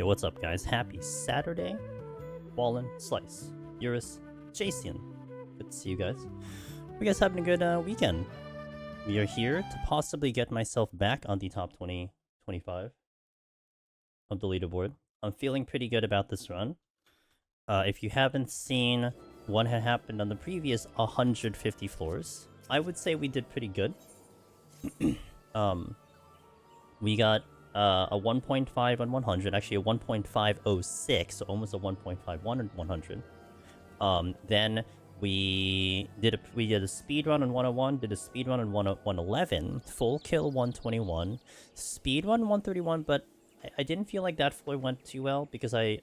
Yo, what's up, guys? Happy Saturday. Wallen, Slice, Eurus, Jason. Good to see you guys. You guys having a good weekend? We are here to possibly get myself back on the top 25 of the leaderboard. I'm feeling pretty good about this run. If you haven't seen what had happened on the previous 150 floors, I would say we did pretty good. We got a 1.5 on 100, actually a 1.506, so almost a 1.51 on 100. Then we did a speed run on 101, did a speed run on 111, full kill 121, speed run 131, but I didn't feel like that floor went too well because I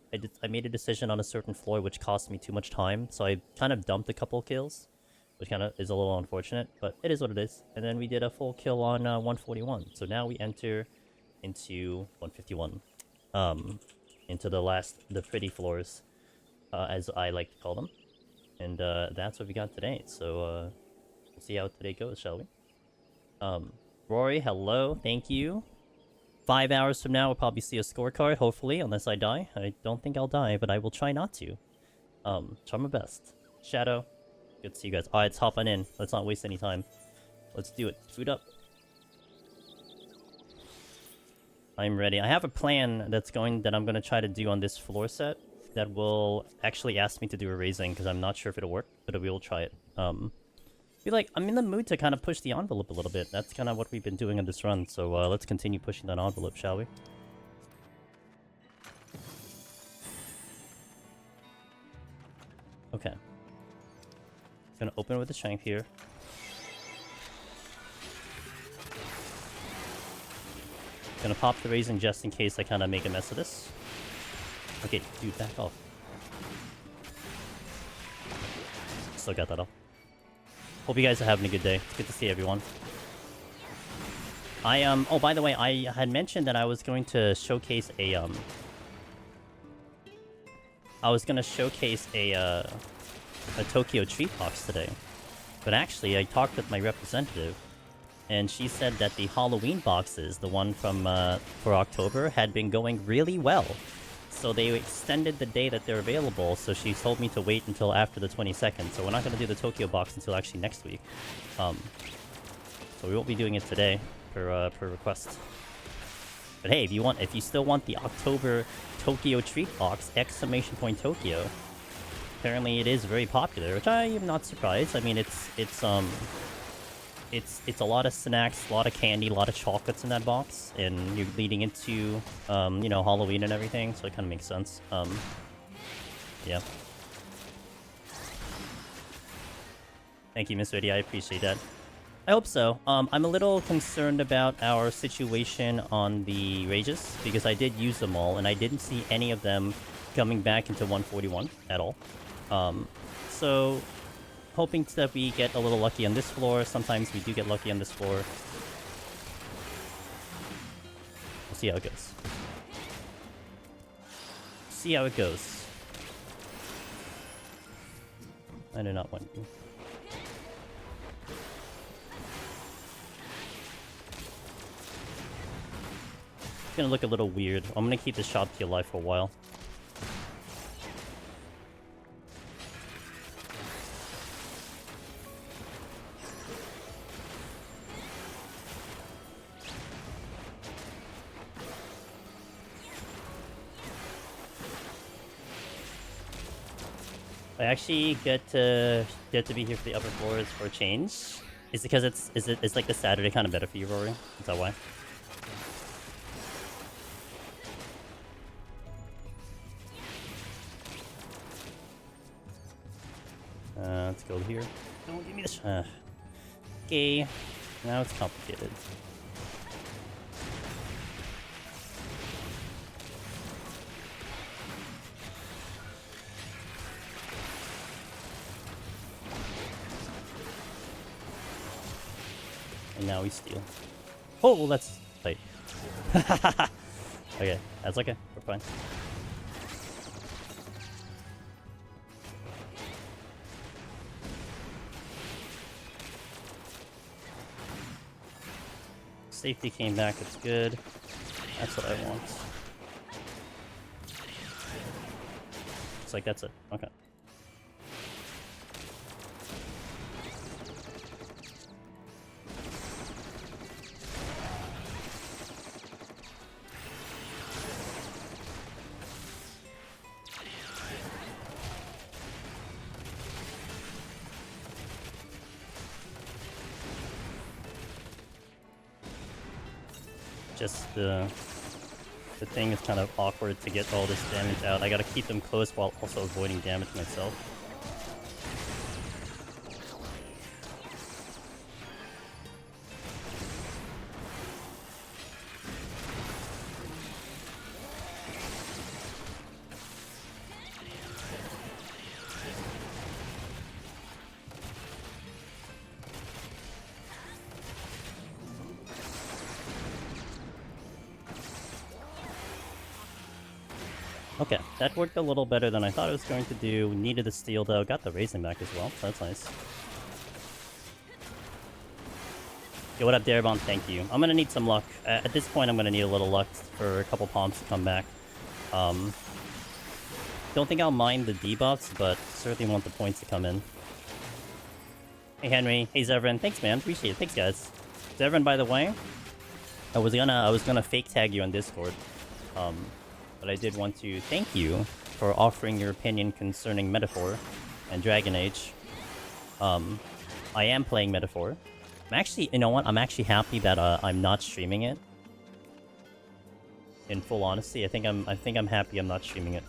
made a decision on a certain floor which cost me too much time, so I kind of dumped a couple kills, which kind of is a little unfortunate, but it is what it is. And then we did a full kill on 141, so now we enter into 151, into the pretty floors, as I like to call them. And that's what we got today, so we'll see how today goes, shall we? Rory, hello, thank you. 5 hours from now, we'll probably see a scorecard, hopefully, unless I die. I don't think I'll die, but I will try not to. Try my best. Shadow, good to see you guys. Alright, let's hop on in. Let's not waste any time. Let's do it. Food up. I'm ready. I have a plan that I'm gonna try to do on this floor set that will actually ask me to do a raising, because I'm not sure if it'll work, but we will try it. Feel like I'm in the mood to kind of push the envelope a little bit. That's kind of what we've been doing on this run, so let's continue pushing that envelope, shall we? Okay. Gonna open with a shank here. Gonna pop the raising just in case I kind of make a mess of this. Okay, dude, back off. Still got that off. Hope you guys are having a good day. It's good to see everyone. Oh, by the way, I had mentioned that I was going to showcase a, a Tokyo treat box today. But actually, I talked with my representative, and she said that the Halloween boxes, the one from, for October, had been going really well. So they extended the day that they're available, so she told me to wait until after the 22nd. So we're not going to do the Tokyo box until actually next week. So we won't be doing it today, per request. But hey, if you still want the October Tokyo treat box, exclamation point Tokyo, apparently it is very popular, which I am not surprised. I mean, it's a lot of snacks, a lot of candy, a lot of chocolates in that box, and you're leading into, you know, Halloween and everything, so it kind of makes sense. Yeah. Thank you, Miss Reddy, I appreciate that. I hope so. I'm a little concerned about our situation on the rages, because I did use them all, and I didn't see any of them coming back into 141 at all. So hoping that we get a little lucky on this floor. Sometimes we do get lucky on this floor. We'll see how it goes. See how it goes. I do not want you. It's gonna look a little weird. I'm gonna keep this shop to alive for a while. I actually get to be here for the upper floors for a change. Is it because it's like the Saturday kind of better for you, Rory? Is that why? Let's go here. Don't give me this. Okay, now it's complicated. And now we steal. Oh, that's tight. Okay, that's okay. We're fine. Safety came back, it's good. That's what I want. Looks like that's it. Okay. Just the thing is kind of awkward to get all this damage out. I gotta keep them close while also avoiding damage myself. Okay, that worked a little better than I thought it was going to do. Needed the steal though, got the raising back as well, so that's nice. Yo, what up, Darabon? Thank you. I'm gonna need some luck. At this point, I'm gonna need a little luck for a couple pomps to come back. Don't think I'll mind the debuffs, but certainly want the points to come in. Hey, Henry. Hey, Zevran. Thanks, man. Appreciate it. Thanks, guys. Zevran, by the way, I was gonna fake tag you on Discord. But I did want to thank you for offering your opinion concerning Metaphor and Dragon Age. I am playing Metaphor. I'm actually, you know what? I'm actually happy that I'm not streaming it. In full honesty, I think I'm happy I'm not streaming it.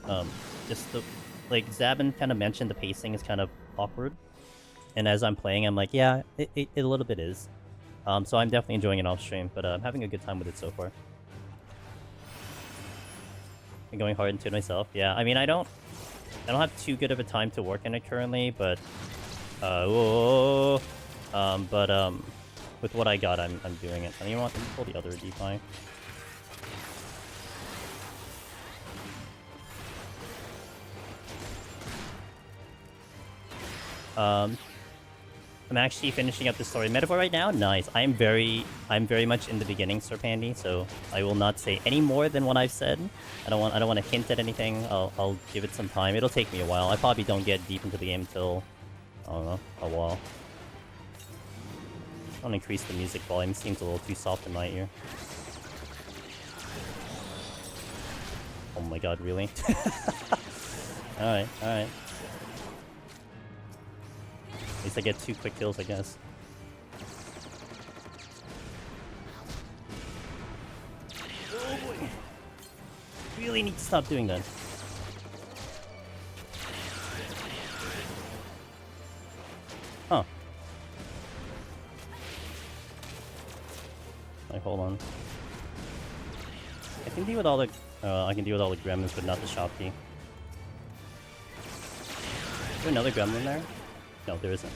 Just the, like Zabin kind of mentioned, the pacing is kind of awkward, and as I'm playing, I'm like, yeah, it a little bit is. So I'm definitely enjoying it off stream, but I'm having a good time with it so far. I'm going hard into it myself. Yeah, I mean, I don't have too good of a time to work in it currently, but with what I got, I'm doing it. And you want to pull the other DPI. I'm actually finishing up the story metaphor right now. Nice. I'm very much in the beginning, Sir Pandy, so I will not say any more than what I've said. I don't want to hint at anything. I'll give it some time. It'll take me a while. I probably don't get deep into the game till, I don't know, a while. I'll increase the music volume. It seems a little too soft in my ear. Oh my god, really? Alright, alright. At least I get 2 quick kills, I guess. Oh boy. Really need to stop doing that. Huh. Alright, hold on. I can deal with all the gremlins, but not the shop key. Is there another gremlin there? No, there isn't.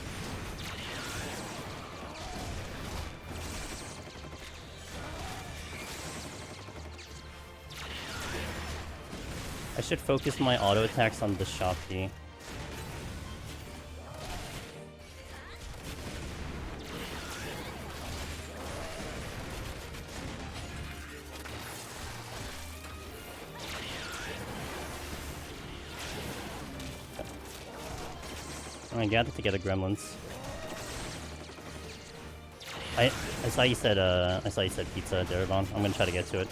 I should focus my auto attacks on the shop key. I gathered together gremlins. I saw you said pizza, Darabon. I'm gonna try to get to it.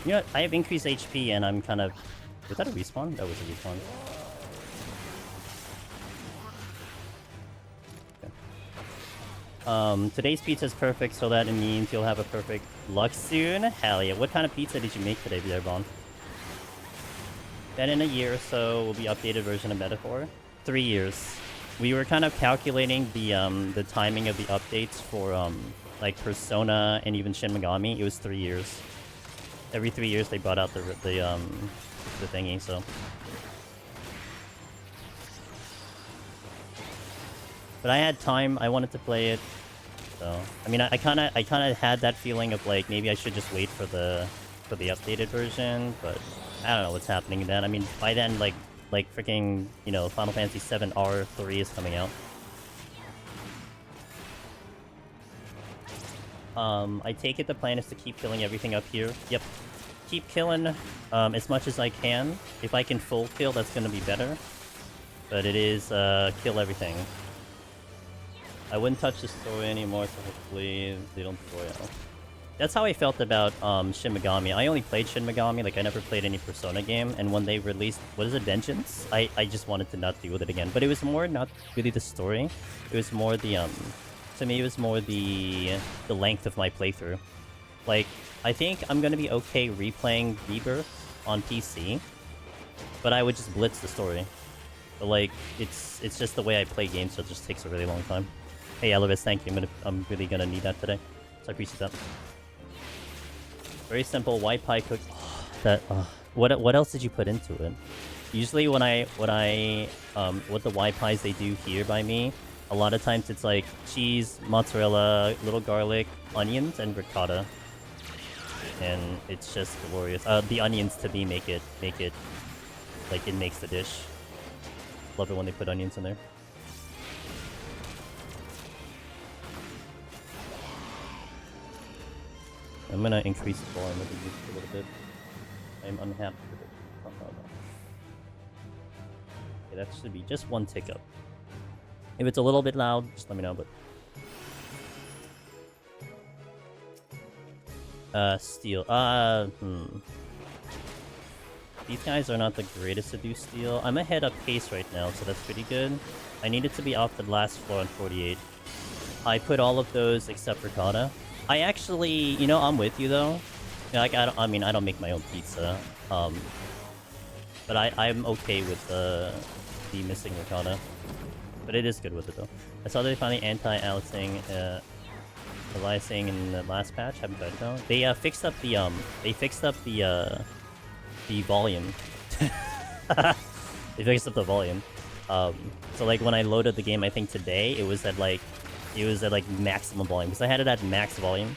You know what? I have increased HP and I'm kind of... Was that a respawn? That was a respawn. Today's pizza is perfect, so that it means you'll have a perfect luck soon. Hell yeah. What kind of pizza did you make today, Bjarbon? Then in a year or so will be updated version of Metaphor. 3 years. We were kind of calculating the timing of the updates for like Persona and even Shin Megami. It was 3 years. Every 3 years they brought out the thingy, so. But I had time. I wanted to play it. So I mean, I kind of had that feeling of like maybe I should just wait for the updated version, but I don't know what's happening then. I mean, by then like like freaking, you know, Final Fantasy VII R3 is coming out. I take it the plan is to keep killing everything up here. Yep. Keep killing as much as I can. If I can full kill, that's gonna be better. But it is kill everything. I wouldn't touch the story anymore, so hopefully they don't destroy it. That's how I felt about Shin Megami. I only played Shin Megami, like I never played any Persona game, and when they released, what is it, Vengeance? I just wanted to not deal with it again. But it was more not really the story. It was more the to me it was more the length of my playthrough. Like, I think I'm gonna be okay replaying Rebirth on PC, but I would just blitz the story. But like, it's just the way I play games, so it just takes a really long time. Hey Elvis, thank you. I'm really gonna need that today, so I appreciate that. Very simple white pie cook. What else did you put into it? Usually when what the white pies they do here by me, a lot of times it's like cheese, mozzarella, little garlic, onions, and ricotta, and it's just glorious. The onions to me make it like it makes the dish. Love it when they put onions in there. I'm gonna increase the volume of the music a little bit. I'm unhappy with it. Okay, that should be just one tick up. If it's a little bit loud, just let me know, but... steel. These guys are not the greatest to do steel. I'm ahead of pace right now, so that's pretty good. I needed to be off the last floor on 48. I put all of those except ricotta. I actually, you know, I'm with you though. You know, like, I mean, I don't make my own pizza. But I'm okay with the missing ricotta. But it is good with it though. I saw they finally anti-aliasing in the last patch. Haven't tried it though. They fixed up the volume. They fixed up the volume. So like when I loaded the game, I think today it was at like maximum volume, because I had it at max volume,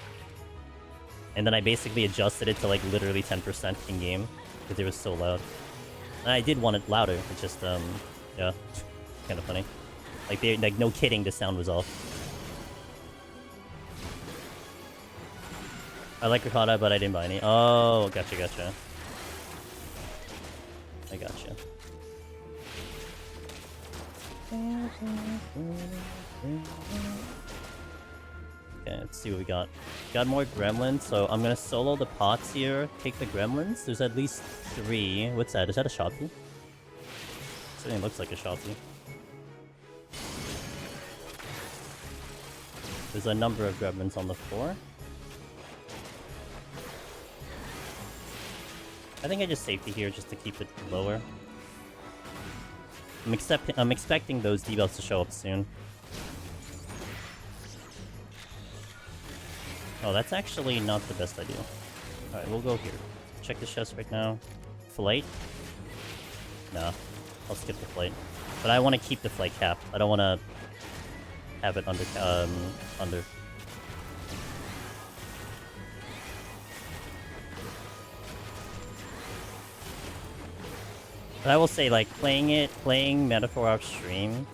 and then I basically adjusted it to like literally 10% in game because it was so loud. And I did want it louder. It's just yeah, kind of funny. Like no kidding, the sound was off. I like ricotta, but I didn't buy any. Oh, gotcha. I gotcha. Okay, let's see what we got. Got more gremlins, so I'm gonna solo the pots here, take the gremlins. There's at least 3. What's that? Is that a Shopee? Certainly looks like a Shopee. There's a number of gremlins on the floor. I think I just safety here just to keep it lower. I'm expecting those debuffs to show up soon. Oh, that's actually not the best idea. Alright, we'll go here. Check the chest right now. Flight? Nah, I'll skip the flight. But I want to keep the flight cap. I don't want to have it under. But I will say, like, playing Metaphor off stream,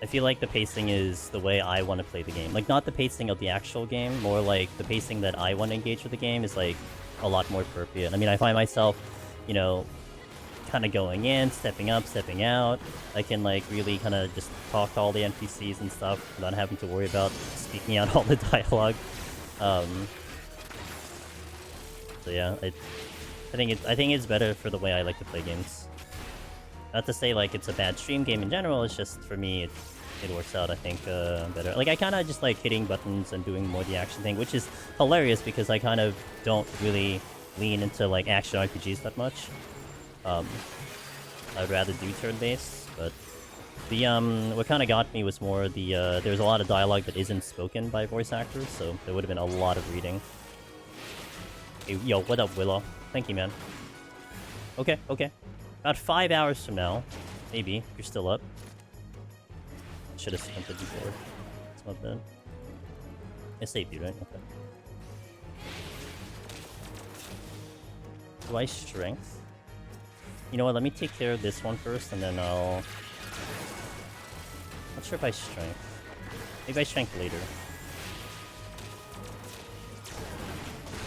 I feel like the pacing is the way I want to play the game. Like, not the pacing of the actual game, more like the pacing that I want to engage with the game is, like, a lot more appropriate. I mean, I find myself, you know, kind of going in, stepping up, stepping out. I can, like, really kind of just talk to all the NPCs and stuff, not having to worry about speaking out all the dialogue. So yeah, I think it's better for the way I like to play games. Not to say like it's a bad stream game in general. It's just for me, it works out. I think better. Like I kind of just like hitting buttons and doing more the action thing, which is hilarious because I kind of don't really lean into like action RPGs that much. I'd rather do turn-based, but the what kind of got me was more the there's a lot of dialogue that isn't spoken by voice actors, so there would have been a lot of reading. Hey, yo, what up, Willow? Thank you, man. Okay. About 5 hours from now, maybe, if you're still up. I should have sprinted before. It's not bad. It's safety, right? Okay. Do I strength? You know what, let me take care of this one first, and then I'll... Not sure if I strength. Maybe I strength later.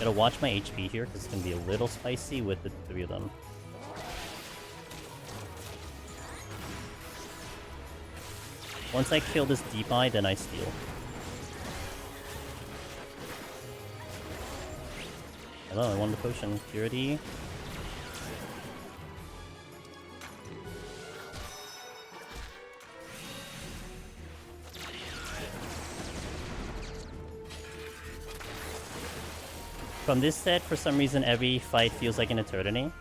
Gotta watch my HP here, because it's gonna be a little spicy with the 3 of them. Once I kill this deep eye, then I steal. Hello, I won the potion. Purity. From this set, for some reason, every fight feels like an eternity.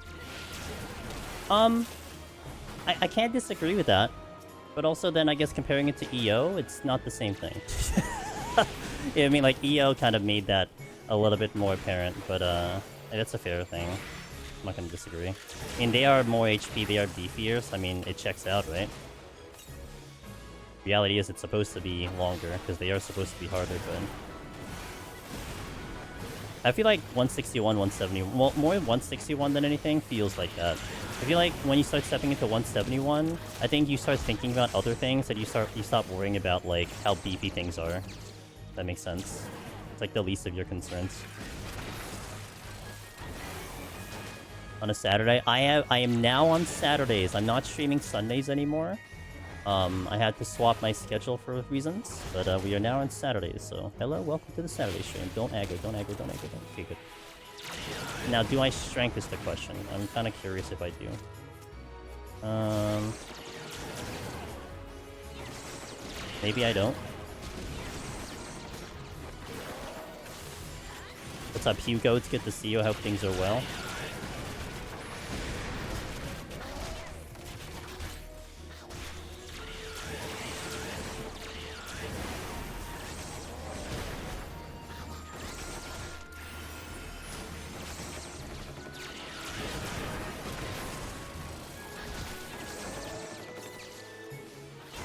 I can't disagree with that. But also then, I guess, comparing it to EO, it's not the same thing. Yeah, I mean, like, EO kind of made that a little bit more apparent, but, that's a fair thing. I'm not gonna disagree. I mean, they are more HP, they are beefier, so, I mean, it checks out, right? Reality is, it's supposed to be longer, because they are supposed to be harder, but... I feel like 161, 170, well, more 161 than anything feels like that. I feel like when you start stepping into 171, I think you start thinking about other things and you stop worrying about like how beefy things are. That makes sense. It's like the least of your concerns. On a Saturday, I am now on Saturdays. I'm not streaming Sundays anymore. I had to swap my schedule for reasons, but we are now on Saturdays, so hello, welcome to the Saturday stream. Don't aggro, don't aggro, don't aggro, don't... Okay, good. Now, do I strength is the question. I'm kind of curious if I do. Maybe I don't. What's up, Hugo? It's good to see you. I hope things are well.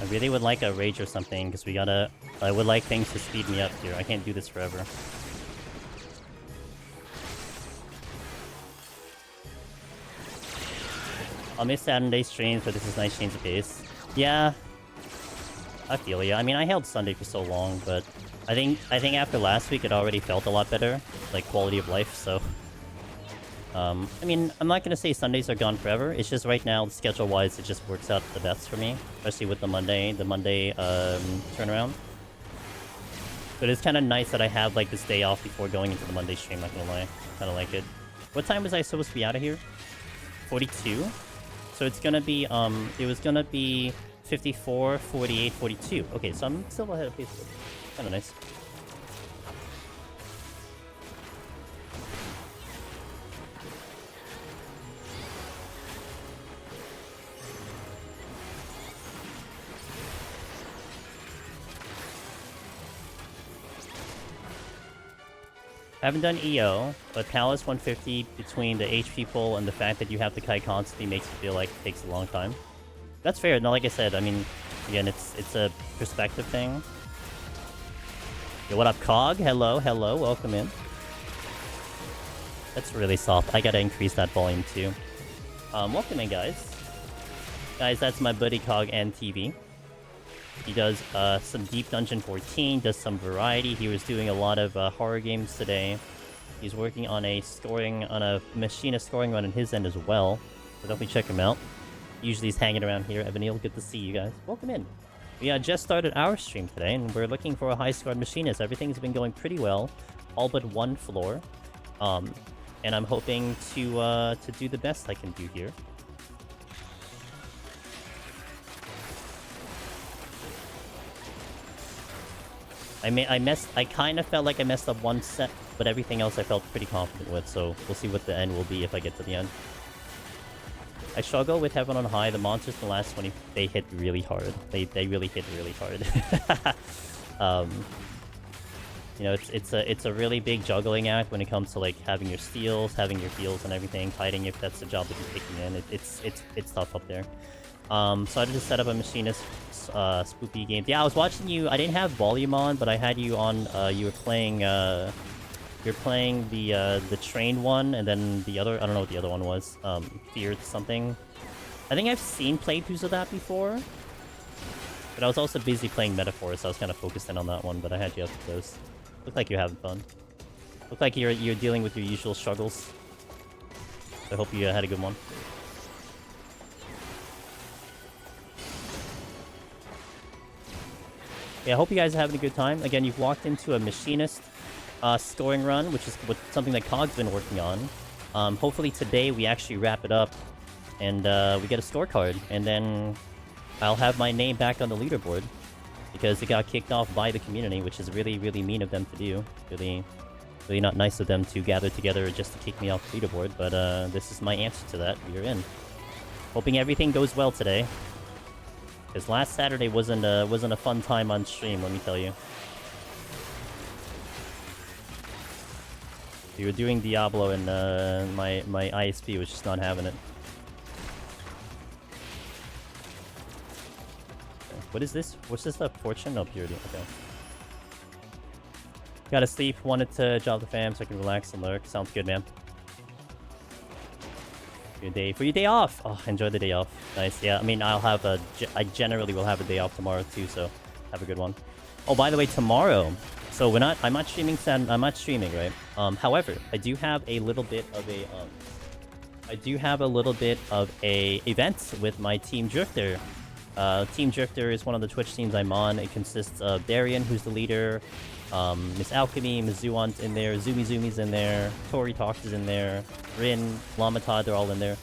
I really would like a rage or something, because we gotta... I would like things to speed me up here. I can't do this forever. I'll miss Saturday streams, but this is nice change of pace. Yeah. I feel ya. I mean, I held Sunday for so long, but... I think after last week, it already felt a lot better. Like, quality of life, so... I mean, I'm not gonna say Sundays are gone forever. It's just right now, schedule-wise, it just works out the best for me, especially with the Monday turnaround. But it's kind of nice that I have like this day off before going into the Monday stream. Not gonna lie, kind of like it. What time was I supposed to be out of here? 42. So it's gonna be it was gonna be 54, 48, 42. Okay, so I'm still ahead of pace. Kind of nice. I haven't done EO, but Palace 150 between the HP pull and the fact that you have to kite constantly makes it feel like it takes a long time. That's fair. No, like I said, I mean, again, it's a perspective thing. Yo, what up, Cog? Hello, hello, welcome in. That's really soft. I gotta increase that volume too. Welcome in, guys. Guys, that's my buddy Cog and TV. He does some Deep Dungeon 14, does some variety. He was doing a lot of horror games today. He's working on a Machinist scoring run on his end as well. So definitely check him out. Usually he's hanging around here. Evanil, good to see you guys. Welcome in. We just started our stream today, and we're looking for a high-scored Machinist. Everything's been going pretty well, all but one floor. And I'm hoping to do the best I can do here. I kind of felt like I messed up one set, but everything else I felt pretty confident with, so we'll see what the end will be if I get to the end. I struggle with Heaven on High. The monsters in the last 20, they hit really hard. They really hit really hard. You know, it's a really big juggling act when it comes to like having your steals, having your heals and everything, fighting if that's the job that you're taking in. It's tough up there. So I just set up a Machinist spoopy game. Yeah, I was watching you. I didn't have volume on, but I had you on. You were playing You're playing the train one, and then the other, I don't know what the other one was. Feared something. I think I've seen playthroughs of that before. But I was also busy playing Metaphor, so I was kind of focused in on that one, but I had you up to those. Look like you're having fun. Look like you're dealing with your usual struggles. I hope you had a good one. Yeah, I hope you guys are having a good time. Again, you've walked into a Machinist scoring run, which is something that Cog's been working on. Hopefully today we actually wrap it up and we get a scorecard, and then I'll have my name back on the leaderboard because it got kicked off by the community, which is really, really mean of them to do. Really, really not nice of them to gather together just to kick me off the leaderboard, but this is my answer to that. You're in. Hoping everything goes well today. Because last Saturday wasn't a fun time on stream, let me tell you. We were doing Diablo and my ISP was just not having it. Okay. What is this? What's this? Fortune? No, purity. Okay. Gotta sleep. Wanted to drop the fam so I can relax and lurk. Sounds good, man. For your day off. Oh, enjoy the day off. Nice. Yeah, I mean, I generally will have a day off tomorrow too, so have a good one. Oh, by the way, tomorrow. So I'm not streaming. I'm not streaming, right? However, I do have a little bit of a event with my Team Drifter. Team Drifter is one of the Twitch teams I'm on. It consists of Darian, who's the leader, Miss Alchemy, Miss Zuant's in there, Zumi's in there, Tori Talks is in there, Rin, Lamatad, they're all in there.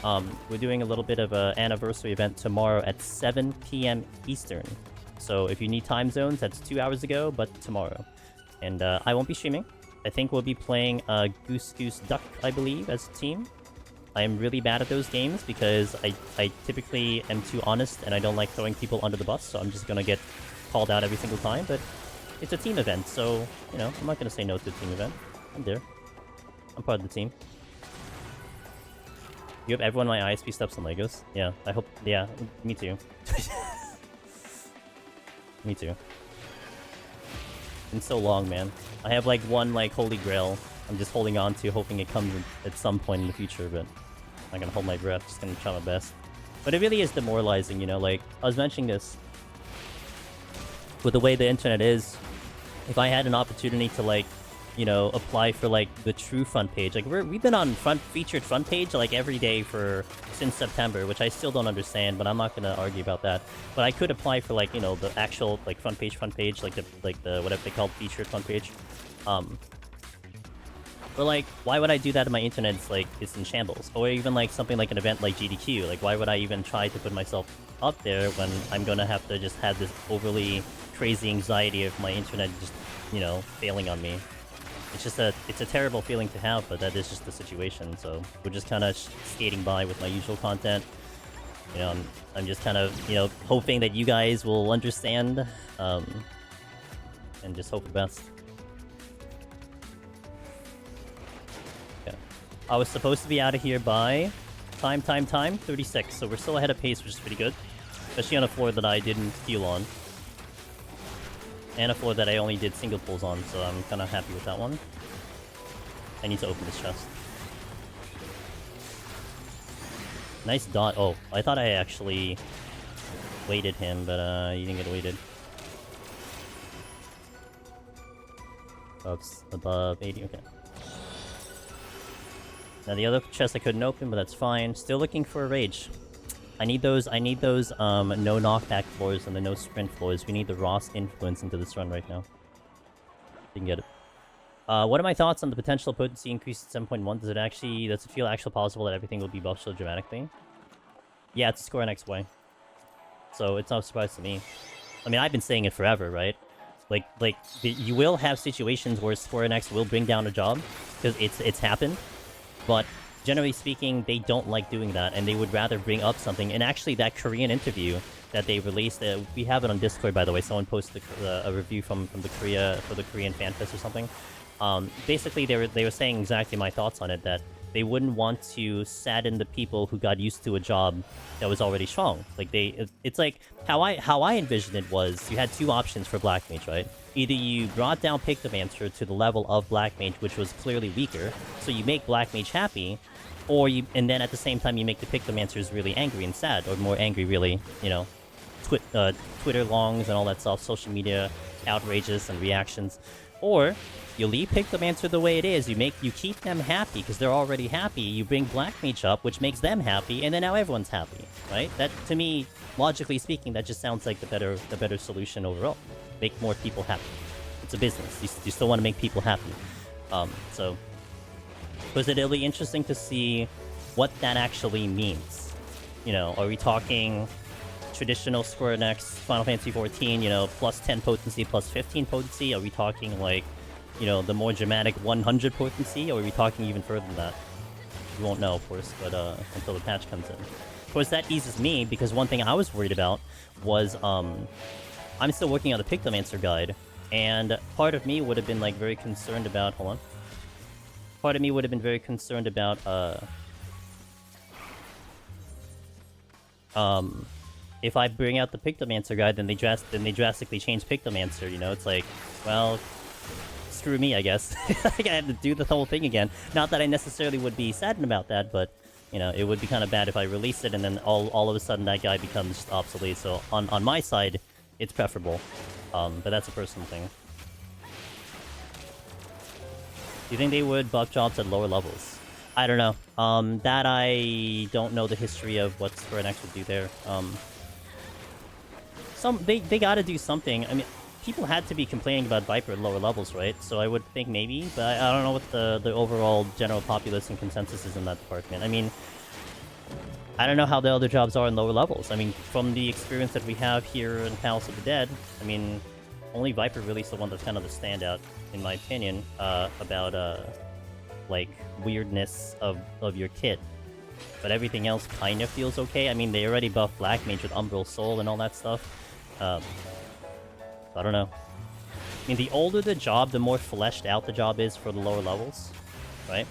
We're doing a little bit of an anniversary event tomorrow at 7 p.m. Eastern. So if you need time zones, that's 2 hours ago, but tomorrow. And I won't be streaming. I think we'll be playing Goose Goose Duck, I believe, as a team. I am really bad at those games because I typically am too honest and I don't like throwing people under the bus, so I'm just gonna get called out every single time, but it's a team event, so, you know, I'm not gonna say no to a team event. I'm there. I'm part of the team. You have everyone my ISP steps on Legos? Yeah, I hope... Yeah, me too. Me too. Been so long, man. I have, like, one, like, holy grail I'm just holding on to, hoping it comes at some point in the future, but I'm not gonna hold my breath, just gonna try my best. But it really is demoralizing, you know, like, I was mentioning this. With the way the internet is, if I had an opportunity to, like, you know, apply for, like, the true front page, like, we've been on featured front page, like, every day since September, which I still don't understand, but I'm not gonna argue about that. But I could apply for, like, you know, the actual, like, front page, like the whatever they call featured front page. But, like, why would I do that if my internet's, like, it's in shambles? Or even, like, something like an event like GDQ. Like, why would I even try to put myself up there when I'm gonna have to just have this overly crazy anxiety of my internet just, you know, failing on me? It's just it's a terrible feeling to have, but that is just the situation. So we're just kind of skating by with my usual content. You know, I'm just kind of, you know, hoping that you guys will understand, and just hope the best. I was supposed to be out of here by time 36, so we're still ahead of pace, which is pretty good. Especially on a floor that I didn't heal on. And a floor that I only did single pulls on, so I'm kind of happy with that one. I need to open this chest. Nice dot. Oh, I thought I actually weighted him, but you didn't get weighted. Above 80, okay. Now the other chest I couldn't open, but that's fine. Still looking for a rage. I need those no knockback floors and the no sprint floors. We need the Ross influence into this run right now. You can get it. What are my thoughts on the potential potency increase at 7.1? Does it feel actually possible that everything will be buffed so dramatically? Yeah, it's Square NX way. So it's not a surprise to me. I mean, I've been saying it forever, right? You will have situations where Square NX will bring down a job, because it's happened. But generally speaking, they don't like doing that, and they would rather bring up something. And actually, that Korean interview that they released, we have it on Discord, by the way. Someone posted a review for the Korean fan fest or something. Basically, they were saying exactly my thoughts on it, that they wouldn't want to sadden the people who got used to a job that was already strong. Like it's like how I envisioned it was you had two options for Black Mage, right? Either you brought down Pictomancer to the level of Black Mage, which was clearly weaker, so you make Black Mage happy, or you, and then at the same time you make the Pictomancers really angry and sad, or more angry, really, you know, Twitter longs and all that stuff, social media outrages and reactions, or you leave Pictomancer the way it is. You keep them happy because they're already happy. You bring Black Mage up, which makes them happy, and then now everyone's happy, right? That, to me, logically speaking, that just sounds like the better solution overall. Make more people happy. It's a business. You still want to make people happy. So, because it'll be interesting to see what that actually means. You know, are we talking traditional Square Enix Final Fantasy XIV, you know, plus 10 potency, plus 15 potency? Are we talking like, you know, the more dramatic 100 potency, or are we talking even further than that? We won't know, of course, but until the patch comes in. Of course, that eases me, because one thing I was worried about was, I'm still working on the Pictomancer guide, and part of me would have been, like, very concerned about... Hold on. Part of me would have been very concerned about, if I bring out the Pictomancer guide, then they drastically change Pictomancer, you know? It's like, well... Screw me, I guess. Like, I have to do the whole thing again. Not that I necessarily would be saddened about that, but, you know, it would be kind of bad if I release it and then all of a sudden that guy becomes just obsolete. So on my side, it's preferable. But that's a personal thing. Do you think they would buff jobs at lower levels? I don't know. That I don't know the history of what Square Enix would do there. They gotta do something. I mean, people had to be complaining about Viper at lower levels, right? So I would think maybe, but I don't know what the overall general populace and consensus is in that department. I mean, I don't know how the other jobs are in lower levels. I mean, from the experience that we have here in Palace of the Dead, I mean, only Viper really is the one that's kind of the standout, in my opinion, about, like, weirdness of your kit. But everything else kind of feels okay. I mean, they already buffed Black Mage with Umbral Soul and all that stuff. I don't know. I mean, the older the job, the more fleshed out the job is for the lower levels, right?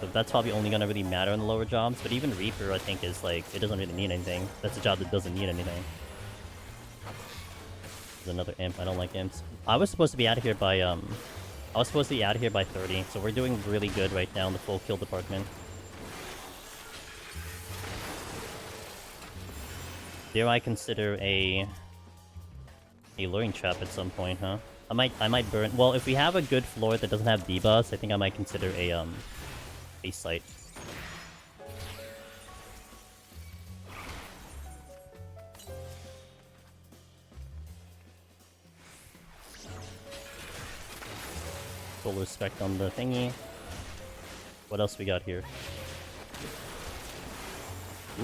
So that's probably only gonna really matter in the lower jobs. But even Reaper, I think, is like, it doesn't really need anything. That's a job that doesn't need anything. There's another imp. I don't like imps. I was supposed to be out of here by 30, so we're doing really good right now in the full kill department. Dare I consider a luring trap at some point, huh? I might burn. Well, if we have a good floor that doesn't have debuffs, I think I might consider a site. Full respect on the thingy. What else we got here?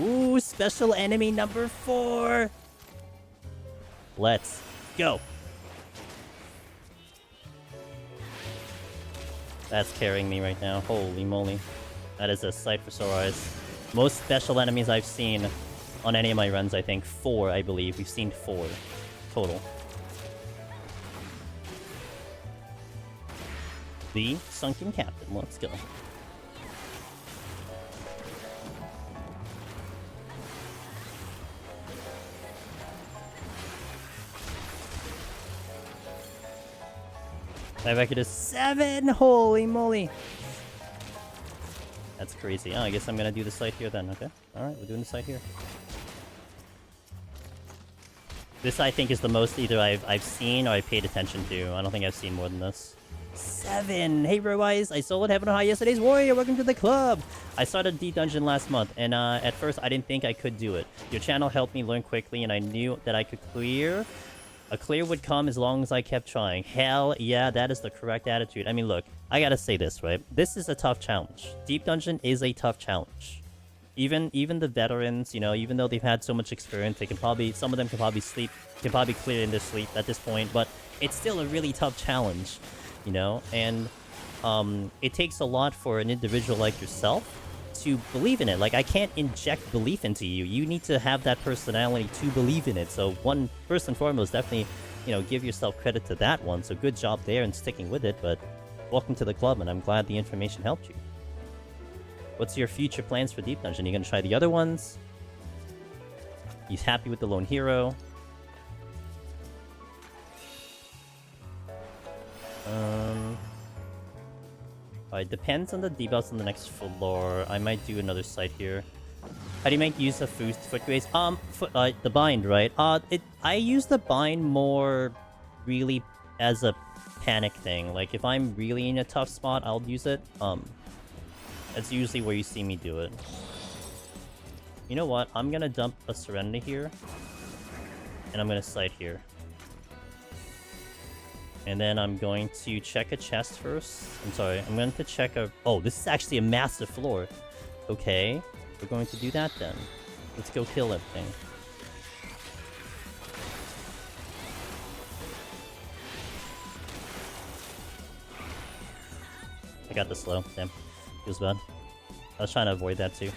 Ooh, special enemy number 4. Let's go. That's carrying me right now. Holy moly. That is a sight for sore eyes. Most special enemies I've seen on any of my runs, I think. 4, I believe. We've seen 4 total. The Sunken Captain. Let's go. My record is 7! Holy moly! That's crazy. Oh, I guess I'm gonna do the site here then, okay? Alright, we're doing the site here. This, I think, is the most either I've seen or I've paid attention to. I don't think I've seen more than this. 7! Hey, Rowise! I soloed Heaven on High yesterday's Warrior! Welcome to the club! I started D Dungeon last month, and at first I didn't think I could do it. Your channel helped me learn quickly, and I knew that I could clear... A clear would come as long as I kept trying. Hell yeah, that is the correct attitude. I mean, look, I gotta say this, right? This is a tough challenge. Deep Dungeon is a tough challenge. Even the veterans, you know, even though they've had so much experience, they can probably, some of them can probably clear in their sleep at this point, but it's still a really tough challenge, you know? And it takes a lot for an individual like yourself to believe in it. Like, I can't inject belief into you. You need to have that personality to believe in it. So one, first and foremost, definitely, you know, give yourself credit to that one. So good job there and sticking with it, but welcome to the club, and I'm glad the information helped you. What's your future plans for Deep Dungeon? You gonna try the other ones? He's happy with the Lone Hero. It depends on the debuffs on the next floor. I might do another site here. How do you make use of foot grace? The bind, right? I use the bind more really as a panic thing. Like if I'm really in a tough spot, I'll use it. That's usually where you see me do it. You know what? I'm gonna dump a Serenity here, and I'm gonna site here. And then I'm going to check a chest first. I'm sorry, I'm going to check a... Oh, this is actually a massive floor. Okay, we're going to do that then. Let's go kill everything. I got the slow. Damn. Feels bad. I was trying to avoid that too.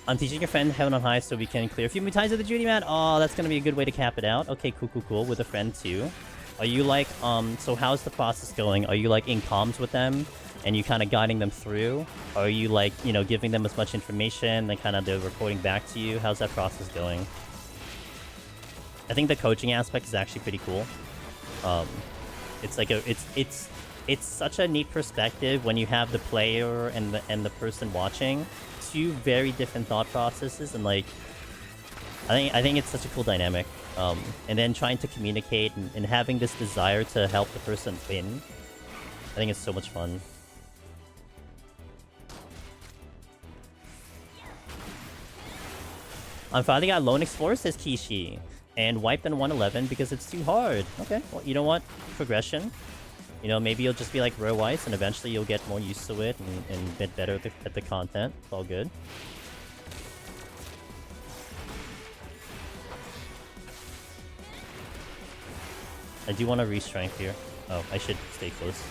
I'm teaching your friend Heaven on High so we can clear a few more times of the Judy mat. Oh, that's gonna be a good way to cap it out. Okay, cool. With a friend too. Are you like, so how's the process going? Are you like in comms with them and you kind of guiding them through? Or are you like, you know, giving them as much information and kind of they're reporting back to you? How's that process going? I think the coaching aspect is actually pretty cool. It's like it's such a neat perspective when you have the player and the person watching. Two very different thought processes, and like I think it's such a cool dynamic. And then trying to communicate and having this desire to help the person win. I think it's so much fun. I'm finally got Lone Explorer, says Kishi, and wiped on 111 because it's too hard. Okay, well, you know what? Progression. You know, maybe you'll just be like Rare Weiss, and eventually you'll get more used to it and get better at the content. It's all good. I do want to re-strength here. Oh, I should stay close.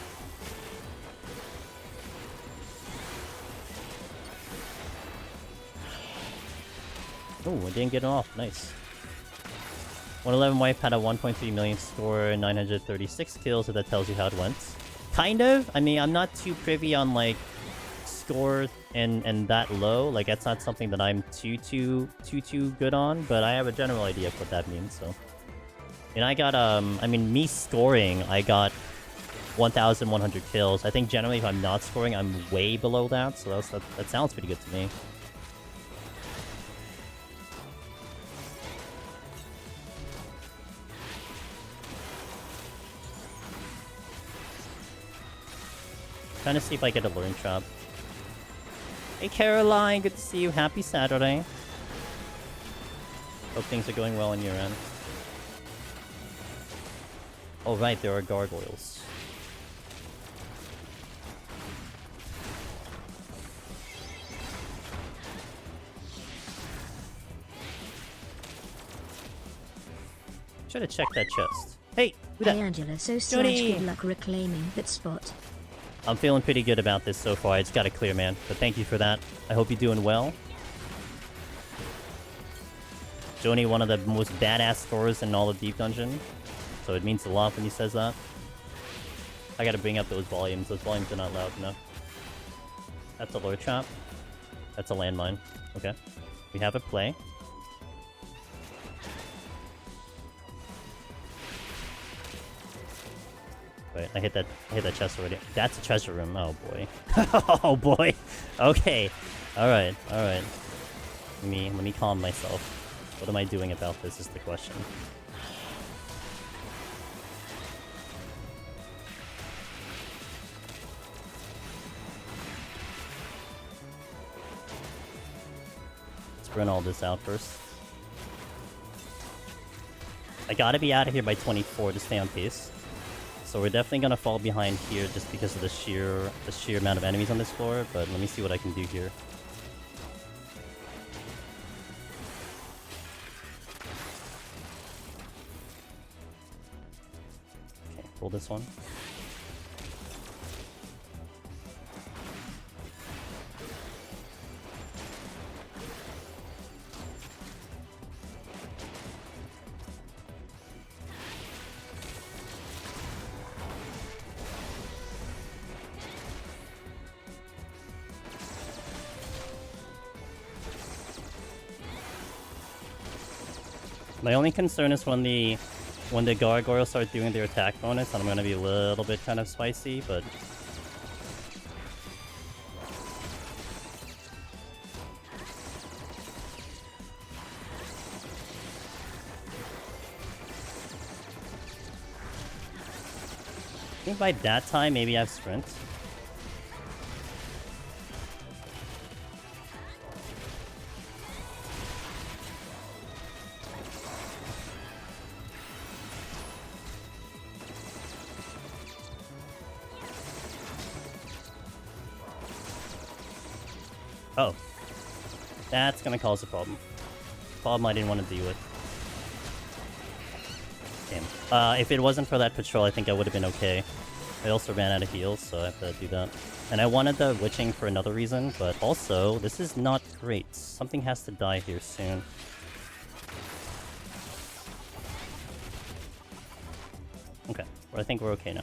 Oh, I didn't get it off. Nice. 111 wipe had a 1.3 million score, 936 kills, so that tells you how it went. Kind of. I mean, I'm not too privy on, like, score and that low. Like, that's not something that I'm too good on, but I have a general idea of what that means, so. And I got, I mean, me scoring, I got 1,100 kills. I think generally if I'm not scoring, I'm way below that, so that sounds pretty good to me. Trying to see if I get a Luring Trap. Hey Caroline, good to see you. Happy Saturday. Hope things are going well on your end. Oh right, there are gargoyles. Should have checked that chest. Hey, who that? Hey Angela, so slash good luck reclaiming that spot. I'm feeling pretty good about this so far. I just got it clear, man. But thank you for that. I hope you're doing well. Joni, one of the most badass scorers in all of Deep Dungeon. So it means a lot when he says that. I gotta bring up those volumes. Those volumes are not loud enough. That's a lure trap. That's a landmine. Okay. We have a play. Wait, I hit that chest already. That's a treasure room. Oh boy. Oh boy. Okay. Alright. Let me calm myself. What am I doing about this is the question. Let's burn all this out first. I gotta be out of here by 24 to stay on pace. So we're definitely gonna fall behind here just because of the sheer amount of enemies on this floor, but let me see what I can do here. Okay, pull this one. My only concern is when the gargoyles start doing their attack bonus, I'm gonna be a little bit kind of spicy, but I think by that time, maybe I have sprint. Oh. That's gonna cause a problem. Problem I didn't want to deal with. Damn. If it wasn't for that patrol, I think I would have been okay. I also ran out of heals, so I have to do that. And I wanted the witching for another reason, but also, this is not great. Something has to die here soon. Okay, well, I think we're okay now.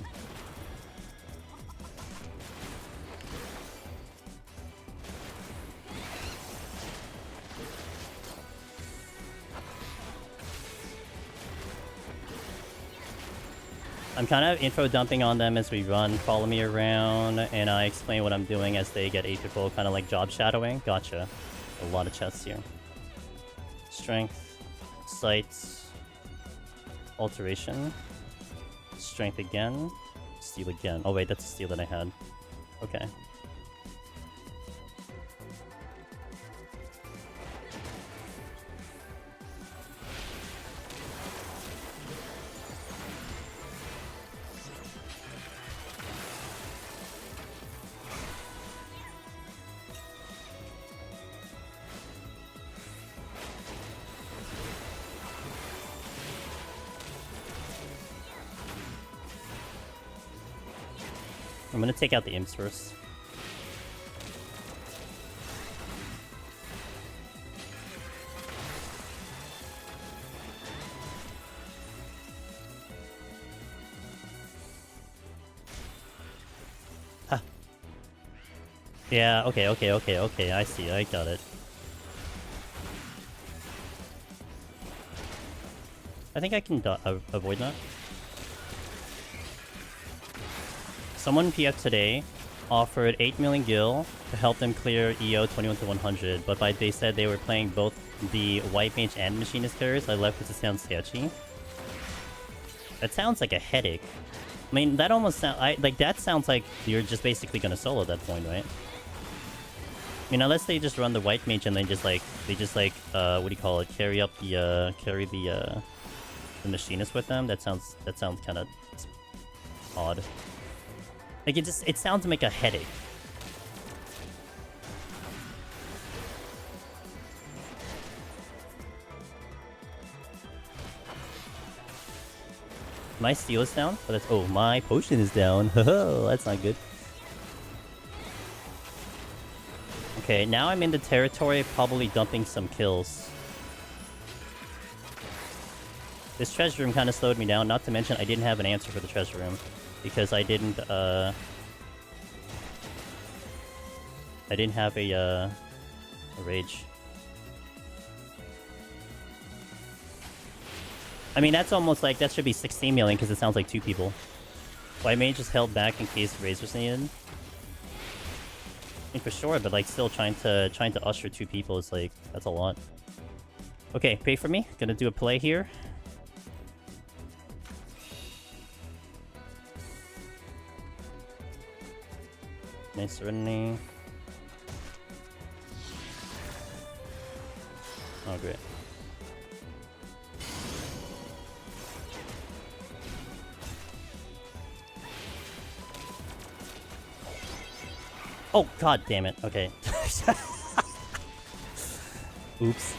I'm kind of info dumping on them as we run, follow me around, and I explain what I'm doing as they get atypical, kind of like job shadowing. Gotcha. A lot of chests here. Strength, sights, alteration, strength again, steal again. Oh wait, that's a steal that I had. Okay. I'm gonna take out the imps first. Huh. Yeah, okay, I see, I got it. I think I can avoid that. Someone PF today offered 8 million gil to help them clear EO 21-100, but they said they were playing both the White Mage and Machinist carriers. I left because it sounds sketchy. That sounds like a headache. I mean, that almost sounds like that sounds like you're just basically gonna solo at that point, right? I mean, unless they just run the White Mage and they just like what do you call it? Carry up the the Machinist with them. That sounds kind of odd. Like, it sounds like a headache. My steal is down, but that's... Oh, my potion is down. That's not good. Okay, now I'm in the territory of probably dumping some kills. This treasure room kind of slowed me down, not to mention I didn't have an answer for the treasure room. Because I didn't have a rage. I mean, that's almost like, that should be 16 million because it sounds like 2 people. White Mage just held back in case rage was needed. I mean, for sure, but like still trying to usher 2 people is like, that's a lot. Okay, pay for me. Gonna do a play here. Nice Serenity. Oh, great. Oh, god damn it. Okay. Oops.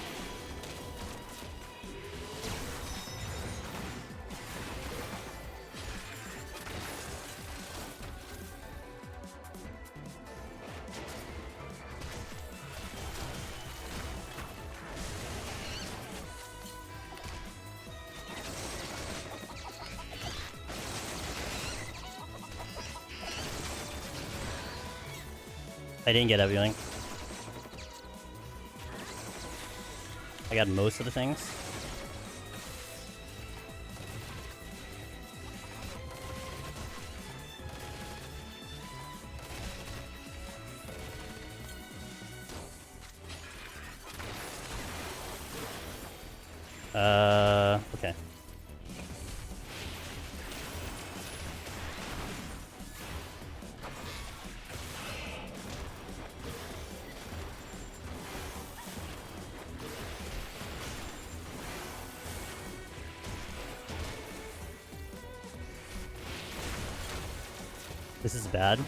I didn't get everything. I got most of the things. Okay. This is bad.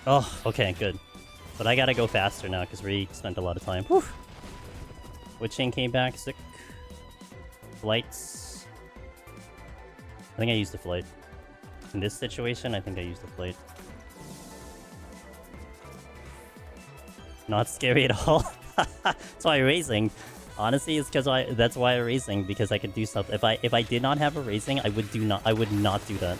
Oh, okay, good. But I gotta go faster now because we spent a lot of time. Whew. Witching came back, sick. Flights. I think I used the flight. In this situation, I think I used the flight. Not scary at all. That's why I'm raising. Honestly, it's because that's why I'm raising, because I could do stuff. If I did not have a raising, I would not do that.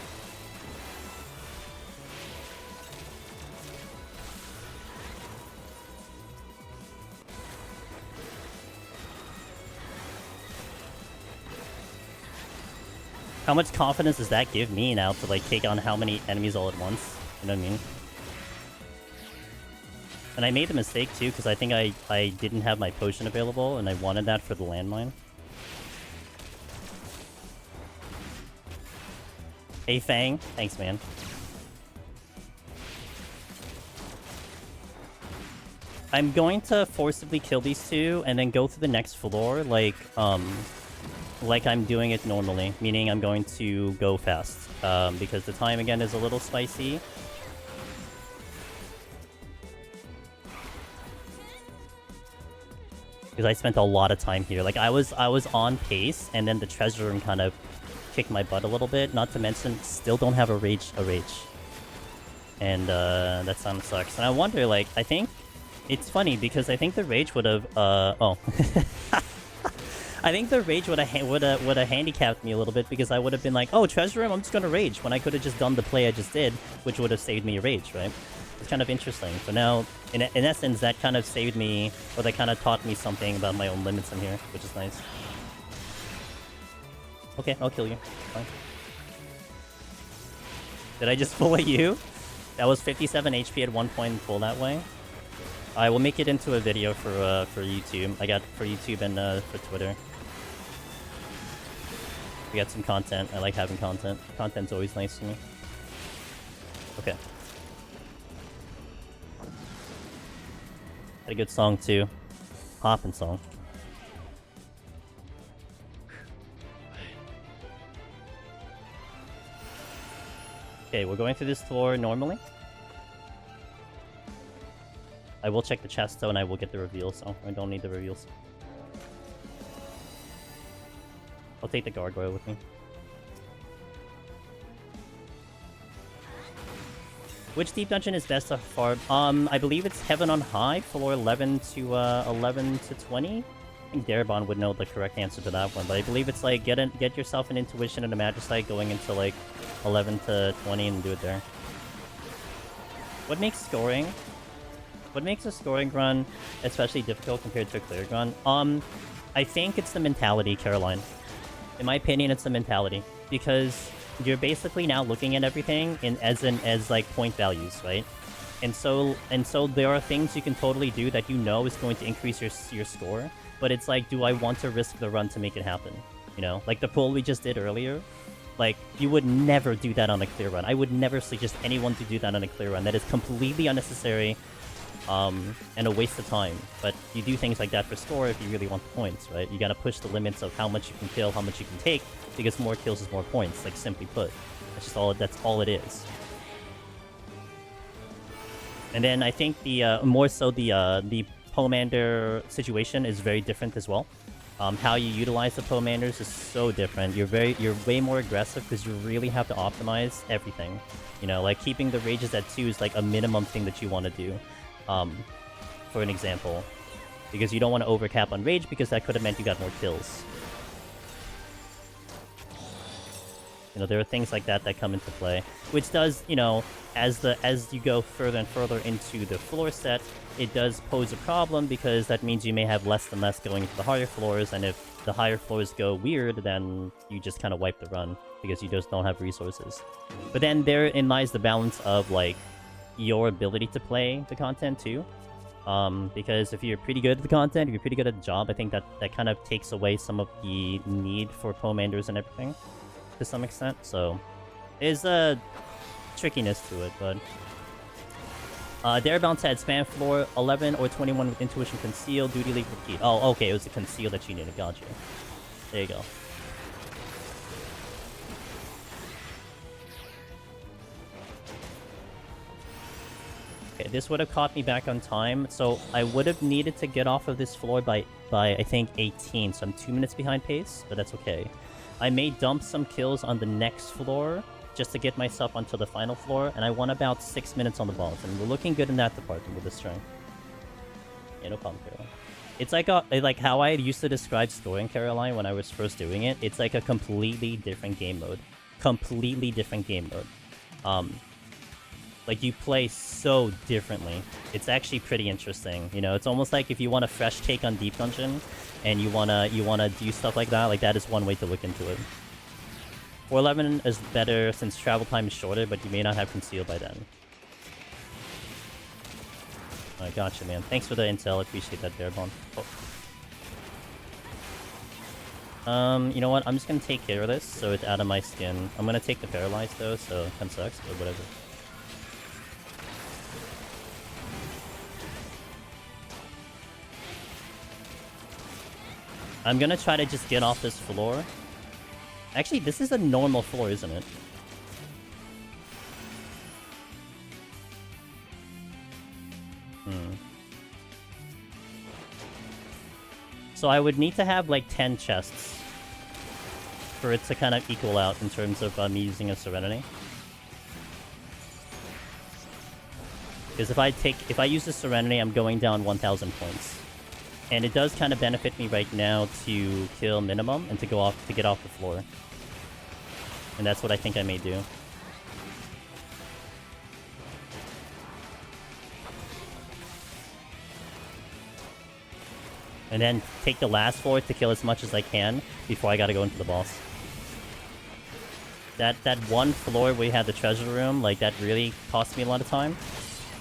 How much confidence does that give me now to like take on how many enemies all at once? You know what I mean? And I made the mistake too, because I think I didn't have my potion available, and I wanted that for the landmine. Hey Fang, thanks man. I'm going to forcibly kill these two, and then go through the next floor, like I'm doing it normally, meaning I'm going to go fast, because the time again is a little spicy. Because I spent a lot of time here. Like I was on pace, and then the treasure room kind of kicked my butt a little bit. Not to mention, still don't have a rage. And that sound sucks. And I wonder, like, I think it's funny because I think the rage would have oh. I think the rage would have handicapped me a little bit, because I would have been like, oh, treasure room, I'm just gonna rage, when I could have just done the play I just did, which would have saved me a rage, right? It's kind of interesting. So now, in essence, that kind of saved me, or that kind of taught me something about my own limits in here, which is nice. Okay, I'll kill you. Fine. Did I just fool you? That was 57 HP at one point and pull that way. I will make it into a video for YouTube. I got for YouTube and for Twitter. We got some content. I like having content. Content's always nice to me. Okay. Had a good song too. Hoppin' song. Okay, we're going through this floor normally. I will check the chest though, and I will get the reveal, so I don't need the reveals. I'll take the gargoyle with me. Which deep dungeon is best to farm? I believe it's Heaven on High, floor 11 to 20. I think Darabon would know the correct answer to that one, but I believe it's like get yourself an intuition and a magicite going into like 11 to 20 and do it there. What makes scoring? What makes a scoring run especially difficult compared to a clear run? I think it's the mentality, Caroline. In my opinion, it's the mentality, because you're basically now looking at everything as like point values, right? And so there are things you can totally do that you know is going to increase your score, but it's like, do I want to risk the run to make it happen? You know, like the pull we just did earlier. Like, you would never do that on a clear run. I would never suggest anyone to do that on a clear run. That is completely unnecessary, and a waste of time. But you do things like that for score if you really want the points, right? You gotta push the limits of how much you can kill, how much you can take, because more kills is more points, like simply put. That's all it is. And then I think the more so the Pomander situation is very different as well. How you utilize the Pomanders is so different. You're way more aggressive because you really have to optimize everything. You know, like keeping the rages at 2 is like a minimum thing that you want to do. For an example, because you don't want to overcap on rage, because that could have meant you got more kills. You know, there are things like that that come into play, which does, you know, as you go further and further into the floor set, it does pose a problem, because that means you may have less and less going into the higher floors, and if the higher floors go weird, then you just kind of wipe the run, because you just don't have resources. But then therein lies the balance of like your ability to play the content too. Because if you're pretty good at the content, if you're pretty good at the job, I think that kind of takes away some of the need for commanders and everything to some extent. So there's a trickiness to it, but Darebound said spam floor 11 or 21 with intuition conceal, duty leap repeat. Oh, okay, it was the conceal that you needed. Gotcha. There you go. Okay, this would have caught me back on time, so I would have needed to get off of this floor by I think 18, so I'm 2 minutes behind pace, but that's okay. I may dump some kills on the next floor just to get myself onto the final floor, and I won about 6 minutes on the boss, and we're looking good in that department with this strength. Yeah, no problem, Caroline. It's like how I used to describe scoring Caroline when I was first doing it. It's like a completely different game mode. Completely different game mode. Like, you play so differently. It's actually pretty interesting. You know, it's almost like if you want a fresh take on Deep Dungeon, and you wanna do stuff like that is one way to look into it. 411 is better since travel time is shorter, but you may not have concealed by then. Alright, gotcha, man. Thanks for the intel. I appreciate that, Bearbone. Oh. You know what? I'm just gonna take care of this, so it's out of my skin. I'm gonna take the paralyzed, though, so it kind of sucks, but whatever. I'm gonna try to just get off this floor. Actually, this is a normal floor, isn't it? So I would need to have like 10 chests for it to kind of equal out in terms of me using a Serenity. Because if I use the Serenity, I'm going down 1,000 points. And it does kind of benefit me right now to kill minimum and to get off the floor. And that's what I think I may do. And then take the last floor to kill as much as I can before I gotta go into the boss. That one floor where we had the treasure room, like, that really cost me a lot of time.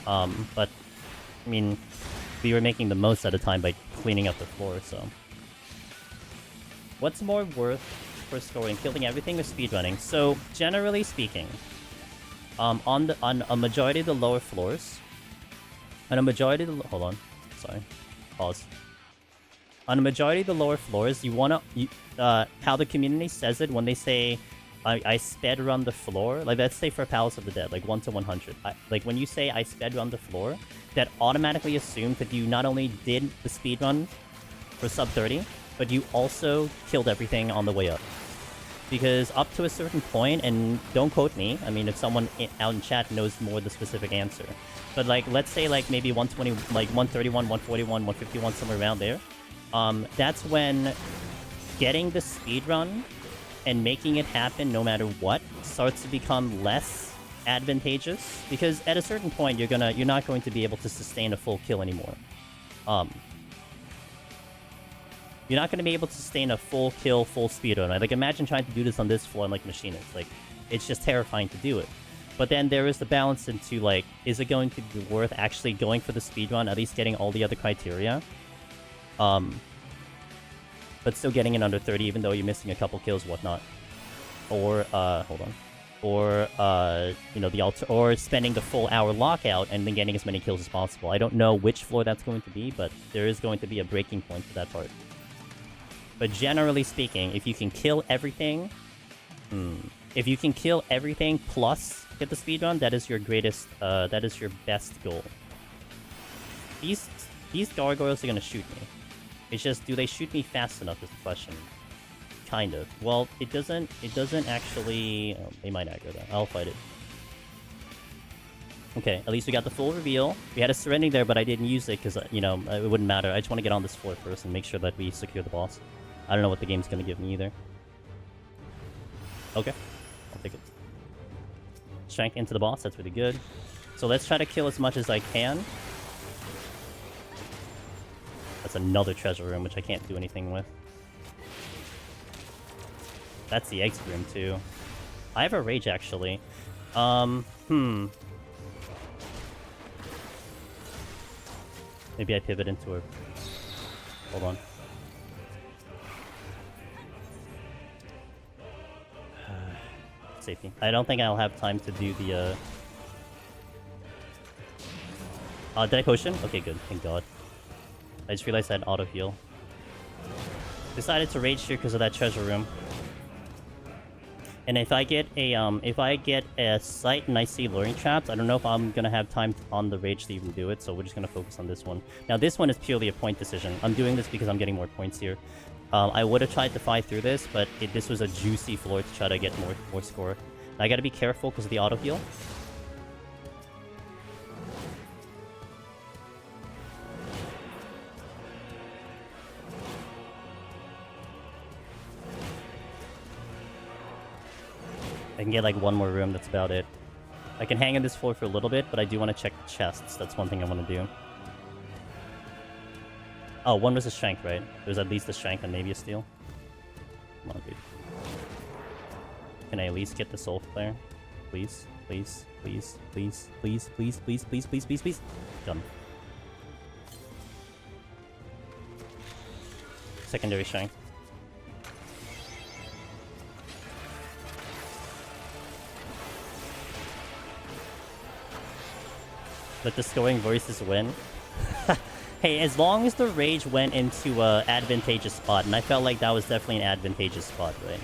But, I mean, we were making the most at a time by cleaning up the floor, so. What's more worth for scoring, killing everything or speedrunning? So, generally speaking, on a majority of the lower floors, on a majority of the... Hold on. Sorry. Pause. On a majority of the lower floors, you wanna... how the community says it when they say, I sped run the floor, like, let's say for Palace of the Dead, like 1 to 100. Like, when you say I sped run the floor, that automatically assumes that you not only did the speed run for sub 30, but you also killed everything on the way up. Because up to a certain point, and don't quote me, I mean, if someone out in chat knows more the specific answer. But, like, let's say, like, maybe 120, like 131, 141, 151, somewhere around there. That's when getting the speed run and making it happen no matter what starts to become less advantageous, because at a certain point you're not going to be able to sustain a full kill anymore. You're not going to be able to sustain a full kill, full speed run. Right? Like, imagine trying to do this on this floor on, like, Machinist. Like, it's just terrifying to do it. But then there is the balance into, like, is it going to be worth actually going for the speed run, at least getting all the other criteria? But still getting it under 30, even though you're missing a couple kills, whatnot. Or, hold on. Or, you know, or spending the full hour lockout and then getting as many kills as possible. I don't know which floor that's going to be, but there is going to be a breaking point for that part. But generally speaking, if you can kill everything... If you can kill everything plus get the speedrun, that is your greatest, that is your best goal. These gargoyles are gonna shoot me. It's just, do they shoot me fast enough is the question. Kind of. Well, it doesn't actually... Oh, they might aggro that. I'll fight it. Okay, at least we got the full reveal. We had a Serenity there, but I didn't use it because, you know, it wouldn't matter. I just want to get on this floor first and make sure that we secure the boss. I don't know what the game's gonna give me either. Okay. I'll take it. Strength into the boss, that's really good. So let's try to kill as much as I can. That's another treasure room, which I can't do anything with. That's the eggs room, too. I have a rage, actually. Maybe I pivot into a... Hold on. Safety. I don't think I'll have time to do the, did I potion? Okay, good. Thank God. I just realized I had auto heal. Decided to rage here because of that treasure room. And if I get a sight and I see luring traps, I don't know if I'm gonna have time on the rage to even do it, so we're just gonna focus on this one. Now this one is purely a point decision. I'm doing this because I'm getting more points here. I would have tried to fight through this, but this was a juicy floor to try to get more score. I gotta be careful because of the auto heal. I can get like one more room, that's about it. I can hang on this floor for a little bit, but I do want to check the chests. That's one thing I want to do. Oh, one was a strength, right? There's at least a strength and maybe a steal. Come on, dude. Can I at least get the soul flare? Please, please, please, please, please, please, please, please, please, please, please. Done. Secondary strength. Let the scoring voices win. Hey, as long as the rage went into a advantageous spot, and I felt like that was definitely an advantageous spot, right?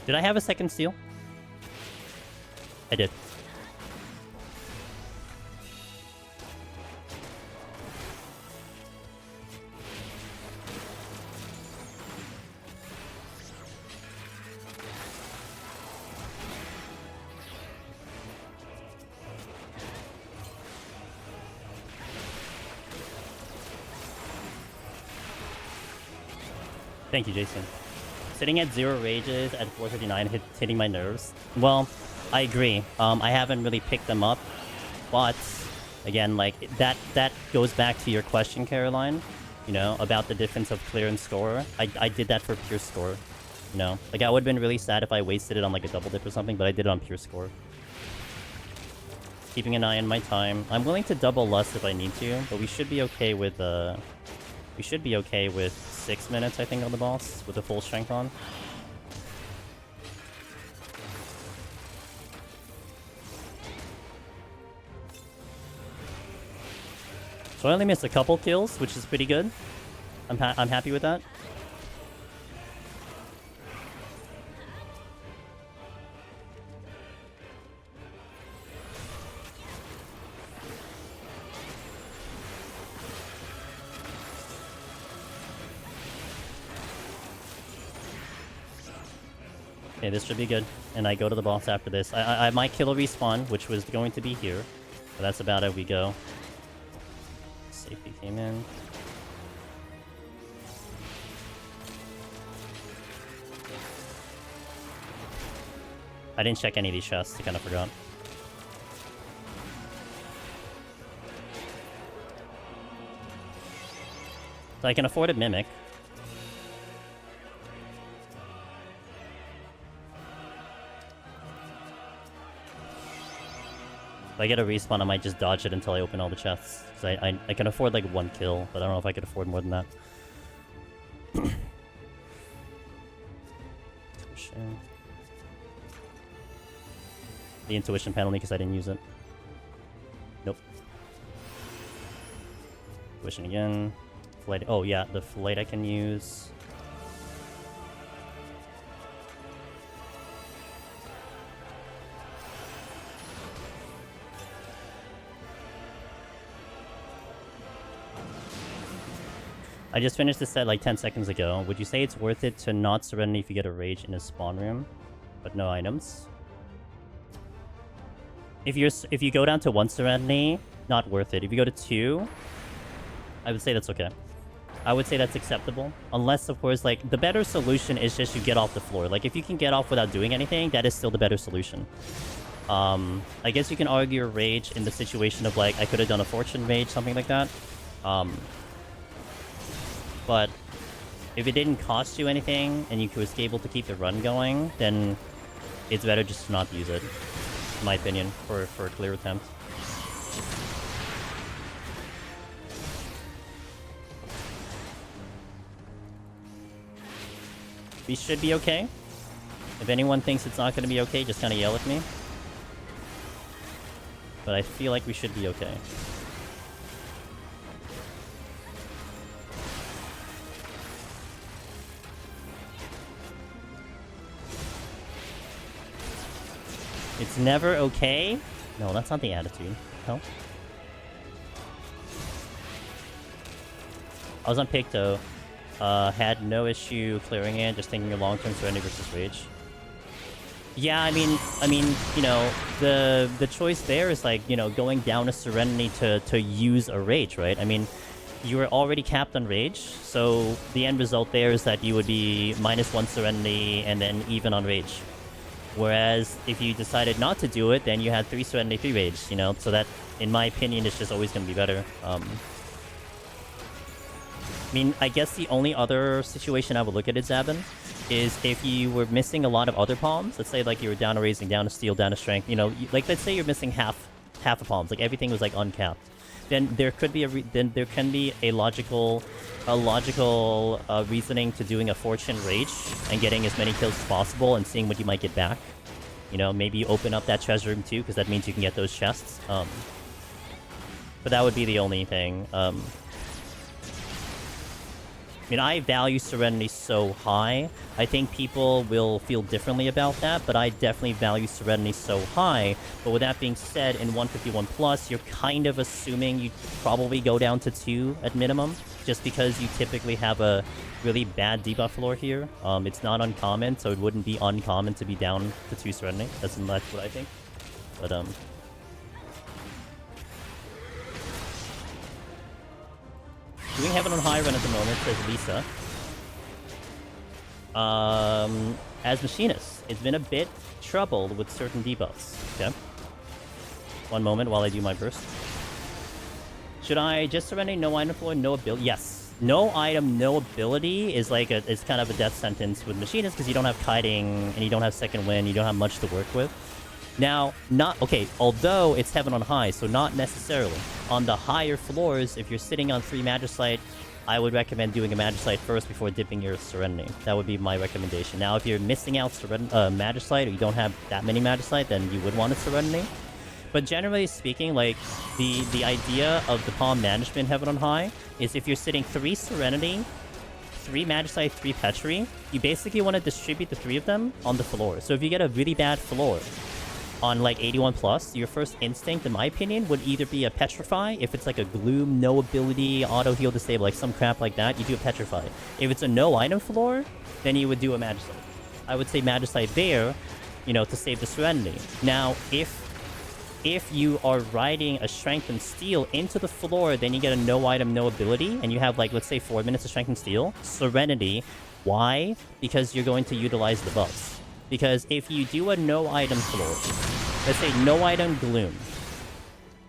Did I have a second steal? I did. Thank you, Jason. Sitting at 0 rages at 459, hitting my nerves. Well, I agree. I haven't really picked them up, but again, like that goes back to your question, Caroline. You know, about the difference of clear and score. I did that for pure score. You know, like I would have been really sad if I wasted it on like a double dip or something, but I did it on pure score. Keeping an eye on my time. I'm willing to double lust if I need to, but we should be okay with 6 minutes, I think, on the boss with the full strength on. So I only missed a couple kills, which is pretty good. I'm happy with that. Okay, this should be good. And I go to the boss after this. I might kill a respawn, which was going to be here. But that's about it. We go. Safety came in. I didn't check any of these chests. I kind of forgot. So I can afford a Mimic. If I get a respawn, I might just dodge it until I open all the chests. Because I can afford like 1 kill, but I don't know if I could afford more than that. The intuition penalty because I didn't use it. Nope. Intuition again. Flight. Oh yeah, the flight I can use. I just finished this set like 10 seconds ago. Would you say it's worth it to not Serenity if you get a Rage in a spawn room, but no items? If you go down to 1 Serenity, not worth it. If you go to 2, I would say that's okay. I would say that's acceptable. Unless, of course, like, the better solution is just you get off the floor. Like, if you can get off without doing anything, that is still the better solution. I guess you can argue a rage in the situation of like I could have done a fortune rage, something like that. But if it didn't cost you anything and you was able to keep the run going, then it's better just to not use it, in my opinion, for a clear attempt. We should be okay. If anyone thinks it's not going to be okay, just kind of yell at me. But I feel like we should be okay. It's never okay? No, that's not the attitude. No. I was on Picto. Had no issue clearing it, just thinking a long-term Serenity versus Rage. Yeah, I mean, you know, the choice there is like, you know, going down a Serenity to use a Rage, right? I mean, you were already capped on Rage, so the end result there is that you would be -1 Serenity and then even on Rage. Whereas if you decided not to do it, then you had 3 Serenity, 3 Rage, you know? So that, in my opinion, is just always going to be better. I mean, I guess the only other situation I would look at it, Zabin, is if you were missing a lot of other palms. Let's say, like, you were down a Raising, down a Steel, down a Strength. You know, like, let's say you're missing half a palms. Like, everything was, like, uncapped. Then there could be there can be a logical reasoning to doing a Fortune Rage and getting as many kills as possible and seeing what you might get back. You know, maybe you open up that treasure room too, because that means you can get those chests. But that would be the only thing. I mean, I value Serenity so high. I think people will feel differently about that, but I definitely value Serenity so high. But with that being said, in 151+, you're kind of assuming you'd probably go down to 2 at minimum, just because you typically have a really bad debuff floor here. It's not uncommon, so it wouldn't be uncommon to be down to 2 Serenity. That's what I think. But, doing Heaven on High run at the moment, says Lisa. As Machinist, it's been a bit troubled with certain debuffs. Okay. One moment while I do my burst. Should I just Serenity, no item floor, no ability? Yes. No item, no ability is like is kind of a death sentence with Machinist because you don't have kiting and you don't have second wind, you don't have much to work with. Now, although it's Heaven on High, so not necessarily. On the higher floors, if you're sitting on 3 Magicite, I would recommend doing a Magicite first before dipping your Serenity. That would be my recommendation. Now, if you're missing out Magicite, or you don't have that many Magicite, then you would want a Serenity. But generally speaking, like, the idea of the palm management Heaven on High is if you're sitting 3 Serenity, 3 Magicite, 3 Petri, you basically want to distribute the 3 of them on the floor. So if you get a really bad floor, on like 81+, your first instinct, in my opinion, would either be a Petrify. If it's like a Gloom, no ability, auto heal disable, like some crap like that, you do a Petrify. If it's a no item floor, then you would do a Magicite. I would say Magicite there, you know, to save the Serenity. Now, if you are riding a Strength and Steel into the floor, then you get a no item, no ability, and you have like, let's say 4 minutes of Strength and Steel, Serenity. Why? Because you're going to utilize the buffs. Because if you do a no item floor, let's say no item Gloom,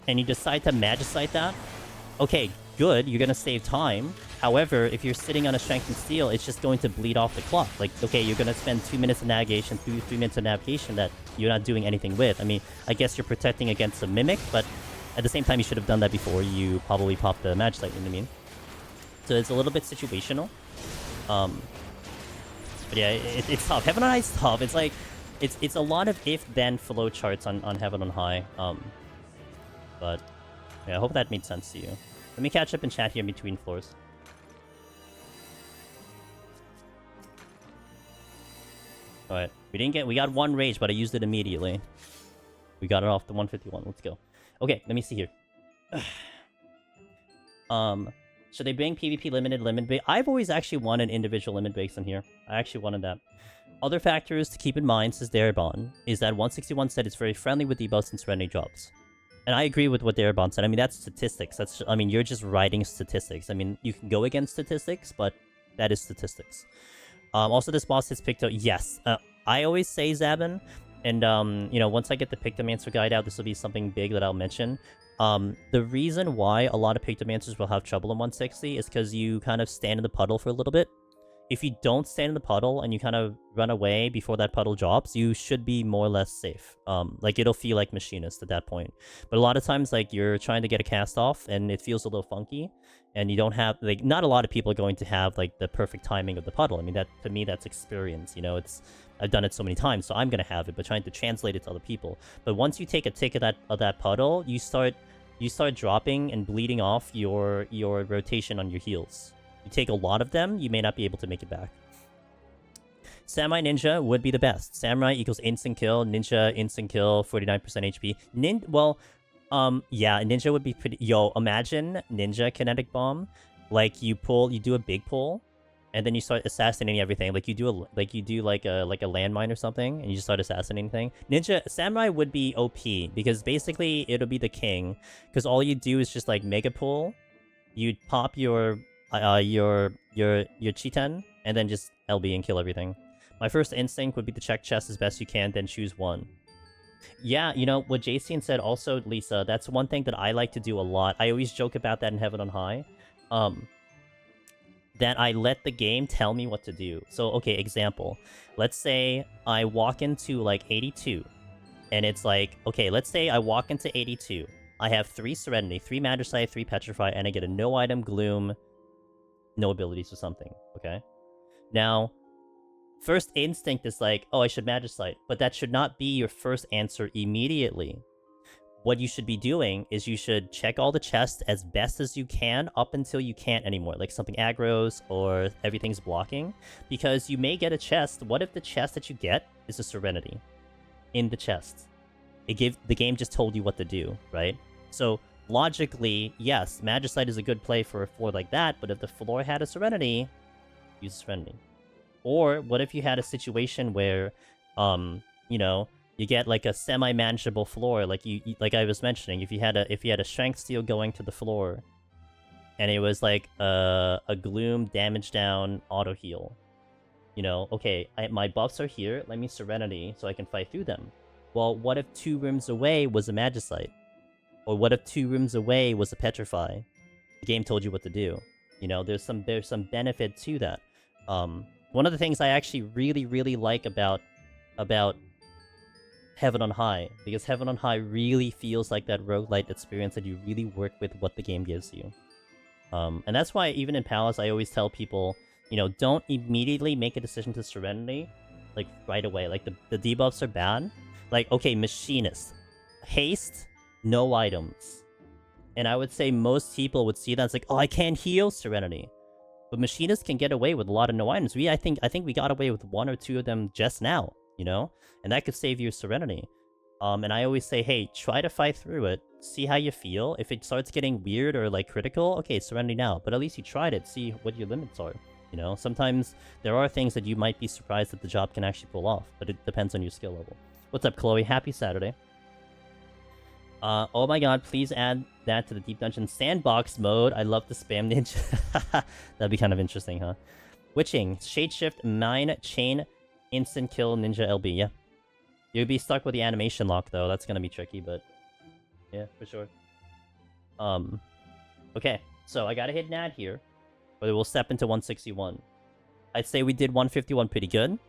and you decide to Magicite that, okay, good, you're gonna save time. However, if you're sitting on a Strength and Steel, it's just going to bleed off the clock. Like, okay, you're gonna spend 2 minutes of navigation, 3 minutes of navigation that you're not doing anything with. I mean, I guess you're protecting against a Mimic, but at the same time, you should have done that before you probably popped the Magicite, you know what I mean? So it's a little bit situational. But yeah, it's tough. Heaven on High is tough. It's like, it's a lot of if-then flow charts on Heaven on High. But yeah, I hope that made sense to you. Let me catch up and chat here in between floors. Alright, we got 1 rage, but I used it immediately. We got it off the 151. Let's go. Okay, let me see here. Should they bring PvP limit break? I've always actually wanted individual limit breaks in here. I actually wanted that. Other factors to keep in mind, says Darabon, is that 161 said it's very friendly with debuffs and Serenity drops. And I agree with what Darabon said. I mean, that's statistics. I mean, you're just writing statistics. I mean, you can go against statistics, but that is statistics. Also, this boss has picked up... Yes. I always say, Zabin, you know, once I get the Pictomancer guide out, this will be something big that I'll mention. The reason why a lot of Pictomancers will have trouble in 160 is because you kind of stand in the puddle for a little bit. If you don't stand in the puddle and you kind of run away before that puddle drops, you should be more or less safe. Like, it'll feel like Machinist at that point. But a lot of times, like, you're trying to get a cast off and it feels a little funky, and you don't have, like, not a lot of people are going to have, like, the perfect timing of the puddle. I mean, that, to me, that's experience, you know? I've done it so many times, so I'm gonna have it, but trying to translate it to other people. But once you take a tick of that puddle, you start dropping and bleeding off your rotation on your heals. You take a lot of them, you may not be able to make it back. Samurai Ninja would be the best. Samurai equals instant kill, Ninja instant kill, 49% HP. Yeah, Ninja would be pretty... Yo, imagine Ninja Kinetic Bomb. Like, you do a big pull, and then you start assassinating everything. Like, you do like a landmine or something, and you just start assassinating thing. Samurai would be OP, because basically, it'll be the king. Because all you do is just, like, mega pull. You pop your Chiten, and then just LB and kill everything. My first instinct would be to check chest as best you can, then choose one. Yeah, you know, what Jason said also, Lisa, that's one thing that I like to do a lot. I always joke about that in Heaven on High. That I let the game tell me what to do. So, okay, example. Let's say I walk into, like, 82. And it's like, okay, let's say I walk into 82. I have 3 Serenity, 3 Magicite, 3 Petrify, and I get a no item, Gloom, no abilities or something, okay? Now, first instinct is like, oh, I should Magicite, but that should not be your first answer immediately. What you should be doing is you should check all the chests as best as you can up until you can't anymore, like something aggro's or everything's blocking, because you may get a chest. What if the chest that you get is a Serenity in the chest? The game just told you what to do, right? So logically, yes, Magicite is a good play for a floor like that, but if the floor had a Serenity, use Serenity. Or what if you had a situation where, you know, you get like a semi-manageable floor, like like I was mentioning, if you had a Strength Steal going to the floor, and it was like a Gloom damage down auto heal. You know, okay, my buffs are here, let me Serenity so I can fight through them. Well, what if 2 rooms away was a Magicite? Or what if 2 rooms away was a Petrify? The game told you what to do. You know, there's some benefit to that. One of the things I actually really like about Heaven on High, because Heaven on High really feels like that roguelite experience that you really work with what the game gives you. And that's why even in Palace, I always tell people, you know, don't immediately make a decision to Serenity, like, right away. Like, the debuffs are bad. Like, okay, Machinist. Haste, no items. And I would say most people would see that as like, oh, I can't heal Serenity. But Machinist can get away with a lot of no items. I think we got away with 1 or 2 of them just now, you know? And that could save you Serenity. And I always say, hey, try to fight through it. See how you feel. If it starts getting weird or, like, critical, okay, Serenity now. But at least you tried it. See what your limits are. You know? Sometimes there are things that you might be surprised that the job can actually pull off. But it depends on your skill level. What's up, Chloe? Happy Saturday. Oh my god, please add that to the Deep Dungeon Sandbox mode. I love the spam ninja. That'd be kind of interesting, huh? Witching, Shade Shift, Mine, Chain, Instant Kill, Ninja LB, yeah. You'd be stuck with the animation lock, though. That's gonna be tricky, but... yeah, for sure. Okay, so I gotta hit an ad here, but we'll step into 161. I'd say we did 151 pretty good.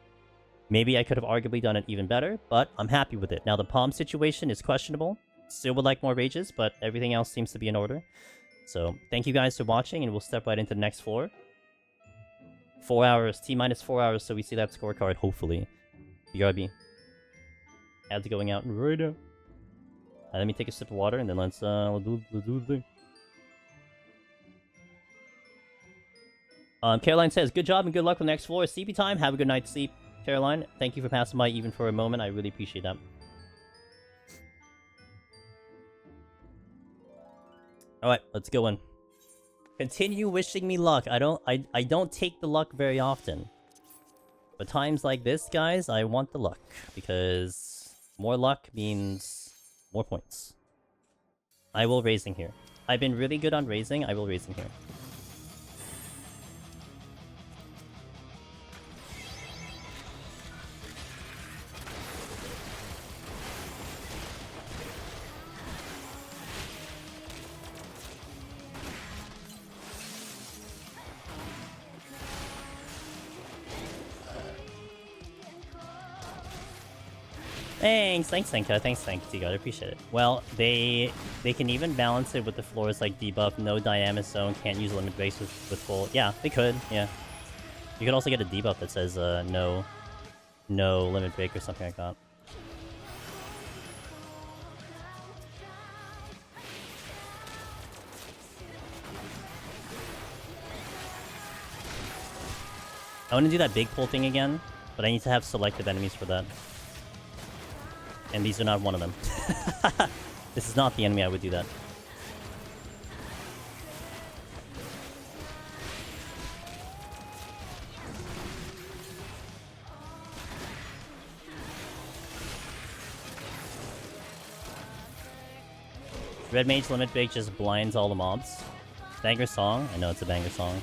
Maybe I could have arguably done it even better, but I'm happy with it. Now, the palm situation is questionable. Still would like more rages, but everything else seems to be in order. So, thank you guys for watching, and we'll step right into the next floor. 4 hours, T-minus 4 hours, so we see that scorecard, hopefully. BRB. Ads going out right now. Let me take a sip of water, and then let's do the thing. Caroline says, good job and good luck with the next floor. CP time, have a good night's sleep. Caroline, thank you for passing by even for a moment. I really appreciate that. Alright, let's go in. Continue wishing me luck. I don't take the luck very often. But times like this, guys, I want the luck. Because more luck means more points. I will raising here. I've been really good on raising. I will raising here. Thanks, Senka. Thanks, Tigo. I appreciate it. Well, they can even balance it with the floors like debuff, no Dendainsonne, can't use limit breaks with full. Yeah, they could. Yeah, you could also get a debuff that says no limit break or something like that. I want to do that big pull thing again, but I need to have selective enemies for that. And these are not one of them. This is not the enemy I would do that. Red Mage Limit Break just blinds all the mobs. Banger song? I know it's a banger song.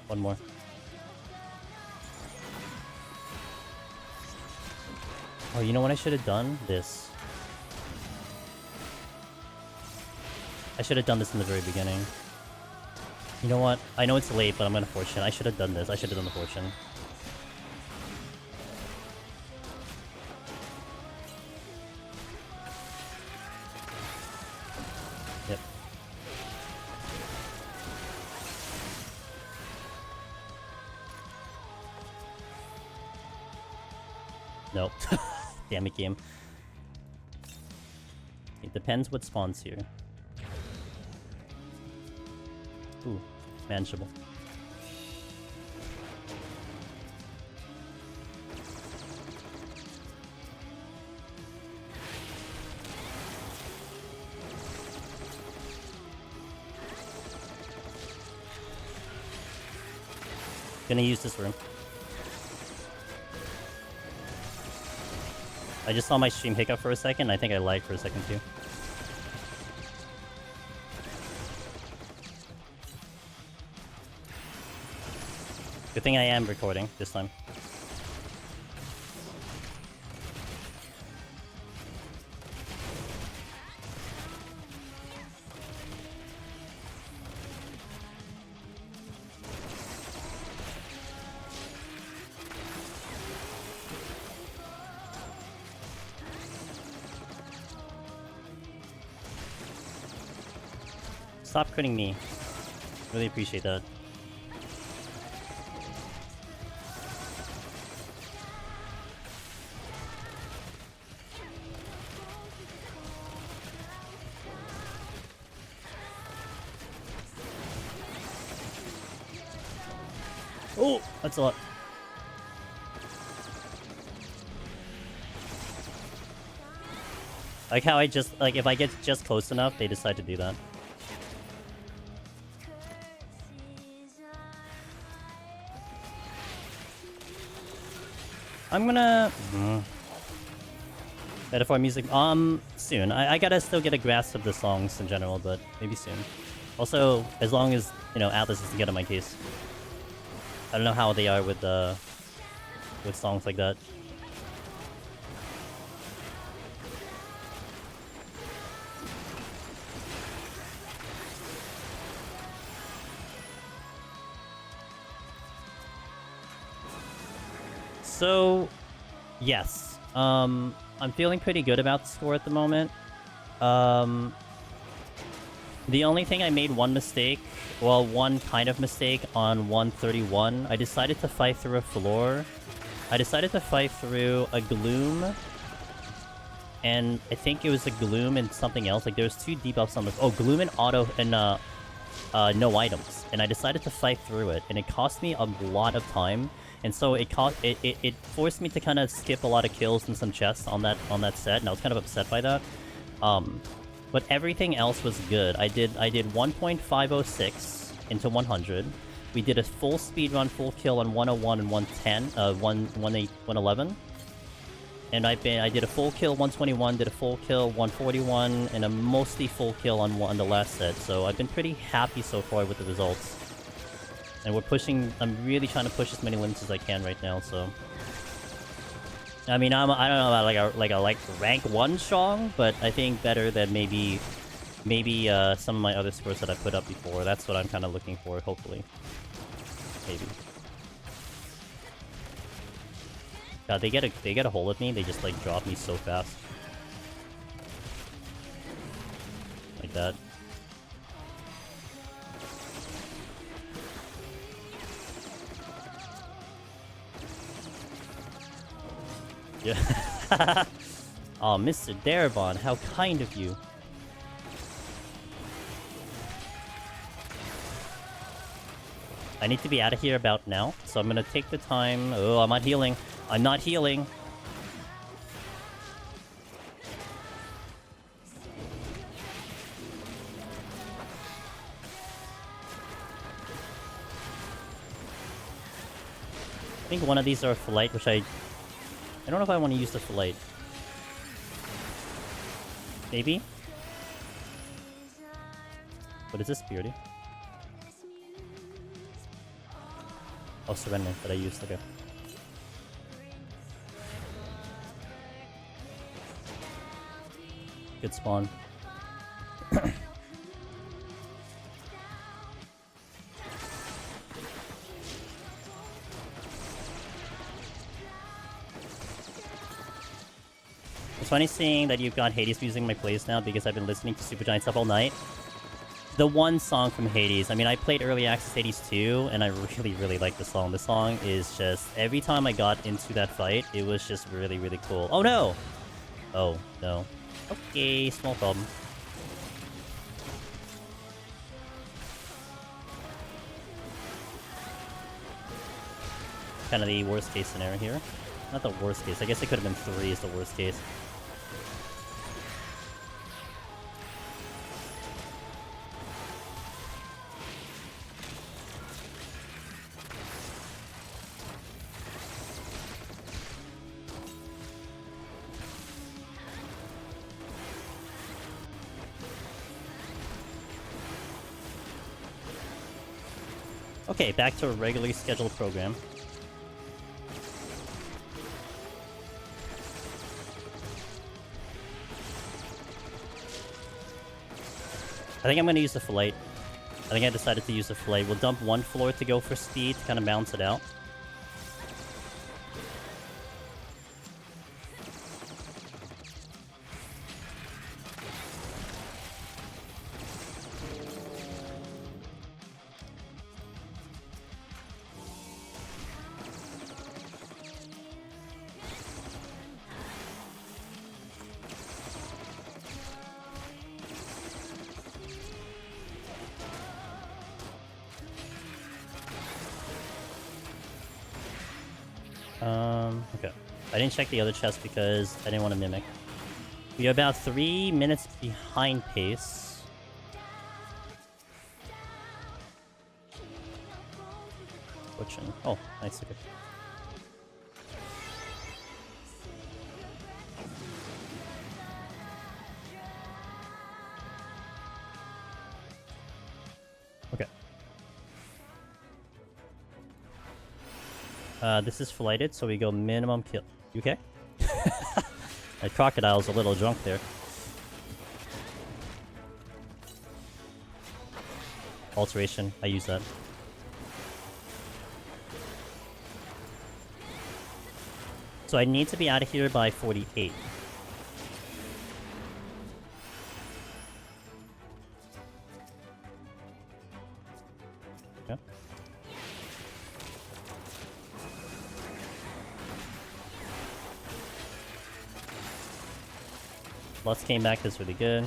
One more. Oh, you know what I should have done? This. I should have done this in the very beginning. You know what? I know it's late, but I'm gonna fortune. I should have done this. I should have done the fortune. Yep. Nope. Damn it, game. It depends what spawns here. Ooh, manageable. Gonna use this room. I just saw my stream hiccup for a second. I think I lagged for a second too. Good thing I am recording this time. Stop critting me. Really appreciate that. Oh, that's a lot. Like how I just, like if I get just close enough, they decide to do that. I'm gonna... Metaphor music, soon. I gotta still get a grasp of the songs in general, but maybe soon. Also, as long as, you know, Atlas is together in my case. I don't know how they are with songs like that. So, yes. I'm feeling pretty good about the score at the moment. The only thing I made one mistake, well, one kind of mistake on 131. I decided to fight through a floor. I decided to fight through a Gloom. And I think it was a Gloom and something else. Like, there's two debuffs on the... Oh, Gloom and Auto and no items. And I decided to fight through it. And it cost me a lot of time. And so it forced me to kind of skip a lot of kills and some chests on that set. And I was kind of upset by that. But everything else was good. I did 1.506 into 100. We did a full speed run, full kill on 101 and 110, 111. And I did a full kill 121, did a full kill 141, and a mostly full kill on the last set. So I've been pretty happy so far with the results. And we're pushing. I'm really trying to push as many limits as I can right now. So. I mean, I don't know about like a rank 1 strong, but I think better than maybe maybe some of my other scores that I put up before. That's what I'm kind of looking for, hopefully. Maybe. God, they get a hold of me. They just like drop me so fast. Like that. Yeah. Oh, Mr. Darabon, how kind of you. I need to be out of here about now, so I'm gonna take the time. Oh, I'm not healing. I'm not healing. I think one of these are Flight, which I don't know if I want to use the Flight. Maybe? What is this, Purity? Oh, Surrender that I used, okay. Good spawn. It's funny seeing that you've got Hades using my plays now because I've been listening to Supergiant stuff all night. The one song from Hades, I mean, I played Early Access Hades 2, and I really, really like the song. The song is just, every time I got into that fight, it was just really, really cool. Oh no! Oh, no. Okay, small problem. Kind of the worst case scenario here. Not the worst case, I guess it could have been 3 is the worst case. Okay, back to a regularly scheduled program. I think I'm gonna use the Flight. I think I decided to use the Flight. We'll dump one floor to go for speed to kind of balance it out. Okay. I didn't check the other chest because I didn't want to mimic. We are about 3 minutes behind pace. Fortune. Oh, nice. Okay. This is flighted, so we go minimum kill. You okay? That crocodile's a little drunk there. Alteration, I use that. So I need to be out of here by 48. Okay. Lutz came back, that's really good.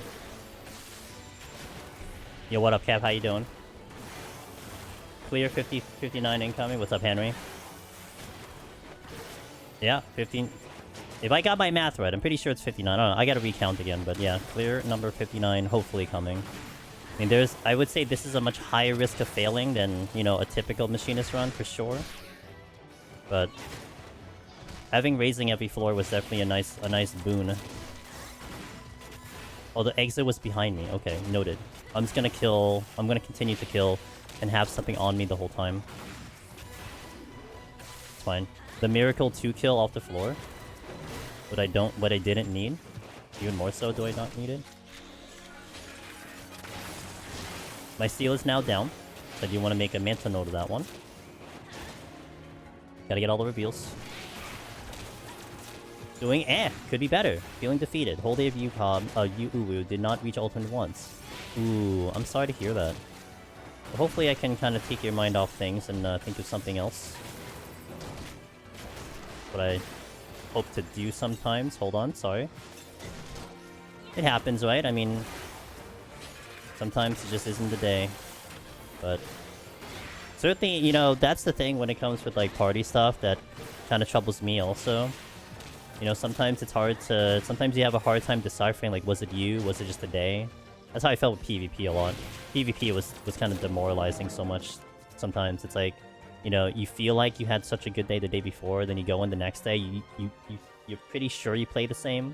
Yo, what up, Cap? How you doing? Clear 50, 59 incoming. What's up, Henry? Yeah, 15. If I got my math right, I'm pretty sure it's 59. I don't know. I gotta recount again, but yeah, clear number 59, hopefully coming. I mean, I would say this is a much higher risk of failing than, you know, a typical Machinist run, for sure. But having raising every floor was definitely a nice boon. Oh, the exit was behind me. Okay, noted. I'm just gonna kill. I'm gonna continue to kill and have something on me the whole time. It's fine. The miracle 2 kill off the floor. What I didn't need. Even more so, do I not need it? My seal is now down, so I do want to make a Manta note of that one. Gotta get all the reveals. Doing could be better. Feeling defeated. Whole day of Yulunggu did not reach ultimate once. Ooh, I'm sorry to hear that. But hopefully I can kind of take your mind off things and think of something else. What I hope to do sometimes. Hold on, sorry. It happens, right? I mean, sometimes it just isn't the day. But certainly, you know, that's the thing when it comes with like party stuff that kind of troubles me also. You know, sometimes it's hard to... Sometimes you have a hard time deciphering, like, was it you? Was it just a day? That's how I felt with PvP a lot. PvP was kind of demoralizing so much sometimes. It's like, you know, you feel like you had such a good day the day before, then you go in the next day, you're pretty sure you play the same,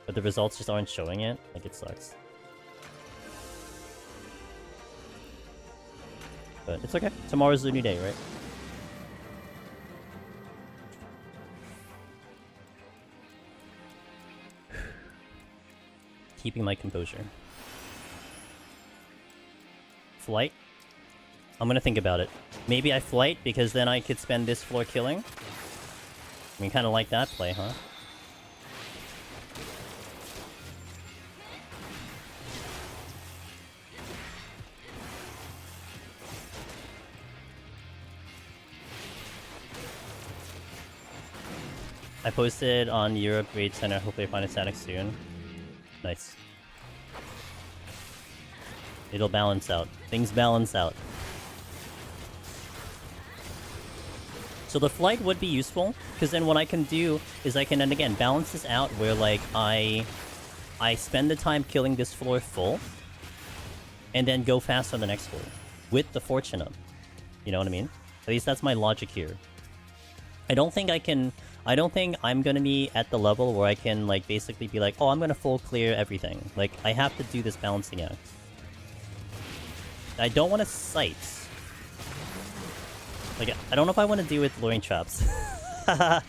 but the results just aren't showing it. Like, it sucks. But it's okay. Tomorrow's a new day, right? Keeping my composure. Flight? I'm gonna think about it. Maybe I flight, because then I could spend this floor killing. I mean, kind of like that play, huh? I posted on Europe Raid Center. Hopefully I find a static soon. Nice. It'll balance out. Things balance out. So the flight would be useful, because then what I can do is I can, and again, balance this out where, like, I spend the time killing this floor full, and then go fast on the next floor, with the fortune up. You know what I mean? At least that's my logic here. I don't think I'm gonna be at the level where I can, like, basically be like, oh, I'm gonna full clear everything. Like, I have to do this balancing act. I don't want to sight. Like, I don't know if I want to deal with luring traps. Yeah,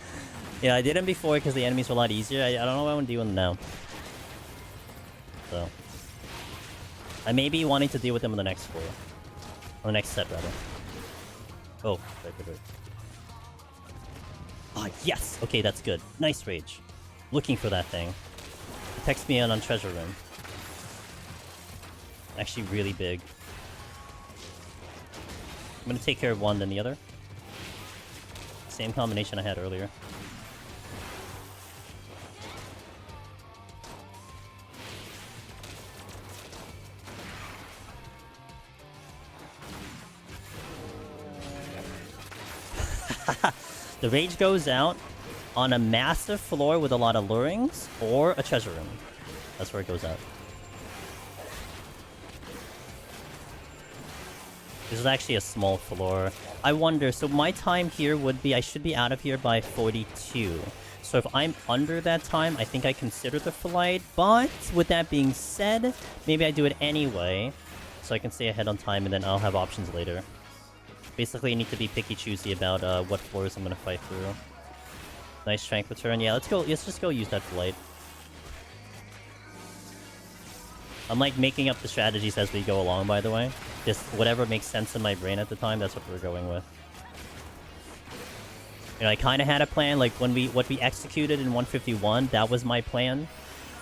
I did them before because the enemies were a lot easier. I don't know what I want to do with them now. So, I may be wanting to deal with them on the next floor. On the next set, rather. Oh, right. Ah, yes! Okay, that's good. Nice rage. Looking for that thing. Protects me on treasure room. Actually really big. I'm gonna take care of one, then the other. Same combination I had earlier. The rage goes out on a massive floor with a lot of lurings, or a treasure room. That's where it goes out. This is actually a small floor. I wonder, so my time here would be, I should be out of here by 42. So if I'm under that time, I think I consider the flight. But with that being said, maybe I do it anyway, so I can stay ahead on time, and then I'll have options later. Basically, you need to be picky-choosy about what floors I'm gonna fight through. Nice strength return. Yeah, let's go. Let's just go use that flight. I'm like making up the strategies as we go along, by the way. Just whatever makes sense in my brain at the time, that's what we're going with. You know, I kind of had a plan, like when what we executed in 151, that was my plan.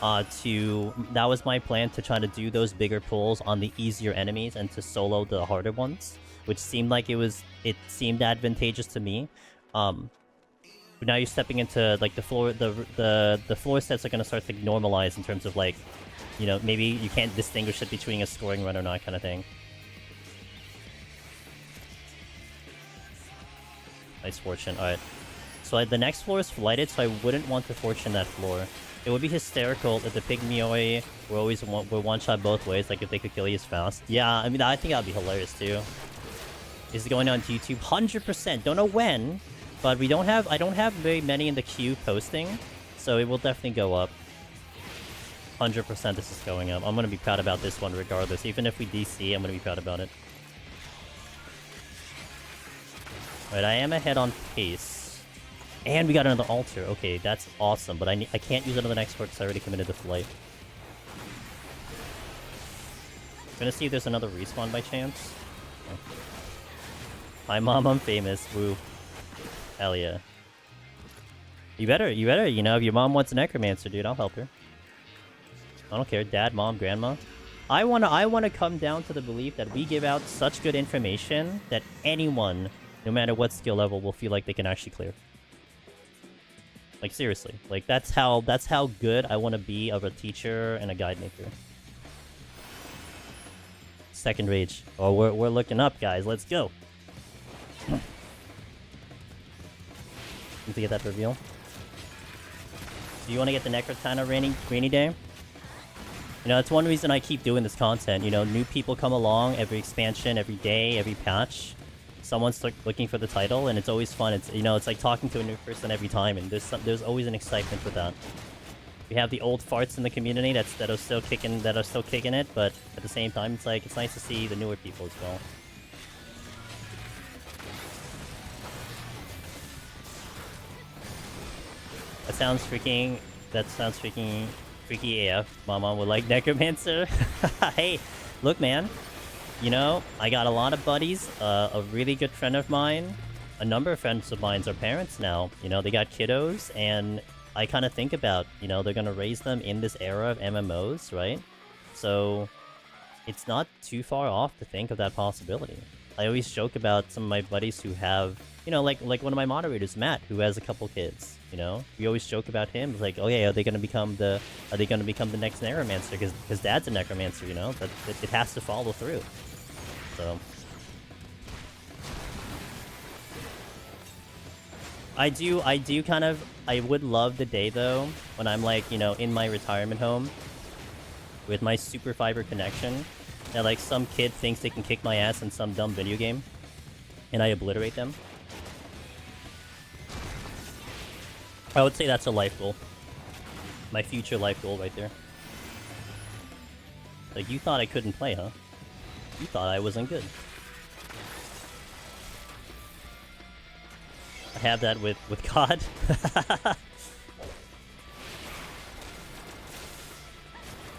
That was my plan to try to do those bigger pulls on the easier enemies and to solo the harder ones, which seemed like it seemed advantageous to me. But now you're stepping into like the floor sets are gonna start to normalize in terms of like, you know, maybe you can't distinguish it between a scoring run or not kind of thing. Nice fortune. Alright. So the next floor is flighted, so I wouldn't want to fortune that floor. It would be hysterical if the Pygmioi were one-shot both ways, like if they could kill you as fast. Yeah, I mean, I think that would be hilarious too. Is it going on to YouTube? 100%. Don't know when, but I don't have very many in the queue posting, so it will definitely go up. 100% this is going up. I'm going to be proud about this one regardless. Even if we DC, I'm going to be proud about it. Right, I am ahead on pace. And we got another altar. Okay, that's awesome, but I can't use another next part because I already committed the flight. Gonna see if there's another respawn by chance. Okay. Hi mom, I'm famous. Woo. Hell yeah. You better, you know, if your mom wants a necromancer, dude, I'll help her. I don't care, dad, mom, grandma. I wanna come down to the belief that we give out such good information that anyone, no matter what skill level, will feel like they can actually clear. Like seriously, like that's how good I want to be of a teacher and a guide maker. Second rage. Oh, we're looking up, guys. Let's go. Need to get that reveal. Do you want to get the Necrotana rainy day? You know, that's one reason I keep doing this content. You know, new people come along every expansion, every day, every patch. Someone's looking for the title, and it's always fun. It's, you know, it's like talking to a new person every time, and there's always an excitement with that. We have the old farts in the community that are still kicking it, but at the same time, it's like it's nice to see the newer people as well. That sounds freaking freaky AF. Mama would like Necromancer. Hey, look, man. You know, I got a lot of buddies. A really good friend of mine, a number of friends of mine are parents now. You know, they got kiddos, and I kind of think about, you know, they're gonna raise them in this era of MMOs, right? So it's not too far off to think of that possibility. I always joke about some of my buddies who have, you know, like one of my moderators, Matt, who has a couple kids. You know, we always joke about him. It's like, oh yeah, are they gonna become the next necromancer? Because dad's a necromancer. You know, that it has to follow through. So I would love the day though when I'm like, you know, in my retirement home with my super fiber connection, that like some kid thinks they can kick my ass in some dumb video game and I obliterate them. I would say that's a life goal. My future life goal right there. Like, you thought I couldn't play, huh? You thought I wasn't good. I have that with God.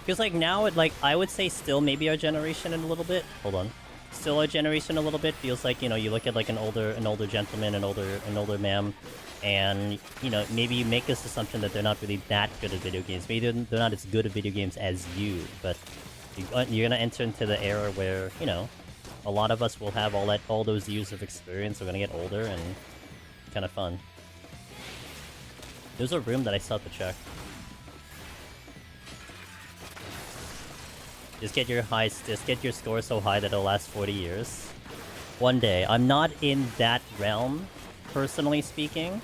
Because like now, I would say still maybe our generation in a little bit. Hold on. Still our generation a little bit feels like, you know, you look at like an older gentleman, an older ma'am, and you know, maybe you make this assumption that they're not really that good at video games. Maybe they're not as good at video games as you, but you're gonna enter into the era where, you know, a lot of us will have all those years of experience. We're gonna get older and kind of fun. There's a room that I still have to check. Just get your score so high that it'll last 40 years. One day. I'm not in that realm, personally speaking.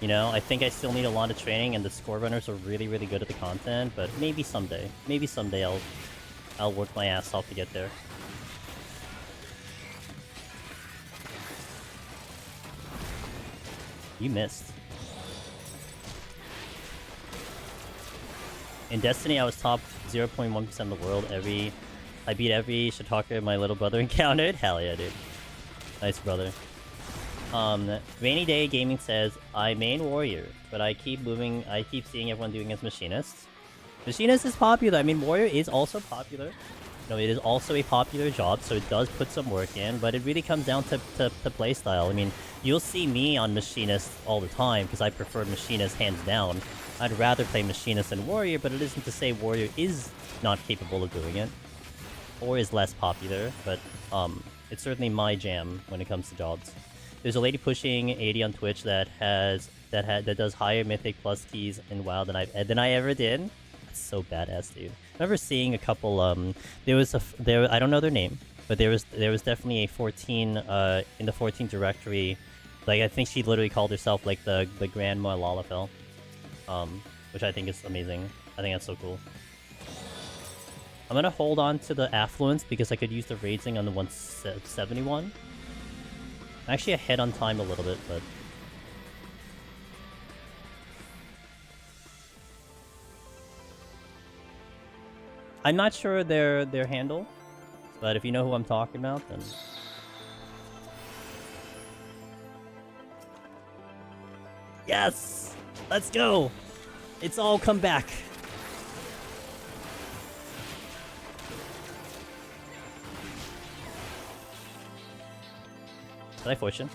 You know, I think I still need a lot of training, and the score runners are really, really good at the content, but maybe someday. Maybe someday I'll work my ass off to get there. You missed. In Destiny, I was top 0.1% of the world. I beat every Shataka my little brother encountered. Hell yeah, dude. Nice, brother. Rainy Day Gaming says, I main warrior, but I keep seeing everyone doing as Machinist. Machinist is popular. I mean, warrior is also popular. No, it is also a popular job, so it does put some work in, but it really comes down to playstyle. I mean, you'll see me on Machinist all the time, because I prefer Machinist hands down. I'd rather play Machinist than Warrior, but it isn't to say Warrior is not capable of doing it, or is less popular, but it's certainly my jam when it comes to jobs. There's a lady pushing 80 on Twitch that does higher Mythic plus keys in WoW than I ever did. That's so badass, dude. I remember seeing a couple. I don't know their name, but there was definitely a 14 in the 14 directory. Like, I think she literally called herself like the Grandma Lalafell, which I think is amazing. I think that's so cool. I'm gonna hold on to the affluence because I could use the raising on the 171. I'm actually ahead on time a little bit, but I'm not sure their handle. But if you know who I'm talking about, then yes, let's go. It's all come back. But I fortune.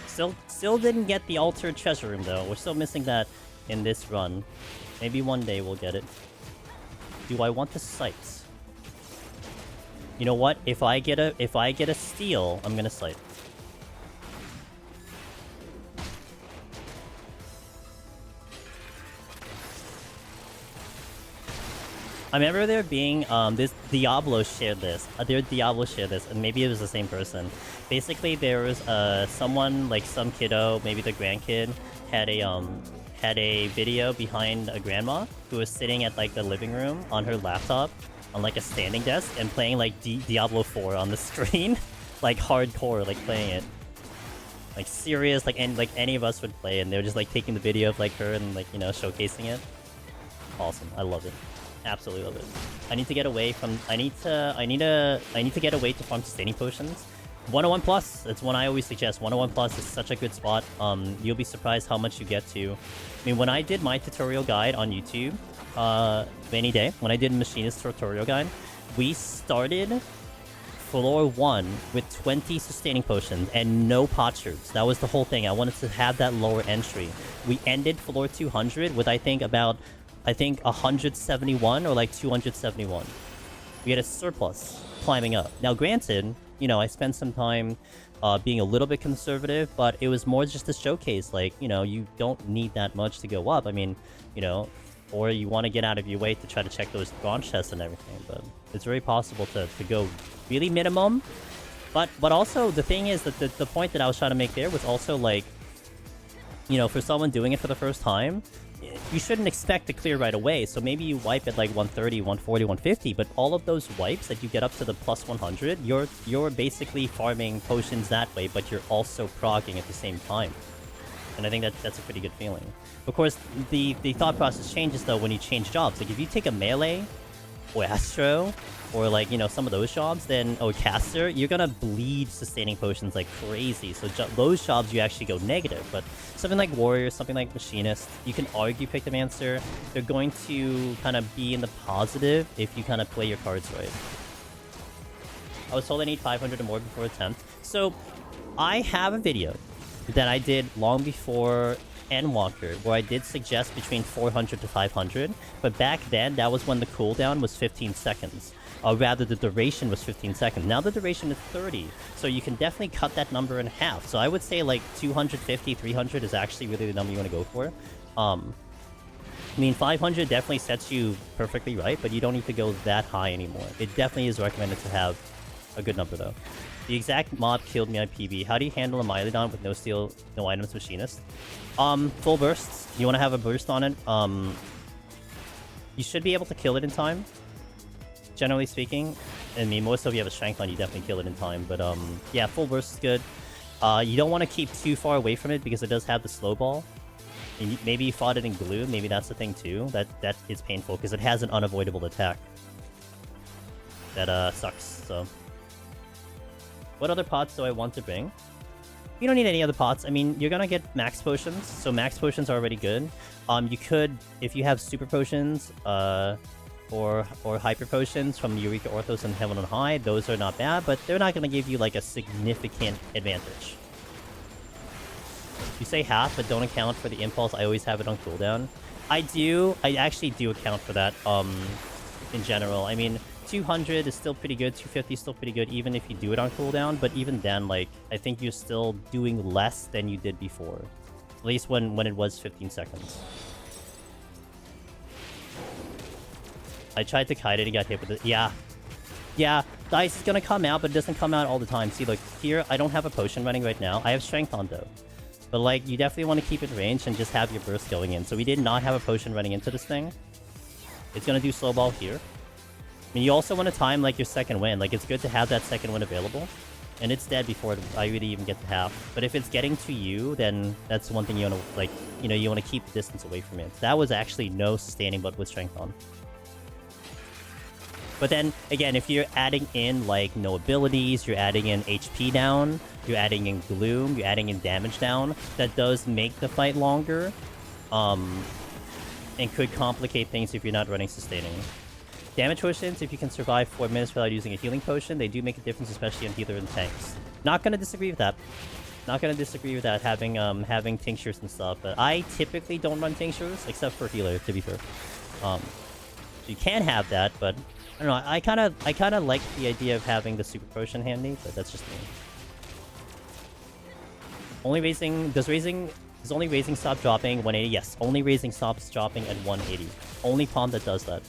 Still didn't get the altered treasure room though. We're still missing that in this run. Maybe one day we'll get it. Do I want the sights? You know what? If I get a steal, I'm gonna sight. I remember there being this Diablo shared this. Diablo shared this, and maybe it was the same person. Basically, there was someone like some kiddo, maybe the grandkid, had a video behind a grandma who was sitting at like the living room on her laptop on like a standing desk and playing like Diablo 4 on the screen, like hardcore, like playing it, like serious, like any of us would play, and they were just like taking the video of like her and like, you know, showcasing it. Awesome, I love it. Absolutely love it. I need to get away from. I need to get away to farm sustaining potions. 101 plus. It's one I always suggest. 101 plus is such a good spot. You'll be surprised how much you get to. I mean, when I did my tutorial guide on YouTube, any day when I did Machinist tutorial guide, we started floor 1 with 20 sustaining potions and no potsherds. That was the whole thing. I wanted to have that lower entry. We ended floor 200 with I think 171 or like 271. We had a surplus climbing up. Now granted, you know, I spent some time being a little bit conservative, but it was more just to showcase, like, you know, you don't need that much to go up. I mean, you know, or you want to get out of your way to try to check those bronze chests and everything, but it's very possible to go really minimum. But also, the thing is that the point that I was trying to make there was also, like, you know, for someone doing it for the first time, you shouldn't expect to clear right away, so maybe you wipe at like 130, 140, 150, but all of those wipes that you get up to the plus 100, you're basically farming potions that way, but you're also proccing at the same time. And I think that's a pretty good feeling. Of course, the thought process changes though when you change jobs. Like if you take a melee, or Astro, or like, you know, some of those jobs, then, or caster, you're gonna bleed sustaining potions like crazy. So those jobs you actually go negative, but something like Warrior, something like Machinist, you can argue pick the answer. They're going to kind of be in the positive if you kind of play your cards right. I was told I need 500 or more before attempt. So I have a video that I did long before Endwalker, where I did suggest between 400 to 500, but back then, that was when the cooldown was 15 seconds. Rather, the duration was 15 seconds. Now the duration is 30, so you can definitely cut that number in half. So I would say like 250, 300 is actually really the number you want to go for. I mean, 500 definitely sets you perfectly right, but you don't need to go that high anymore. It definitely is recommended to have a good number, though. The exact mob killed me on PB. How do you handle a Mylodon with no steal, no items, Machinist? Full bursts. You want to have a burst on it. You should be able to kill it in time. Generally speaking. I mean, most of you have a strength on, you definitely kill it in time. But, yeah, full burst is good. You don't want to keep too far away from it because it does have the slow ball. And maybe you fought it in glue. Maybe that's the thing, too. That is painful because it has an unavoidable attack. That, sucks, so... What other pots do I want to bring? You don't need any other pots. I mean, you're gonna get max potions, so max potions are already good. You could, if you have super potions, or hyper potions from Eureka Orthos and Heaven on High, those are not bad, but they're not gonna give you like a significant advantage. You say half, but don't account for the impulse. I always have it on cooldown. I actually do account for that, in general. I mean, 200 is still pretty good, 250 is still pretty good, even if you do it on cooldown, but even then, like, I think you're still doing less than you did before. At least when it was 15 seconds. I tried to kite it and got hit with it. Yeah. Yeah, the ice is gonna come out, but it doesn't come out all the time. See, look, here, I don't have a potion running right now. I have strength on, though. But, like, you definitely want to keep it ranged and just have your burst going in. So we did not have a potion running into this thing. It's gonna do slow ball here. I mean, you also want to time, like, your second wind. Like, it's good to have that second wind available. And it's dead before I really even get to half. But if it's getting to you, then that's one thing you want to, like, you know, you want to keep the distance away from it. That was actually no sustaining, but with strength on. But then, again, if you're adding in, like, no abilities, you're adding in HP down, you're adding in gloom, you're adding in damage down, that does make the fight longer. And could complicate things if you're not running sustaining. Damage potions, if you can survive 4 minutes without using a healing potion, they do make a difference, especially on healer and tanks. Not gonna disagree with that. Not gonna disagree with that, having tinctures and stuff, but I typically don't run tinctures, except for healer, to be fair. You can have that, but I don't know, I kinda like the idea of having the super potion handy, but that's just me. Does only raising stop dropping 180? Yes, only raising stops dropping at 180. Only pawn that does that.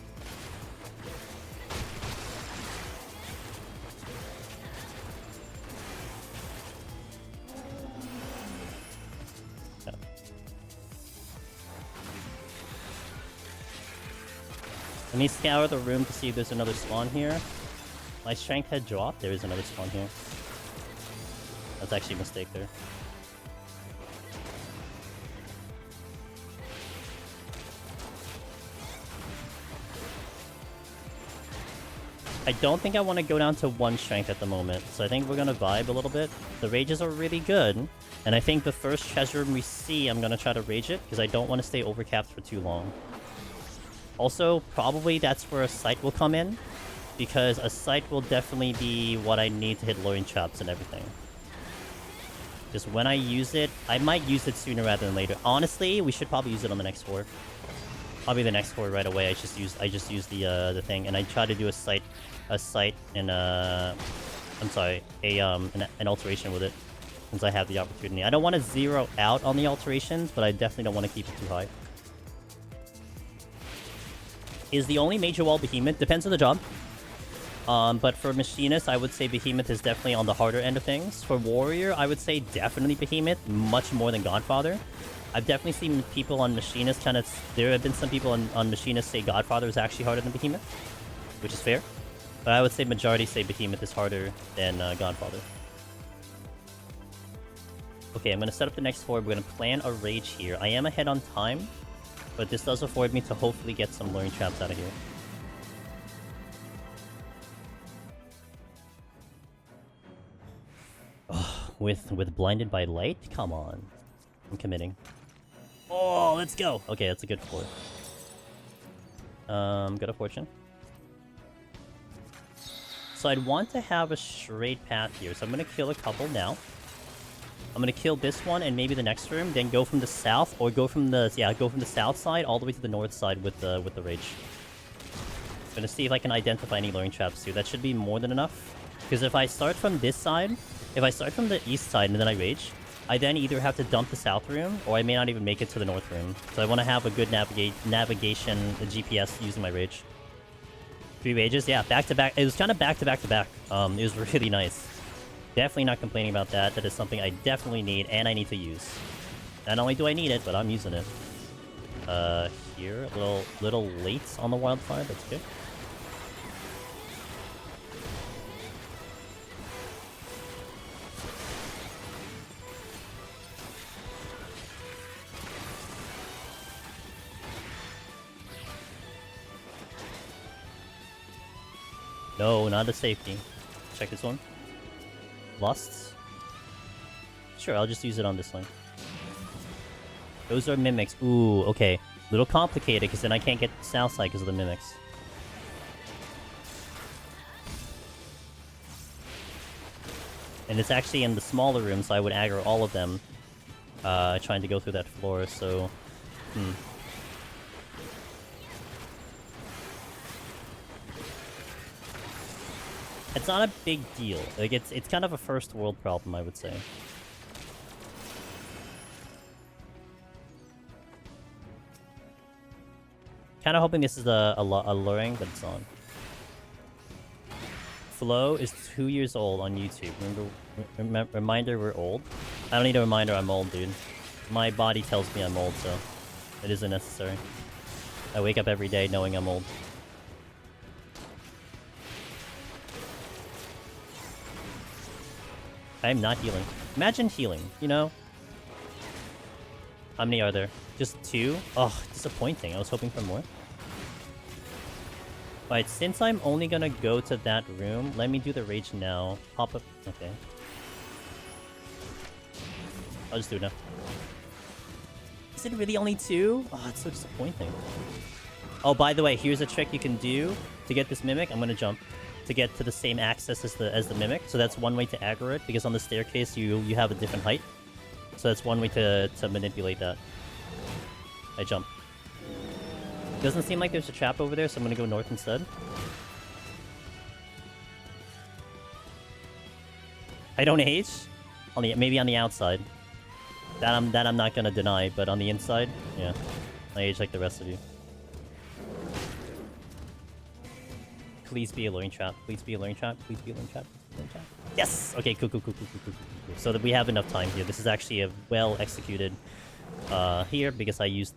Let me scour the room to see if there's another spawn here. My strength had dropped. There is another spawn here. That's actually a mistake there. I don't think I want to go down to 1 strength at the moment, so I think we're gonna vibe a little bit. The rages are really good, and I think the first treasure room we see, I'm gonna try to rage it, because I don't want to stay overcapped for too long. Also, probably that's where a sight will come in, because a sight will definitely be what I need to hit luring traps and everything. Just when I use it, I might use it sooner rather than later. Honestly, we should probably use it on the next horde. Probably the next horde right away. I just used the thing, and I try to do a sight and I'm sorry, an alteration with it, since I have the opportunity. I don't want to zero out on the alterations, but I definitely don't want to keep it too high. Is the only major wall Behemoth? Depends on the job. But for Machinist, I would say Behemoth is definitely on the harder end of things. For Warrior, I would say definitely Behemoth, much more than Godfather. I've definitely seen people on Machinist there have been some people on Machinist say Godfather is actually harder than Behemoth, which is fair. But I would say majority say Behemoth is harder than Godfather. Okay, I'm going to set up the next horde. We're going to plan a rage here. I am ahead on time, but this does afford me to hopefully get some luring traps out of here. Oh, with blinded by light? Come on. I'm committing. Oh, let's go! Okay, that's a good fort. Good a fortune. So I'd want to have a straight path here, so I'm gonna kill a couple now. I'm gonna kill this one and maybe the next room, then go from the south, or go from the south side all the way to the north side with the rage. I'm gonna see if I can identify any luring traps too. That should be more than enough. Because if I start from this side, if I start from the east side and then I rage, I then either have to dump the south room, or I may not even make it to the north room. So I want to have a good navigation, a GPS using my rage. 3 rages, yeah, back to back. It was kind of back to back to back. It was really nice. Definitely not complaining about that. That is something I definitely need, and I need to use. Not only do I need it, but I'm using it. Here, a little late on the wildfire. That's good. No, not a safety. Check this one. Lusts? Sure, I'll just use it on this one. Those are mimics. Ooh, okay. Little complicated, because then I can't get south side because of the mimics. And it's actually in the smaller room, so I would aggro all of them. Trying to go through that floor, so... It's not a big deal. Like, it's kind of a first world problem, I would say. Kind of hoping this is a luring, but it's on. Flo is 2 years old on YouTube. Reminder, we're old. I don't need a reminder I'm old, dude. My body tells me I'm old, so it isn't necessary. I wake up every day knowing I'm old. I am not healing. Imagine healing, you know? How many are there? Just 2? Oh, disappointing. I was hoping for more. Alright, since I'm only gonna go to that room, let me do the rage now. Pop up. Okay. I'll just do it now. Is it really only 2? Oh, it's so disappointing. Oh, by the way, here's a trick you can do to get this Mimic. I'm gonna jump to get to the same access as the Mimic. So that's one way to aggro it, because on the staircase you have a different height. So that's one way to manipulate that. I jump. Doesn't seem like there's a trap over there, so I'm gonna go north instead. I don't age? Maybe on the outside. That I'm not gonna deny, but on the inside, yeah. I age like the rest of you. Please be a luring trap. Please be a luring trap. Please be a luring trap. Yes! Okay, cool. So that we have enough time here. This is actually a well executed here, because I used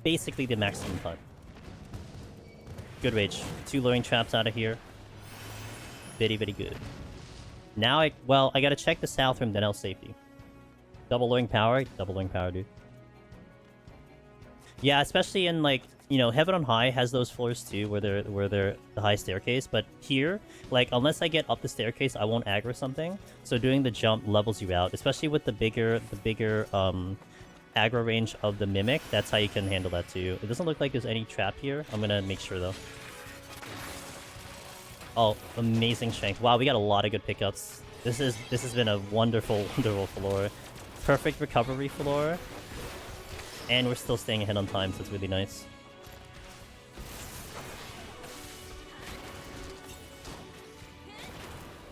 basically the maximum time. Good rage. 2 luring traps out of here. Very, very good. Now I gotta check the south room, then I'll safety. Double luring power, dude. Yeah, especially in, like, you know, Heaven on High has those floors too, where they're the high staircase. But here, like, unless I get up the staircase, I won't aggro something. So doing the jump levels you out, especially with the bigger aggro range of the Mimic. That's how you can handle that too. It doesn't look like there's any trap here. I'm gonna make sure though. Oh, amazing strength! Wow, we got a lot of good pickups. This has been a wonderful floor. Perfect recovery floor. And we're still staying ahead on time, so it's really nice.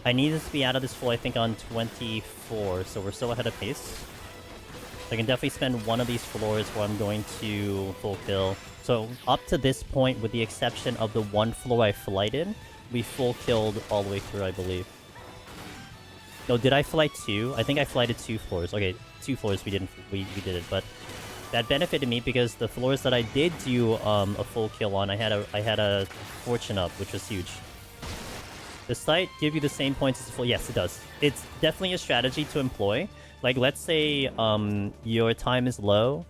I need us to be out of this floor, I think, on 24, so we're still ahead of pace. I can definitely spend one of these floors where I'm going to full kill. So up to this point, with the exception of the one floor I flighted, we full killed all the way through, I believe. No, did I flight 2? I think I flighted 2 floors. Okay, 2 floors we did it, but that benefited me because the floors that I did do a full kill on, I had a fortune up, which was huge. Does sight give you the same points as full? Yes, it does. It's definitely a strategy to employ. Like, let's say your time is low.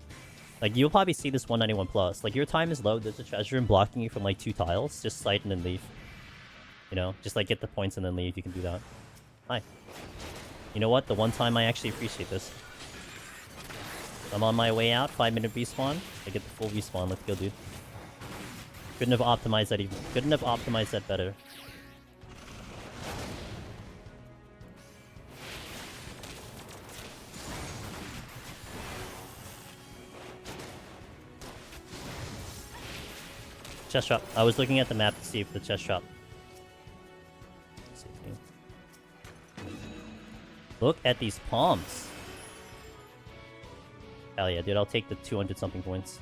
Like, you'll probably see this 191 plus. Like, your time is low, there's a treasure room blocking you from, like, 2 tiles. Just sight and then leave. You know, just, like, get the points and then leave. You can do that. Hi. You know what? The one time I actually appreciate this. I'm on my way out. 5-minute respawn. I get the full respawn. Let's go, dude. Couldn't have optimized that even. Couldn't have optimized that better. Chest shop. I was looking at the map to see if the chest shop. Look at these palms. Hell yeah, dude! I'll take the 200 something points.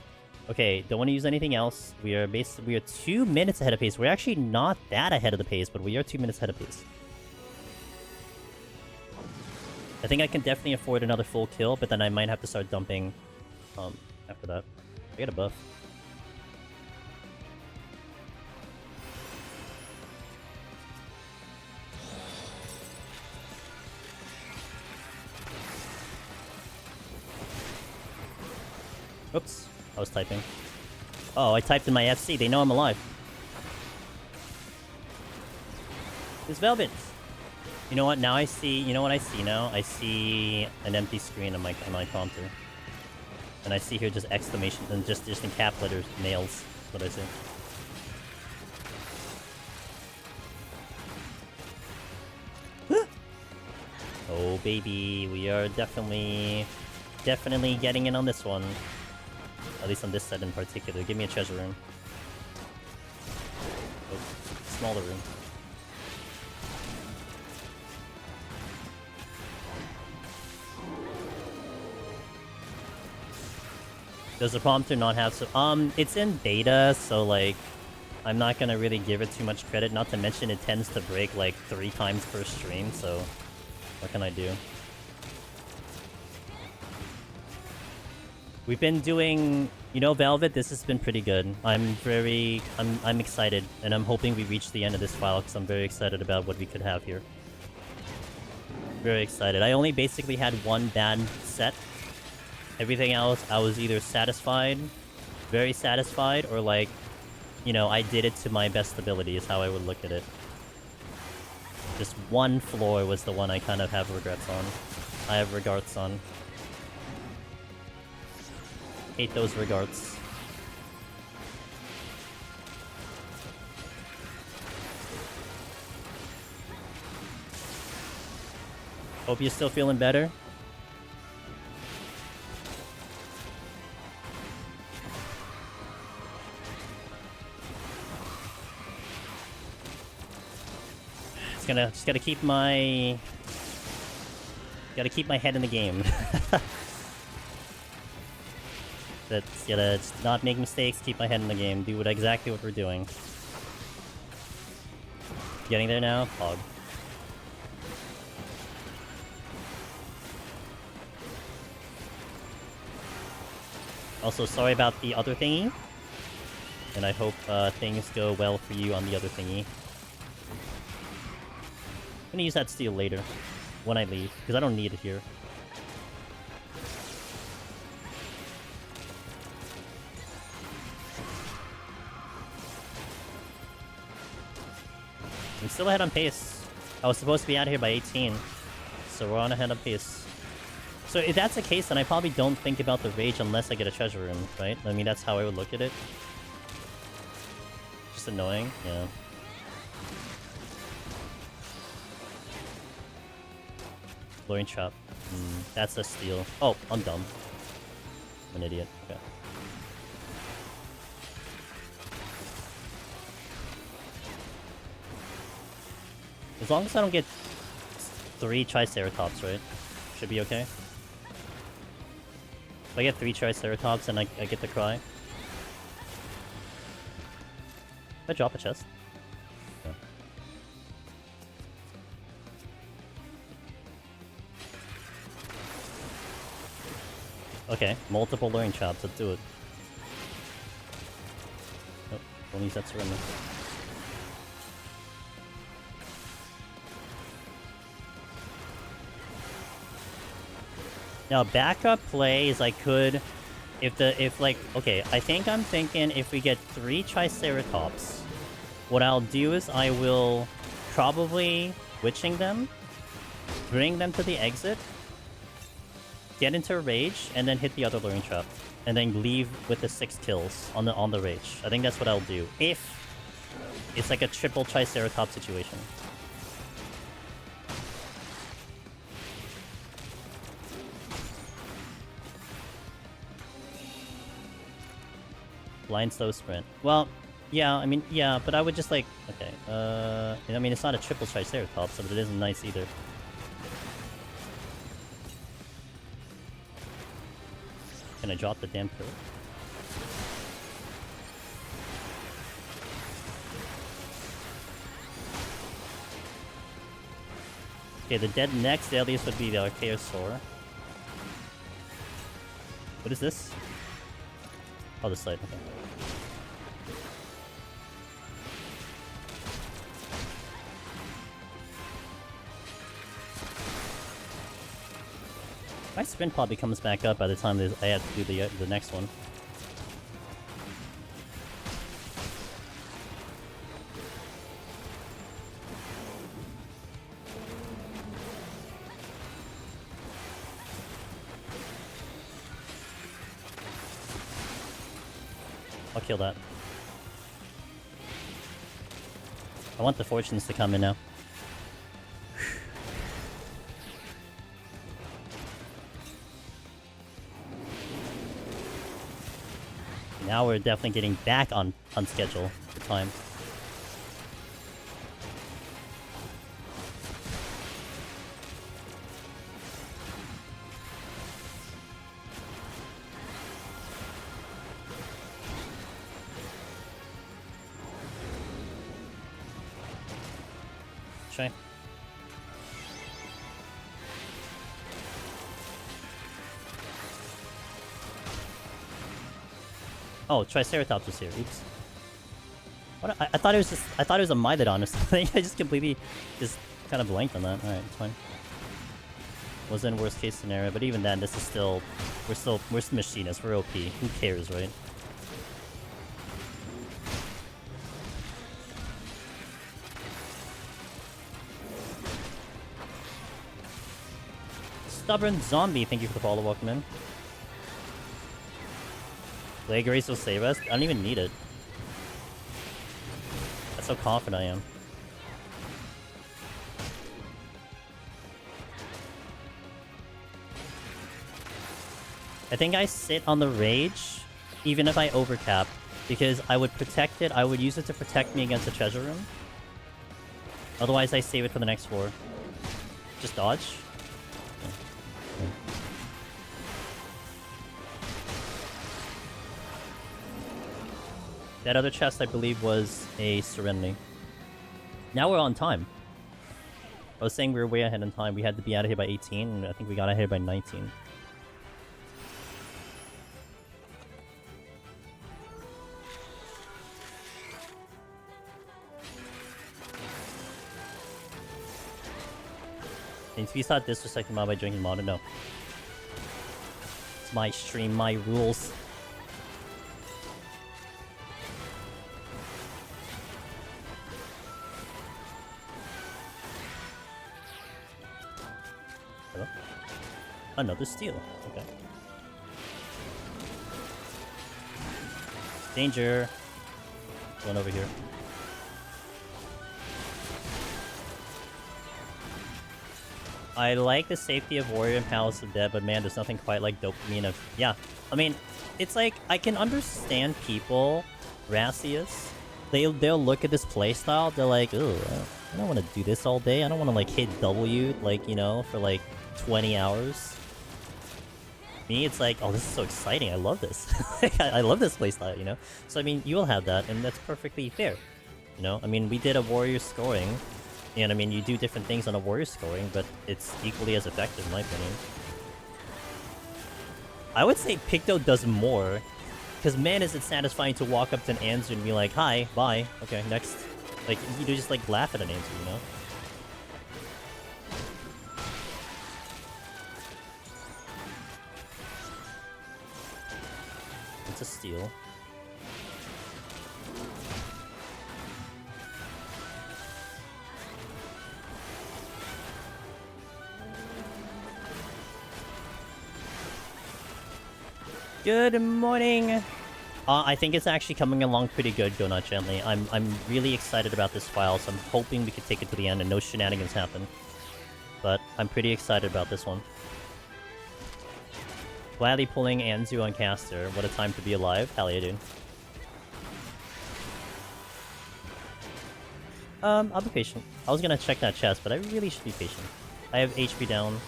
Okay, don't want to use anything else. We are 2 minutes ahead of pace. We're actually not that ahead of the pace, but we are 2 minutes ahead of pace. I think I can definitely afford another full kill, but then I might have to start dumping after that. I get a buff. Oops, I was typing. Oh, I typed in my FC. They know I'm alive. It's Velvet. You know what? Now I see. You know what I see now? I see an empty screen on my prompter, and I see here just exclamation and just in cap letters nails. That's what I see. Oh baby, we are definitely getting in on this one. At least on this set in particular. Give me a treasure room. Oh, smaller room. Does the prompter not have so... it's in beta, so, like, I'm not gonna really give it too much credit. Not to mention it tends to break, like, 3 times per stream, so... What can I do? We've been doing, you know, Velvet, this has been pretty good. I'm excited, and I'm hoping we reach the end of this file, because I'm very excited about what we could have here. Very excited. I only basically had one bad set. Everything else, I was either satisfied, very satisfied, or like, you know, I did it to my best ability is how I would look at it. Just one floor was the one I kind of have regrets on. I have regards on. Hate those regards. Hope you're still feeling better. Just gotta keep my head in the game. That's gotta just not make mistakes, keep my head in the game, do exactly what we're doing. Getting there now? Pog. Also, sorry about the other thingy. And I hope things go well for you on the other thingy. I'm gonna use that steel later, when I leave, because I don't need it here. I'm still ahead on pace. I was supposed to be out of here by 18, so we're on ahead on pace. So if that's the case, then I probably don't think about the rage unless I get a treasure room, right? I mean, that's how I would look at it. Just annoying, yeah. Luring trap. That's a steal. Oh, I'm dumb. I'm an idiot. Okay. As long as I don't get 3 Triceratops, right? Should be okay. If I get 3 Triceratops and I get the cry. If I drop a chest? Yeah. Okay, multiple luring traps, let's do it. Nope, don't use that surrender. Now, backup play is I could, okay, I think I'm thinking if we get 3 Triceratops, what I'll do is I will probably witching them, bring them to the exit, get into a rage, and then hit the other luring trap, and then leave with the 6 kills on the rage. I think that's what I'll do if it's like a triple Triceratops situation. Blind slow sprint. Well, yeah, I mean, yeah, but I would just like, okay, I mean, it's not a triple Triceratops, but it isn't nice either. Can I drop the damn turret? Okay, the next deadliest would be the Archaeosaur. What is this? Oh, the slide, okay. My sprint probably comes back up by the time I have to do the next one. I'll kill that. I want the fortunes to come in now. Now we're definitely getting back on schedule for time. Try. Oh, Triceratops was here. Oops. What? I thought it was I thought it was a Mylodon or something. I just completely kind of blanked on that. All right, it's fine. Wasn't worst case scenario, but even then, this is still we're machinists. We're OP. Who cares, right? Stubborn zombie, thank you for the follow. Welcome in. Leg race will save us. I don't even need it. That's how confident I am. I think I sit on the rage, even if I overcap, because I would protect it. I would use it to protect me against the treasure room. Otherwise, I save it for the next floor. Just dodge. That other chest, I believe, was a Serenity. Now we're on time. I was saying we were way ahead in time. We had to be out of here by 18, and I think we got out of here by 19. And if you thought this was like the mod by drinking mod, no. It's my stream, my rules. Hello? Another steal. Okay. Danger. One over here. I like the safety of Warrior and Palace of Dead, but man, there's nothing quite like dopamine of... Yeah, I mean, it's like, I can understand people, Rassius, they'll look at this playstyle, they're like, oh, I don't want to do this all day, I don't want to like hit W, like, you know, for like 20 hours. Me, it's like, oh, this is so exciting, I love this. I love this playstyle, you know? So, I mean, you will have that, and that's perfectly fair. You know, I mean, we did a Warrior scoring, and I mean, you do different things on a Warrior scoring, but it's equally as effective in my opinion. I would say Picto does more, because man is it satisfying to walk up to an Anzu and be like, hi, bye, okay, next. Like, you just like laugh at an Anzu, you know? It's a steal. Good morning! I think it's actually coming along pretty good, Go Not Gently. I'm really excited about this file, so I'm hoping we can take it to the end and no shenanigans happen. But I'm pretty excited about this one. Gladly pulling Anzu on caster. What a time to be alive. Hell yeah, dude. I'll be patient. I was gonna check that chest, but I really should be patient. I have HP down.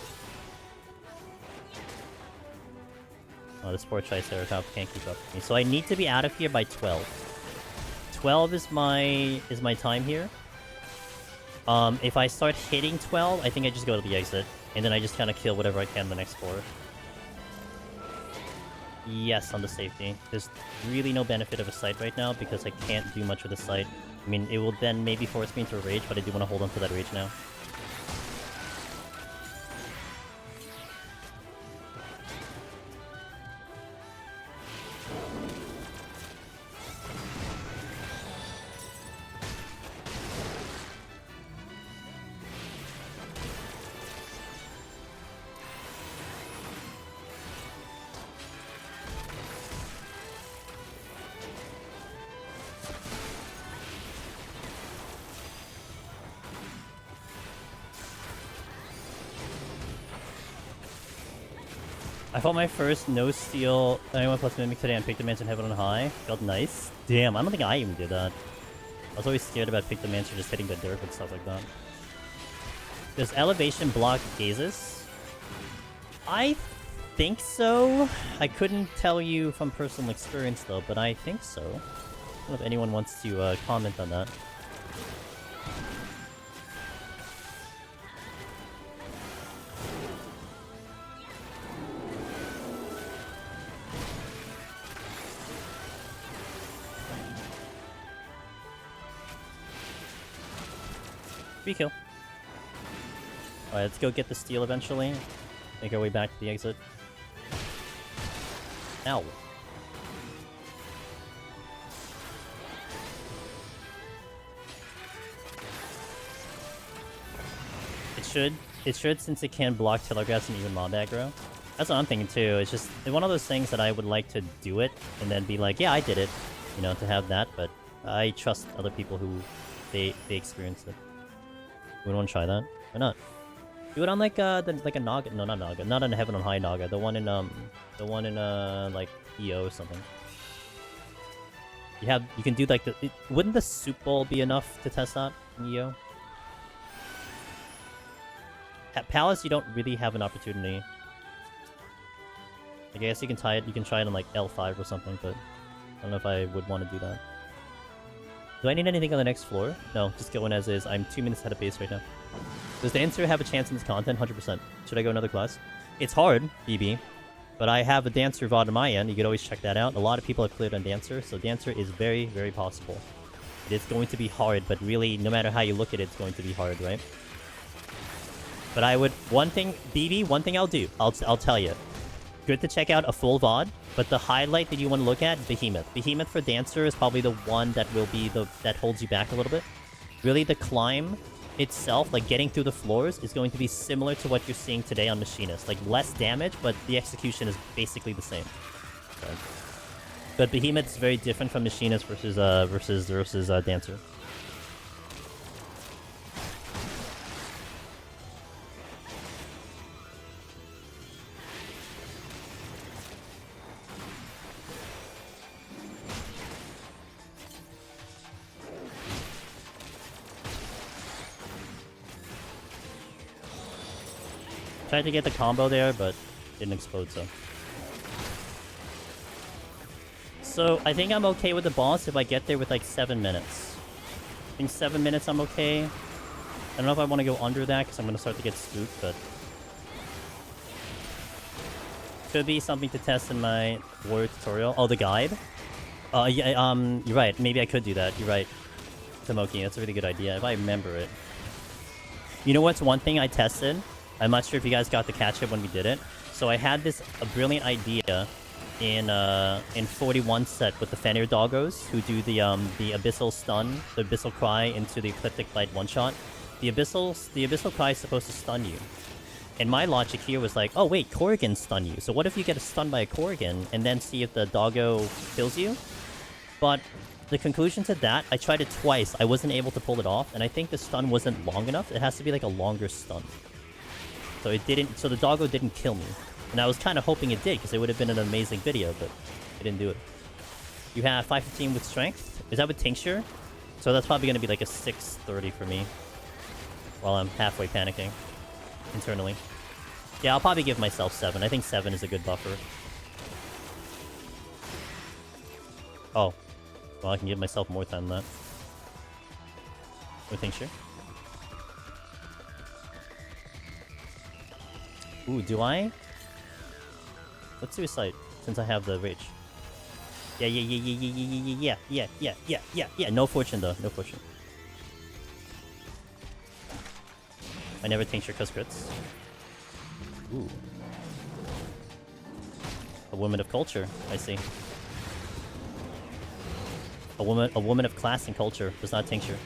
Oh, this poor Triceratops can't keep up with me. So I need to be out of here by 12. 12 is my time here. If I start hitting 12, I think I just go to the exit. And then I just kind of kill whatever I can in the next floor. Yes, on the safety. There's really no benefit of a sight right now because I can't do much with a sight. I mean, it will then maybe force me into a rage, but I do want to hold on to that rage now. I fought my first no-steal 91 plus Mimic today and picked the Mansion Heaven on High. Felt nice. Damn, I don't think I even did that. I was always scared about Pick the Mansion just hitting the dirt and stuff like that. Does Elevation block gazes? I think so. I couldn't tell you from personal experience though, but I think so. I don't know if anyone wants to comment on that. Kill. Alright, let's go get the steal eventually. Make our way back to the exit. Ow. It should since it can block telegraphs and even mob aggro. That's what I'm thinking too. It's just one of those things that I would like to do it and then be like, yeah, I did it. You know, to have that, but I trust other people who they experienced it. We want to try that? Why not? Do it on like like a Naga. No, not Naga. Not on Heaven on High Naga. The one in like EO or something. You can do like wouldn't the soup bowl be enough to test that in EO? At Palace, you don't really have an opportunity. I guess you can try it on like L5 or something, but I don't know if I would want to do that. Do I need anything on the next floor? No, just go in as is. I'm 2 minutes ahead of base right now. Does Dancer have a chance in this content? 100%. Should I go another class? It's hard, BB. But I have a Dancer VOD on my end. You could always check that out. A lot of people have cleared on Dancer, so Dancer is very, very possible. It is going to be hard, but really, no matter how you look at it, it's going to be hard, right? But I would... One thing, BB, one thing I'll do. I'll tell you. Good to check out a full VOD, but the highlight that you want to look at, Behemoth. Behemoth for Dancer is probably the one that will be that holds you back a little bit. Really, the climb itself, like getting through the floors, is going to be similar to what you're seeing today on Machinist. Like, less damage, but the execution is basically the same. Okay. But Behemoth is very different from Machinist versus Dancer. Tried to get the combo there, but didn't explode, so. So, I think I'm okay with the boss if I get there with like 7 minutes. I think 7 minutes I'm okay. I don't know if I want to go under that, because I'm going to start to get spooked, but... Could be something to test in my warrior tutorial. Oh, the guide? Yeah, you're right. Maybe I could do that. You're right. Tomoki, that's a really good idea, if I remember it. You know what's one thing I tested? I'm not sure if you guys got to catch it when we did it. So I had a brilliant idea in 41 set with the Fenrir doggos who do the abyssal stun, the abyssal cry into the ecliptic bite one shot. The abyssal cry is supposed to stun you. And my logic here was like, oh wait, Corrigan stun you. So what if you get a stun by a Corrigan and then see if the doggo kills you? But the conclusion to that, I tried it twice. I wasn't able to pull it off, and I think the stun wasn't long enough. It has to be like a longer stun. So it didn't. So the doggo didn't kill me, and I was kind of hoping it did because it would have been an amazing video, but it didn't do it. You have 515 with strength. Is that with tincture? So that's probably gonna be like a 630 for me. While I'm halfway panicking internally. Yeah, I'll probably give myself 7. I think 7 is a good buffer. Oh, well, I can give myself more time than that. With tincture. Ooh, do I? Let's do a sight, since I have the rage. Yeah. No fortune though, no fortune. I never tincture cause crits. Ooh. A woman of culture, I see. A woman of class and culture does not tincture.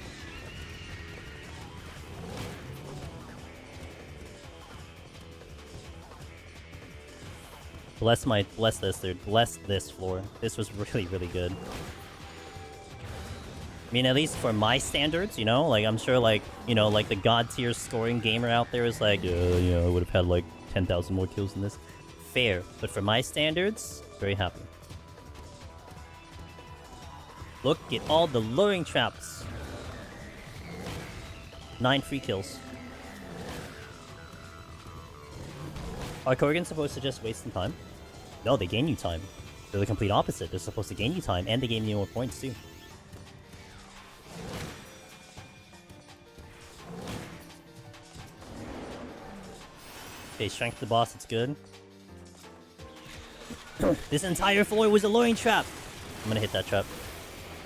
Bless this, dude. Bless this floor. This was really, really good. I mean, at least for my standards, you know? Like, I'm sure, like, you know, like, the god tier scoring gamer out there is like, yeah, I would have had, like, 10,000 more kills than this. Fair. But for my standards, very happy. Look at all the luring traps. 9 free kills. Are Corrigans supposed to just waste some time? No, they gain you time. They're the complete opposite. They're supposed to gain you time, and they gain you more points, too. Okay, strength the boss, it's good. This entire floor was a luring trap! I'm gonna hit that trap.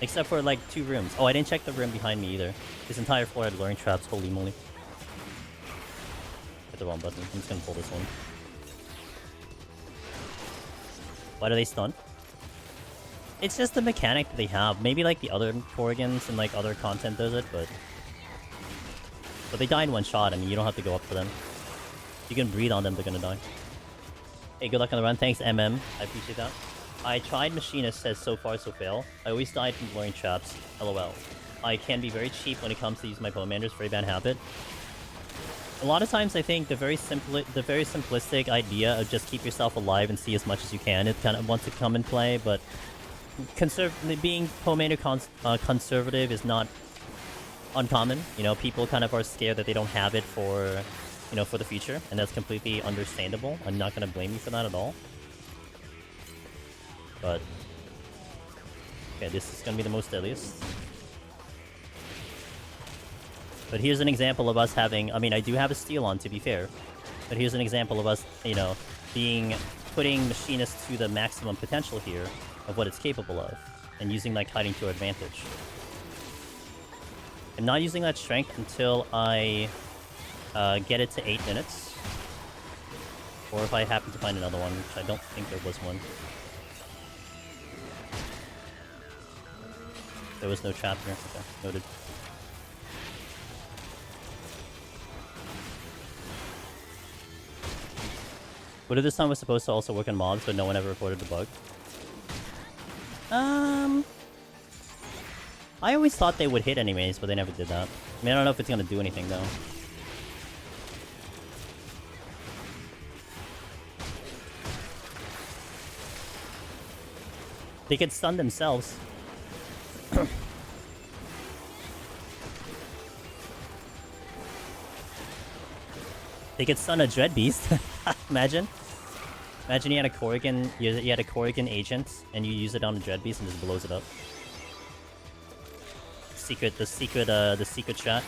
Except for, like, 2 rooms. Oh, I didn't check the room behind me, either. This entire floor had luring traps, holy moly. Hit the wrong button. I'm just gonna pull this one. Why do they stun? It's just the mechanic that they have. Maybe like the other Corrigans and like other content does it, but they die in one shot. I mean, you don't have to go up for them. You can breathe on them, they're gonna die. Hey, good luck on the run. Thanks, MM. I appreciate that. I tried Machinist, says so far so fail. I always died from luring traps. LOL. I can be very cheap when it comes to using my Poemanders. Very bad habit. A lot of times I think the very simplistic idea of just keep yourself alive and see as much as you can, it kind of wants to come in play, but being homemade conservative is not uncommon. You know, people kind of are scared that they don't have it for, you know, for the future, and that's completely understandable. I'm not gonna blame you for that at all. But okay, this is gonna be the most deadliest. But here's an example of us having, I mean, I do have a steal on, to be fair. But here's an example of us, you know, putting Machinist to the maximum potential here of what it's capable of. And using my kiting to our advantage. I'm not using that strength until I get it to 8 minutes. Or if I happen to find another one, which I don't think there was one. There was no trap here. Okay, noted. But if this time was supposed to also work on mobs, but no one ever reported the bug. I always thought they would hit anyways, but they never did that. I mean, I don't know if it's gonna do anything though. They could stun themselves. They could stun a Dread Beast. Imagine. Imagine you had a Corrigan, you had a Corrigan agent, and you use it on a Dread Beast and just blows it up. The secret shot.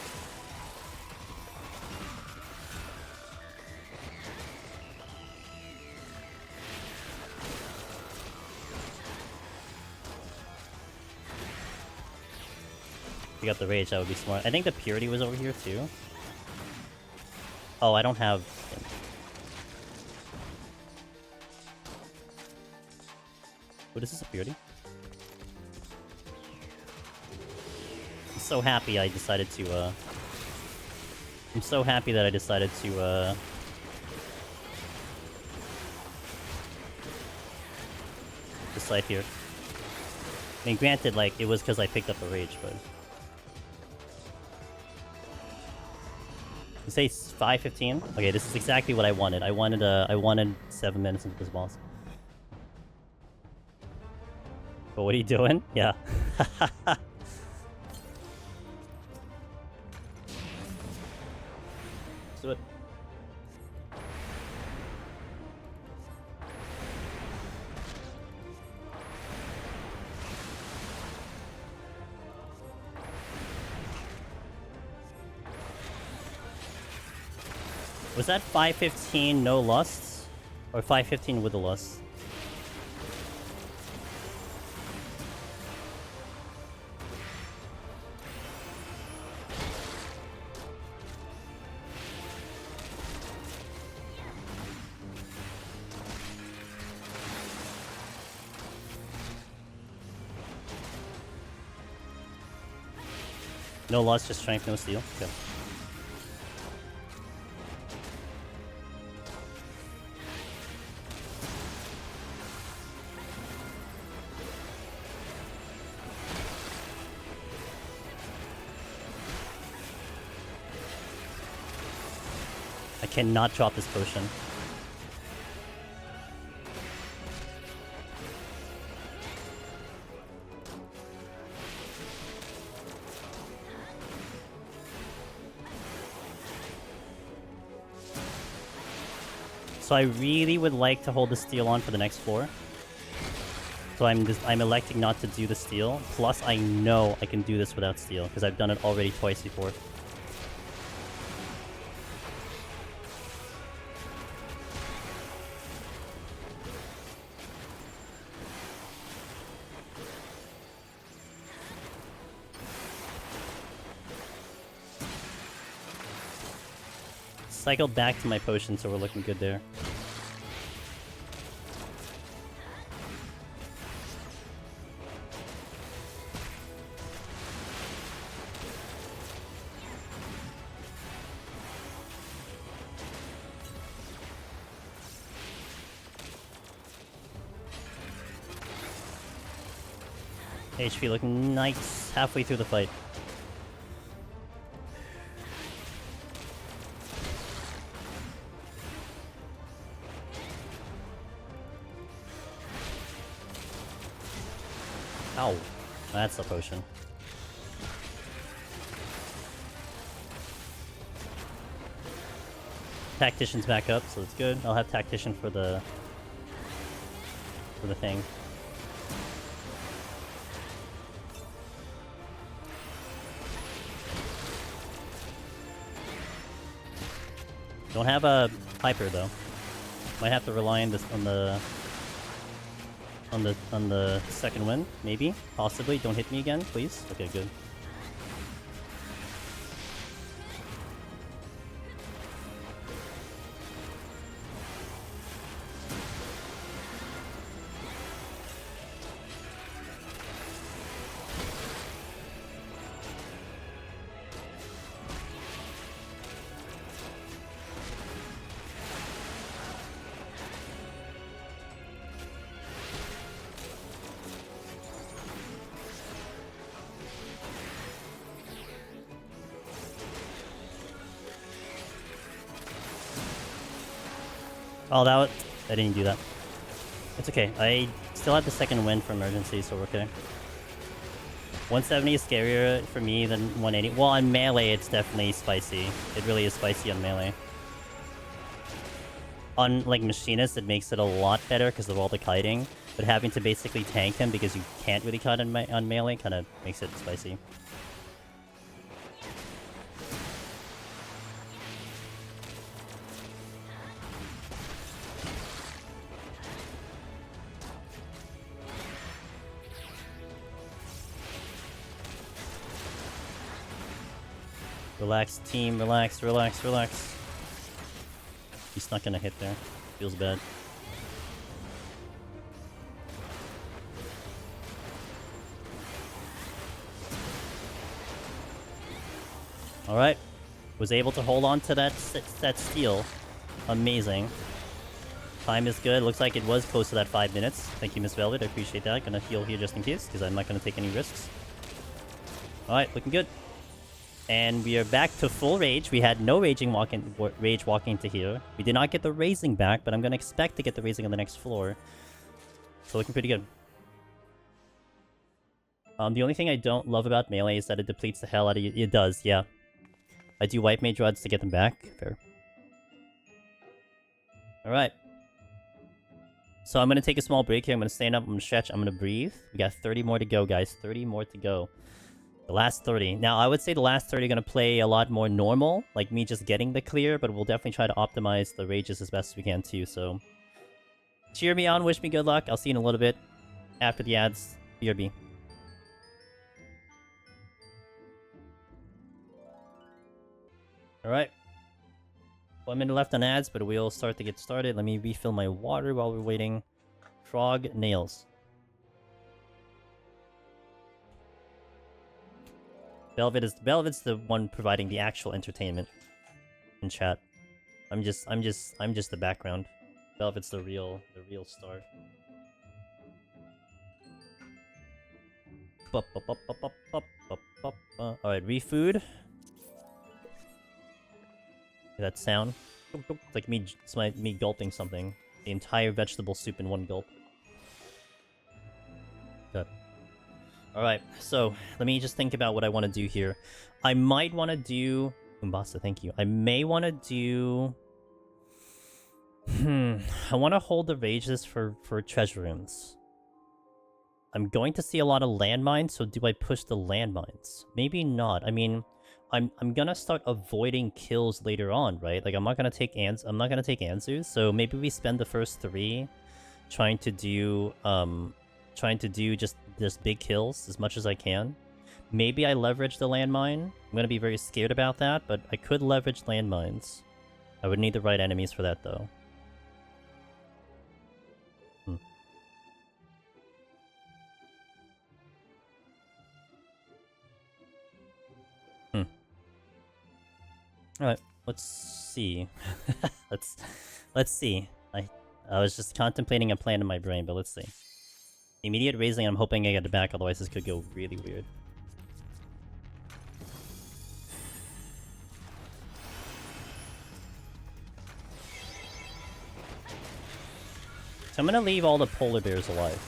If you got the rage, that would be smart. I think the purity was over here too. Oh, I don't have... What is this, a purity? I'm so happy I decided to, I'm so happy that I decided to, decide here. I mean, granted, like, it was because I picked up the rage, but... You say 5:15? Okay, this is exactly what I wanted. I wanted 7 minutes into this boss. But what are you doing? Yeah. Let's do it. Was that 5:15 no lusts? Or 5:15 with the lust? No lust, just strength, no steal? Okay. I cannot drop this potion. So I really would like to hold the steal on for the next floor. So I'm electing not to do the steal. Plus I know I can do this without steal because I've done it already twice before. Cycled back to my potion, so we're looking good there. HP looking nice halfway through the fight. Ow. That's a potion. Tactician's back up, so it's good. I'll have Tactician for the thing. Don't have a Piper though. Might have to rely on this on the second wind, maybe, possibly. Don't hit me again, please. Okay, good. Oh, I didn't do that. It's okay. I still have the second wind for emergency, so we're okay. 170 is scarier for me than 180. Well, on melee, it's definitely spicy. It really is spicy on melee. On, like, Machinist, it makes it a lot better because of all the kiting. But having to basically tank him because you can't really kite on melee kind of makes it spicy. Relax, team. Relax, relax, relax. He's not gonna hit there. Feels bad. Alright. Was able to hold on to that steal. Amazing. Time is good. Looks like it was close to that 5 minutes. Thank you, Miss Velvet. I appreciate that. Gonna heal here just in case, because I'm not gonna take any risks. Alright, looking good. And we are back to full rage. We had no rage walking into here. We did not get the raising back, but I'm going to expect to get the raising on the next floor. So looking pretty good. The only thing I don't love about melee is that it depletes the hell out of you. It does, yeah. I do White Mage Rods to get them back. Fair. Alright. So I'm going to take a small break here. I'm going to stand up. I'm going to stretch. I'm going to breathe. We got 30 more to go, guys. 30 more to go. The last 30. Now, I would say the last 30 are going to play a lot more normal, like me just getting the clear, but we'll definitely try to optimize the rages as best as we can too, so... Cheer me on, wish me good luck. I'll see you in a little bit after the ads. BRB. Alright. 1 minute left on ads, but we'll start to get started. Let me refill my water while we're waiting. Frog nails. Velvet's the one providing the actual entertainment in chat. I'm just the background. Velvet's the real star. Alright, refood. That sound. It's like me gulping something. The entire vegetable soup in one gulp. Good. Alright, so let me just think about what I want to do here. I might want to do... Umbasa, thank you. I may want to do... I want to hold the rages for treasure rooms. I'm going to see a lot of landmines, so do I push the landmines? Maybe not. I mean, I'm gonna start avoiding kills later on, right? Like I'm not gonna take Anzu, so maybe we spend the first 3 trying to do just big kills as much as I can. Maybe I leverage the landmine. I'm gonna be very scared about that, but I could leverage landmines. I would need the right enemies for that though. Alright, let's see. let's see. I was just contemplating a plan in my brain, but let's see. Immediate raising, I'm hoping I get it back, otherwise this could go really weird. So I'm gonna leave all the polar bears alive.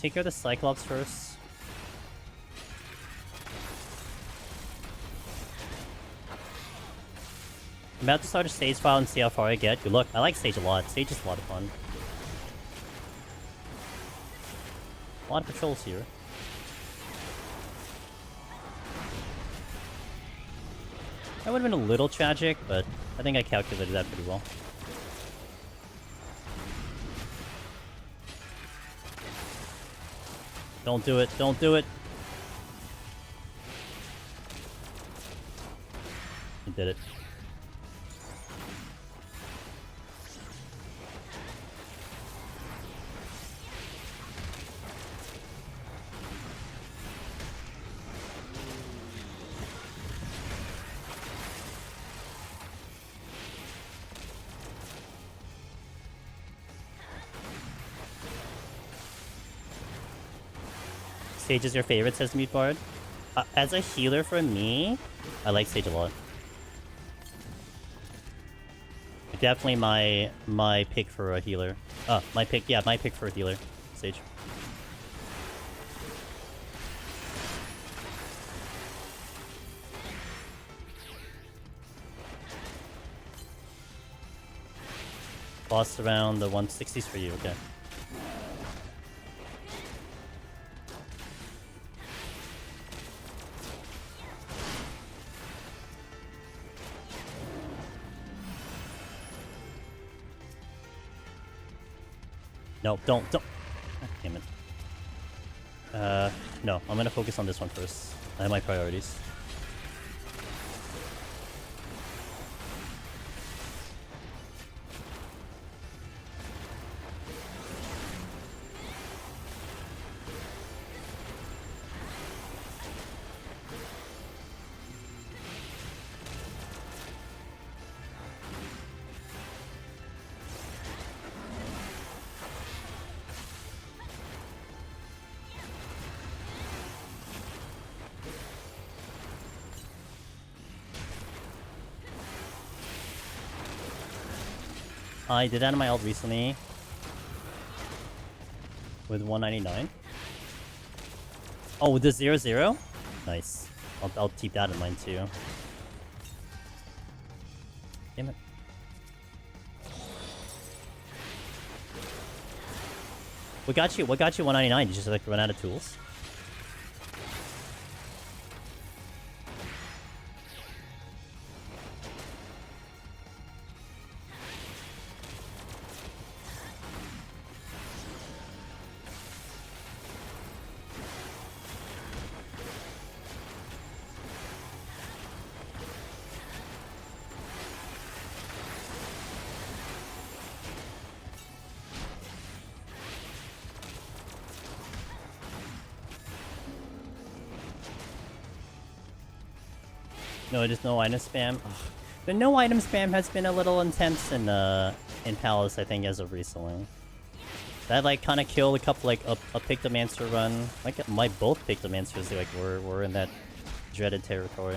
take care of the Cyclops first. I'm about to start a stage file and see how far I get. Good luck. I like stage a lot. Stage is a lot of fun. A lot of patrols here. That would have been a little tragic, but I think I calculated that pretty well. Don't do it. Don't do it. You did it. Sage is your favorite, says Mute Bard. As a healer for me, I like Sage a lot. Definitely my pick for a healer. My pick for a healer. Sage. Boss around the 160s for you, okay. No, don't. God damn it. No, I'm gonna focus on this one first. I have my priorities. I did that in my ult recently with 199. Oh, with the 0-0? Nice. I'll keep that in mind too. Damn it. What got you 199? Did you just like run out of tools? No, just no item spam. Ugh. The no item spam has been a little intense in Palace, I think, as of recently. That like kind of killed a couple like a Pictomancer run. Like both Pictomancers like were in that dreaded territory.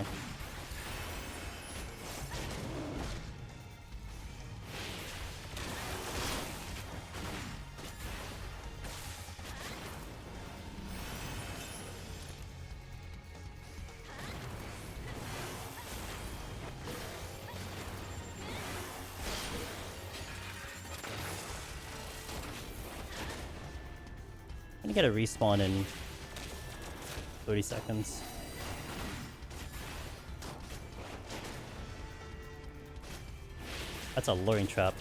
I'm gonna get a respawn in 30 seconds. That's a luring trap.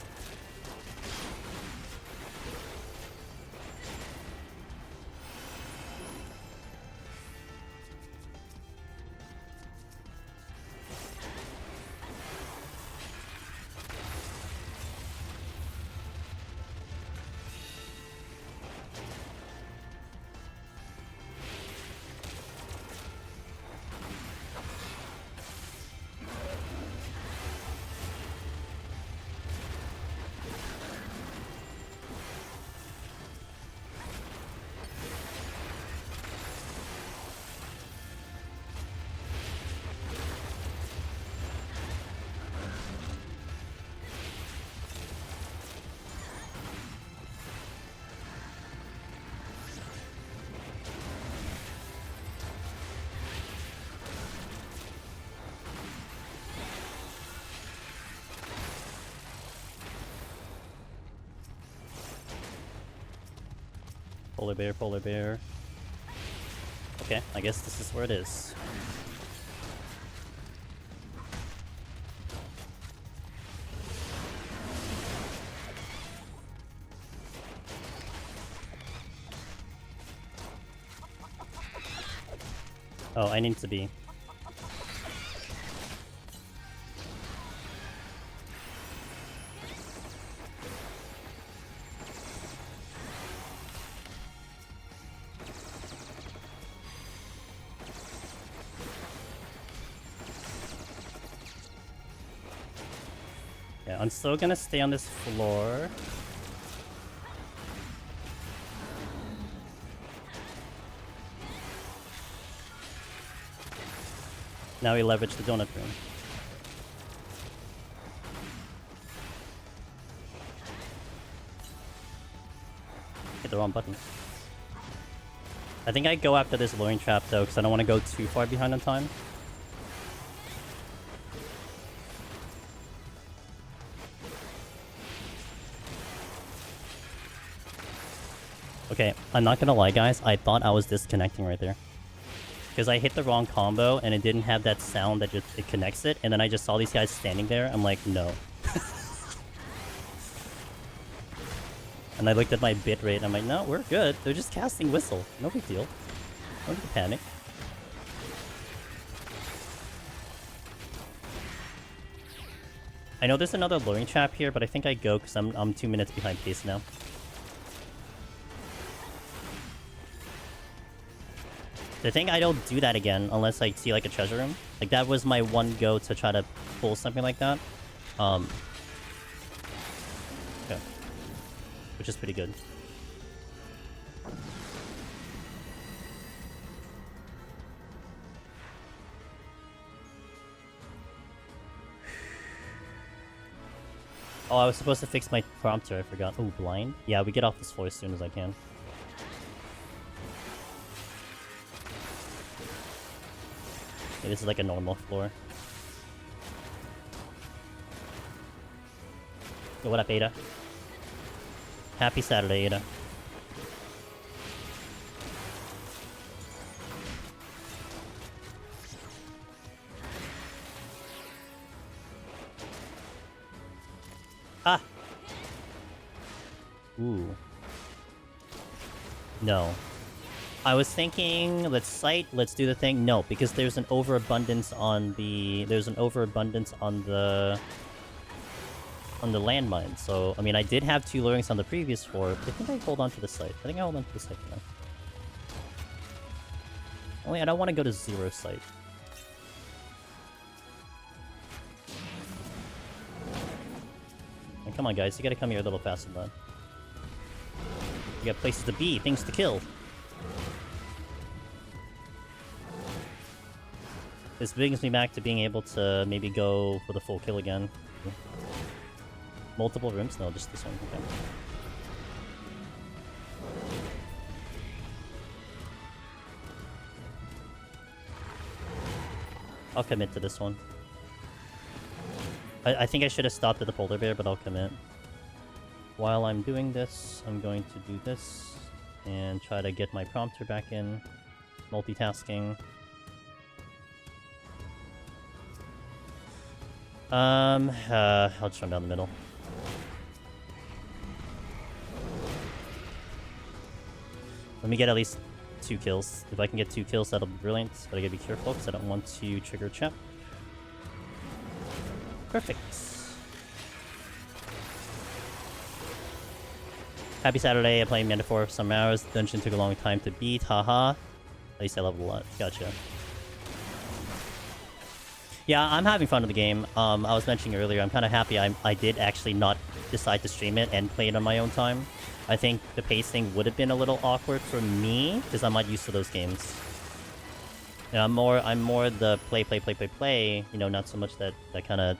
Polar bear, polar bear. Okay, I guess this is where it is. Oh, I need to be. Yeah, I'm still gonna stay on this floor. Now we leverage the donut room. Hit the wrong button. I think I go after this luring trap though, because I don't want to go too far behind on time. Okay, I'm not gonna lie guys, I thought I was disconnecting right there. Because I hit the wrong combo and it didn't have that sound that just it connects it, and then I just saw these guys standing there. I'm like, no. And I looked at my bitrate and I'm like, no, we're good. They're just casting whistle. No big deal. No need to panic. I know there's another luring trap here, but I think I go because I'm 2 minutes behind pace now. I think I don't do that again unless I see like a treasure room. Like that was my one go to try to pull something like that. Yeah. Which is pretty good. Oh, I was supposed to fix my prompter, I forgot. Oh, blind? Yeah, we get off this floor as soon as I can. Okay, this is like a normal floor. Yo, what up, Ada? Happy Saturday, Ada. Ah! Ooh. No. I was thinking, let's sight, let's do the thing. No, because there's an overabundance on the... There's an overabundance on the landmine. So, I mean, I did have 2 lurings on the previous floor, but I think I hold on to the site. I think I hold on to the site now. Only I don't want to go to 0 site. And come on, guys. You gotta come here a little faster than that. You got places to be, things to kill. This brings me back to being able to maybe go for the full kill again. Multiple rooms? No, just this one. Okay. I'll commit to this one. I think I should have stopped at the polar bear, but I'll commit. While I'm doing this, I'm going to do this and try to get my prompter back in. Multitasking. I'll just run down the middle. Let me get at least 2 kills. If I can get 2 kills, that'll be brilliant. But I gotta be careful because I don't want to trigger trap. Perfect. Happy Saturday. I'm playing Metaphor for some hours. The dungeon took a long time to beat. Haha. At least I leveled a lot. Gotcha. Yeah, I'm having fun with the game. I was mentioning earlier, I'm kind of happy I did actually not decide to stream it and play it on my own time. I think the pacing would have been a little awkward for me, because I'm not used to those games. You know, I'm more the play, you know, not so much that kind of,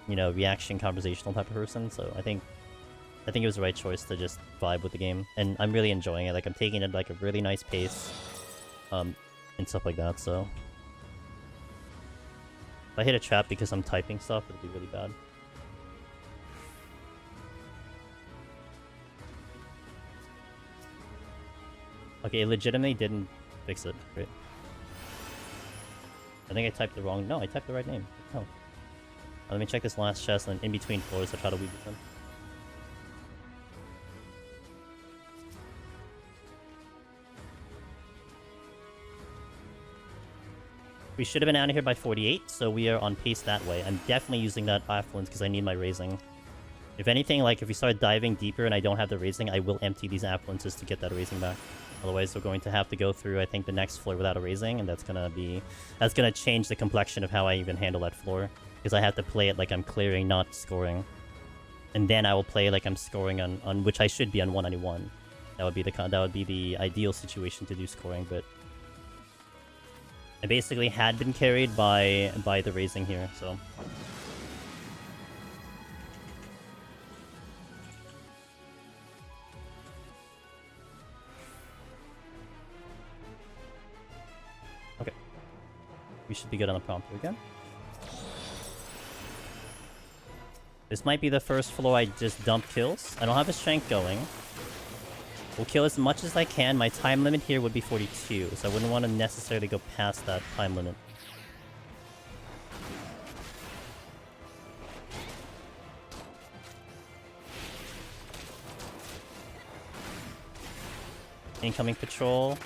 you know, reaction conversational type of person. So I think it was the right choice to just vibe with the game. And I'm really enjoying it. Like, I'm taking it at like a really nice pace. And stuff like that, so... If I hit a trap because I'm typing stuff, it'll be really bad. Okay, it legitimately didn't fix it. Great. I think I typed the wrong... No, I typed the right name. Oh. Let me check this last chest, and in between floors, I'll try to weave it in. We should have been out of here by 48, so we are on pace that way. I'm definitely using that affluence because I need my raising. If anything, like, if we start diving deeper and I don't have the raising, I will empty these affluences to get that raising back. Otherwise, we're going to have to go through, I think, the next floor without a raising, and that's gonna change the complexion of how I even handle that floor. Because I have to play it like I'm clearing, not scoring. And then I will play like I'm scoring on which I should be on 191. That would be the ideal situation to do scoring, but I basically had been carried by the raising here, so. Okay. We should be good on the prompter again. This might be the first floor I just dump kills. I don't have a strength going. We'll kill as much as I can. My time limit here would be 42, so I wouldn't want to necessarily go past that time limit. Incoming patrol.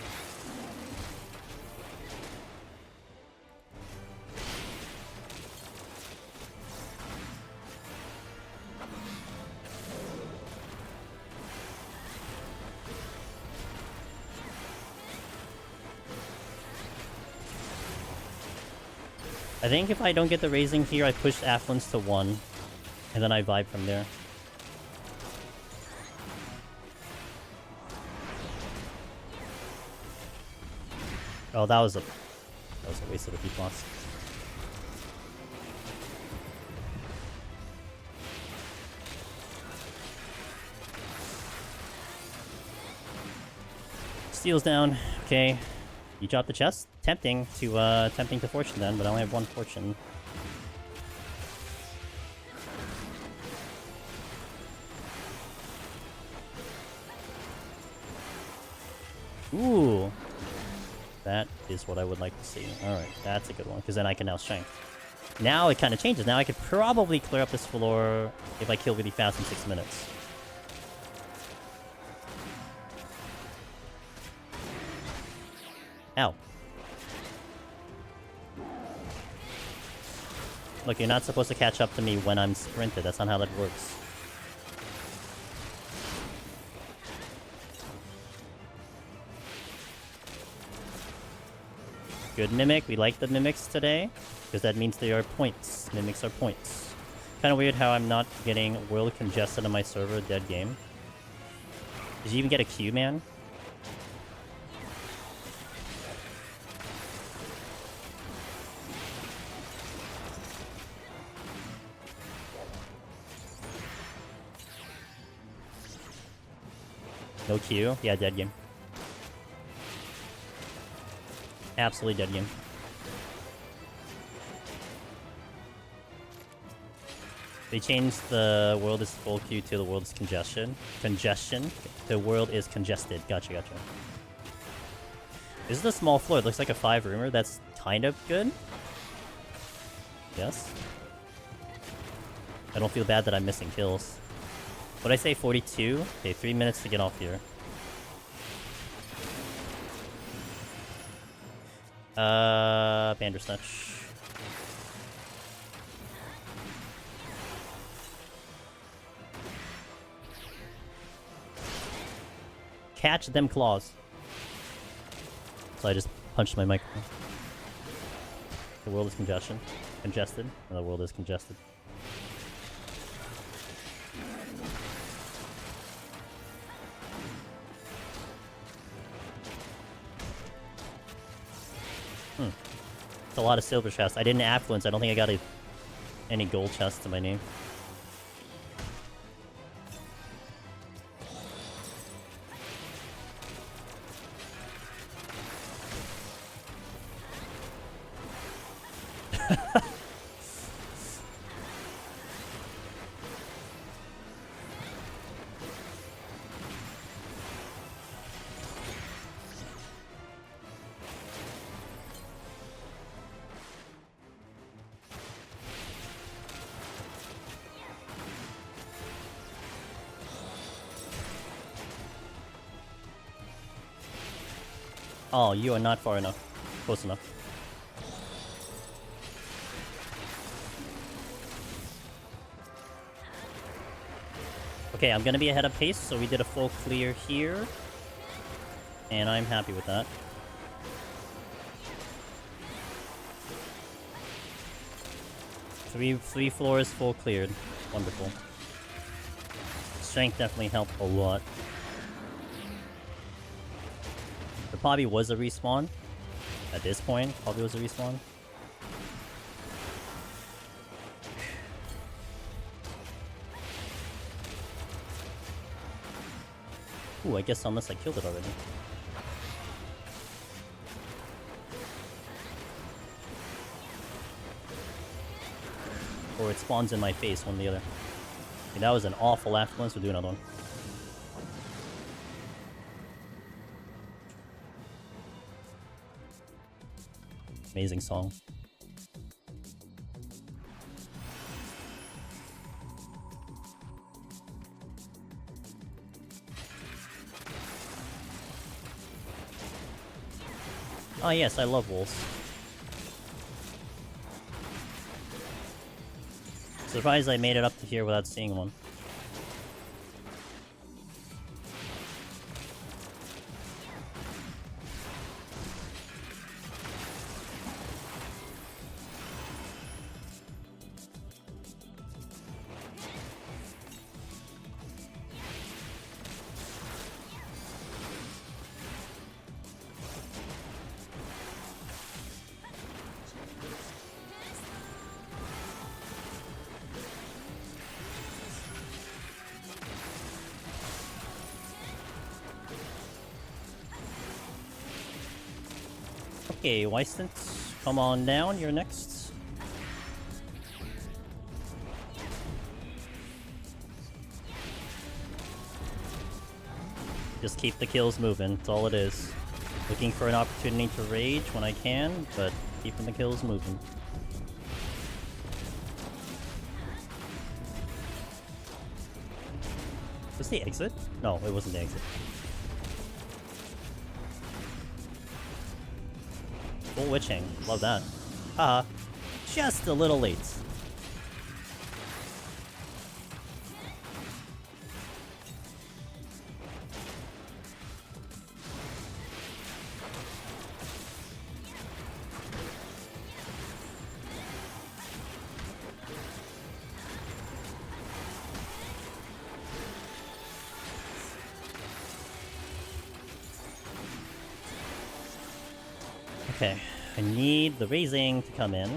I think if I don't get the raising here, I push affluence to 1, and then I vibe from there. Oh, that was a waste of a deep loss. Steel's down. Okay. You dropped the chest? Tempting to fortune then, but I only have 1 fortune. Ooh. That is what I would like to see. Alright, that's a good one, because then I can now strength. Now it kind of changes. Now I could probably clear up this floor if I kill really fast in 6 minutes. Ow. Look, you're not supposed to catch up to me when I'm sprinted. That's not how that works. Good Mimic. We like the Mimics today, because that means they are points. Mimics are points. Kind of weird how I'm not getting world congested on my server dead game. Did you even get a Q, man? No Q? Yeah, dead game. Absolutely dead game. They changed the world is full Q to the world is congestion. Congestion. The world is congested. Gotcha, gotcha. This is a small floor. It looks like a 5 roomer. That's kind of good. Yes. I don't feel bad that I'm missing kills. What did I say? 42? Okay, 3 minutes to get off here. Bandersnatch. Catch them claws. So I just punched my microphone. The world is congested. Congested. And the world is congested. It's a lot of silver chests. I didn't affluence. I don't think I got any gold chests to my name. Oh, you are not far enough. Close enough. Okay, I'm gonna be ahead of pace, so we did a full clear here. And I'm happy with that. Three floors full cleared. Wonderful. Strength definitely helped a lot. There probably was a respawn. At this point, probably was a respawn. Ooh, I guess unless I killed it already. Or it spawns in my face, one or the other. Okay, that was an awful last one, so we'll do another one. Amazing song. Oh yes, I love wolves. Surprised I made it up to here without seeing one. Okay, Weistant, come on down, you're next. Just keep the kills moving, that's all it is. Looking for an opportunity to rage when I can, but keeping the kills moving. Was the exit? No, it wasn't the exit. Full witching. Love that. Haha. Just a little late. Okay, I need the raising to come in.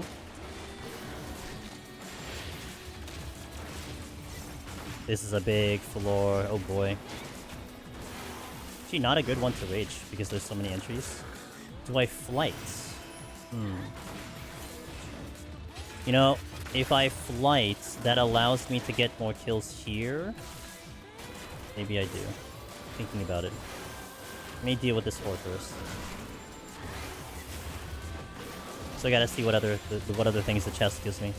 This is a big floor, oh boy. Actually not a good one to rage, because there's so many entries. Do I flight? You know, if I flight, that allows me to get more kills here. Maybe I do. Thinking about it. Let me deal with this ore first. So I gotta see what other things the chest gives me.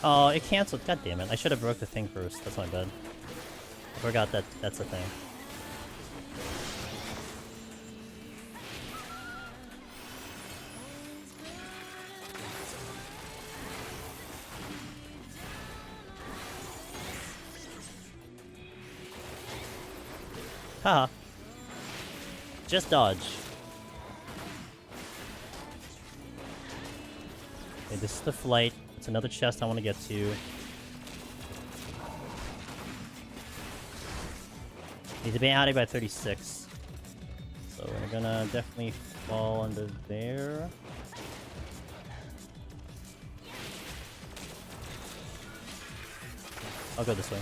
Oh, it canceled. God damn it. I should have broke the thing first. That's my bad. I forgot that that's a thing. Haha. Just dodge. Okay, this is the flight. It's another chest I want to get to. Need to be out of by 36. So we're gonna definitely fall under there. I'll go this way.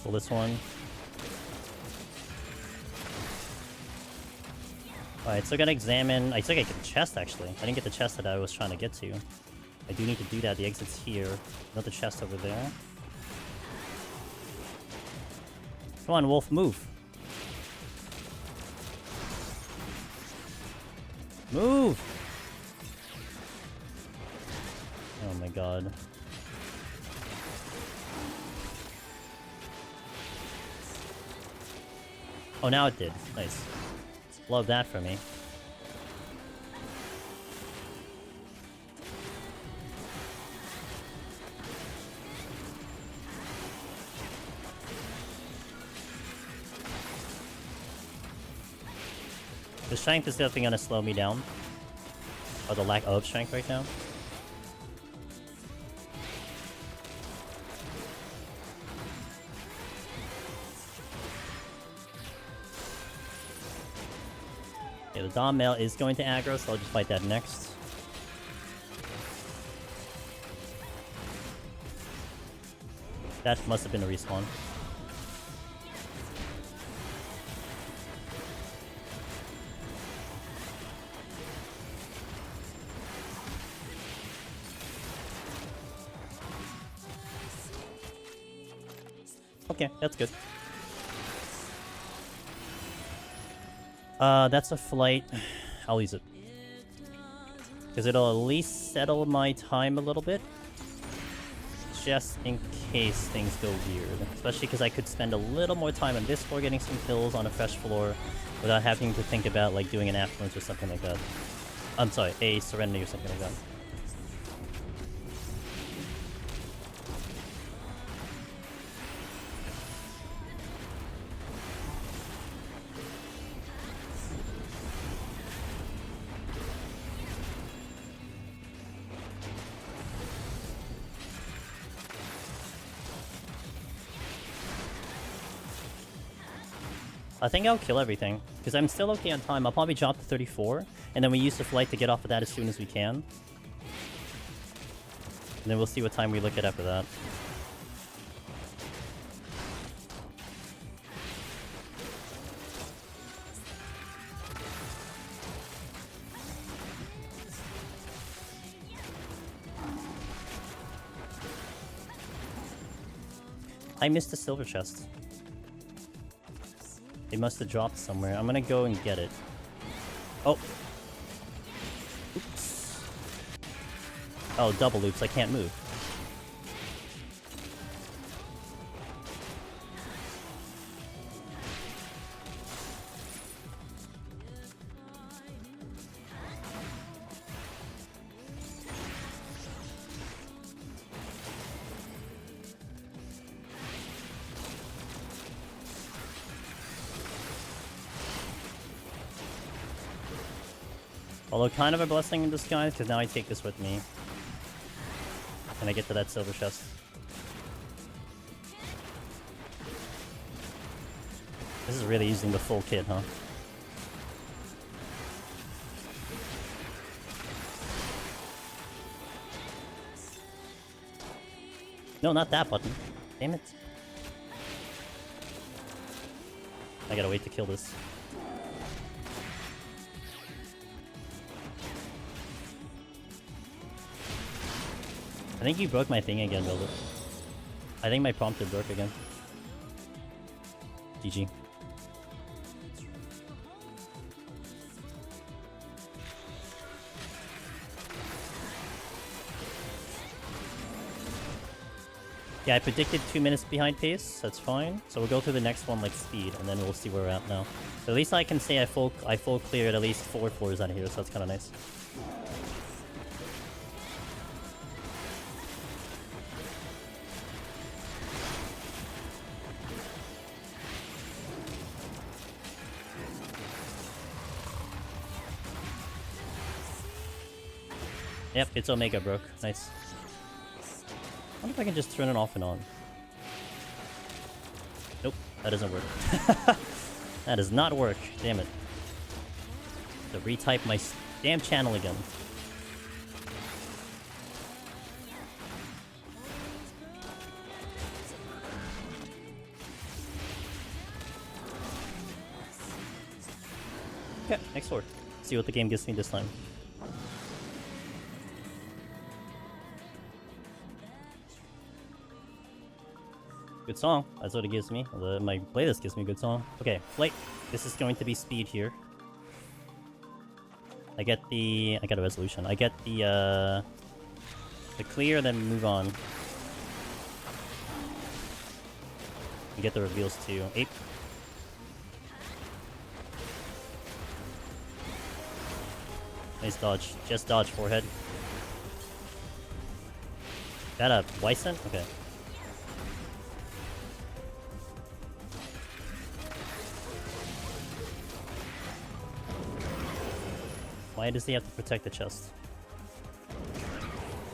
Cancel this one. Alright, so I gotta examine... I think I get the chest, actually. I didn't get the chest that I was trying to get to. I do need to do that. The exit's here. Another chest over there. Come on, wolf, move. Move! Oh my god. Oh, now it did. Nice. Love that for me. The strength is definitely gonna slow me down. Or the lack of strength right now. Yeah, the Dom Mail is going to aggro, so I'll just fight that next. That must have been a respawn. Okay, that's good. That's a flight. I'll use it. Because it'll at least settle my time a little bit. Just in case things go weird. Especially because I could spend a little more time on this floor getting some kills on a fresh floor without having to think about like doing an affluence or something like that. I'm sorry, a serenity or something like that. I think I'll kill everything, because I'm still okay on time. I'll probably drop to 34, and then we use the flight to get off of that as soon as we can. And then we'll see what time we look at after that. I missed the silver chest. They must have dropped somewhere. I'm gonna go and get it. Oh. Oops. Oh, double loops. I can't move. Although kind of a blessing in disguise, because now I take this with me. And I get to that silver chest. This is really using the full kit, huh? No, not that button. Damn it. I gotta wait to kill this. I think you broke my thing again, Builder. I think my prompter broke again. GG. Yeah, I predicted 2 minutes behind pace. That's fine. So we'll go through the next one like speed, and then we'll see where we're at now. So at least I can say I full cleared at least 4 floors out of here, so that's kind of nice. Yep, it's Omega broke. Nice. I wonder if I can just turn it off and on. Nope, that doesn't work. That does not work. Damn it. To retype my damn channel again. Okay, next sword. See what the game gives me this time. Good song. That's what it gives me. My playlist gives me a good song. Okay, flight. This is going to be speed here. I got a resolution. I get the clear, then move on. You get the reveals too. 8. Nice dodge. Just dodge forehead. That a Wyson? Okay. Why does he have to protect the chest?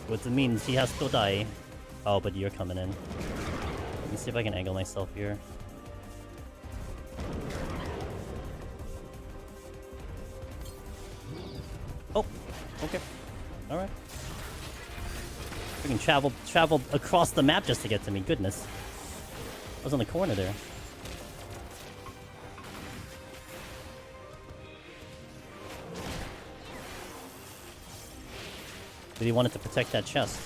What it means he has to die. Oh, but you're coming in. Let me see if I can angle myself here. Oh, okay. Alright. Freaking traveled across the map just to get to me. Goodness. I was on the corner there. But he wanted to protect that chest.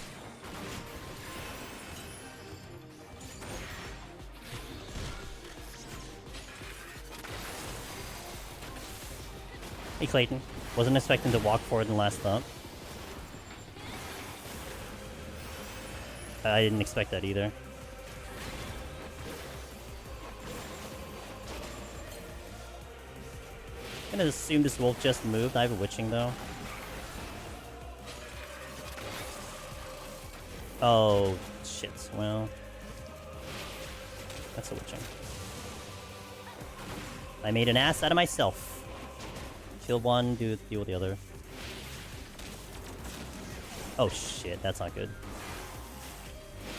Hey Clayton. Wasn't expecting to walk forward in the last thump. I didn't expect that either. I'm gonna assume this wolf just moved. I have a witching though. Oh, shit. Well, that's a witching. I made an ass out of myself. Kill one, deal with the other. Oh shit, that's not good.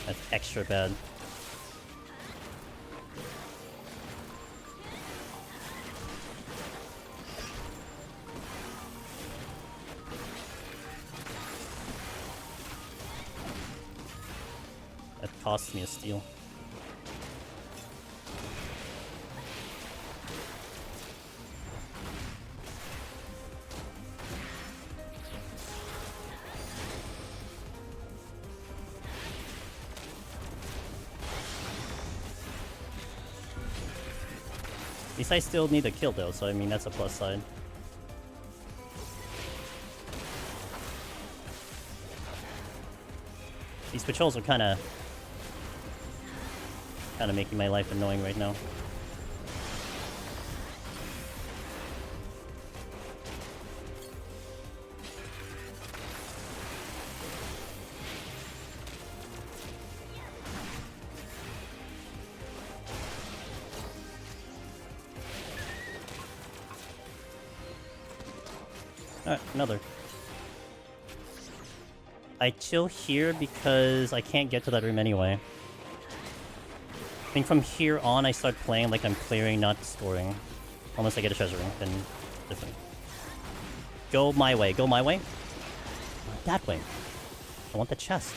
That's extra bad. That costs me a steal. At least I still need a kill though, so I mean that's a plus side. These patrols are kinda making my life annoying right now. Alright, another. I chill here because I can't get to that room anyway. I think from here on I start playing like I'm clearing, not scoring. Unless I get a treasure ring, then different. Go my way, go my way. That way. I want the chest.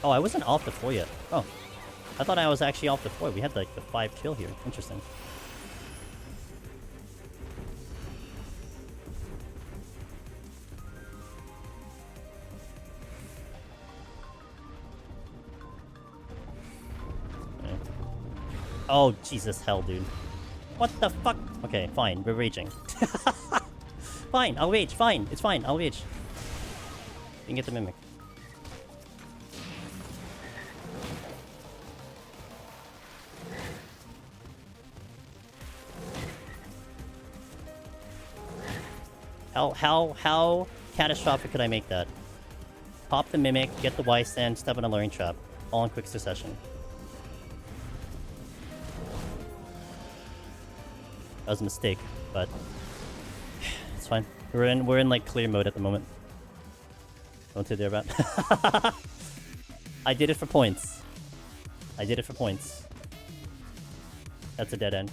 Oh, I wasn't off the 4 yet. Oh. I thought I was actually off the 4. We had like the 5 kill here. Interesting. Okay. Oh, Jesus hell, dude. What the fuck? Okay, fine. We're raging. Fine, I'll rage. Fine. It's fine. I'll rage. You can get the mimic. How catastrophic could I make that? Pop the mimic, get the Wystand, step in a luring trap. All in quick succession. That was a mistake, but it's fine. We're in like clear mode at the moment. Don't say there about. I did it for points. I did it for points. That's a dead end.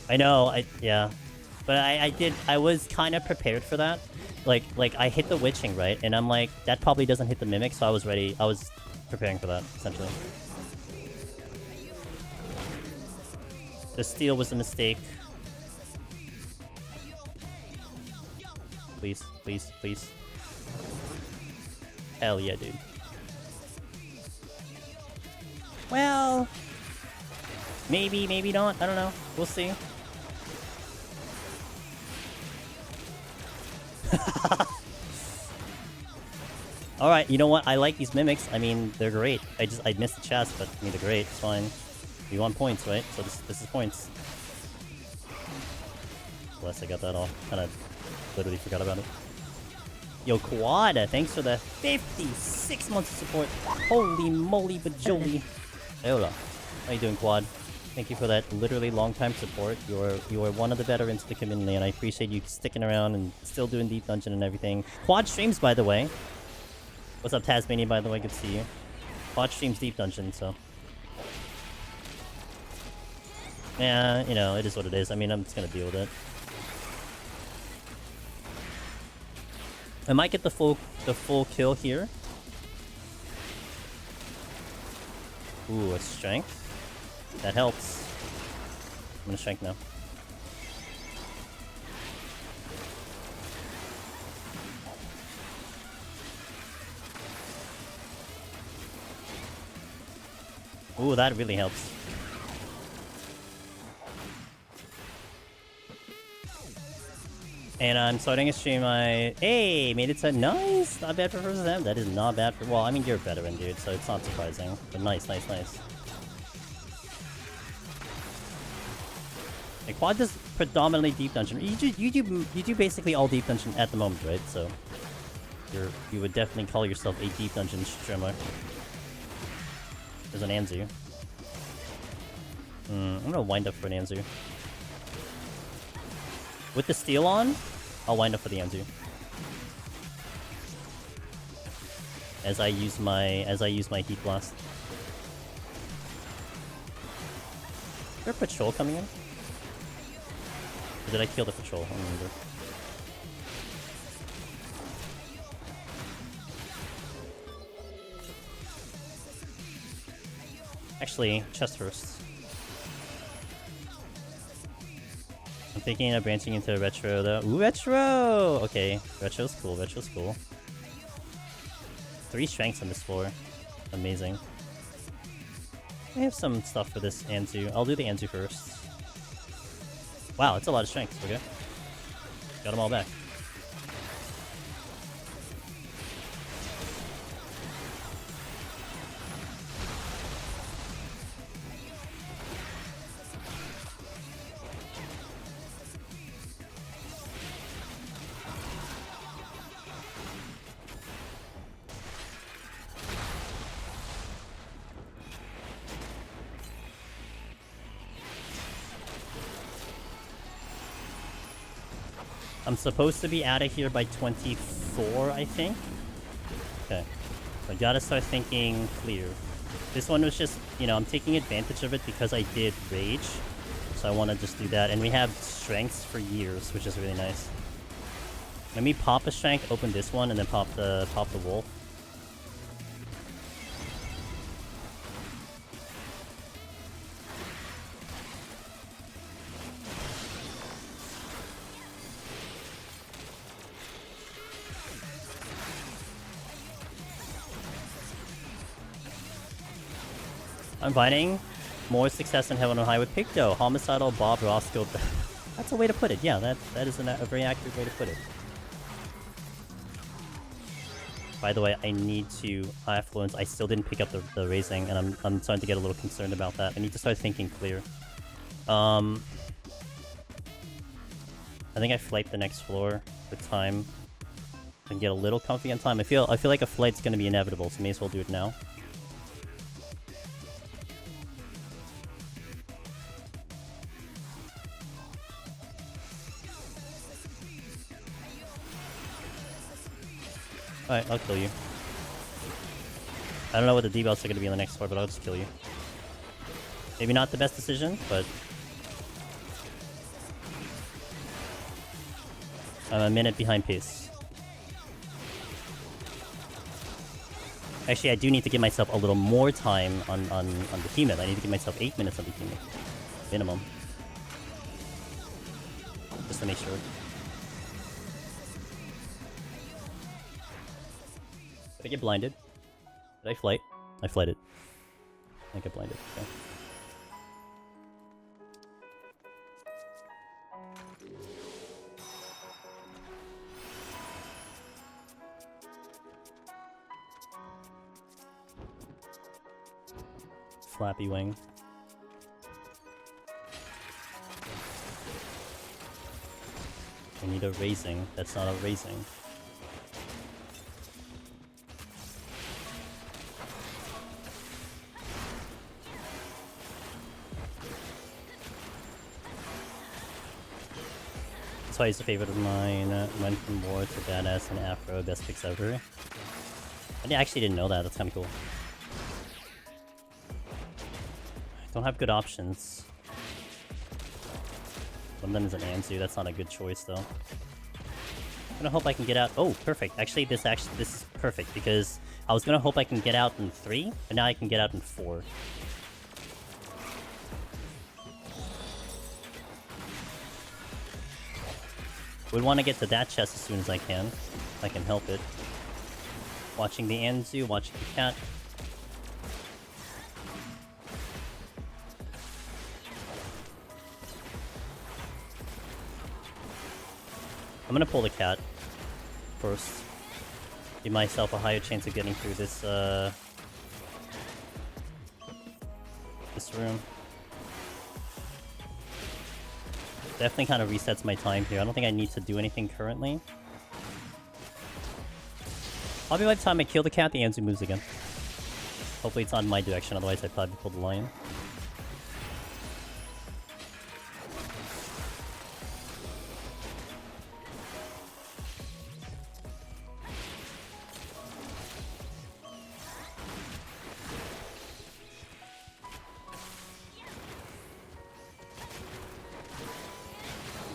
I know, yeah. But I was kind of prepared for that. Like, I hit the witching, right? And I'm like, that probably doesn't hit the mimic, so I was ready. I was preparing for that, essentially. The steal was a mistake. Please, please, please. Hell yeah, dude. Well, maybe, maybe not. I don't know. We'll see. Alright, you know what? I like these mimics. I mean, they're great. I missed the chest, but I mean, they're great. It's fine. We want points, right? So this is points. Bless, I got that off. Kinda literally forgot about it. Yo, Quad, thanks for the 56 months of support. Holy moly bajoli. Hola. How you doing, Quad? Thank you for that literally long time support. You are one of the veterans of the community, and I appreciate you sticking around and still doing Deep Dungeon and everything. Quad streams, by the way. What's up, Tasmania, by the way? Good to see you. Quad streams Deep Dungeon, so... Yeah, you know, it is what it is. I mean, I'm just gonna deal with it. I might get the full kill here. Ooh, a strength. That helps. I'm gonna strength now. Ooh, that really helps. And I'm starting a stream. Hey, made it to nice. Not bad for first attempt. That is not bad for. Well, I mean, you're a veteran, dude, so it's not surprising. But nice, nice, nice. Like, Quad does predominantly Deep Dungeon. You do basically all Deep Dungeon at the moment, right? So you would definitely call yourself a Deep Dungeon streamer. There's an Anzu. I'm gonna wind up for an Anzu. With the steal on, I'll wind up for the Anzu. As I use my heat blast. Is there a patrol coming in? Or did I kill the patrol? I don't remember. Actually, chest first. I'm thinking of branching into retro though. Ooh, retro! Okay, retro's cool, retro's cool. 3 strengths on this floor. Amazing. I have some stuff for this Anzu. I'll do the Anzu first. Wow, it's a lot of strengths, okay. Got them all back. I'm supposed to be out of here by 24, I think. Okay. So I gotta start thinking clear. This one was just, you know, I'm taking advantage of it because I did rage. So I want to just do that. And we have strengths for years, which is really nice. Let me pop a strength, open this one, and then pop the wolf. I'm finding more success in Heaven on High with Picto. Homicidal, Bob, Roscoe. That's a way to put it. Yeah, that is a very accurate way to put it. By the way, I need to affluence. I still didn't pick up the raising, and I'm starting to get a little concerned about that. I need to start thinking clear. I think I flight the next floor with time and get a little comfy on time. I feel like a flight's gonna be inevitable, so may as well do it now. Alright, I'll kill you. I don't know what the debuffs are going to be in the next war, but I'll just kill you. Maybe not the best decision, but... I'm a minute behind pace. Actually, I do need to give myself a little more time on the behemoth. I need to give myself 8 minutes on the behemoth. Minimum. Just to make sure. Did I get blinded? Did I flight? I flighted. I get blinded. Okay. Flappy wing. I need a raising. That's not a raising. That's why he's a favorite of mine. Went from war to badass and afro. Best picks ever. I actually didn't know that. That's kind of cool. Don't have good options. One of them is an Anzu. That's not a good choice though. I'm gonna hope I can get out. Oh, perfect. Actually, this is perfect because I was gonna hope I can get out in 3, but now I can get out in 4. Would want to get to that chest as soon as I can, if I can help it. Watching the Anzu, watching the cat. I'm gonna pull the cat first. Give myself a higher chance of getting through this this room. Definitely kind of resets my time here. I don't think I need to do anything currently. Probably by the time I kill the cat, the Anzu moves again. Hopefully it's not in my direction, otherwise I'd probably pull the lion.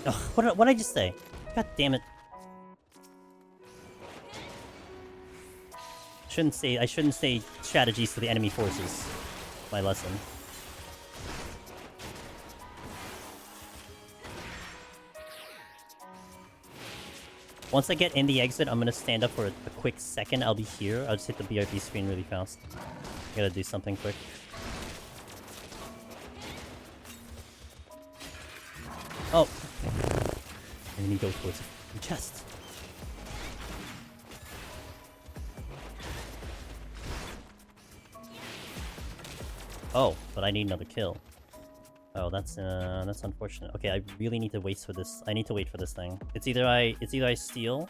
Oh, what did I just say? God damn it. I shouldn't say strategies to the enemy forces. My lesson. Once I get in the exit, I'm gonna stand up for a quick second. I'll be here. I'll just hit the BRB screen really fast. I gotta do something quick. Oh! And then he goes towards the chest. Oh, but I need another kill. Oh, that's unfortunate. Okay, I really need to wait for this. I need to wait for this thing. It's either I steal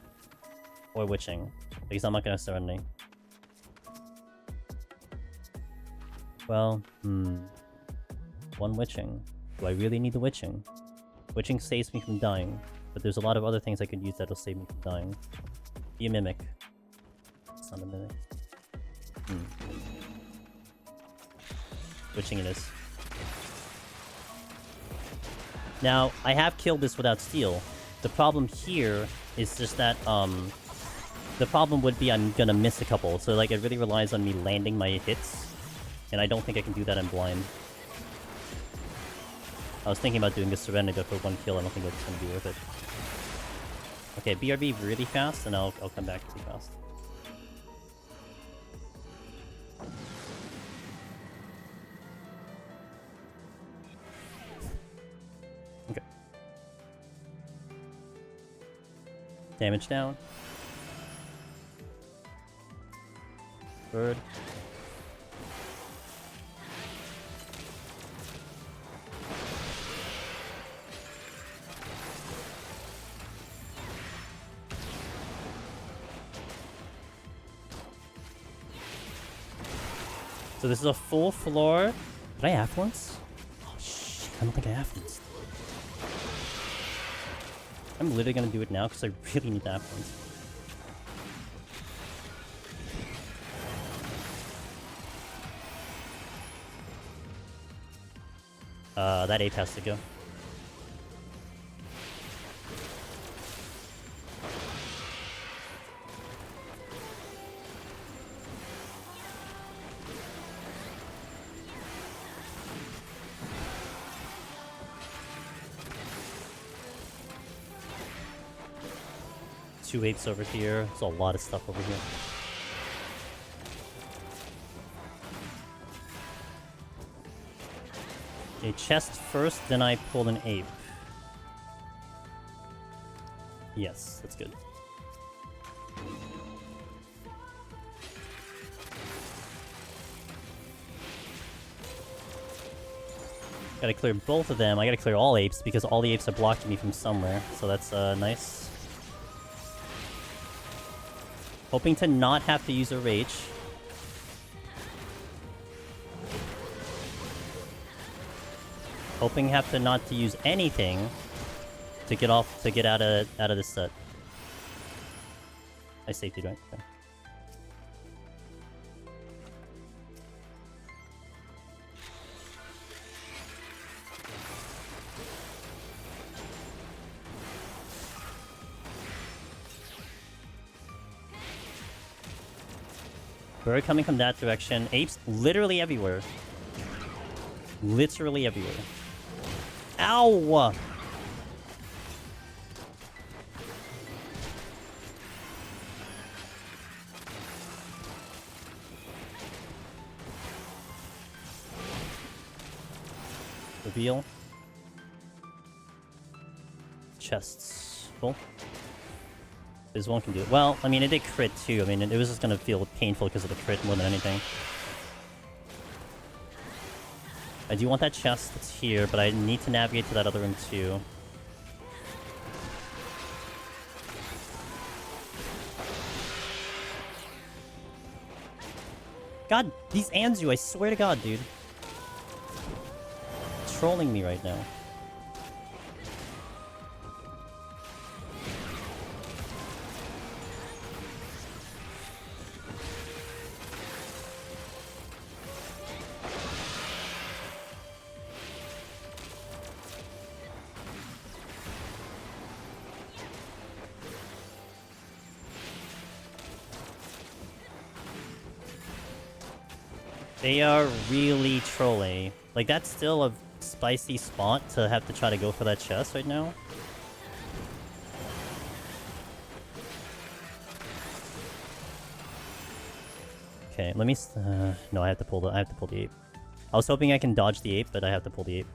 or witching, because I'm not gonna surrender. Well, one witching. Do I really need the witching? Witching saves me from dying, but there's a lot of other things I could use that'll save me from dying. Be a mimic. It's not a mimic. Witching it is. Now, I have killed this without steal. The problem here is just that, the problem would be I'm gonna miss a couple, so like it really relies on me landing my hits, and I don't think I can do that in blind. I was thinking about doing the Serenity for one kill. I don't think it's gonna be worth it. Okay, BRB really fast, and I'll come back really fast. Okay. Damage down. Bird. So this is a full floor. Did I affluence? Oh shit, I don't think I affluenced. I'm literally gonna do it now because I really need the affluence. That ape has to go. Two apes over here. There's a lot of stuff over here. A chest first, then I pulled an ape. Yes, that's good. Gotta clear both of them. I gotta clear all apes because all the apes are blocking me from somewhere. So that's nice. Hoping to not have to use a rage. Hoping have to not to use anything to get out of this set. I safety right. Okay. Bird coming from that direction. Apes literally everywhere. Literally everywhere. Ow! Reveal. Chests. Full. This one can do it. Well, I mean, it did crit too. I mean, it was just gonna feel painful because of the crit more than anything. I do want that chest that's here, but I need to navigate to that other room too. God, these Anzu, I swear to God, dude. Trolling me right now. They are really trolling. Like, that's still a spicy spot to have to try to go for that chest right now. Okay, let me. No, I have to pull the ape. I was hoping I can dodge the ape, but I have to pull the ape.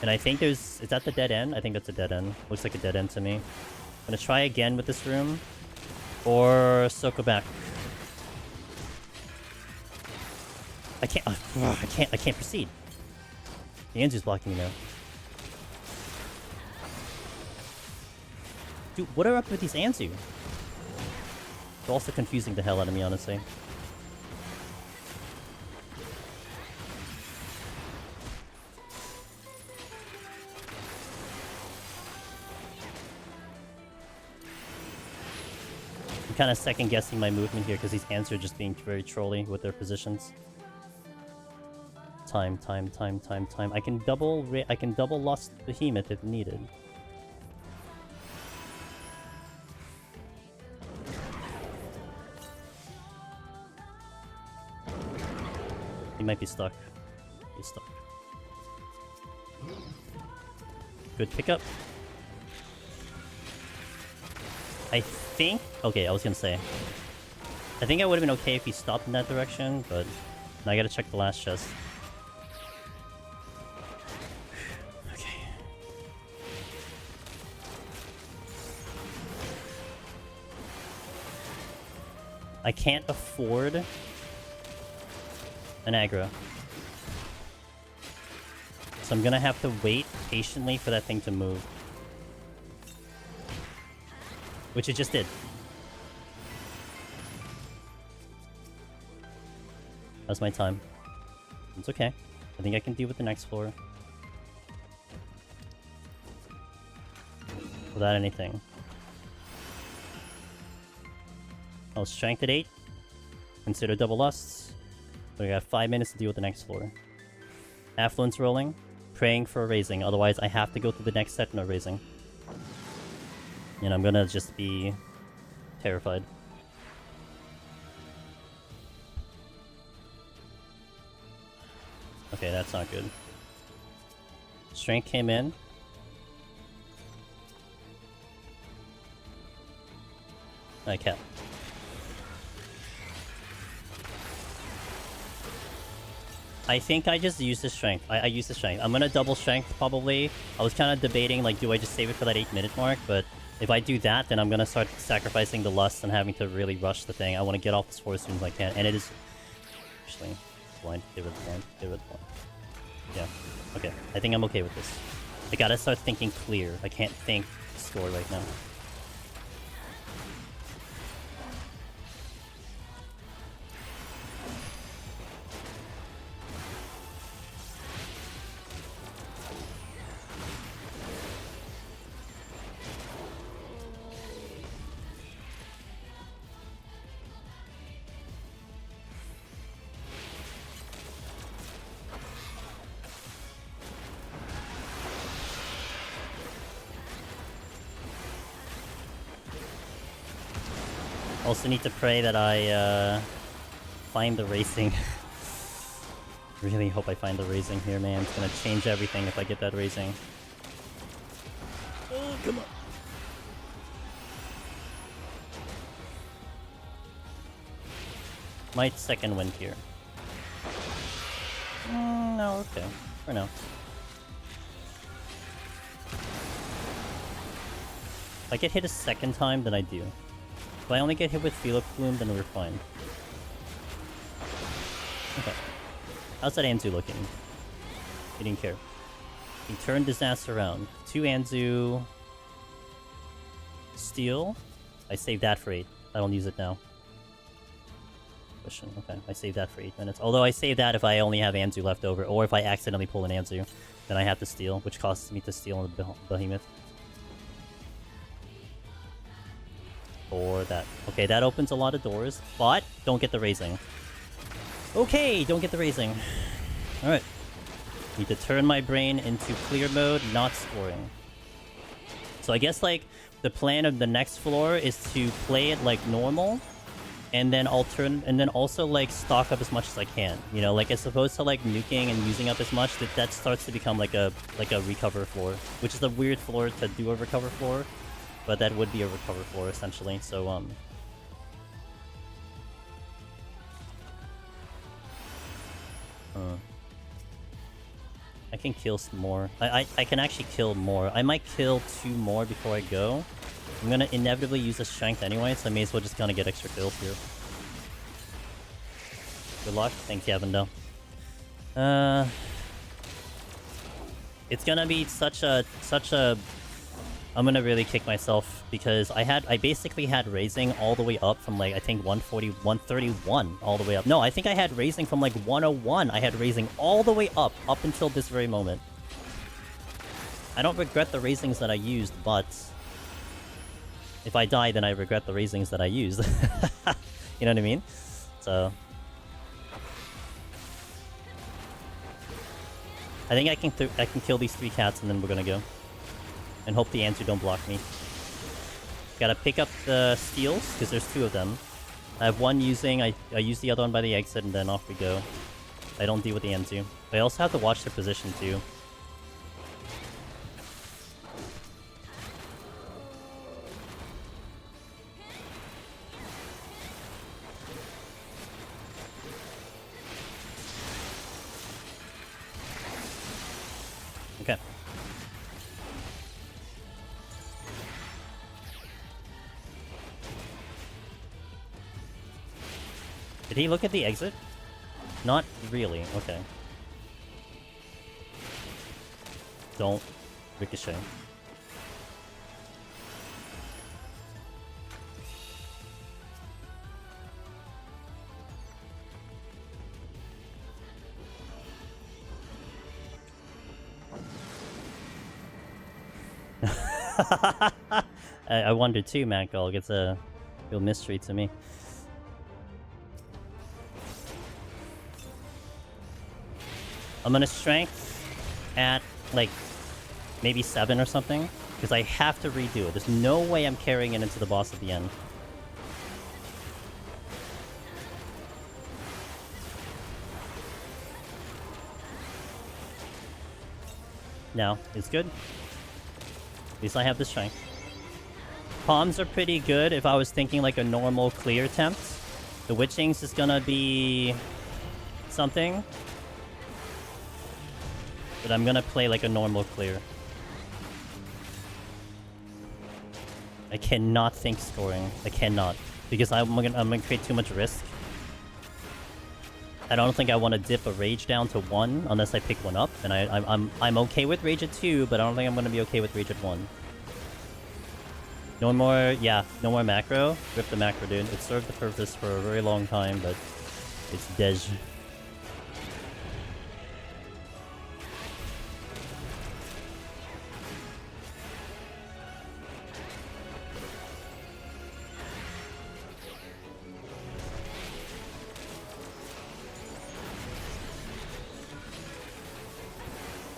And I think there's. Is that the dead end? I think that's a dead end. Looks like a dead end to me. I'm gonna try again with this room, or circle back. I can't. I can't proceed. The Anzu's blocking me now. Dude, what are up with these Anzu? They're also confusing the hell out of me, honestly. I'm kind of second guessing my movement here because these Anzu are just being very trolly with their positions. Time. I can double lost behemoth if needed. He might be stuck. He's stuck. Good pickup. I think... Okay, I was gonna say. I think I would have been okay if he stopped in that direction, but now I gotta check the last chest. I can't afford an aggro. So I'm gonna have to wait patiently for that thing to move. Which it just did. That's my time. It's okay. I think I can deal with the next floor. Without anything. Oh, strength at 8. Consider double lusts. So we got 5 minutes to deal with the next floor. Affluence rolling, praying for a raising. Otherwise, I have to go through the next set no raising. And I'm gonna just be terrified. Okay, that's not good. Strength came in. I kept. I think I just used the strength. I used the strength. I'm gonna double strength probably. I was kind of debating like, do I just save it for that 8-minute mark? But if I do that, then I'm gonna start sacrificing the lust and having to really rush the thing. I want to get off this floor as soon as I can, and it is actually blind. Get rid of the blind. Get rid of the blind. Yeah. Okay. I think I'm okay with this. I gotta start thinking clear. I can't think score right now. Also need to pray that I find the racing. Really hope I find the raising here, man. It's gonna change everything if I get that raising. Oh, come on. Might second wind here. No, okay. For now. If I get hit a second time, then I do. If I only get hit with Felix Bloom, then we're fine. Okay. How's that Anzu looking? He didn't care. He turned his ass around. 2 Anzu... Steel. I saved that for 8. I don't use it now. Question. Okay, I saved that for 8 minutes. Although I save that if I only have Anzu left over, or if I accidentally pull an Anzu, then I have to steal, which costs me to steal on the Behemoth. Or that. Okay, that opens a lot of doors, but don't get the raising. Okay, don't get the raising. Alright. Need to turn my brain into clear mode, not scoring. So I guess, like, the plan of the next floor is to play it like normal, and then also, like, stock up as much as I can. You know, like, as opposed to, like, nuking and using up as much, that starts to become like a recover floor, which is a weird floor to do a recover floor. But that would be a recover floor, essentially, so, I can kill some more. I can actually kill more. I might kill 2 more before I go. I'm gonna inevitably use a strength anyway, so I may as well just kinda get extra kills here. Good luck. Thanks, Gavin, though. It's gonna be such a... I'm gonna really kick myself because I basically had raising all the way up from, like, I think 140, 131 all the way up. No, I think I had raising from, like, 101. I had raising all the way up until this very moment. I don't regret the raisings that I used, but if I die, then I regret the raisings that I used. You know what I mean? So I think I can kill these 3 cats and then we're gonna go. And hope the Anzu don't block me. Gotta pick up the steals, because there's 2 of them. I have one using, I use the other one by the exit, and then off we go. I don't deal with the Anzu. But I also have to watch their position, too. Okay. Did he look at the exit? Not really. Okay. Don't ricochet. I wonder too, Matt Gulg. It's a real mystery to me. I'm gonna strength at, like, maybe 7 or something. Because I have to redo it. There's no way I'm carrying it into the boss at the end. No, it's good. At least I have the strength. Palms are pretty good if I was thinking like a normal clear attempt. The Witchings is gonna be something. But I'm gonna play like a normal clear. I cannot think scoring. I cannot. Because I'm gonna create too much risk. I don't think I want to dip a rage down to 1 unless I pick one up. And I'm okay with rage at 2, but I don't think I'm gonna be okay with rage at 1. No more, yeah, no more macro. Rip the macro, dude. It served the purpose for a very long time, but it's dead.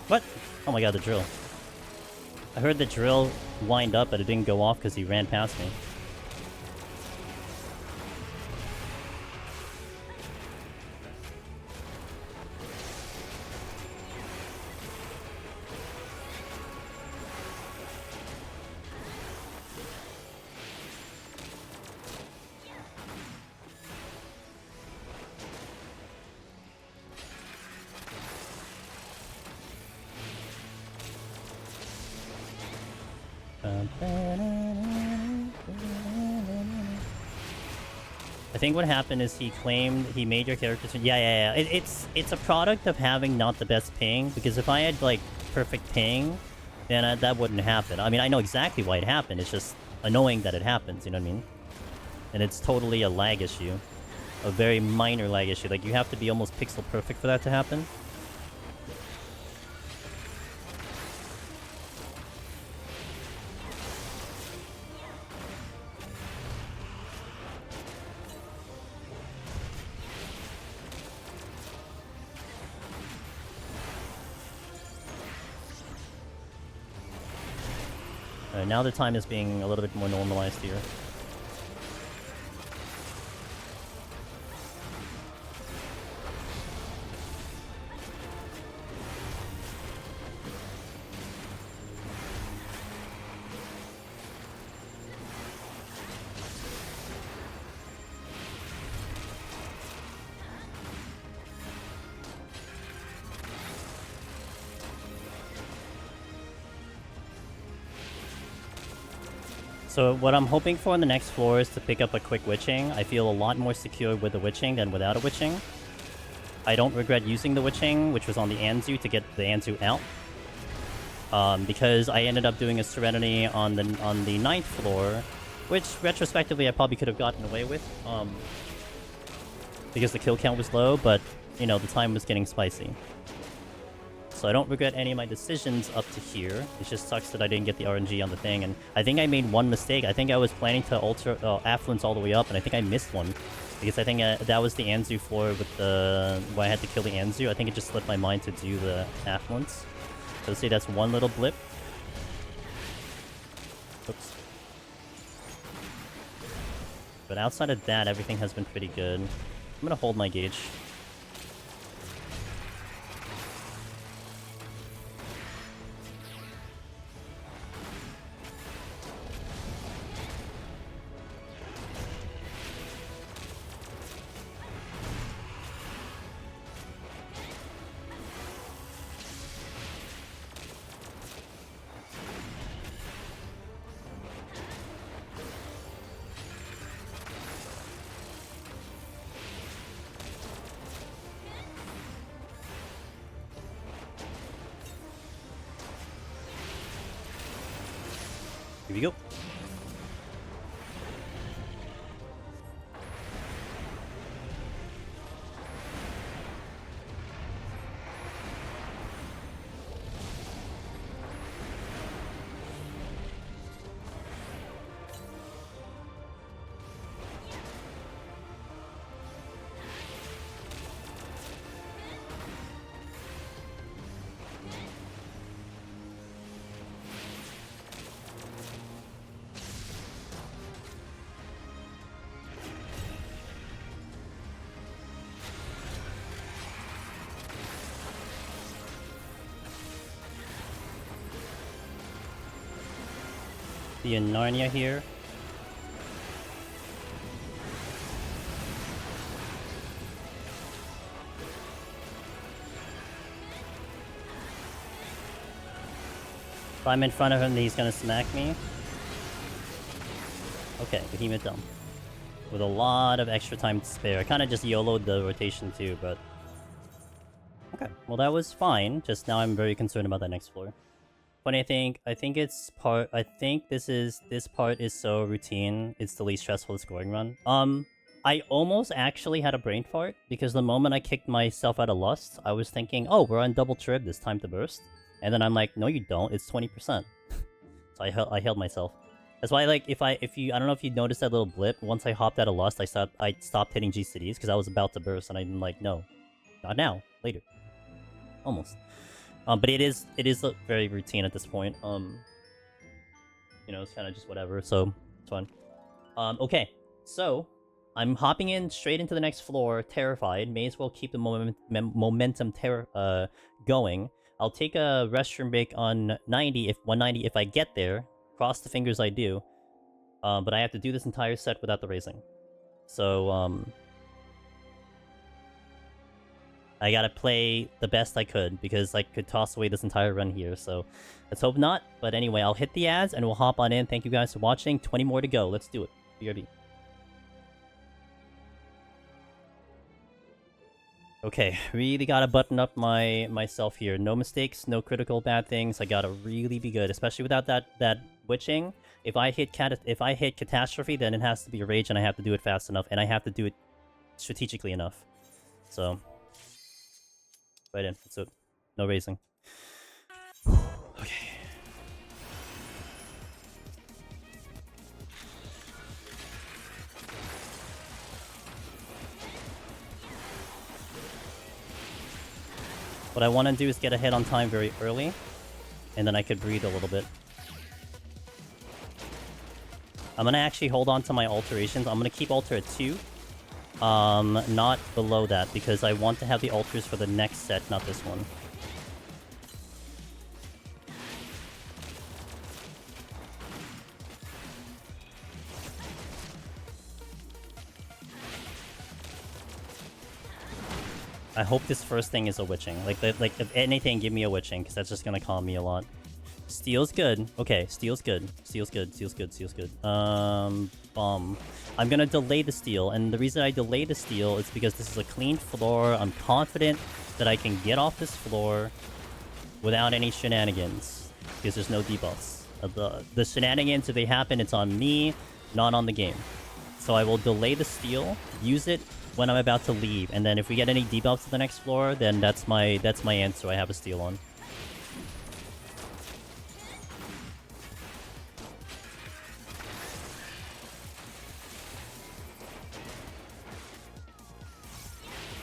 What? Oh my god, the drill. I heard the drill wind up, but it didn't go off because he ran past me. I think what happened is he claimed he made your character... Yeah. It's a product of having not the best ping, because if I had, like, perfect ping, then that wouldn't happen. I mean, I know exactly why it happened. It's just annoying that it happens, you know what I mean? And it's totally a lag issue. A very minor lag issue. Like, you have to be almost pixel perfect for that to happen. Now the time is being a little bit more normalized here. So what I'm hoping for on the next floor is to pick up a quick witching. I feel a lot more secure with the witching than without a witching. I don't regret using the witching, which was on the Anzu, to get the Anzu out. Because I ended up doing a Serenity on the 9th floor, which retrospectively I probably could have gotten away with. Because the kill count was low, but, you know, the time was getting spicy. So I don't regret any of my decisions up to here. It just sucks that I didn't get the RNG on the thing. And I think I made one mistake. I think I was planning to alter affluence all the way up, and I think I missed one. Because I think that was the Anzu floor with the... where I had to kill the Anzu. I think it just slipped my mind to do the affluence. So let's say that's one little blip. Oops. But outside of that, everything has been pretty good. I'm gonna hold my gauge. Here we go. be in Narnia here. If I'm in front of him, he's gonna smack me. Okay, Behemoth dump. With a lot of extra time to spare. I kind of just YOLO'd the rotation too, but... Okay, well that was fine. Just now I'm very concerned about that next floor. Funny, I think it's part... I think this part is so routine, it's the least stressful scoring run. I almost actually had a brain fart, because the moment I kicked myself out of Lust, I was thinking, oh, we're on double trib, this time to burst. And then I'm like, no you don't, it's 20%. So I held myself. That's why, like, I don't know if you noticed that little blip. Once I hopped out of Lust, I stopped hitting GCDs because I was about to burst, and I'm like, no, not now, later, almost. But it is very routine at this point. You know, it's kind of just whatever. So it's fine. Okay, so I'm hopping in straight into the next floor, terrified. May as well keep the momentum going. I'll take a restroom break on 190 if I get there. Cross the fingers I do. But I have to do this entire set without the raising. So, I gotta play the best I could, because I could toss away this entire run here, so let's hope not. But anyway, I'll hit the ads, and we'll hop on in. Thank you guys for watching. 20 more to go. Let's do it. BRB. Okay, really gotta button up myself here. No mistakes, no critical bad things. I gotta really be good, especially without that witching. If I hit catastrophe, then it has to be a rage, and I have to do it fast enough, and I have to do it strategically enough. So, right in. That's it. No raising. Okay. What I want to do is get a hit on time very early, and then I could breathe a little bit. I'm gonna actually hold on to my alterations. I'm gonna keep alter at 2. Not below that, because I want to have the alters for the next set, not this one. I hope this first thing is a witching. Like if anything, give me a witching, because that's just gonna calm me a lot. Steel's good. Okay, steel's good. Steel's good. Steel's good. Steel's good. Bomb. I'm gonna delay the steel, and the reason I delay the steel is because this is a clean floor. I'm confident that I can get off this floor without any shenanigans, because there's no debuffs. The shenanigans, if they happen, it's on me, not on the game. So I will delay the steel, use it when I'm about to leave, and then if we get any debuffs to the next floor, then that's my answer. I have a steal on.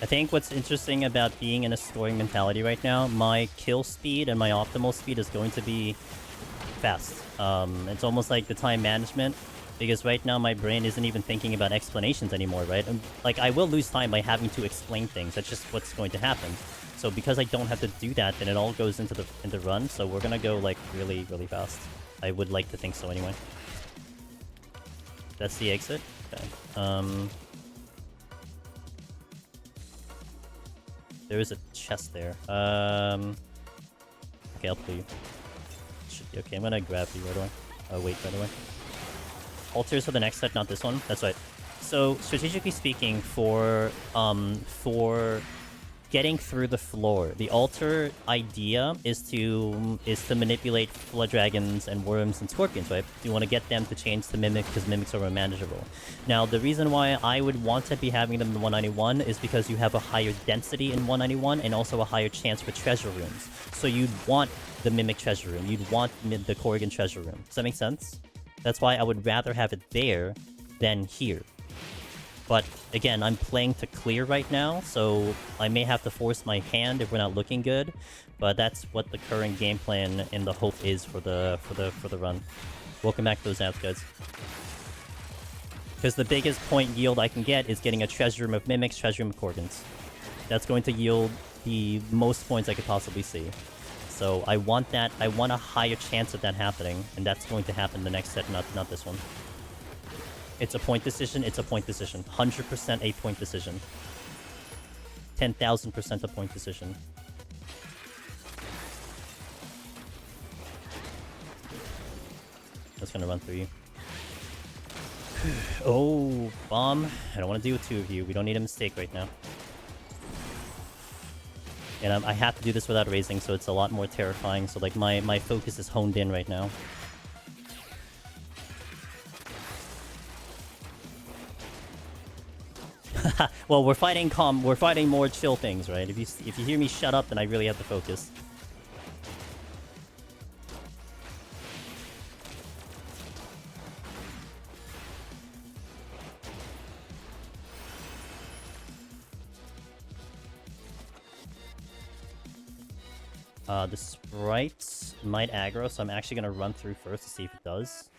I think what's interesting about being in a scoring mentality right now, my kill speed and my optimal speed is going to be fast. It's almost like the time management, because right now my brain isn't even thinking about explanations anymore, right? Like, I will lose time by having to explain things. That's just what's going to happen. So because I don't have to do that, then it all goes into the run. So we're gonna go like really, really fast. I would like to think so anyway. That's the exit. Okay. There is a chest there. Okay, I'll pull you. Should be okay. I'm gonna grab you right away. Oh wait, by the way. Alters for the next set, not this one. That's right. So strategically speaking, for getting through the floor, the altar idea is to manipulate flood dragons and worms and scorpions, right? You want to get them to change to mimic, because mimics are more manageable. Now, the reason why I would want to be having them in 191 is because you have a higher density in 191 and also a higher chance for treasure rooms. So you'd want the mimic treasure room. You'd want the Corrigan treasure room. Does that make sense? That's why I would rather have it there than here. But again, I'm playing to clear right now, so I may have to force my hand if we're not looking good. But that's what the current game plan and the hope is for the run. Welcome back to those ads, guys. Because the biggest point yield I can get is getting a treasure room of mimics, treasure room of Corgans. That's going to yield the most points I could possibly see. So I want that. I want a higher chance of that happening, and that's going to happen the next set, not this one. It's a point decision. It's a point decision. 100% a point decision. 10,000% a point decision. That's gonna run through you. Oh, bomb. I don't want to deal with two of you. We don't need a mistake right now. And I have to do this without raising, so it's a lot more terrifying. So, like, my focus is honed in right now. Well, we're fighting calm. We're fighting more chill things, right? If you hear me shut up, then I really have to focus. The Sprite might aggro, so I'm actually gonna run through first to see if it does.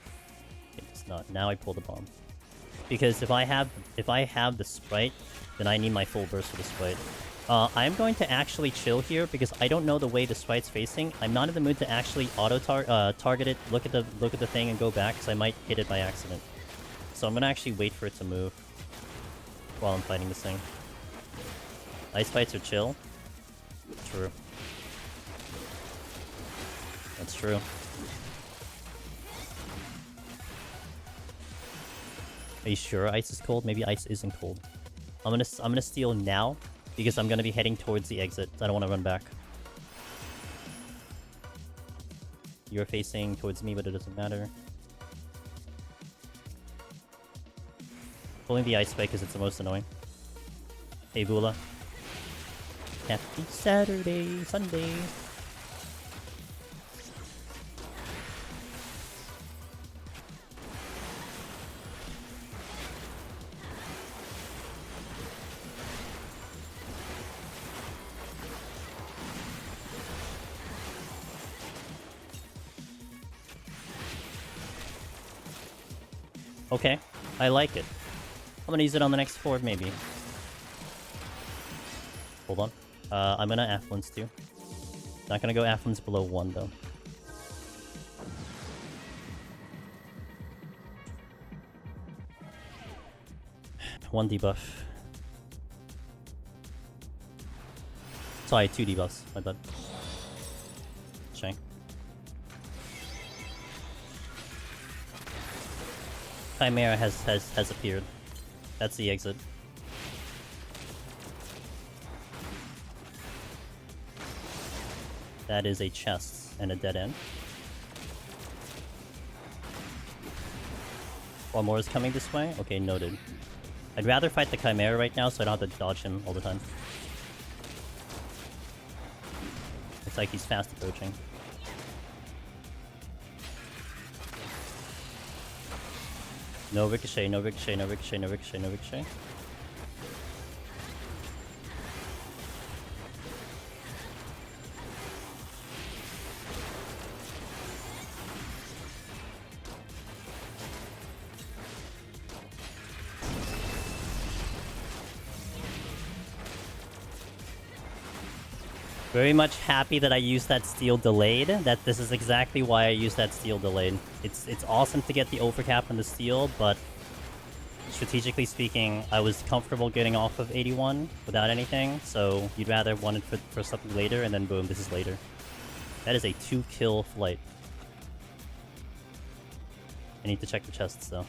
It does not. Now I pull the bomb. Because if I have the Sprite, then I need my full burst for the Sprite. I'm going to actually chill here because I don't know the way the Sprite's facing. I'm not in the mood to actually target it, look at the thing and go back, because I might hit it by accident. So I'm gonna actually wait for it to move while I'm fighting this thing. Ice fights are chill. True. That's true. Are you sure ice is cold? Maybe ice isn't cold. I'm gonna steal now because I'm gonna be heading towards the exit. I don't want to run back. You're facing towards me, but it doesn't matter. Pulling the ice spike because it's the most annoying. Hey, Vula. Happy Saturday, Sunday. Okay, I like it. I'm gonna use it on the next Ford, maybe. Hold on. I'm gonna affluence too. Not gonna go affluence below 1 though. One debuff. Sorry, 2 debuffs. My bad. Shang. Chimera has appeared. That's the exit. That is a chest and a dead end. One more is coming this way? Okay, noted. I'd rather fight the Chimera right now so I don't have to dodge him all the time. It's like he's fast approaching. No ricochet, no ricochet, no ricochet, no ricochet, no ricochet. Very much happy that I used that steal delayed. That this is exactly why I used that steal delayed. It's awesome to get the overcap and the steal, but strategically speaking, I was comfortable getting off of 81 without anything, so you'd rather want it for something later, and then boom, this is later. That is a 2-kill flight. I need to check the chests though.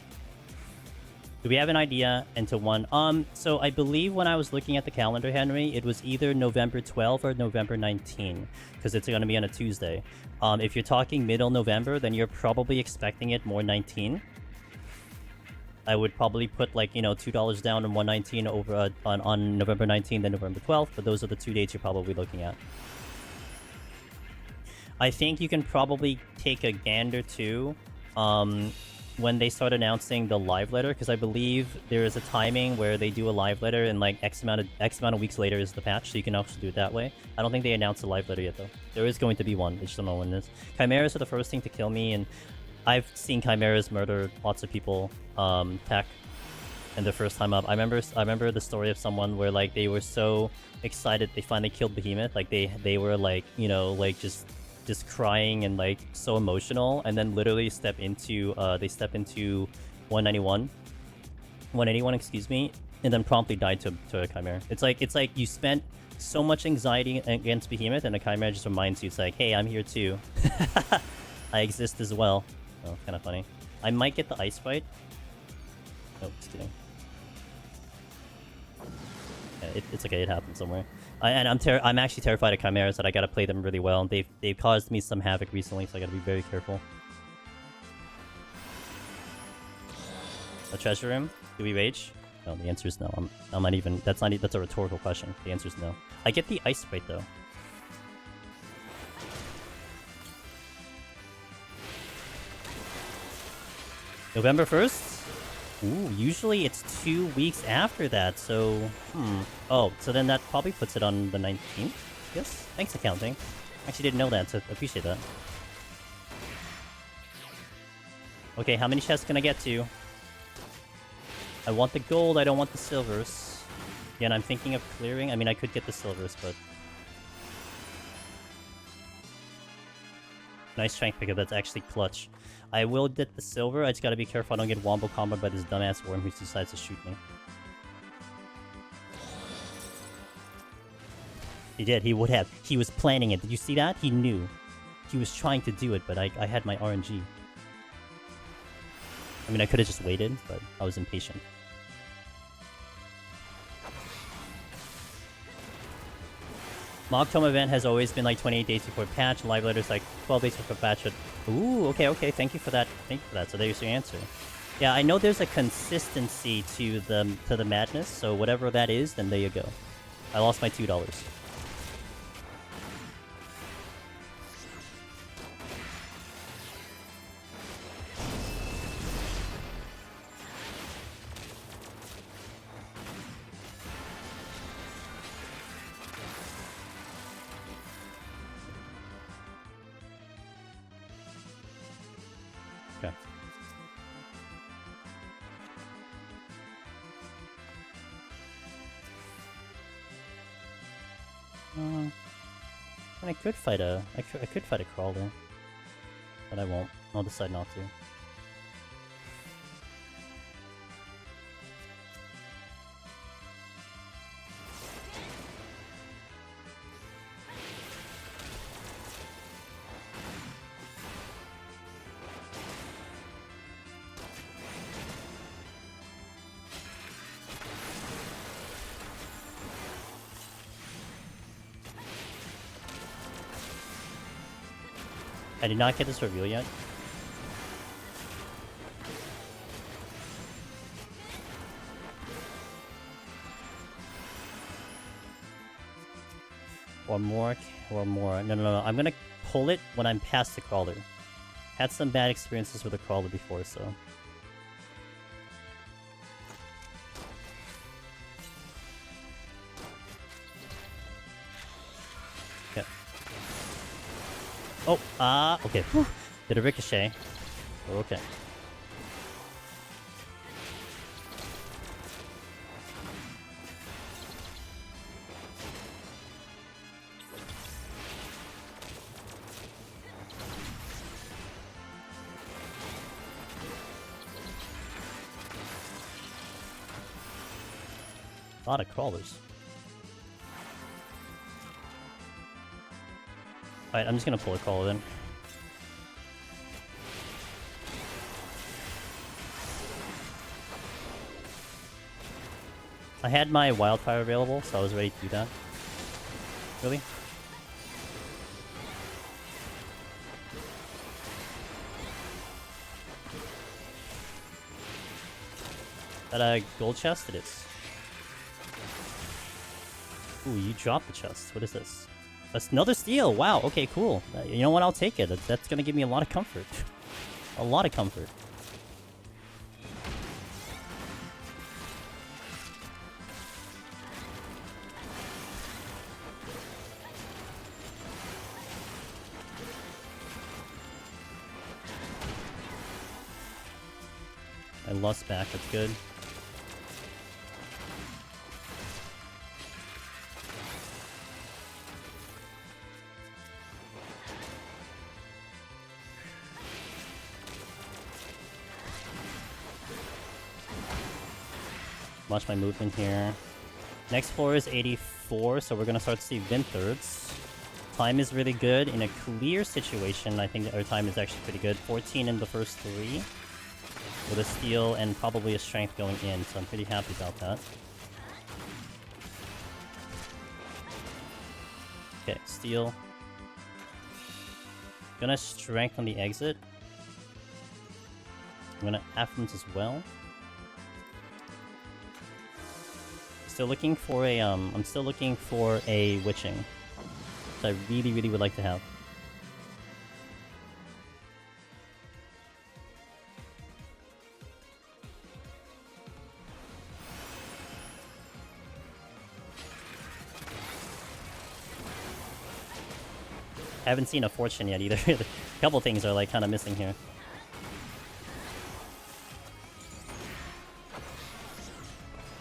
Do we have an idea into one? So I believe when I was looking at the calendar, Henry, it was either November 12 or November 19, because it's going to be on a Tuesday. If you're talking middle November, then you're probably expecting it more 19. I would probably put, like, you know, $2 down on 119 over on November 19th and November 12th, but those are the 2 dates you're probably looking at. I think you can probably take a gander too. When they start announcing the live letter, because I believe there is a timing where they do a live letter and like X amount of weeks later is the patch, so you can also do it that way. I don't think they announced the live letter yet though. There is going to be one, I just don't know when it is. Chimeras are the first thing to kill me, and I've seen Chimeras murder lots of people. Tech. And the first time up, I remember the story of someone where like they were so excited they finally killed Behemoth, like they were like, you know, like just crying and like so emotional, and then literally step into 181, excuse me, and then promptly died to a Chimera. It's like you spent so much anxiety against Behemoth, and the Chimera just reminds you, it's like, hey, I'm here too. I exist as well. Oh, kind of funny. I might get the ice fight. Oh, just kidding. Yeah, it's okay. It happens somewhere. I'm actually terrified of Chimeras, that I gotta play them really well. They've caused me some havoc recently, so I gotta be very careful. A treasure room? Do we rage? No, the answer is no. I'm not even. That's a rhetorical question. The answer is no. I get the ice fight though. November 1st? Ooh, usually it's 2 weeks after that, so... Oh, so then that probably puts it on the 19th? Yes? Thanks, accounting. Actually didn't know that, so appreciate that. Okay, how many chests can I get to? I want the gold, I don't want the silvers. Yeah, and I'm thinking of clearing. I mean, I could get the silvers, but... Nice strength pickup, that's actually clutch. I will get the silver, I just gotta be careful I don't get wombo comboed by this dumbass worm who decides to shoot me. He did, he would have. He was planning it. Did you see that? He knew. He was trying to do it, but I had my RNG. I mean, I could have just waited, but I was impatient. Mock Tome event has always been like 28 days before patch. Live letters like 12 days before patch. Ooh, okay. Thank you for that. So there's your answer. Yeah, I know there's a consistency to the madness. So whatever that is, then there you go. I lost my $2. And I could fight a crawler, but I won't. I'll decide not to. I did not get this reveal yet. Or more. No. I'm gonna pull it when I'm past the crawler. Had some bad experiences with the crawler before, so... Oh, okay. Did a ricochet. Okay. A lot of crawlers. Alright, I'm just gonna pull a crawler then. I had my wildfire available, so I was ready to do that. Really? That a gold chest? It is. Ooh, you dropped the chest. What is this? That's another steal! Wow, okay, cool. You know what? I'll take it. That's gonna give me a lot of comfort. A lot of comfort. I lost back, that's good. watch my movement here. Next floor is 84, so we're gonna start to see Vinthirds. Time is really good. In a clear situation, I think our time is actually pretty good. 14 in the first 3. With a steal and probably a strength going in, so I'm pretty happy about that. Okay, steal. Gonna strength on the exit. I'm gonna affluence as well. Still looking for a I'm still looking for a witching. I really, really would like to have. I haven't seen a fortune yet either. A couple things are like kind of missing here.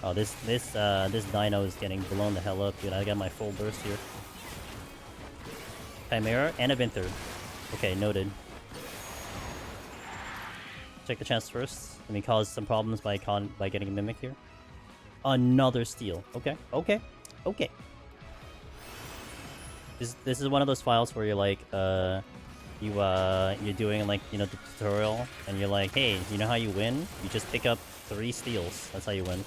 Oh, this dino is getting blown the hell up, dude. I got my full burst here. Chimera and a Vinthird. Okay, noted. Check the chance first. Let me cause some problems by getting a Mimic here. Another steal. Okay, okay, okay. This is one of those files where you're like, you're doing like, you know, the tutorial, and you're like, hey, you know how you win? You just pick up 3 steals. That's how you win.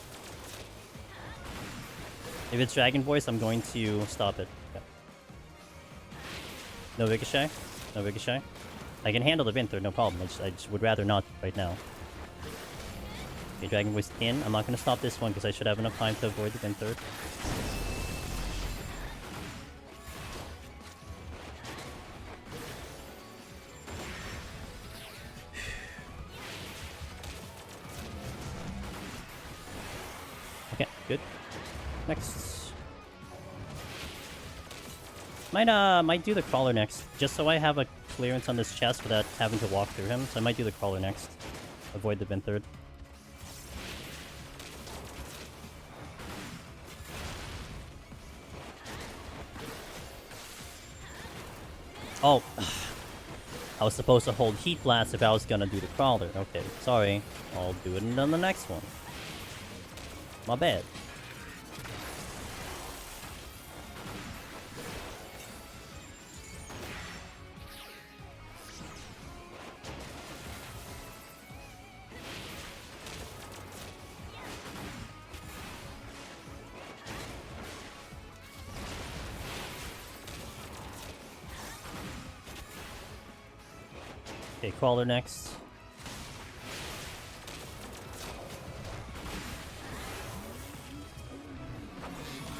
If it's Dragon Voice, I'm going to stop it. Okay. No Ricochet? No Ricochet? I can handle the Vinthird, no problem. I just would rather not right now. Okay, Dragon Voice in. I'm not going to stop this one because I should have enough time to avoid the Vinthird. Okay, good. Next. Might do the crawler next, just so I have a clearance on this chest without having to walk through him. So I might do the crawler next. Avoid the Vinthird. Oh, I was supposed to hold Heat Blast if I was gonna do the crawler. Okay, sorry. I'll do it on the next one. My bad. Okay, crawler next.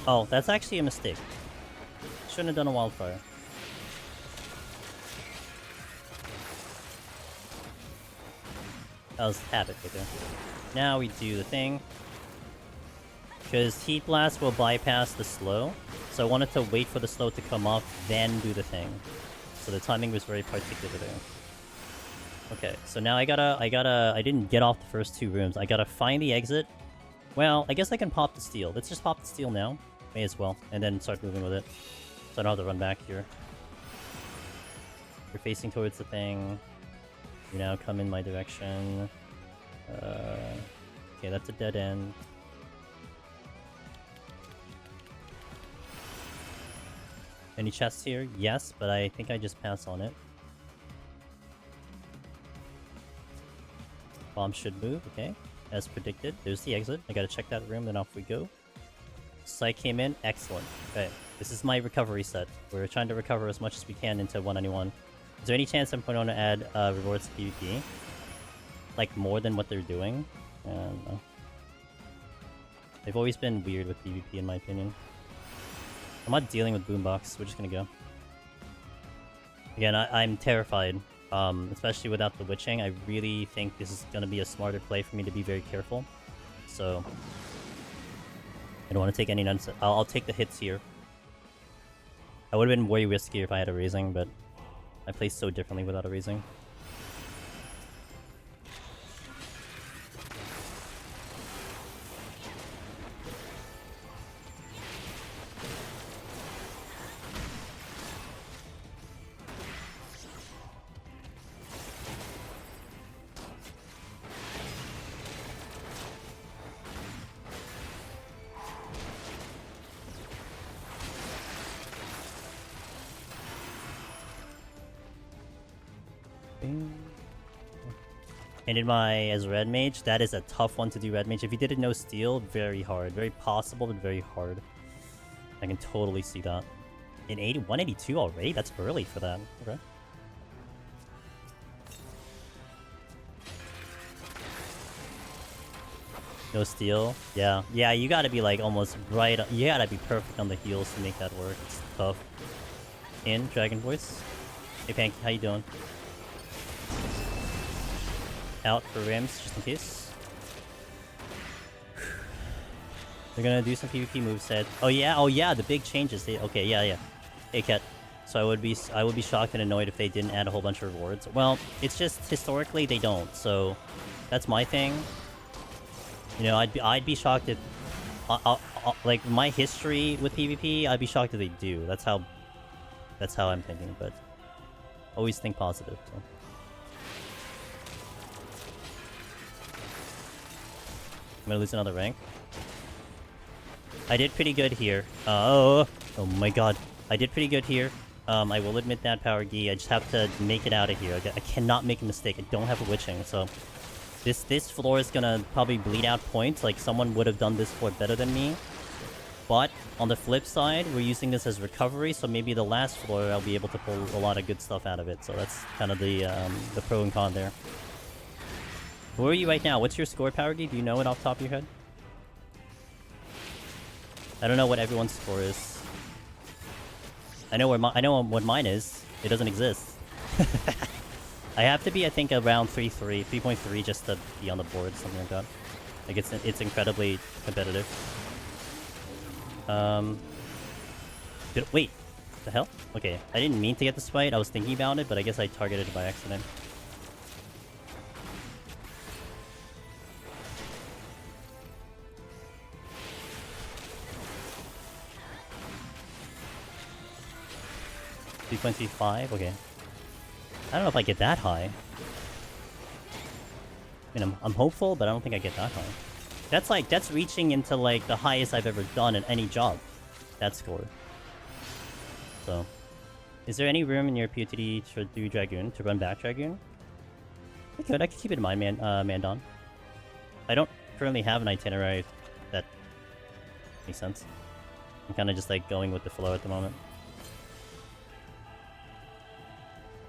Oh, that's actually a mistake. Shouldn't have done a wildfire. That was habit right there. Now we do the thing. Because Heat Blast will bypass the slow. So I wanted to wait for the slow to come off, then do the thing. So the timing was very particular there. Okay, so now I didn't get off the first 2 rooms. I gotta find the exit. Well, I guess I can pop the steal. Let's just pop the steal now. May as well. And then start moving with it. So I don't have to run back here. You're facing towards the thing. You now come in my direction. Okay, that's a dead end. Any chests here? Yes, but I think I just pass on it. Bomb should move, okay. As predicted. There's the exit. I gotta check that room, then off we go. Psych came in. Excellent. Okay. This is my recovery set. We're trying to recover as much as we can into 191. Is there any chance I'm going to add rewards to PvP? Like, more than what they're doing? I don't know. They've always been weird with PvP, in my opinion. I'm not dealing with Boombox. We're just gonna go. Again, I'm terrified. Especially without the witching. I really think this is gonna be a smarter play for me to be very careful. So... I don't want to take any nonsense. I'll take the hits here. I would have been way riskier if I had a raising, but I play so differently without a raising. Bing. Painted my as red mage. That is a tough one to do red mage. If you did it no steel, very hard. Very possible, but very hard. I can totally see that. In 182 already? That's early for that. Okay. No steel. Yeah. Yeah, you gotta be like almost right. You gotta be perfect on the heels to make that work. It's tough. In Dragon Voice. Hey Panky, how you doing? Out for Rims, just in case. They're gonna do some PvP moveset. Oh yeah, the big changes. Okay, yeah. Hey Ket. So I would be shocked and annoyed if they didn't add a whole bunch of rewards. Well, it's just historically they don't. So that's my thing. You know, I'd be shocked if like my history with PvP, I'd be shocked if they do. That's how I'm thinking, but always think positive. So. I'm gonna lose another rank. I did pretty good here. Oh my god. I did pretty good here. I will admit that, Power Gi. I just have to make it out of here. I cannot make a mistake. I don't have a witching, so... This floor is gonna probably bleed out points. Like, someone would have done this floor better than me. But, on the flip side, we're using this as recovery, so maybe the last floor I'll be able to pull a lot of good stuff out of it. So that's kind of the pro and con there. Where are you right now? What's your score, Power Gi? Do you know it off the top of your head? I don't know what everyone's score is. I know what mine is. It doesn't exist. I have to be, I think, around 3.3 just to be on the board, something like that. Like it's incredibly competitive. Wait, the hell? Okay, I didn't mean to get this fight. I was thinking about it, but I guess I targeted it by accident. $3.35? Okay. I don't know if I get that high. I mean, I'm hopeful, but I don't think I get that high. That's reaching into, like, the highest I've ever done in any job. That score. So. Is there any room in your PoTD to do Dragoon, to run back Dragoon? I could keep it in mind, Mandon. I don't currently have an itinerary that makes sense. I'm kind of just, like, going with the flow at the moment.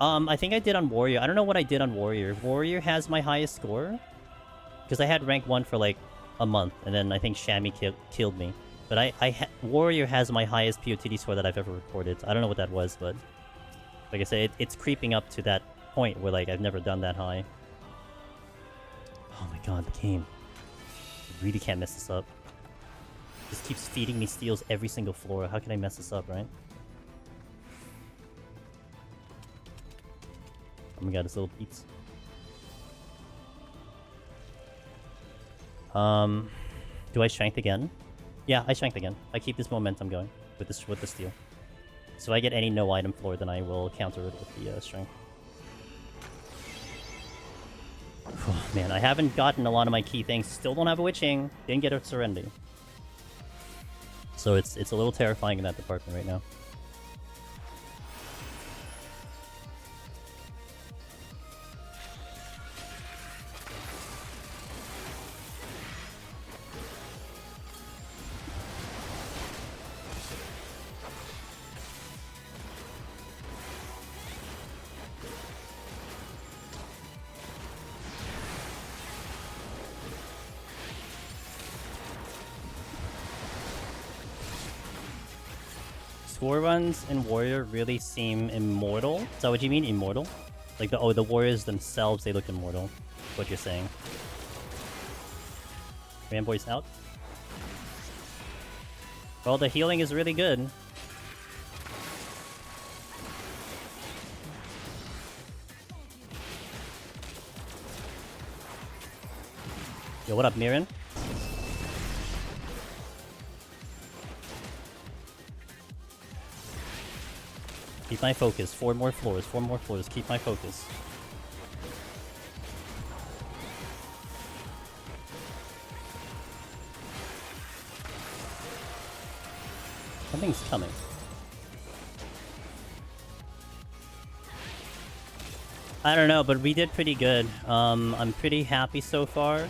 I think I did on Warrior. I don't know what I did on Warrior. Warrior has my highest score. Because I had rank 1 for like a month. And then I think Shammy killed me. But Warrior has my highest PoTD score that I've ever recorded. I don't know what that was, but... Like I said, it's creeping up to that point where like I've never done that high. Oh my god, the game. I really can't mess this up. It just keeps feeding me steals every single floor. How can I mess this up, right? Oh my god, this little beats. Do I strength again? Yeah, I strength again. I keep this momentum going with the steel. So if I get any no item floor, then I will counter it with the strength. Oh, man, I haven't gotten a lot of my key things. Still don't have a witching. Didn't get a serenity. So it's a little terrifying in that department right now. Score runs in Warrior really seem immortal. Is that what you mean, immortal? Like the warriors themselves, they look immortal. What you're saying. Ramboy's out. Well, the healing is really good. Yo, what up, Mirren? Keep my focus. 4 more floors. 4 more floors. Keep my focus. Something's coming. I don't know, but we did pretty good. I'm pretty happy so far.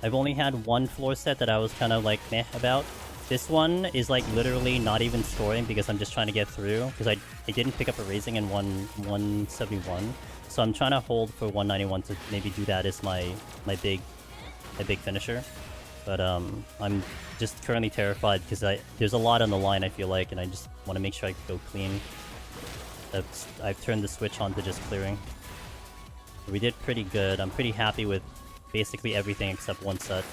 I've only had one floor set that I was kind of like meh about. This one is like literally not even scoring because I'm just trying to get through because I didn't pick up a raising in 171, so I'm trying to hold for 191 to maybe do that as my big finisher. But I'm just currently terrified because there's a lot on the line, I feel like, and I just want to make sure I go clean. I've turned the switch on to just clearing. We did pretty good. I'm pretty happy with basically everything except one set.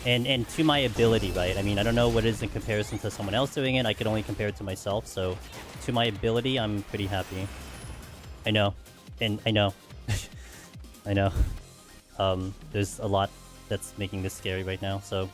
And to my ability, right? I mean, I don't know what it is in comparison to someone else doing it. I could only compare it to myself, so to my ability, I'm pretty happy. I know. And I know. I know. There's a lot that's making this scary right now, so...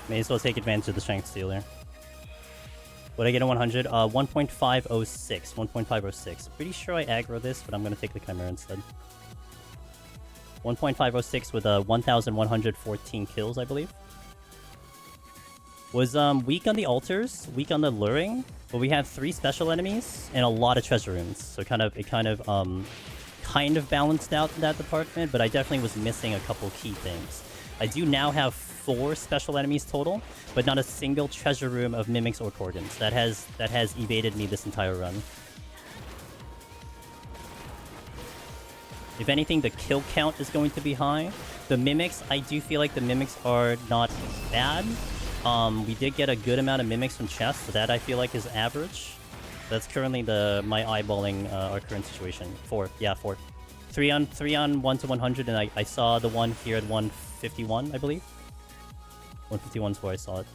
May as well take advantage of the strength stealer. Would I get a 100? 1.506. 1.506. Pretty sure I aggro this, but I'm gonna take the Chimera instead. 1.506 with a 1,114 kills, I believe. Was weak on the altars, weak on the luring, but we had 3 special enemies and a lot of treasure rooms. So it kind of balanced out that department, but I definitely was missing a couple key things. I do now have 4 special enemies total, but not a single treasure room of mimics or Korgans. That has evaded me this entire run. If anything, the kill count is going to be high. The mimics, I do feel like the mimics are not bad. We did get a good amount of mimics from chests, so that I feel like is average. That's currently my eyeballing our current situation. 4, yeah, 4. 3 on 1 to 100, and I saw the one here at 151, I believe. 151 is where I saw it.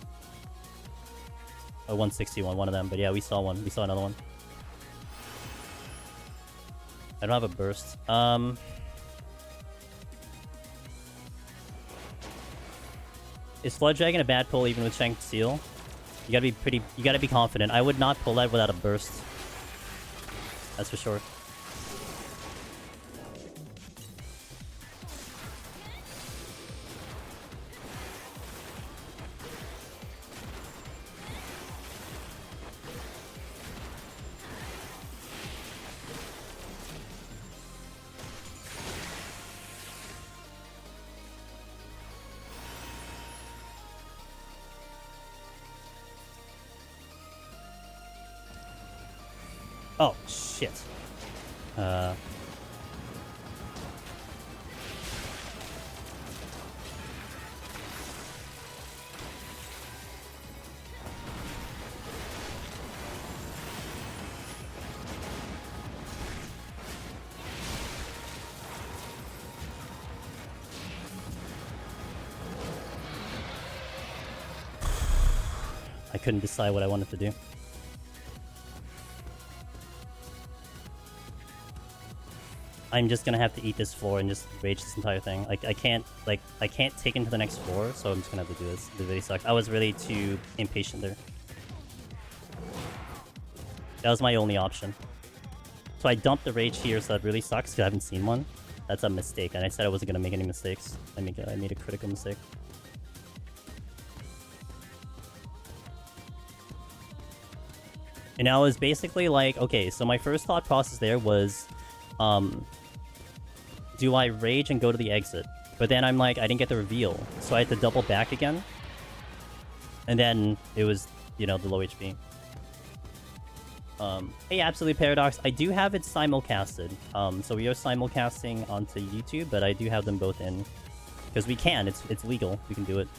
Or 161, one of them. But yeah, we saw one. We saw another one. I don't have a burst. Is Flood Dragon a bad pull even with Shanked Seal? You gotta be confident. I would not pull that without a burst. That's for sure. Oh, shit. I couldn't decide what I wanted to do. I'm just gonna have to eat this floor and just rage this entire thing. Like I can't take it to the next floor, so I'm just gonna have to do this. It really sucks. I was really too impatient there. That was my only option. So I dumped the rage here, so that really sucks because I haven't seen one. That's a mistake, and I said I wasn't gonna make any mistakes. I made a critical mistake. And I was basically like, okay, so my first thought process there was, do I rage and go to the exit? But then I'm like, I didn't get the reveal, so I had to double back again. And then it was, you know, the low HP. Hey, Absolute Paradox, I do have it simulcasted. So we are simulcasting onto YouTube, but I do have them both in. Because we can, it's legal, we can do it.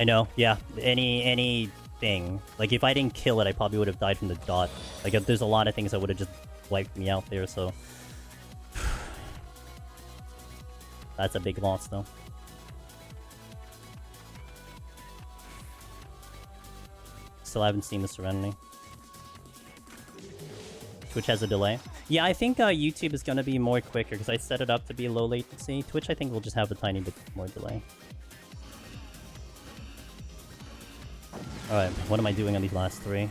I know, yeah, anything. Like, if I didn't kill it, I probably would have died from the dot. Like, if there's a lot of things that would have just wiped me out there, so... That's a big loss, though. still haven't seen the Serenity. Twitch has a delay. Yeah, I think YouTube is gonna be more quicker because I set it up to be low latency. Twitch, I think, will just have a tiny bit more delay. Alright, what am I doing on these last 3?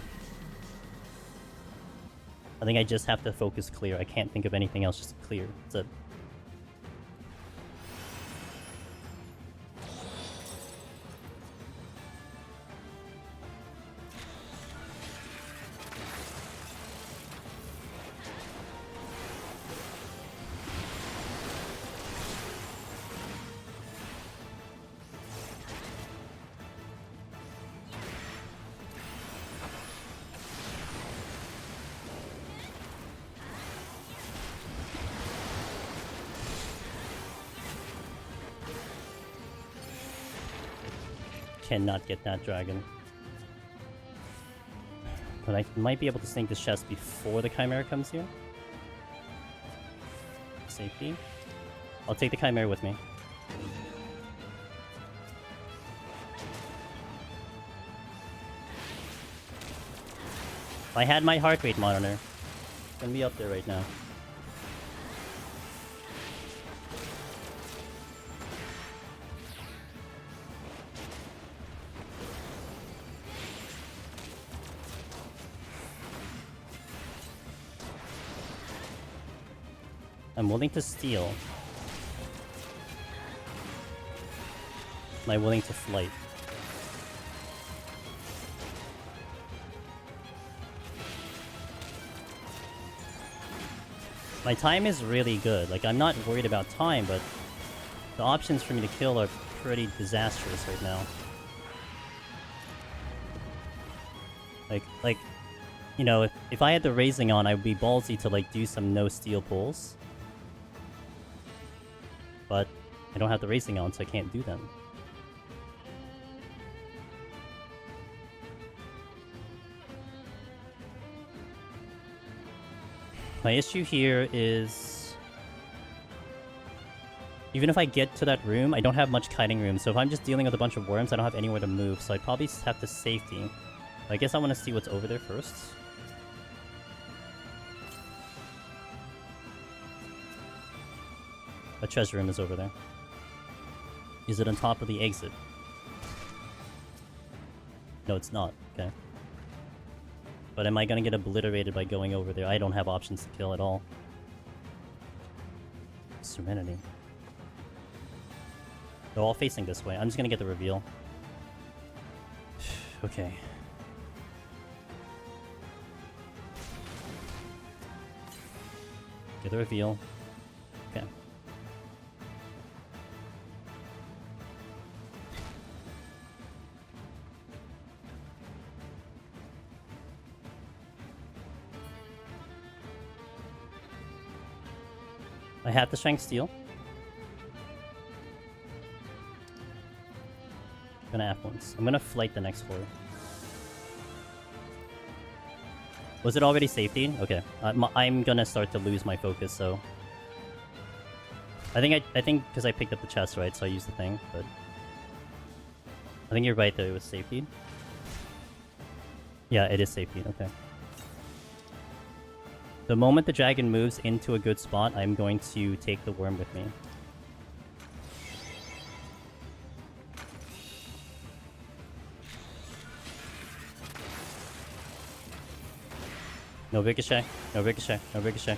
I think I just have to focus clear. I can't think of anything else, just clear. That's it. Cannot get that dragon. But I might be able to sink this chest before the Chimera comes here. Safety. I'll take the Chimera with me. If I had my heart rate monitor, it's gonna be up there right now. I'm willing to steal. Am I willing to flight? My time is really good. Like, I'm not worried about time, but the options for me to kill are pretty disastrous right now. Like, you know, if I had the raising on, I would be ballsy to, like, do some no-steal pulls. But I don't have the racing on, so I can't do them. My issue here is... even if I get to that room, I don't have much kiting room, so if I'm just dealing with a bunch of worms, I don't have anywhere to move, so I'd probably have to safety. I guess I want to see what's over there first. A treasure room is over there. Is it on top of the exit? No, it's not. Okay. But am I gonna get obliterated by going over there? I don't have options to kill at all. Serenity. They're all facing this way. I'm just gonna get the reveal. Okay. Get the reveal. Okay. I have the Strength Steel. I'm gonna F once. I'm gonna flight the next floor. Was it already safety? Okay. I'm gonna start to lose my focus, so... I think because I picked up the chest, right, so I used the thing, but... I think you're right that it was safety. Yeah, it is safety, okay. The moment the dragon moves into a good spot, I'm going to take the worm with me. No ricochet, no ricochet, no ricochet.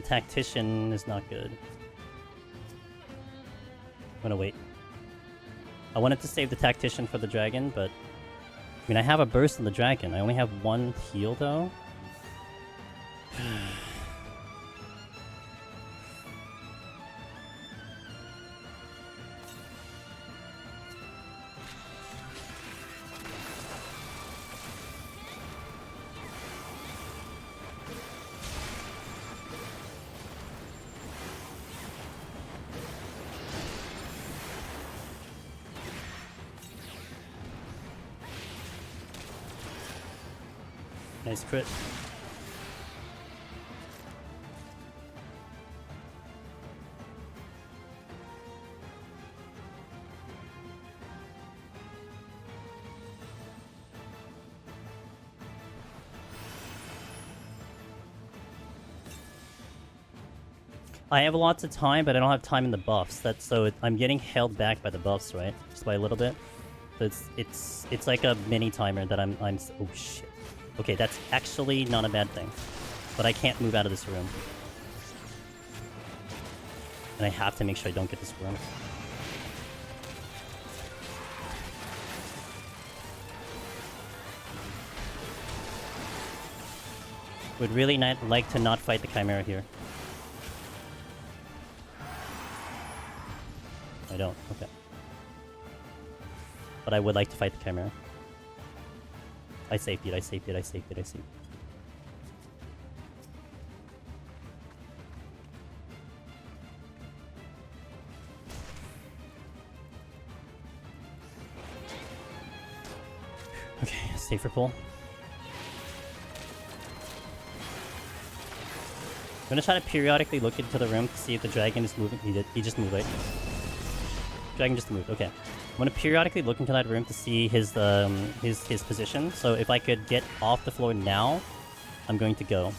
Tactician is not good. I'm gonna wait. I wanted to save the Tactician for the dragon, but... I mean, I have a burst on the dragon. I only have one heal, though. Nice crit. I have lots of time, but I don't have time in the buffs. That's so I'm getting held back by the buffs, right? Just by a little bit. So it's like a mini timer that I'm oh shit. Okay, that's actually not a bad thing. But I can't move out of this room. And I have to make sure I don't get this room. Would really not like to not fight the Chimera here. I don't, okay. But I would like to fight the Chimera. I saved it, I saved it, I saved it, I saved it. Okay, save for pull. I'm gonna try to periodically look into the room to see if the dragon is moving. He did. He just moved, right? Dragon just moved. Okay. I'm gonna periodically look into that room to see his position. So if I could get off the floor now, I'm going to go.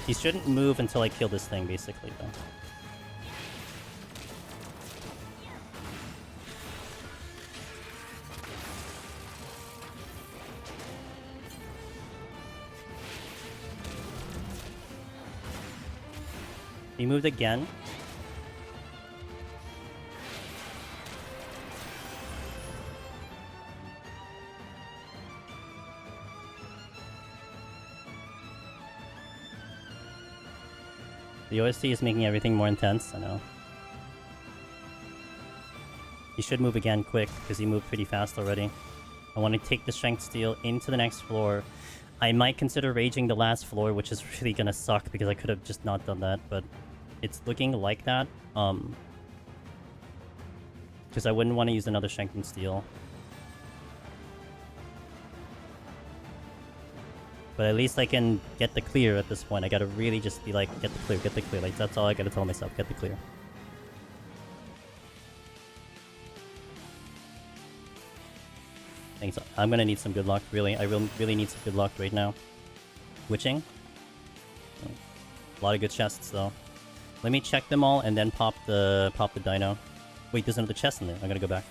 He shouldn't move until I kill this thing, basically, though. He moved again. The OST is making everything more intense, I know. He should move again quick, because he moved pretty fast already. I want to take the Strength Steel into the next floor. I might consider raging the last floor, which is really gonna suck, because I could have just not done that, but it's looking like that. Because I wouldn't want to use another Strength and Steel. But at least I can get the clear at this point. I gotta really just be like, get the clear, get the clear. Like, that's all I gotta tell myself, get the clear. Thanks. I'm gonna need some good luck, really. I really need some good luck right now. Witching. A lot of good chests, though. Let me check them all and then pop the dino. Wait, there's another chest in there. I'm gonna go back.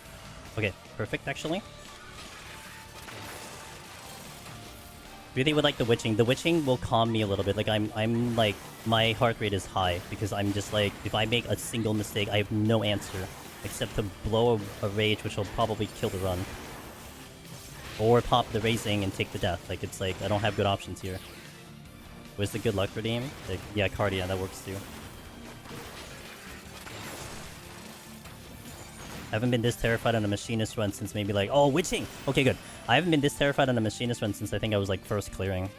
Okay, perfect, actually. Really would like the witching. The witching will calm me a little bit. Like I'm like my heart rate is high because I'm just like if I make a single mistake, I have no answer except to blow a rage, which will probably kill the run, or pop the raising and take the death. Like it's like I don't have good options here. Where's the good luck redeem? Like, yeah, Cardia, that works too. I haven't been this terrified on a Machinist run since maybe like... Oh, witching! Okay, good. I haven't been this terrified on a Machinist run since I think I was like first clearing.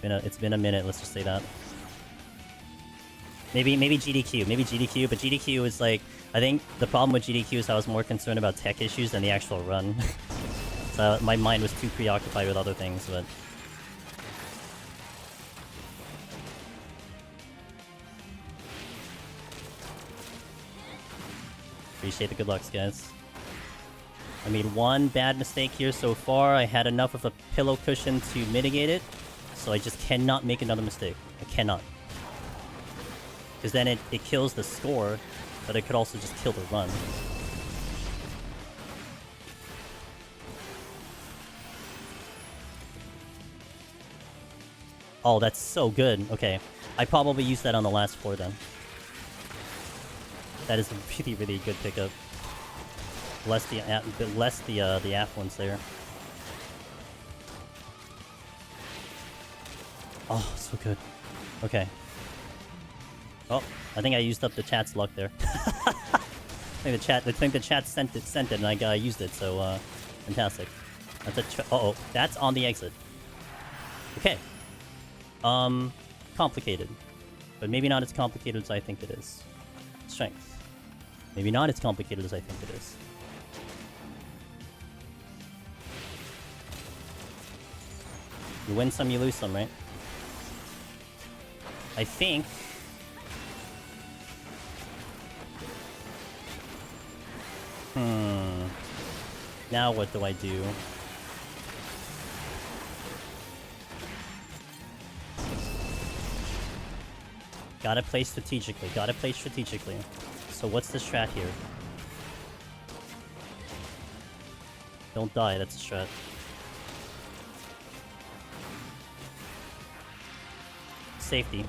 It's been a minute, let's just say that. Maybe GDQ. Maybe GDQ, but GDQ is like... I think the problem with GDQ is I was more concerned about tech issues than the actual run. So my mind was too preoccupied with other things, but... Appreciate the good lucks, guys. I made one bad mistake here so far. I had enough of a pillow cushion to mitigate it, so I just cannot make another mistake. I cannot. Because then it kills the score, but it could also just kill the run. Oh, that's so good. Okay. I probably used that on the last floor then. That is a really, really good pickup. Less the AF ones there. Oh, so good. Okay. Oh, I think I used up the chat's luck there. I think the chat sent it, and I used it. So, fantastic. That's a. Uh-oh, that's on the exit. Okay. Complicated, but maybe not as complicated as I think it is. Strength. Maybe not as complicated as I think it is. You win some, you lose some, right? I think... Now what do I do? Gotta play strategically. Gotta play strategically. So what's the strat here? Don't die, that's a strat. Safety.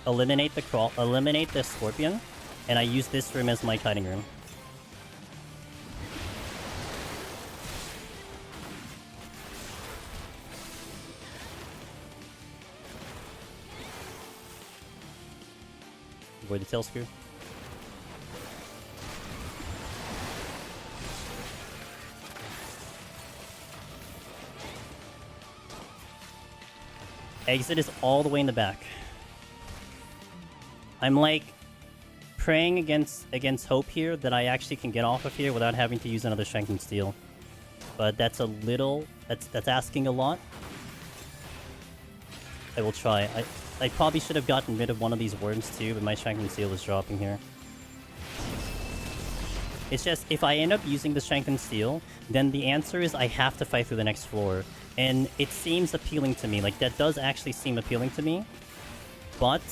Eliminate the crawl. Eliminate the scorpion. And I use this room as my hiding room. Avoid the tail screw. Exit is all the way in the back. I'm like praying against hope here that I actually can get off of here without having to use another Strength and Steel. But that's a little... That's asking a lot. I will try. I probably should have gotten rid of one of these worms too, but my Strength and Steel is dropping here. It's just, if I end up using the Strength and Steel, then the answer is I have to fight through the next floor. And it seems appealing to me. Like, that does actually seem appealing to me. But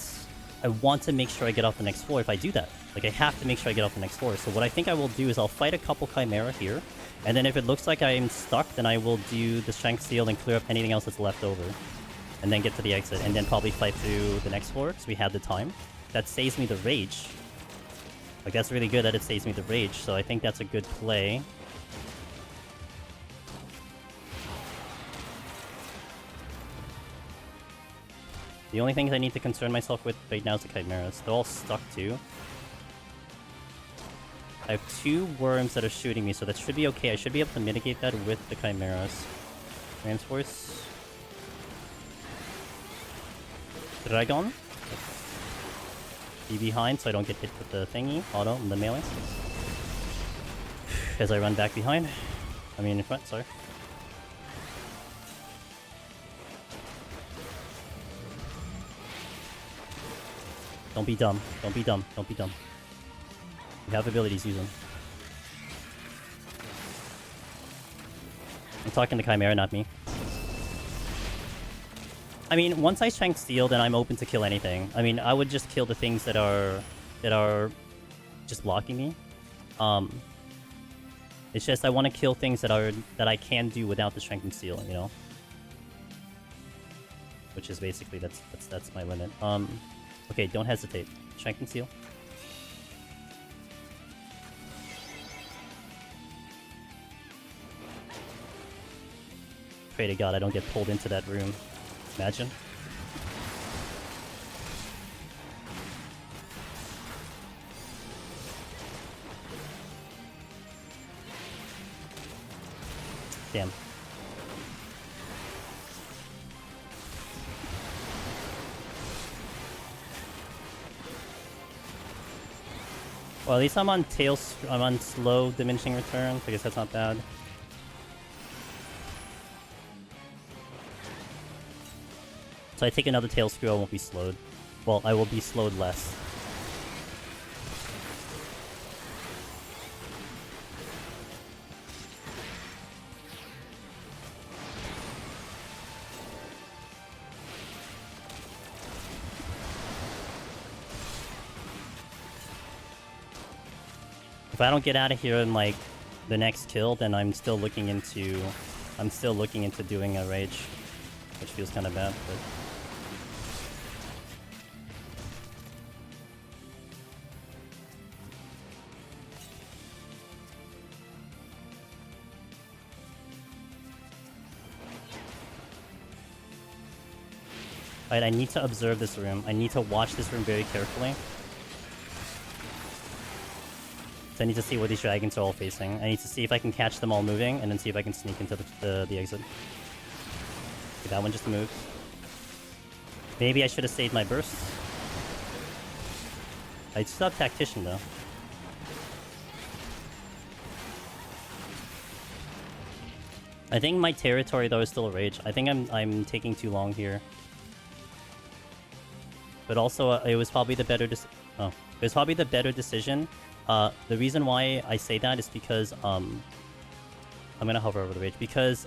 I want to make sure I get off the next floor if I do that. Like, I have to make sure I get off the next floor. So what I think I will do is I'll fight a couple Chimera here. And then if it looks like I am stuck, then I will do the Strength Steel and clear up anything else that's left over. And then get to the exit. And then probably fight through the next floor, because we had the time. That saves me the rage. Like, that's really good that it saves me the rage. So I think that's a good play. The only things I need to concern myself with right now is the Chimeras. They're all stuck too. I have 2 worms that are shooting me, so that should be okay. I should be able to mitigate that with the Chimeras. Transforce. Dragon. Be behind so I don't get hit with the thingy. Auto, the melee. As I run back behind. I mean in front, sorry. Don't be dumb. Don't be dumb. Don't be dumb. You have abilities, use them. I'm talking to Chimera, not me. I mean, once I Strength Steel, then I'm open to kill anything. I mean, I would just kill the things that are just blocking me. It's just I want to kill things that I can do without the Strength and Steel, you know. Which is basically that's my limit. Okay, don't hesitate. Strength and Steel. Pray to God I don't get pulled into that room. Imagine. Damn. Well, at least I'm on I'm on slow diminishing returns. I guess that's not bad. So I take another tail screw, I won't be slowed. Well, I will be slowed less. If I don't get out of here in like the next kill, then I'm still looking into doing a rage, which feels kind of bad, but. Alright, I need to observe this room. I need to watch this room very carefully. So I need to see where these dragons are all facing. I need to see if I can catch them all moving, and then see if I can sneak into the exit. Okay, that one just moved. Maybe I should have saved my burst. I still have Tactician, though. I think my territory though is still a rage. I think I'm taking too long here. But also it was probably the better decision. The reason why I say that is because I'm gonna hover over the rage because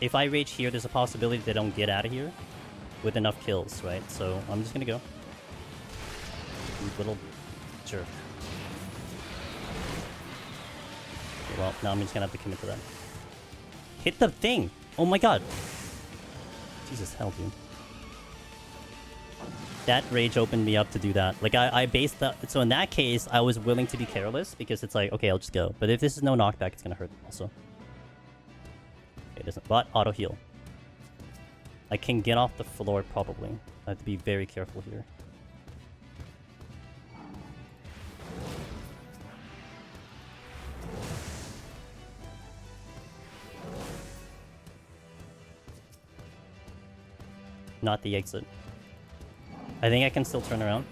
if I rage here, there's a possibility they don't get out of here with enough kills, right? So I'm just gonna go. You little jerk. Okay, well, now I'm just gonna have to commit to that. Hit the thing! Oh my god! Jesus, hell, dude. That rage opened me up to do that. Like, I based that... So in that case, I was willing to be careless, because it's like, okay, I'll just go. But if this is no knockback, it's gonna hurt also. Okay, it doesn't... But, auto heal. I can get off the floor, probably. I have to be very careful here. Not the exit. I think I can still turn around.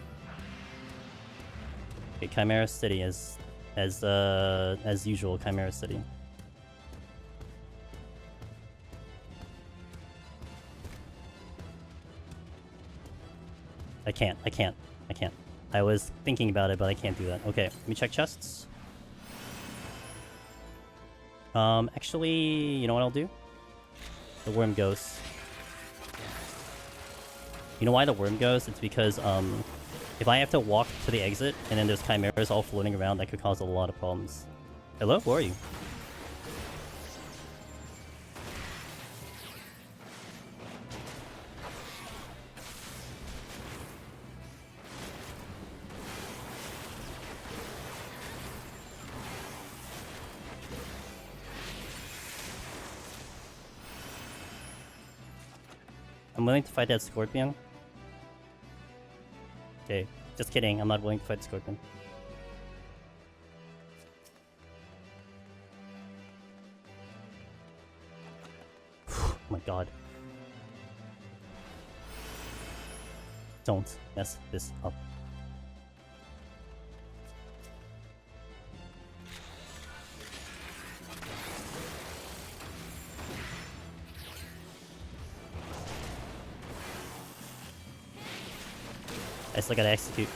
Okay, Chimera City as usual, Chimera City. I can't. I was thinking about it, but I can't do that. Okay, let me check chests. Actually, you know what I'll do? The worm goes. You know why the worm goes? It's because, if I have to walk to the exit, and then there's chimeras all floating around, that could cause a lot of problems. Hello? Who are you? I'm willing to fight that scorpion. Okay, just kidding. I'm not willing to fight the scorpion. Oh my god. Don't mess this up. I still gotta execute.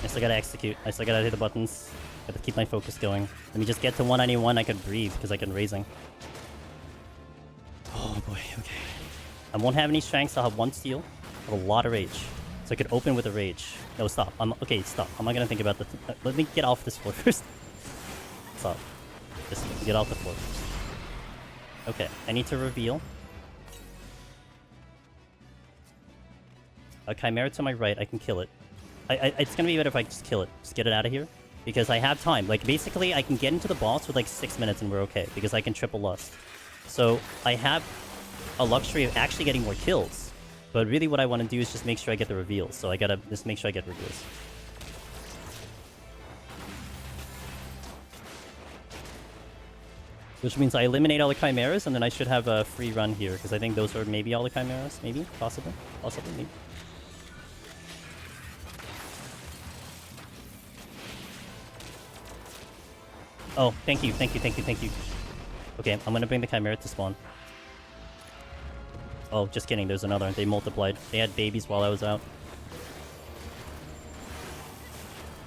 I still gotta execute. I still gotta hit the buttons. Gotta keep my focus going. Let me just get to 191. I could breathe because I can raising. Oh boy, okay. I won't have any strengths. I'll have one steal. I have a lot of rage. So I could open with a rage. No, stop. Okay, stop. I'm not gonna think about this. Let me get off this floor first. Stop. Just get off the floor first. Okay, I need to reveal. A Chimera to my right, I can kill it. It's gonna be better if I just kill it. Just get it out of here. Because I have time. Like, basically, I can get into the boss with like 6 minutes and we're okay. Because I can triple lust. So, I have a luxury of actually getting more kills. But really what I want to do is just make sure I get the reveals. So I gotta just make sure I get reveals. Which means I eliminate all the chimeras, and then I should have a free run here, because I think those are maybe all the chimeras. Maybe? Possibly? Possibly, maybe. Oh, thank you. Okay, I'm gonna bring the chimera to spawn. Oh, just kidding, there's another. They multiplied. They had babies while I was out.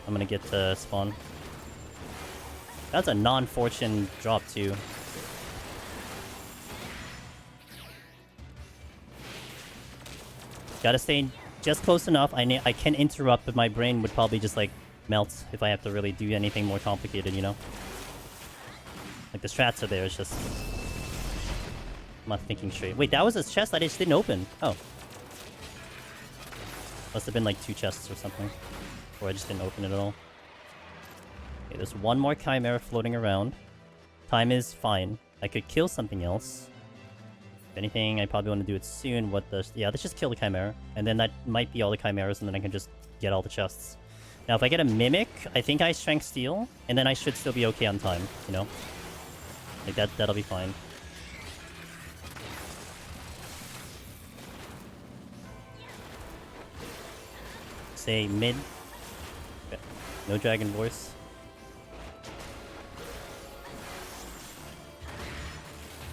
I'm gonna get to spawn. That's a non-fortune drop, too. Gotta stay just close enough. I can interrupt, but my brain would probably just, like, melt if I have to really do anything more complicated, you know? Like, the strats are there, it's just... I'm not thinking straight. Wait, that was a chest I just didn't open. Oh. Must have been, like, 2 chests or something. Or I just didn't open it at all. Okay, there's one more chimera floating around. Time is fine. I could kill something else. If anything, I probably want to do it soon. Yeah, let's just kill the chimera. And then that might be all the chimeras, and then I can just get all the chests. Now, if I get a mimic, I think I strength steal, and then I should still be okay on time, you know? Like, that'll be fine. Say mid. Okay. No dragon voice.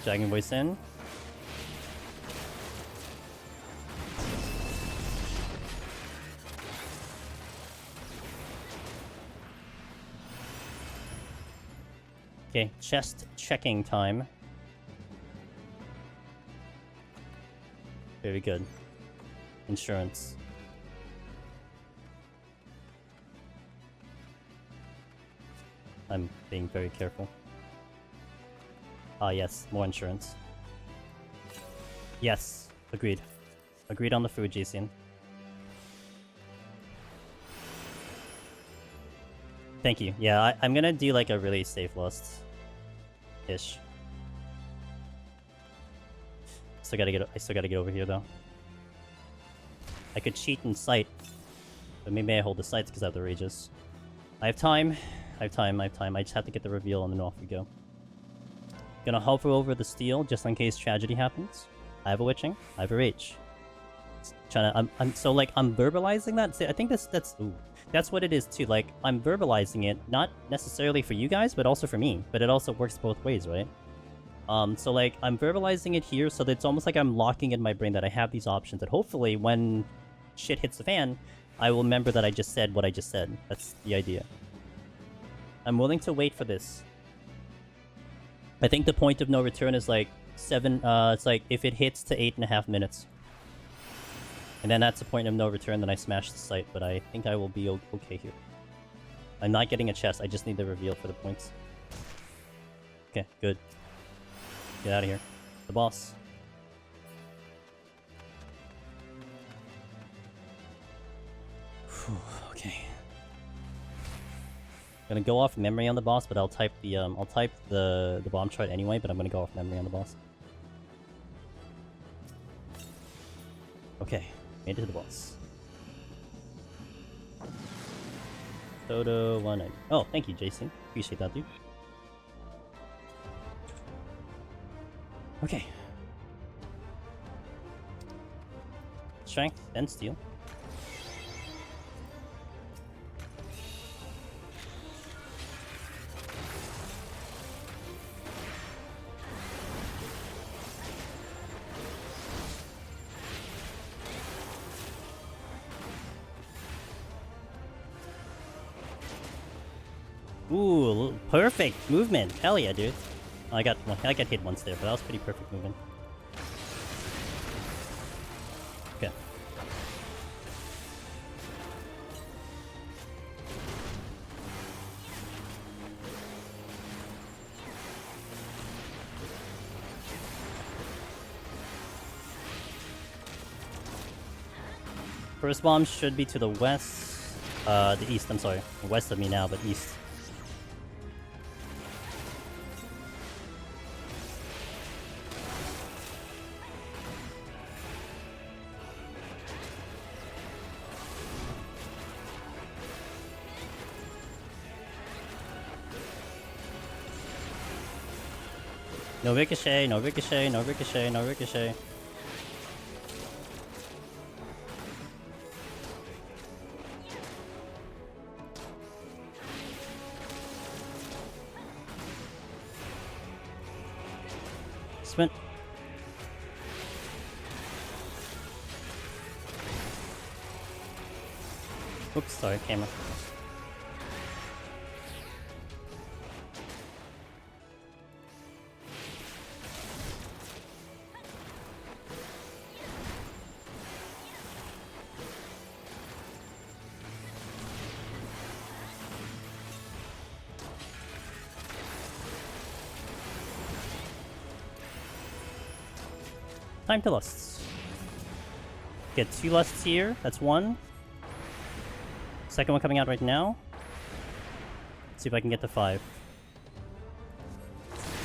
Dragon voice in. Okay, chest checking time. Very good. Insurance. I'm being very careful. Ah, yes, more insurance. Yes, agreed. Agreed on the food, Jason. Thank you. Yeah, I'm gonna do like a really safe list-ish. I still gotta get over here though. I could cheat in sight, but maybe I hold the sights because I have the rages. I have time. I just have to get the reveal and then off we go. Gonna hover over the steel just in case tragedy happens. I have a witching. I have a rage. I'm verbalizing that. See, I think that's what it is too. Like, I'm verbalizing it, not necessarily for you guys, but also for me. But it also works both ways, right? So like, I'm verbalizing it here, so that it's almost like I'm locking in my brain that I have these options. That hopefully, when shit hits the fan, I will remember that I just said what I just said. That's the idea. I'm willing to wait for this. I think the point of no return is like it's like if it hits to 8.5 minutes. And then that's the point of no return, then I smash the site, but I think I will be okay here. I'm not getting a chest, I just need the reveal for the points. Okay, good. Get out of here. The boss. Whew, okay. Gonna go off memory on the boss, but I'll type the bomb chart anyway, but I'm gonna go off memory on the boss. Okay. Made it to the boss. Toto 190. Oh, thank you, Jason. Appreciate that, dude. Okay. Strength, then steel. Ooh, perfect movement. Hell yeah, dude. Oh, I got hit once there, but that was pretty perfect movement. Okay. First bomb should be to the west. The east, I'm sorry. West of me now, but east. No ricochet, no ricochet, no ricochet, no ricochet. Sprint. Oops, sorry, camera. Time to lusts. Get 2 lusts here. That's 1. Second one coming out right now. Let's see if I can get to 5.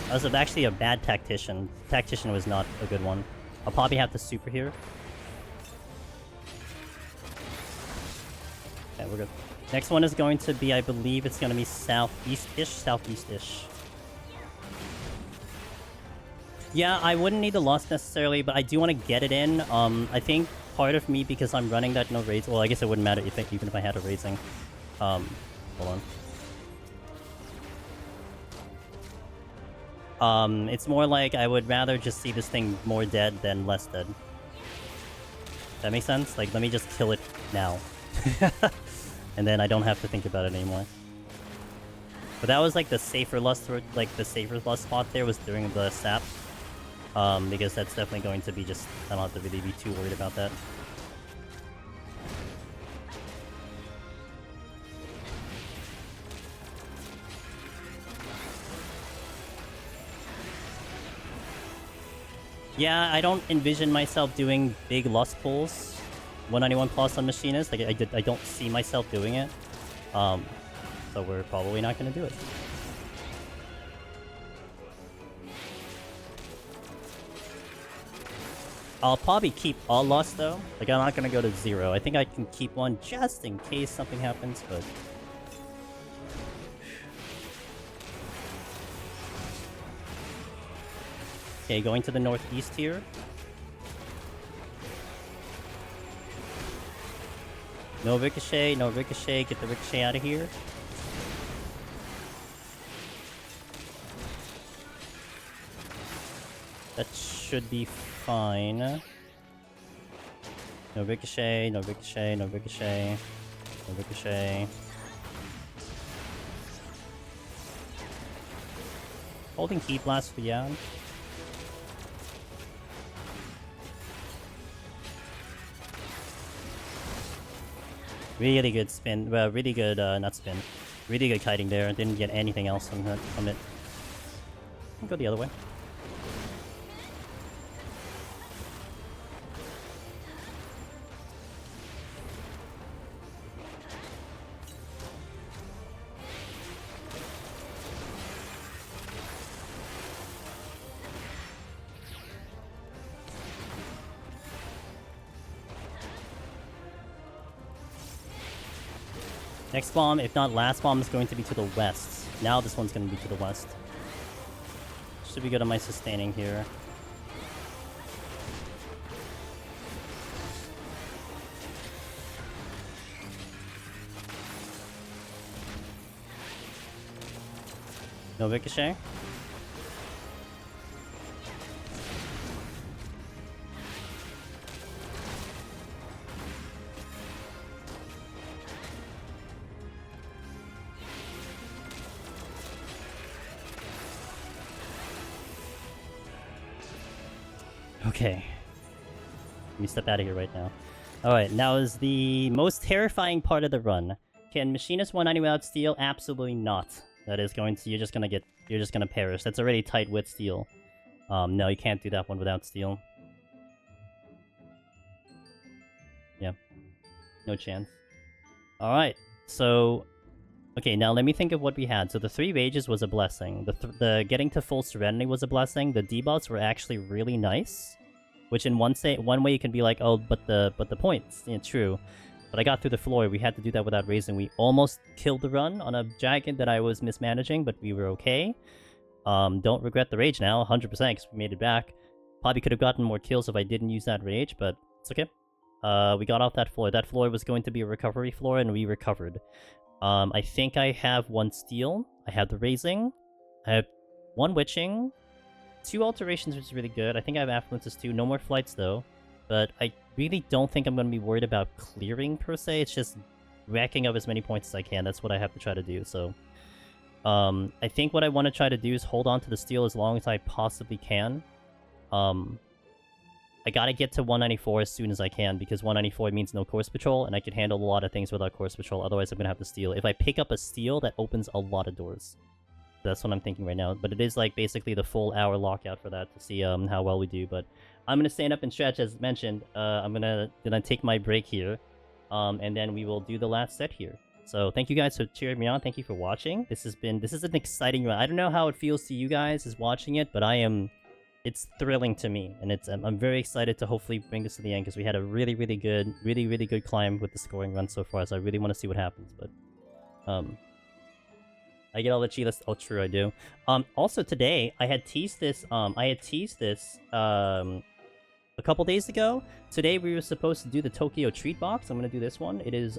I was actually a bad tactician. Tactician was not a good one. I'll probably have to super here. Okay, we're good. Next one is going to be, I believe it's going to be southeast-ish. Southeast-ish. Yeah, I wouldn't need the loss necessarily, but I do want to get it in. I think part of me, because I'm running that no raids, well, I guess it wouldn't matter even if I had a raising. Hold on. It's more like I would rather just see this thing more dead than less dead. That makes sense? Like, let me just kill it now. And then I don't have to think about it anymore. But that was like the safer lust, spot there was during the sap. Because that's definitely going to be just, I don't have to really be too worried about that. Yeah, I don't envision myself doing big lust pulls 191 plus on Machinist. Like, I don't see myself doing it. So we're probably not going to do it. I'll probably keep all lust though. Like, I'm not going to go to 0. I think I can keep one just in case something happens, but... Okay, going to the northeast here. No ricochet, no ricochet. Get the ricochet out of here. That should be fine. No ricochet, no ricochet, no ricochet. No ricochet. Holding Heat Blast for Yan. Really good spin. Well, really good, not spin. Really good kiting there. Didn't get anything else from it. I'll go the other way. Next bomb, if not last bomb, is going to be to the west. Now this one's going to be to the west. Should be good on my sustaining here. No ricochet. Okay. Let me step out of here right now. Alright, now is the most terrifying part of the run. Can Machinist 190 without steel? Absolutely not. That is going to... You're just gonna perish. That's already tight with steel. No, you can't do that one without steel. Yeah. No chance. Alright, so... Okay, now let me think of what we had. So the 3 rages was a blessing. The getting to full serenity was a blessing. The debuffs were actually really nice. Which in one way you can be like, oh, but the points. Yeah, true. But I got through the floor. We had to do that without raising. We almost killed the run on a dragon that I was mismanaging, but we were okay. Don't regret the rage now, 100%, because we made it back. Probably could have gotten more kills if I didn't use that rage, but it's okay. We got off that floor. That floor was going to be a recovery floor, and we recovered. I think I have 1 steel. I have the raising. I have 1 witching. 2 alterations, which is really good. I think I have affluences too. No more flights though. But I really don't think I'm going to be worried about clearing per se. It's just racking up as many points as I can. That's what I have to try to do. So I think what I want to try to do is hold on to the steel as long as I possibly can. I gotta get to 194 as soon as I can, because 194 means no course patrol, and I can handle a lot of things without course patrol, otherwise I'm gonna have to steal. If I pick up a steal, that opens a lot of doors. That's what I'm thinking right now, but it is like basically the full hour lockout for that to see how well we do, but I'm gonna stand up and stretch as mentioned. I'm gonna take my break here, and then we will do the last set here. So thank you guys for cheering me on, thank you for watching. This is an exciting run. I don't know how it feels to you guys as watching it, but it's thrilling to me, and I'm very excited to hopefully bring this to the end, because we had a really good climb with the scoring run so far, so I really want to see what happens, but I get all the cheat lists. Oh, true, I do. Also today, I had teased this, a couple days ago. Today we were supposed to do the Tokyo treat box. I'm gonna do this one. It is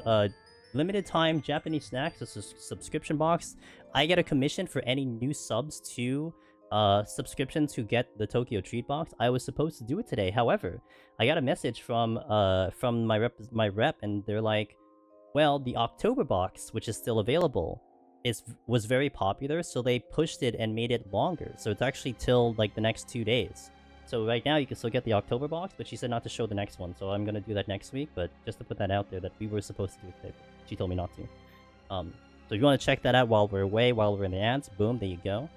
limited time Japanese snacks, a subscription box. I get a commission for any new subs to subscriptions who get the Tokyo Treat box. I was supposed to do it today. However, I got a message from my rep, and they're like, well, the October box, which is still available, was very popular, so they pushed it and made it longer. So it's actually till like the next 2 days. So right now you can still get the October box, but she said not to show the next one, so I'm gonna do that next week. But just to put that out there, that we were supposed to do it today. She told me not to. So if you want to check that out while we're away, while we're in the ads, boom, there you go.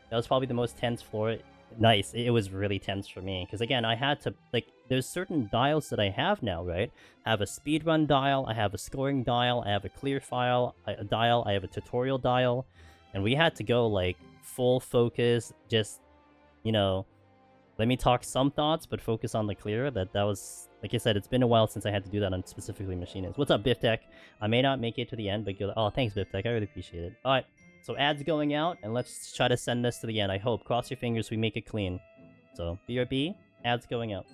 That was probably the most tense floor. Nice. It was really tense for me. Because again, I had to, like, there's certain dials that I have now, right? I have a speedrun dial, I have a scoring dial, I have a clear file dial, I have a tutorial dial. And we had to go, like, full focus, just, you know, let me talk some thoughts, but focus on the clear. That was, like I said, it's been a while since I had to do that on specifically Machinist. What's up, Biftech? I may not make it to the end, but oh, thanks, Biftech. I really appreciate it. All right, so ads going out, and let's try to send this to the end. I hope. Cross your fingers, we make it clean. So, BRB, ads going out.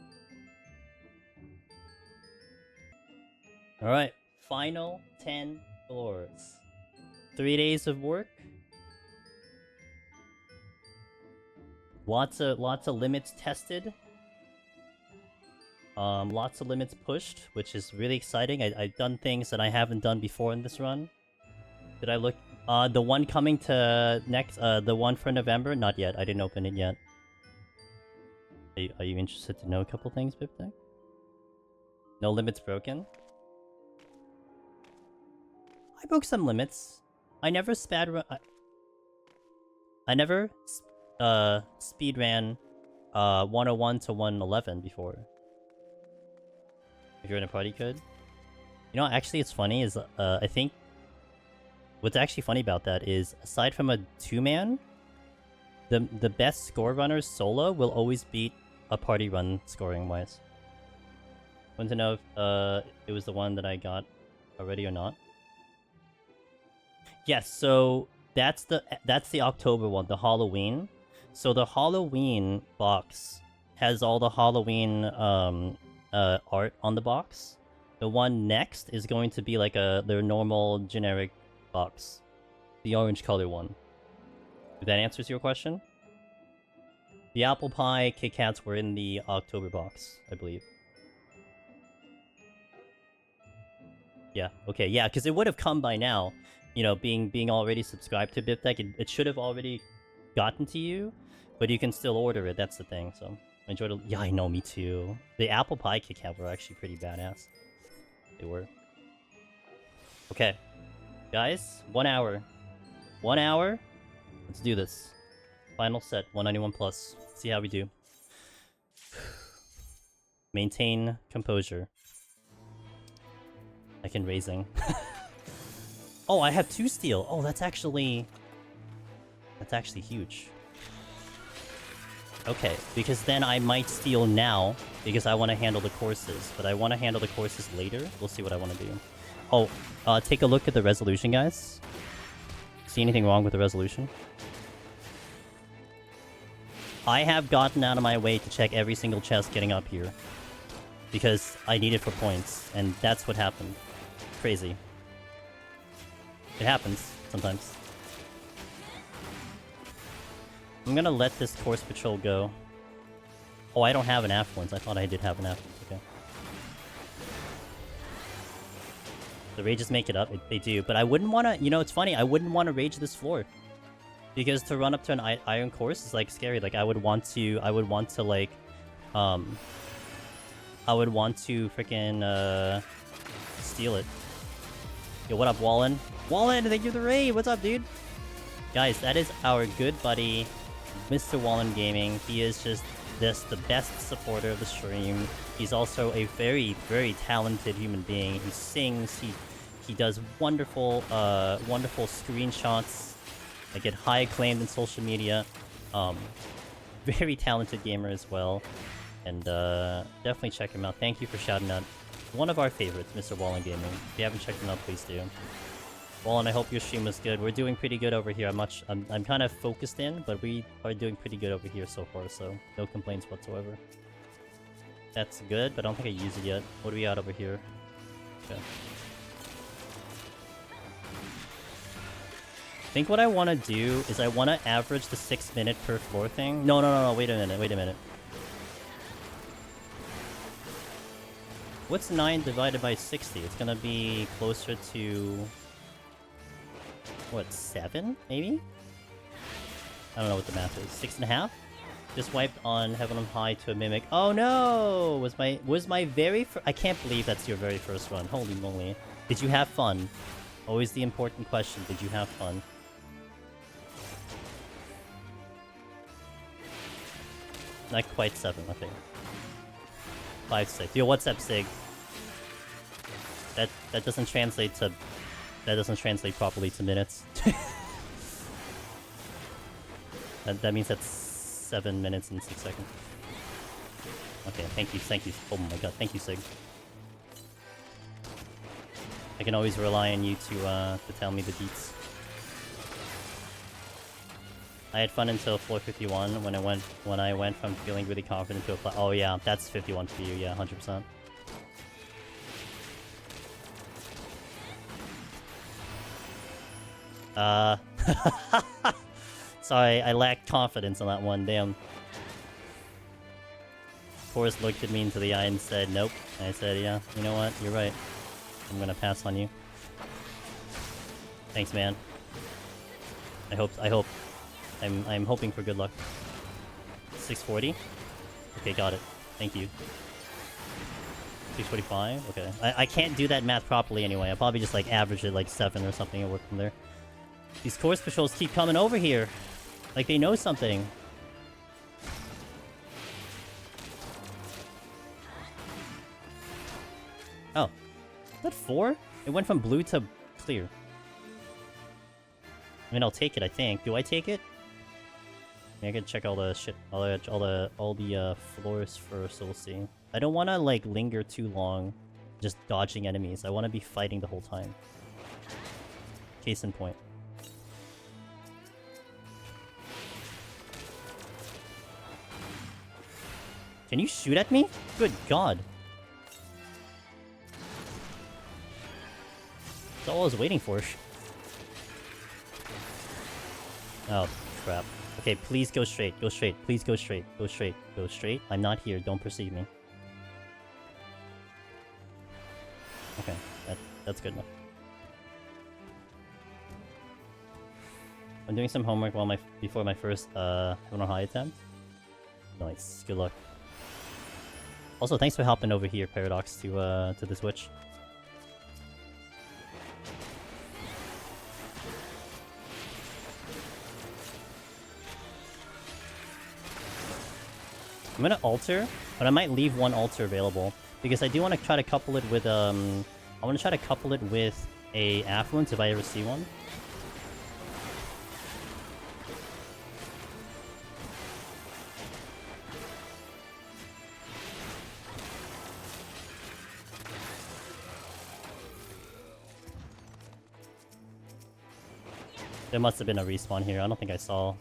All right, final 10 floors. 3 days of work. Lots of limits tested. Lots of limits pushed, which is really exciting. I've done things that I haven't done before in this run. Did I look? The one coming to next, the one for November? Not yet. I didn't open it yet. Are you interested to know a couple things, Biptech? No limits broken? I broke some limits. I never I never speed ran 101 to 111 before. If you're in a party code. You know, actually it's funny is I think what's actually funny about that is aside from a 2-man, the best score runners solo will always beat a party run scoring wise. Want to know if it was the one that I got already or not? Yes, so that's the October one, the Halloween. So the Halloween box has all the Halloween art on the box. The one next is going to be like their normal generic box, the orange color one. If that answers your question. The apple pie Kit Kats were in the October box, I believe. Yeah. Okay. Yeah, because it would have come by now. You know, being already subscribed to BipTech, it should have already gotten to you. But you can still order it, that's the thing, so... Enjoy the... Yeah, I know, me too. The apple pie Kit Kat were actually pretty badass. They were. Okay. Guys, 1 hour. 1 hour? Let's do this. Final set, 191 plus. See how we do. Maintain composure. I can raising. Oh, I have 2 steel. Oh, that's actually huge. Okay, because then I might steal now, because I want to handle the courses, but I want to handle the courses later. We'll see what I want to do. Oh, take a look at the resolution, guys. See anything wrong with the resolution? I have gotten out of my way to check every single chest getting up here, because I need it for points, and that's what happened. Crazy. It happens, sometimes. I'm gonna let this course patrol go. Oh, I don't have an affluence. I thought I did have an affluence. Okay. The rages make it up. They do. But I wouldn't want to... You know, it's funny. I wouldn't want to rage this floor. Because to run up to an iron course is, like, scary. Like, I would want to, like... I would want to freaking, steal it. Yo, what up, Wallen? Wallen, thank you for the raid! What's up, dude? Guys, that is our good buddy... Mr. Wallen Gaming. He is just the best supporter of the stream. He's also a very, very talented human being. He sings, he does wonderful screenshots that get high acclaimed in social media. Very talented gamer as well. And definitely check him out. Thank you for shouting out one of our favorites, Mr. Wallen Gaming. If you haven't checked him out, please do. Wallen, I hope your stream was good. We're doing pretty good over here. I'm kind of focused in, but we are doing pretty good over here so far, so no complaints whatsoever. That's good, but I don't think I used it yet. What do we got over here? Okay. think what I want to do is I want to average the 6 minute per floor thing. No, wait a minute. What's 9 divided by 60? It's gonna be closer to... what, 7, maybe? I don't know what the math is. 6.5? Just wiped on Heaven on High to a Mimic. Oh no! Was my very I can't believe that's your very first run. Holy moly. Did you have fun? Always the important question. Did you have fun? Not quite 7, I think. 5, 6. Yo, what's up, Sig? That doesn't translate to... That doesn't translate properly to minutes. that means that's 7 minutes and 6 seconds. Okay, thank you. Oh my god, thank you, Sig. I can always rely on you to tell me the deets. I had fun until floor 51 when I went from feeling really confident to apply. Oh yeah, that's 51 for you. Yeah, 100%. Sorry, I lacked confidence on that one. Damn. Forrest looked at me into the eye and said, "Nope." And I said, "Yeah, you know what? You're right. I'm gonna pass on you." Thanks, man. I hope. I'm hoping for good luck. 640? Okay, got it. Thank you. 645? Okay. I can't do that math properly anyway. I'll probably just like average it like 7 or something and work from there. These course patrols keep coming over here. Like they know something. Oh. Is that 4? It went from blue to clear. I mean, I'll take it, I think. Do I take it? I can check all the shit, all the floors first, so we'll see. I don't want to like linger too long, just dodging enemies. I want to be fighting the whole time. Case in point. Can you shoot at me? Good God! That's all I was waiting for. Oh crap. Okay, please go straight. Go straight. Please go straight. Go straight. Go straight. I'm not here. Don't perceive me. Okay, that's good enough. I'm doing some homework before my first Heaven on High attempt. Nice. Good luck. Also, thanks for hopping over here, Paradox, to the Twitch. I'm gonna alter, but I might leave one alter available because I do want to try to couple it with I want to try to couple it with a affluence if I ever see one. There must have been a respawn here. I don't think I saw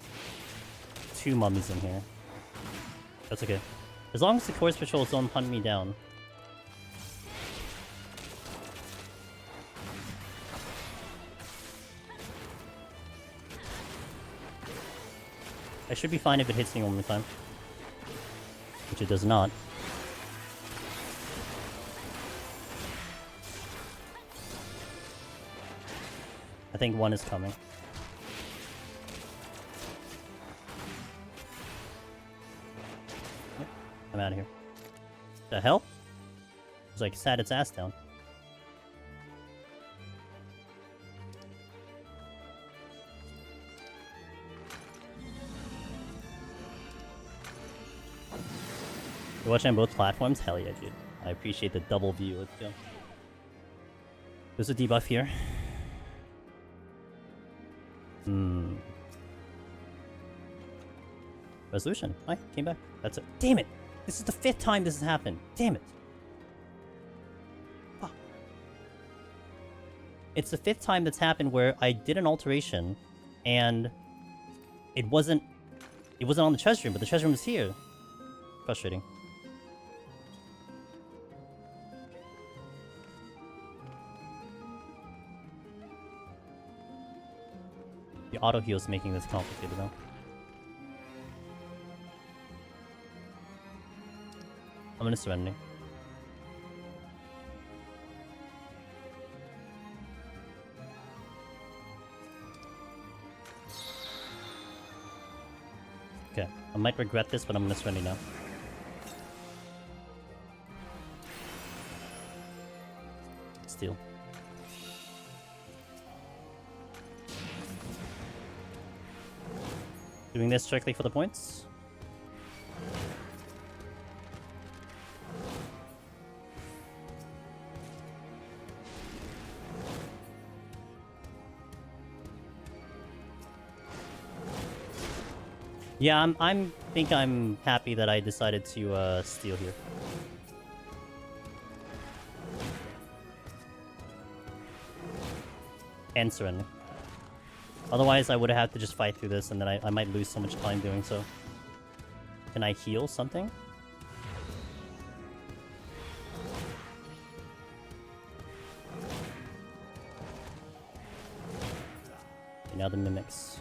2 mummies in here. That's okay. As long as the course patrols don't hunt me down. I should be fine if it hits me one more time. Which it does not. I think one is coming. I'm out of here. The hell? It's like sat its ass down. You're watching on both platforms? Hell yeah, dude. I appreciate the double view. Let's go. There's a debuff here. Resolution. Hi, came back. That's it. Damn it! This is the 5th time this has happened. Damn it. Fuck. It's the 5th time that's happened where I did an alteration and it wasn't on the treasure room, but the treasure room is here. Frustrating. The auto heal is making this complicated though. I'm gonna surrender. Okay, I might regret this, but I'm gonna surrender now. Steal. Doing this strictly for the points. Yeah, I'm happy that I decided to steal here. And surrender. Otherwise, I would have had to just fight through this, and then I might lose so much time doing so. Can I heal something? Okay, now the mimics.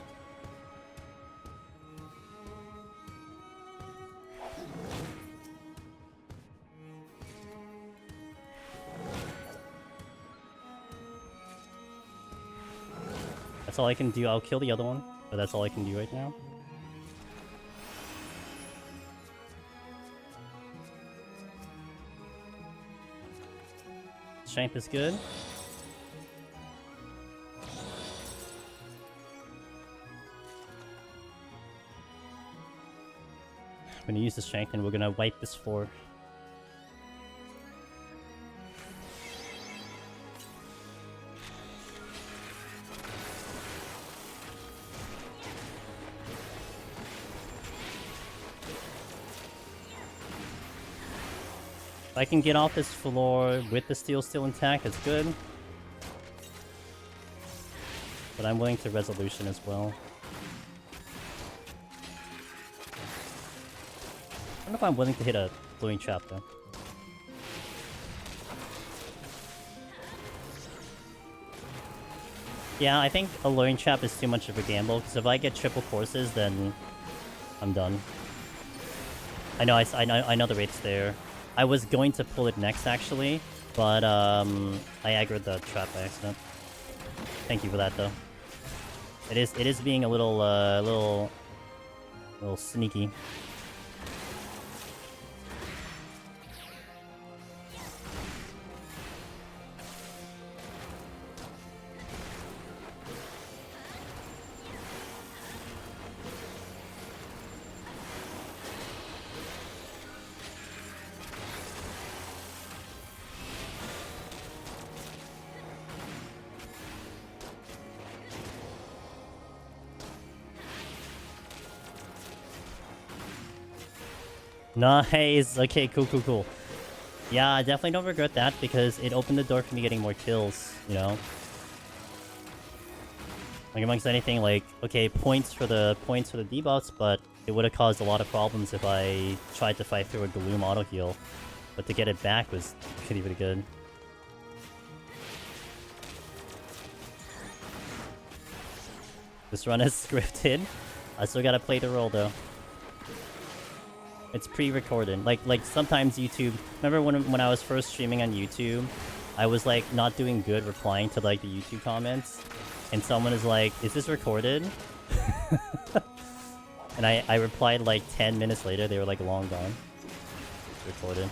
That's all I can do. I'll kill the other one, but that's all I can do right now. Strength is good. I'm gonna use the strength and we're gonna wipe this floor. If I can get off this floor with the steel still intact, it's good. But I'm willing to resolution as well. I don't know if I'm willing to hit a blowing trap though. Yeah, I think a luring trap is too much of a gamble, because if I get triple courses, then I'm done. I know the rate's there. I was going to pull it next, actually, but I aggroed the trap by accident. Thank you for that, though. It is being a little sneaky. Nice! Okay, cool. Yeah, I definitely don't regret that, because it opened the door for me getting more kills, you know? Like, amongst anything, like, okay, points for the debuffs, but it would have caused a lot of problems if I tried to fight through a Gloom auto heal. But to get it back was pretty good. This run is scripted. I still gotta play the role, though. It's pre-recorded. Like sometimes YouTube... Remember when I was first streaming on YouTube? I was like not doing good replying to like the YouTube comments. And someone is like, is this recorded? And I replied like 10 minutes later. They were like long gone. It's recorded.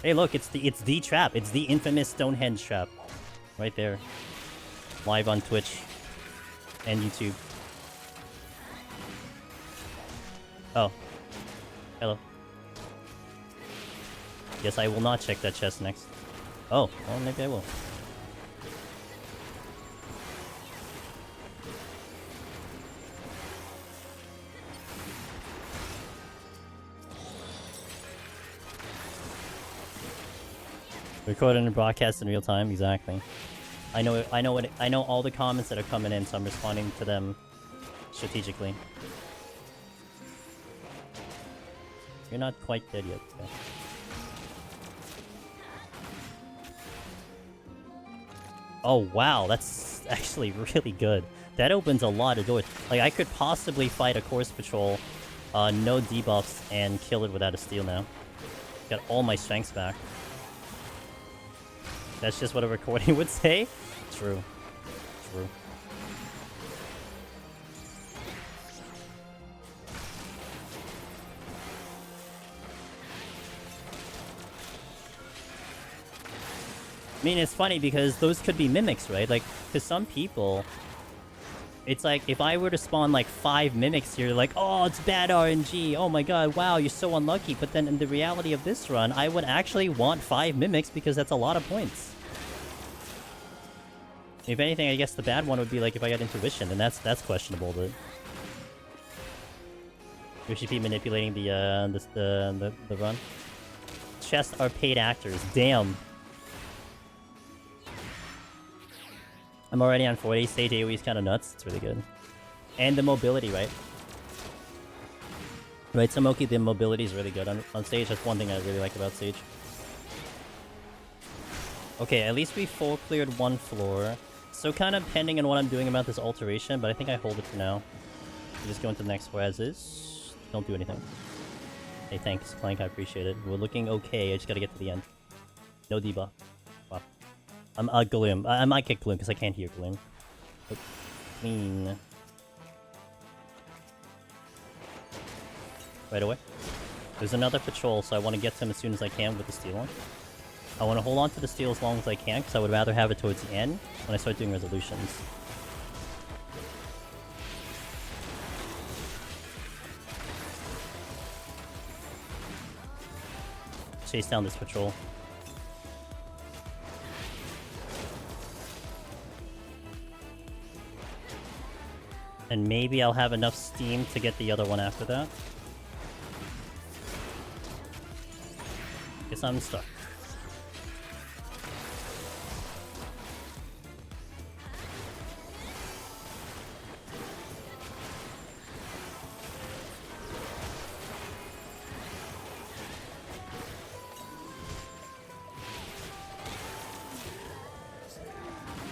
Hey look, it's the trap. It's the infamous Stonehenge trap. Right there. Live on Twitch and YouTube. Oh. Hello. Guess I will not check that chest next. Oh, well, maybe I will. Recording and broadcast in real time, exactly. I know all the comments that are coming in, so I'm responding to them strategically. You're not quite dead yet. Okay. Oh wow, that's actually really good. That opens a lot of doors. Like, I could possibly fight a course patrol, no debuffs, and kill it without a steal now. Got all my strengths back. That's just what a recording would say? True. True. I mean, it's funny because those could be mimics, right? Like, to some people, it's like, if I were to spawn, like, 5 mimics here, like, oh, it's bad RNG, oh my god, wow, you're so unlucky. But then in the reality of this run, I would actually want 5 mimics because that's a lot of points. If anything, I guess the bad one would be, like, if I got intuition, and that's questionable, but... We should be manipulating the run. Chests are paid actors, damn. I'm already on 40. Stage AoE is kind of nuts. It's really good. And the mobility, right? Right, so Moki, the mobility is really good on stage. That's one thing I really like about stage. Okay, at least we full cleared one floor. So kind of pending on what I'm doing about this alteration, but I think I hold it for now. We just go into the next floor as is. Don't do anything. Hey, thanks, Plank. I appreciate it. We're looking okay. I just gotta get to the end. No debuff. Wow. I'm Gloom. I might get Gloom because I can't hear Gloom. But clean. Right away. There's another patrol, so I want to get to him as soon as I can with the steel on. I want to hold on to the steel as long as I can, because I would rather have it towards the end when I start doing resolutions. Chase down this patrol. And maybe I'll have enough steam to get the other one after that. Guess I'm stuck.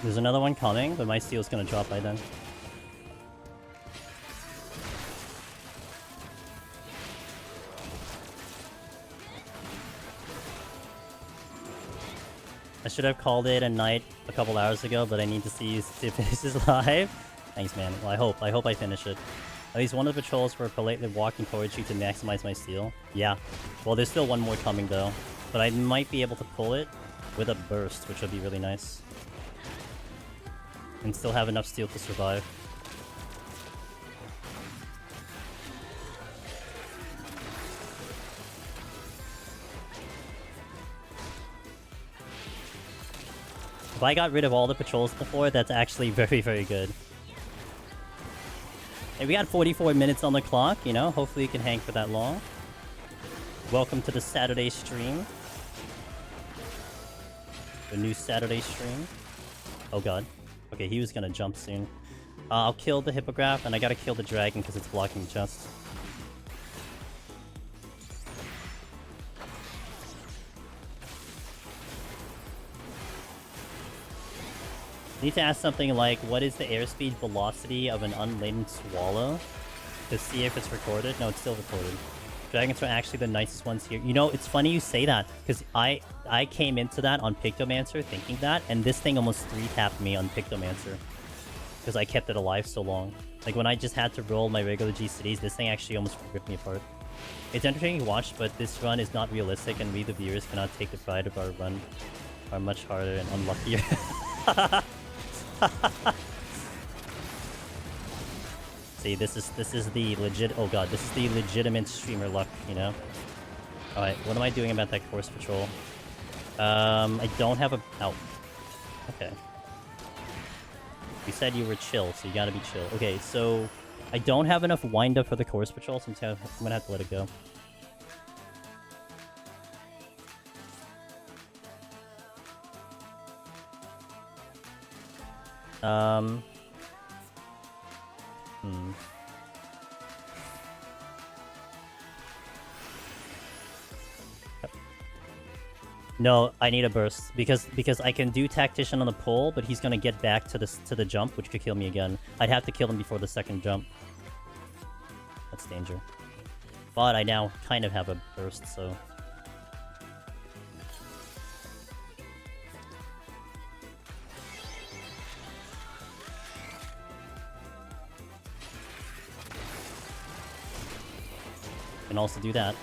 There's another one coming, but my steel's gonna drop by then. I should have called it a night a couple hours ago, but I need to see you to finish this live. Thanks, man. Well, I hope I finish it. At least one of the patrols were politely walking towards you to maximize my steal. Yeah. Well, there's still one more coming, though. But I might be able to pull it with a burst, which would be really nice. And still have enough steel to survive. If I got rid of all the patrols before, that's actually very, very good. Hey, we got 44 minutes on the clock, you know? Hopefully you can hang for that long. Welcome to the Saturday stream. The new Saturday stream. Oh god. Okay, he was gonna jump soon. I'll kill the hippogriff, and I gotta kill the dragon because it's blocking the chest. Need to ask something like, what is the airspeed velocity of an unladen swallow? To see if it's recorded. No, it's still recorded. Dragons are actually the nicest ones here. You know, it's funny you say that, because I came into that on Pictomancer thinking that, and this thing almost 3-tapped me on Pictomancer. Because I kept it alive so long. Like, when I just had to roll my regular G-Cities, this thing actually almost ripped me apart. It's entertaining to watch, but this run is not realistic, and we, the viewers, cannot take the pride of our run. Are much harder and unluckier. See, this is the legit. Oh god, this is the legitimate streamer luck, you know. All right, what am I doing about that course patrol? I don't have a. Oh, okay. You said you were chill, so you gotta be chill. Okay, so I don't have enough wind up for the course patrol, so I'm gonna have to let it go. No, I need a burst because I can do tactician on the pole, but he's gonna get back to the jump, which could kill me again. I'd have to kill him before the second jump. That's danger. But I now kind of have a burst, so. Can also do that.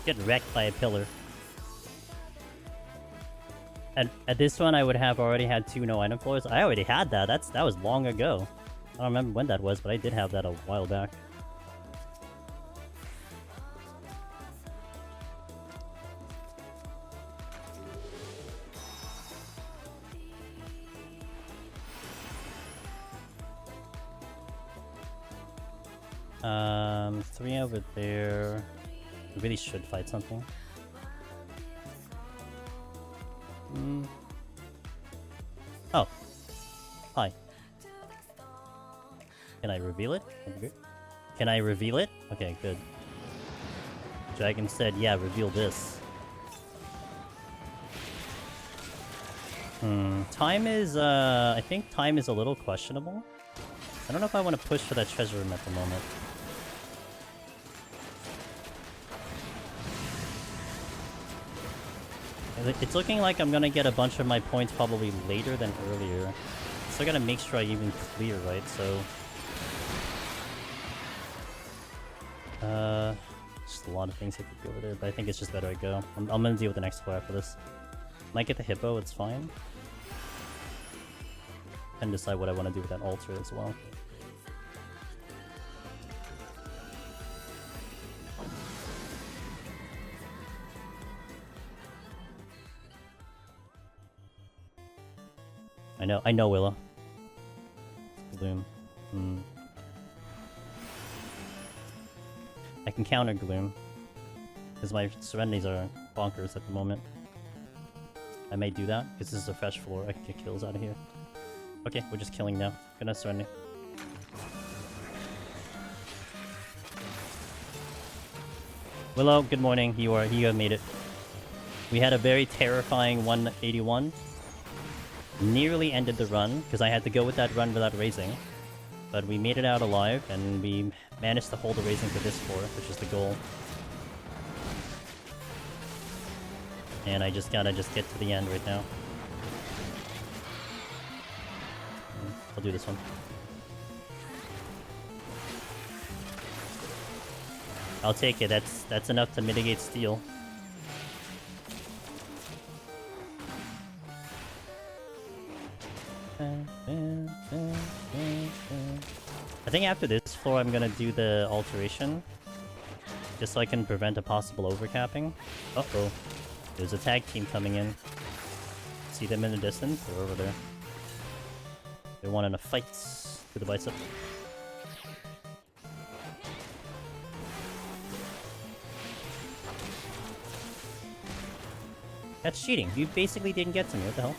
Get wrecked by a pillar. And at this one, I would have already had 2 no item floors. I already had that. That was long ago. I don't remember when that was, but I did have that a while back. Three over there. I really should fight something. Oh. Hi. Can I reveal it? Can I reveal it? Okay, good. Dragon said, yeah, reveal this. Time is, I think time is a little questionable. I don't know if I want to push for that treasure room at the moment. It's looking like I'm gonna get a bunch of my points probably later than earlier. So I gotta make sure I even clear, right? So... just a lot of things I could go over there, but I think it's just better I go. I'm gonna deal with the next floor after this. Might get the hippo, it's fine. And decide what I want to do with that altar as well. I know, Willow. Gloom. I can counter Gloom. Because my Serenities are bonkers at the moment. I may do that, because this is a fresh floor. I can get kills out of here. Okay, we're just killing now. Gonna Serenity. Willow, good morning. You have made it. We had a very terrifying 181. Nearly ended the run, because I had to go with that run without raising. But we made it out alive, and we managed to hold the raising for this floor, which is the goal. And I just gotta get to the end right now. I'll do this one. I'll take it. That's enough to mitigate steal. I think after this floor I'm gonna do the alteration. Just so I can prevent a possible overcapping. Uh-oh. There's a tag team coming in. See them in the distance? They're over there. They're wanting a fight to the bicep. That's cheating. You basically didn't get to me. What the hell?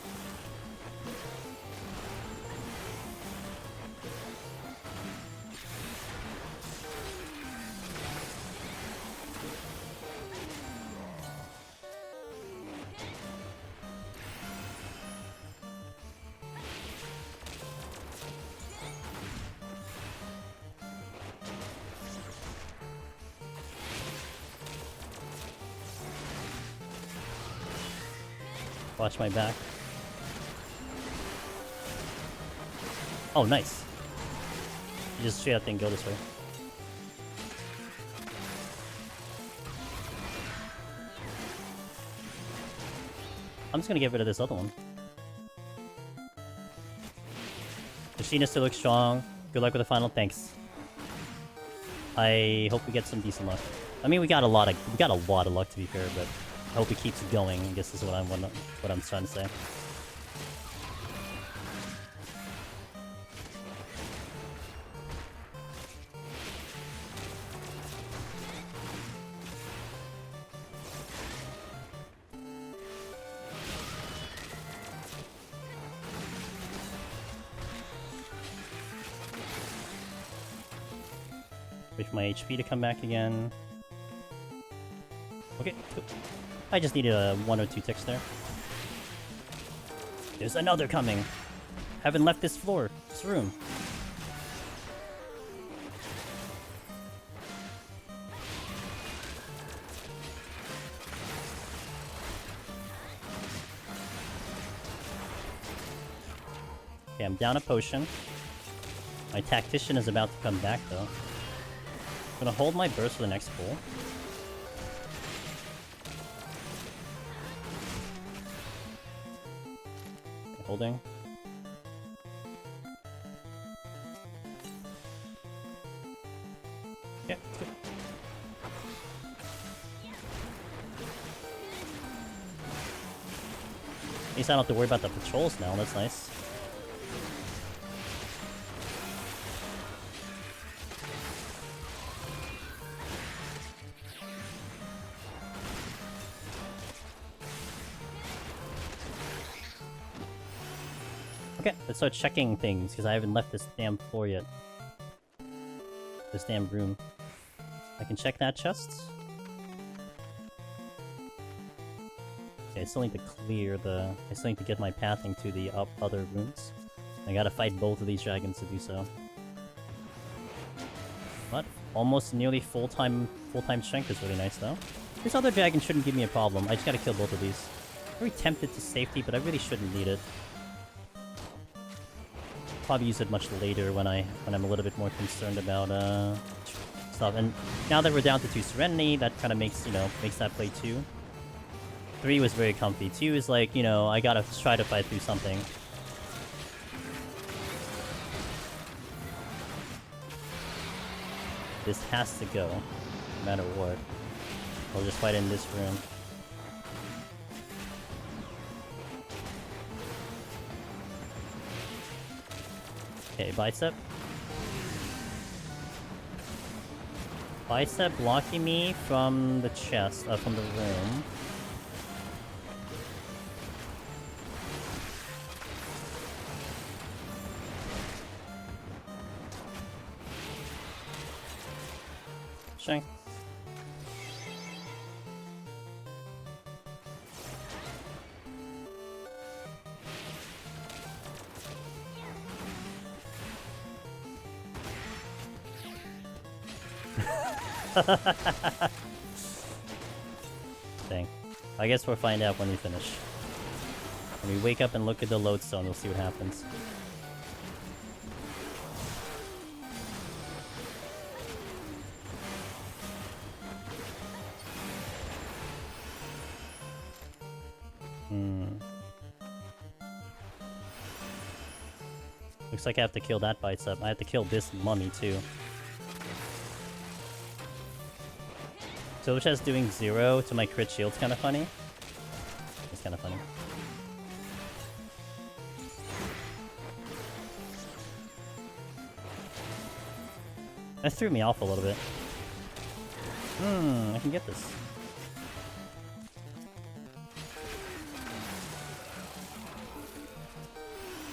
Watch my back. Oh, nice. You just straight up didn't go this way. I'm just gonna get rid of this other one. Machinist still looks strong. Good luck with the final. Thanks. I hope we get some decent luck. I mean, we got a lot of luck to be fair, but I hope it keeps going. I guess is what I'm trying to say. Wait for my HP to come back again. Okay, cool. I just needed a 1 or 2 ticks there. There's another coming. Haven't left this floor, this room. Okay, I'm down a potion. My tactician is about to come back though. I'm gonna hold my burst for the next pull. Okay, holding. Yeah, good. At least I don't have to worry about the patrols now, that's nice. Okay, let's start checking things, because I haven't left this damn floor yet. This damn room. I can check that chest. Okay, I still need to clear the... I still need to get my pathing to the other rooms. I gotta fight both of these dragons to do so. But almost nearly full-time strength is really nice, though. This other dragon shouldn't give me a problem. I just gotta kill both of these. Very tempted to safety, but I really shouldn't need it. Probably use it much later when I'm a little bit more concerned about stuff. And now that we're down to 2 Serenity, that kind of makes, you know, makes that play 2. 3 was very comfy. 2 is like, you know, I gotta try to fight through something. This has to go, no matter what. I'll just fight in this room. Okay, bicep. Bicep blocking me from the chest, from the room. Strength. Dang. I guess we'll find out when we finish. When we wake up and look at the lodestone, we'll see what happens. Looks like I have to kill that bicep. I have to kill this mummy too. So just doing 0 to my crit shield's kind of funny. It's kind of funny. That threw me off a little bit. I can get this.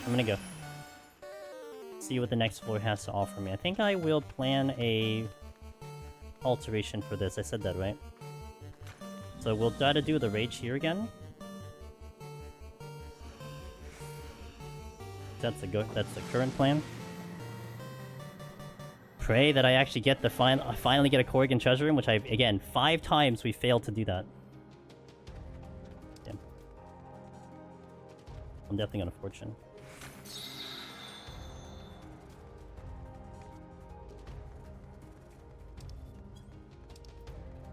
I'm gonna go. See what the next floor has to offer me. I think I will plan a alteration for this. I said that, right? So we'll try to do the rage here again. That's the current plan. Pray that I actually get the finally get a Corrigan treasure room, which I've again 5 times we failed to do that. Damn. I'm definitely gonna fortune.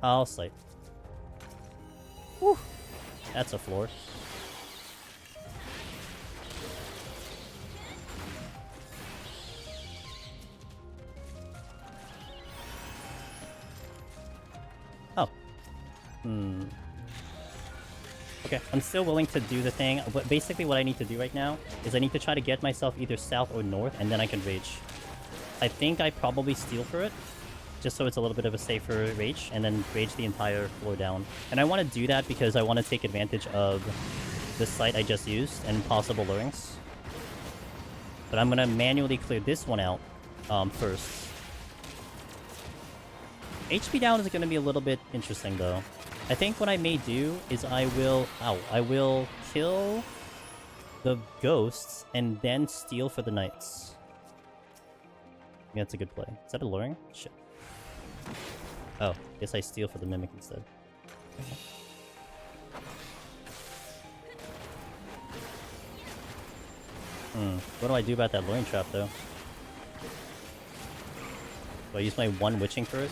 I'll slate. Whew. That's a floor. Oh. Okay, I'm still willing to do the thing, but basically what I need to do right now is I need to try to get myself either south or north, and then I can rage. I think I probably steal for it, just so it's a little bit of a safer rage, and then rage the entire floor down. And I want to do that because I want to take advantage of the site I just used and possible lurings. But I'm going to manually clear this one out first. HP down is going to be a little bit interesting, though. I think what I may do is I will kill the ghosts and then steal for the knights. Yeah, that's a good play. Is that alluring? Shit. Oh, guess I steal for the mimic instead. What do I do about that luring trap, though? Do I use my one witching for it?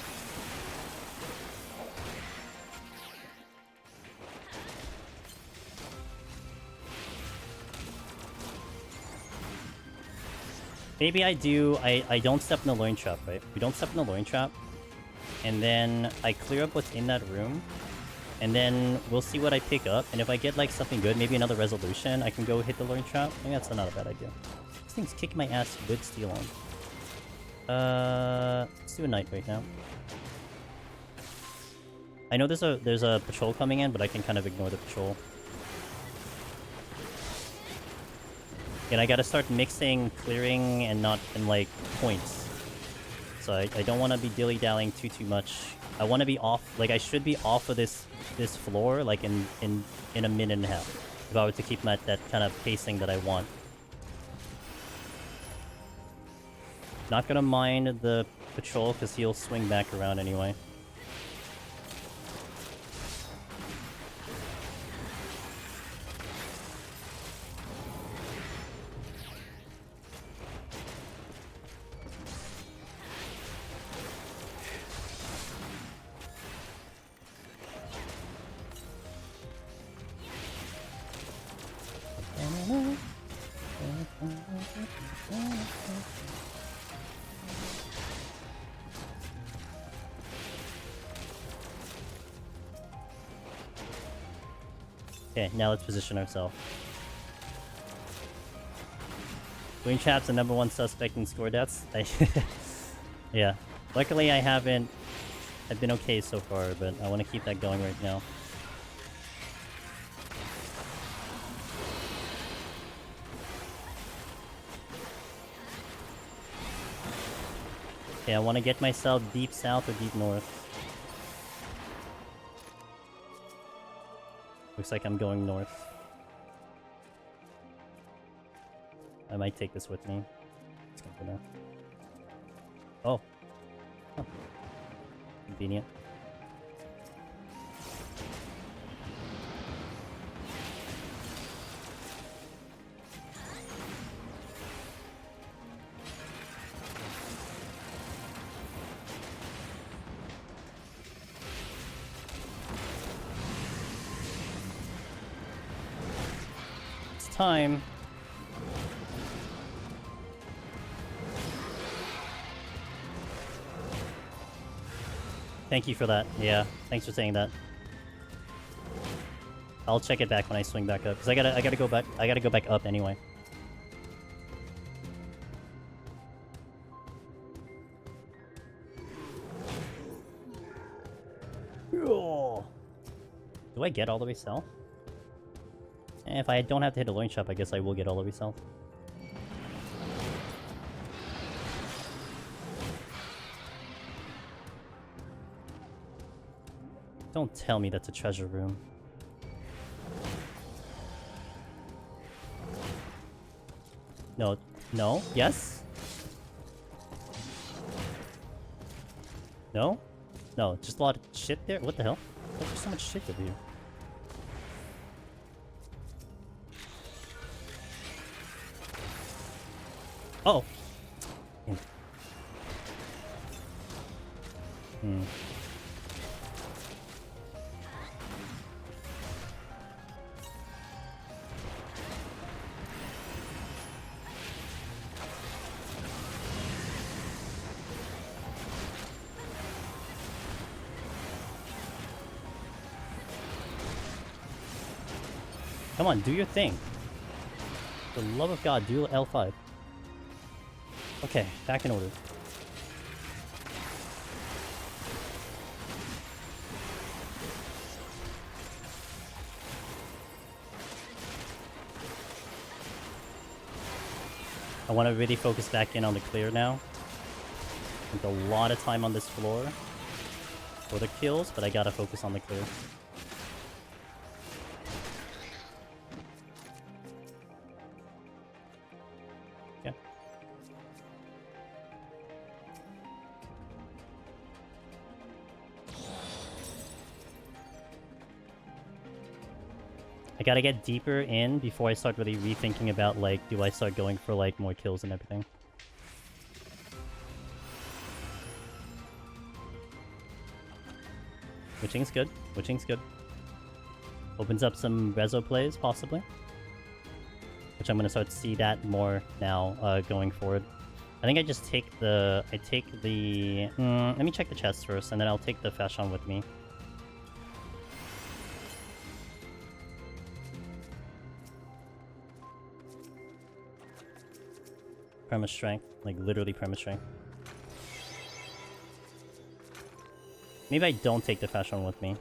Maybe I do... I don't step in the luring trap, right? We don't step in the luring trap. And then I clear up what's in that room. And then we'll see what I pick up. And if I get like something good, maybe another resolution, I can go hit the luring trap. I think that's not a bad idea. This thing's kicking my ass with steel on. Let's do a knight right now. I know there's a patrol coming in, but I can kind of ignore the patrol. And I gotta start mixing clearing and like points. So I don't want to be dilly-dallying too much. I want to be off, like I should be off of this floor like in a minute and a half. If I were to keep that kind of pacing that I want. Not gonna mind the patrol because he'll swing back around anyway. Okay, now let's position ourselves. Green Trap's the #1 suspect in score deaths. Yeah. Luckily I haven't... I've been okay so far, but I want to keep that going right now. Okay, I want to get myself deep south or deep north. Looks like I'm going north. I might take this with me. Let's go for now. Oh. Huh. Convenient. Time. Thank you for that. Yeah, thanks for saying that. I'll check it back when I swing back up because I gotta go back. I gotta go back up anyway. Do I get all the way south? If I don't have to hit a loin shop, I guess I will get all the way south. Don't tell me that's a treasure room. No. No? Yes? No? No, just a lot of shit there? What the hell? There's so much shit over here. Oh! Come on, do your thing. For the love of God, do L5. Okay, back in order. I want to really focus back in on the clear now. Spent a lot of time on this floor. for the kills, but I gotta focus on the clear. Okay. I gotta get deeper in before I start really rethinking about, like, do I start going for, like, more kills and everything. Witching's good. Witching's good. Opens up some rezo plays, possibly. Which I'm gonna start to see that more now, going forward. I think I just take the... let me check the chest first, and then I'll take the Fashion with me. Perma strength. Like, literally perma strength. Maybe I don't take the Fashion with me.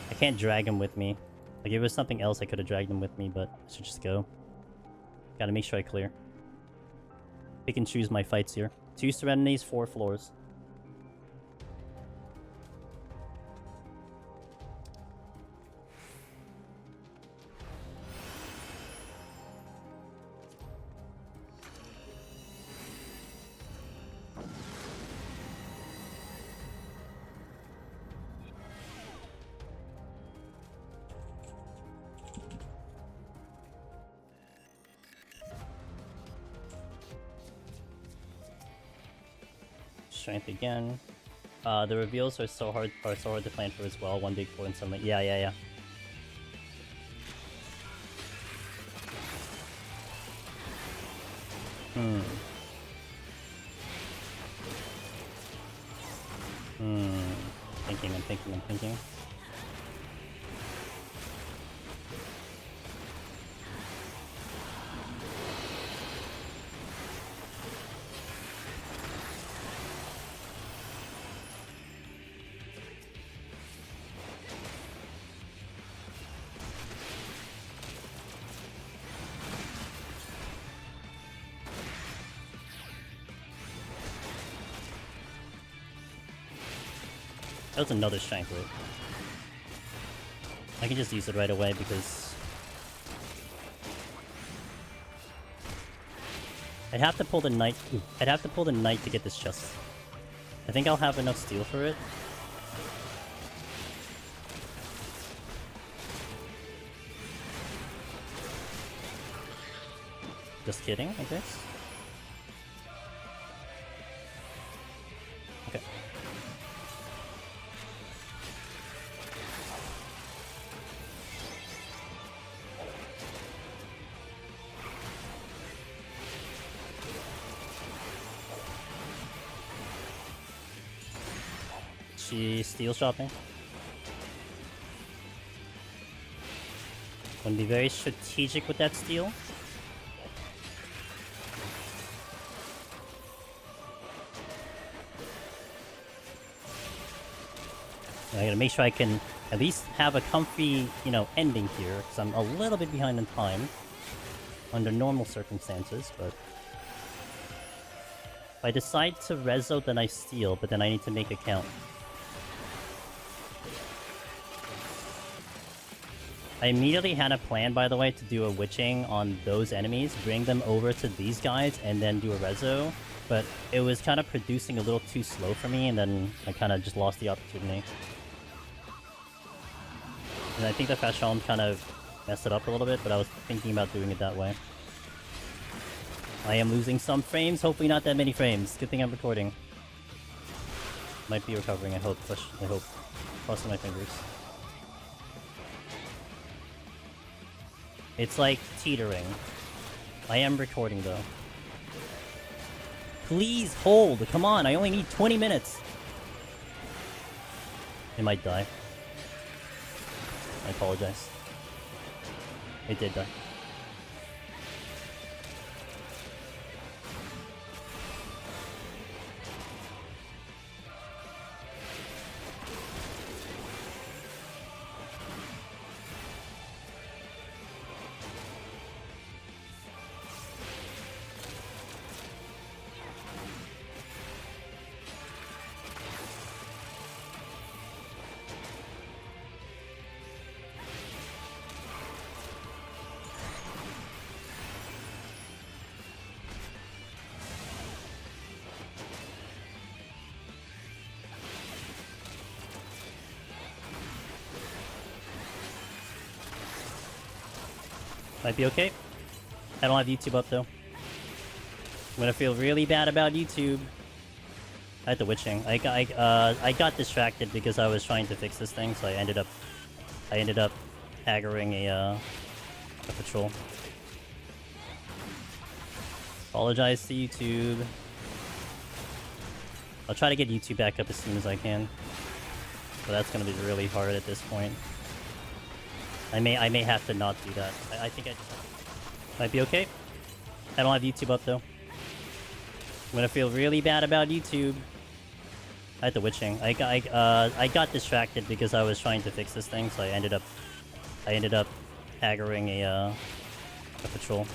I can't drag him with me. Like, if it was something else, I could have dragged him with me, but I should just go. Gotta make sure I clear. Pick and choose my fights here. 2 Serenities, 4 floors. Strength again. The reveals are so hard to plan for as well. 1 big 4 and something. Yeah. I'm thinking. That was another strength root. I can just use it right away because... I'd have to pull the knight... Ooh, I'd have to pull the knight to get this chest. I think I'll have enough steel for it. Just kidding, I guess. Okay. She steel shopping. Want to be very strategic with that steel. I gotta make sure I can at least have a comfy, you know, ending here, because I'm a little bit behind in time under normal circumstances, but if I decide to rezo, then I steal, but then I need to make a count. I immediately had a plan, by the way, to do a witching on those enemies, bring them over to these guys, and then do a rezo, but it was kind of producing a little too slow for me, and then I kind of just lost the opportunity. And I think the Fashion kind of messed it up a little bit, but I was thinking about doing it that way. I am losing some frames, hopefully not that many frames. Good thing I'm recording. Might be recovering, I hope. I hope. Crossing my fingers. It's like teetering. I am recording though. Please hold! Come on, I only need 20 minutes! It might die. I apologize. It did die. Might be okay. I don't have YouTube up though. I'm gonna feel really bad about YouTube. I had the witching. I got distracted because I was trying to fix this thing, so I ended up aggroing a patrol. Apologize to YouTube. I'll try to get YouTube back up as soon as I can, but that's gonna be really hard at this point. I may have to not do that. I think I just have to... Might be okay. I don't have YouTube up though. I'm gonna feel really bad about YouTube. I had the witching. I got distracted because I was trying to fix this thing, so I ended up aggroing a patrol.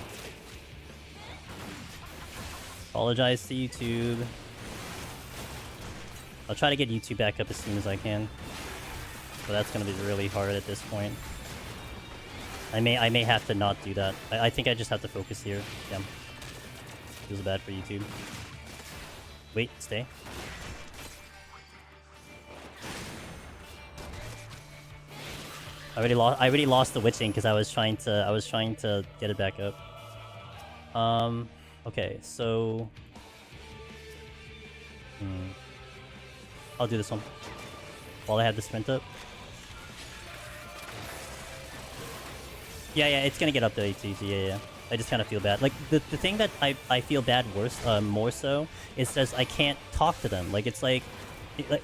Apologize to YouTube. I'll try to get YouTube back up as soon as I can, but that's gonna be really hard at this point. I may have to not do that. I think I just have to focus here. Yeah. Feels bad for YouTube. Wait, stay. I already lost the witching because I was trying to get it back up. Okay, so I'll do this one while I have the sprint up. Yeah, it's gonna get up to 80. Yeah. I just kind of feel bad. Like the thing that I feel bad more so is that I can't talk to them. Like it's like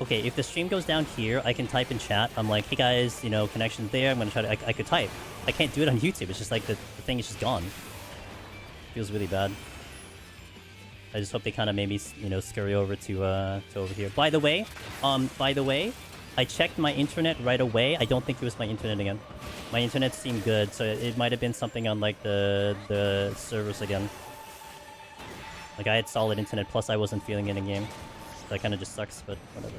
okay, if the stream goes down here, I can type in chat. I'm like, hey guys, you know, connection's there. I'm gonna try to. I could type. I can't do it on YouTube. It's just like the thing is just gone. Feels really bad. I just hope they kind of maybe, you know, scurry over to over here. By the way, I checked my internet right away. I don't think it was my internet again. My internet seemed good, so it might have been something on like the servers again. Like I had solid internet, plus I wasn't feeling it in game. That kind of just sucks, but whatever.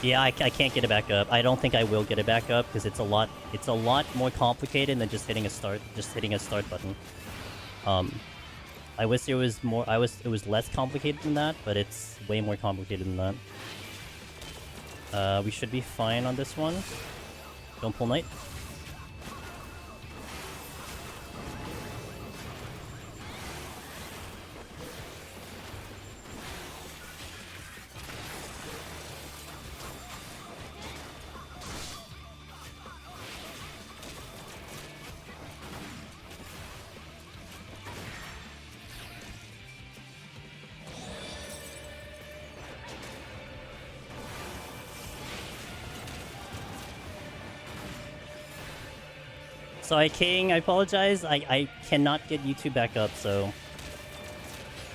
Yeah, I can't get it back up. I don't think I will get it back up because it's a lot more complicated than just hitting a start button. I wish it was less complicated than that, but it's way more complicated than that. We should be fine on this one. Don't pull knight. Sorry, King, I apologize. I cannot get YouTube back up, so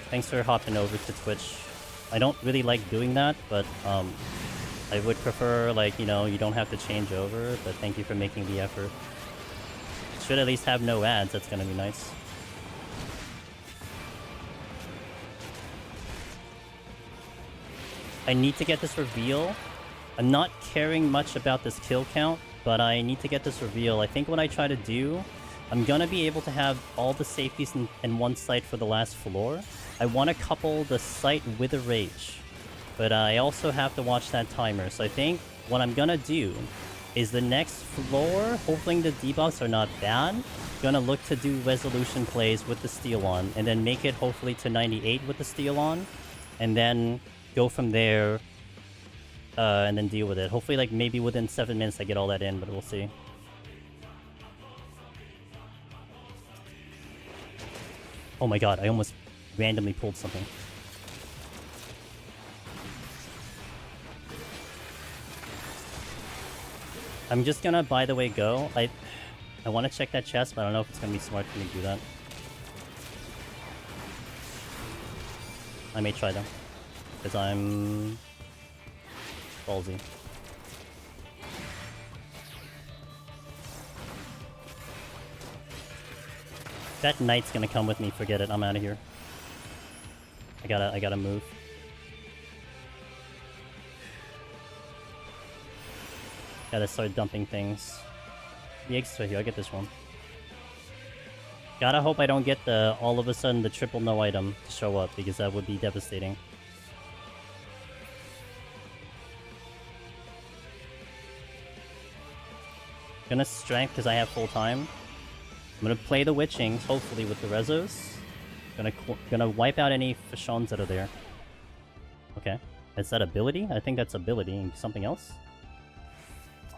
thanks for hopping over to Twitch. I don't really like doing that, but I would prefer, like, you know, you don't have to change over, but thank you for making the effort. Should at least have no ads, that's gonna be nice. I need to get this reveal. I'm not caring much about this kill count, but I need to get this reveal. I think what I try to do, I'm gonna be able to have all the safeties in one site for the last floor. I want to couple the site with a rage, but I also have to watch that timer. So I think what I'm gonna do is the next floor, hopefully the debuffs are not bad, gonna look to do resolution plays with the steal on, and then make it hopefully to 98 with the steal on, and then go from there. And then deal with it. Hopefully, like, maybe within 7 minutes I get all that in, but we'll see. Oh my god, I almost randomly pulled something. I'm just gonna, by the way, go. I want to check that chest, but I don't know if it's gonna be smart for me to do that. I may try though. Because I'm... ballsy. That knight's gonna come with me, forget it, I'm out of here. I gotta move. Gotta start dumping things. The eggs right here, I'll get this one. Gotta hope I don't get the, all of a sudden, the triple no item to show up, because that would be devastating. Gonna strength because I have full time. I'm gonna play the witchings, hopefully with the rezos. Gonna wipe out any Fashons that are there. Okay. Is that ability? I think that's ability and something else.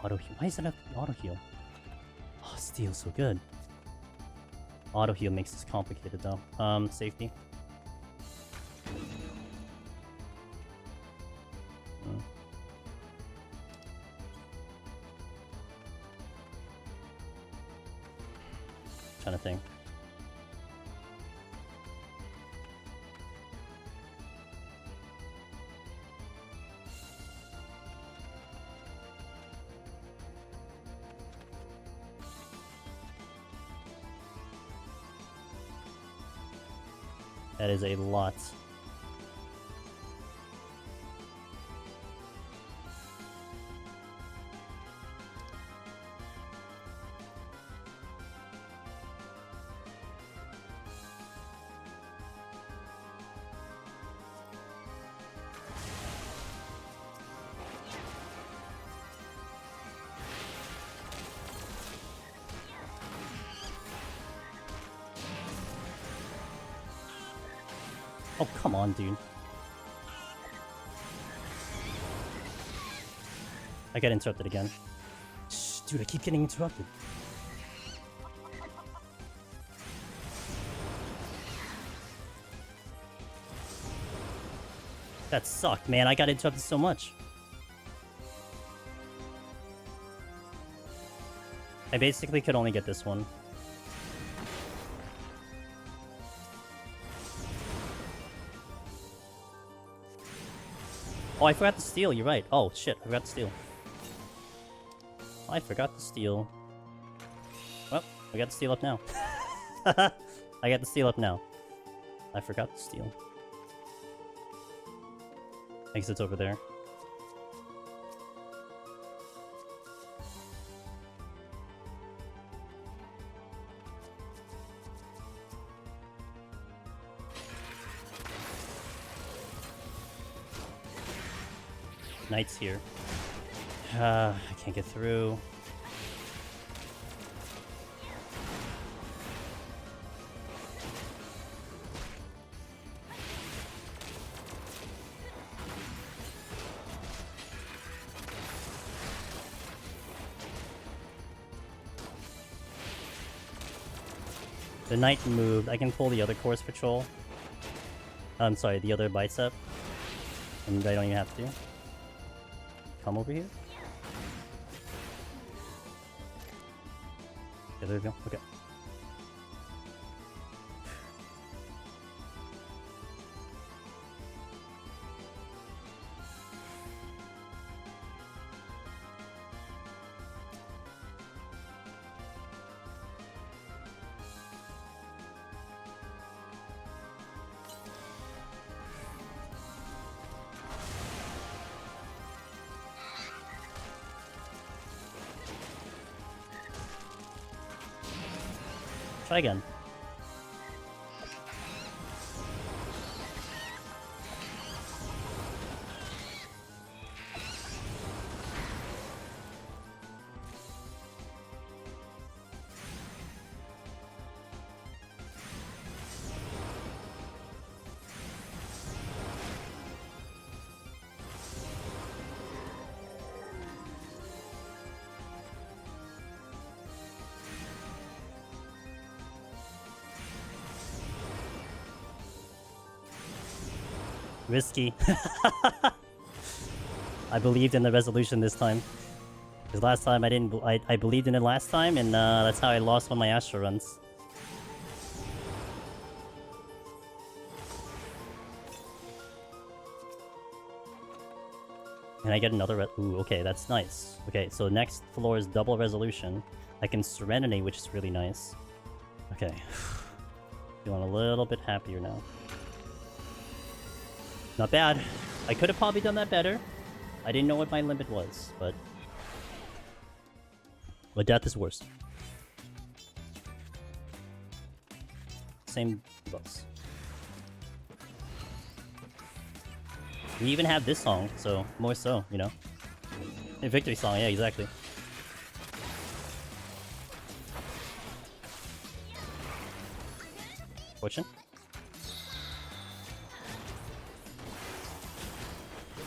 Auto heal. Why is that an auto heal? Oh, steel so good. Auto heal makes this complicated though. Safety. Trying to think. That is a lot. Oh, come on, dude. I got interrupted again. Shh, dude, I keep getting interrupted. That sucked, man. I got interrupted so much. I basically could only get this one. Oh, I forgot to steal, you're right. Oh, shit, I forgot to steal. I forgot to steal. Well, I got to steal up now. I got to steal up now. I forgot to steal. Exit's over there. Knight's here. I can't get through. The knight moved. I can pull the other course patrol. I'm sorry, the other bicep. And I don't even have to. Come over here. Yeah, there we go. Okay. Try again. Risky. I believed in the resolution this time. Because last time I didn't. I believed in it last time, and that's how I lost one of my Astro runs. And I get another. Ooh, okay, that's nice. Okay, so next floor is double resolution. I can Serenity, which is really nice. Okay. Feeling a little bit happier now. Not bad. I could have probably done that better. I didn't know what my limit was, but death is worse. Same books. We even have this song, so more so, you know. A victory song, yeah, exactly. Fortune.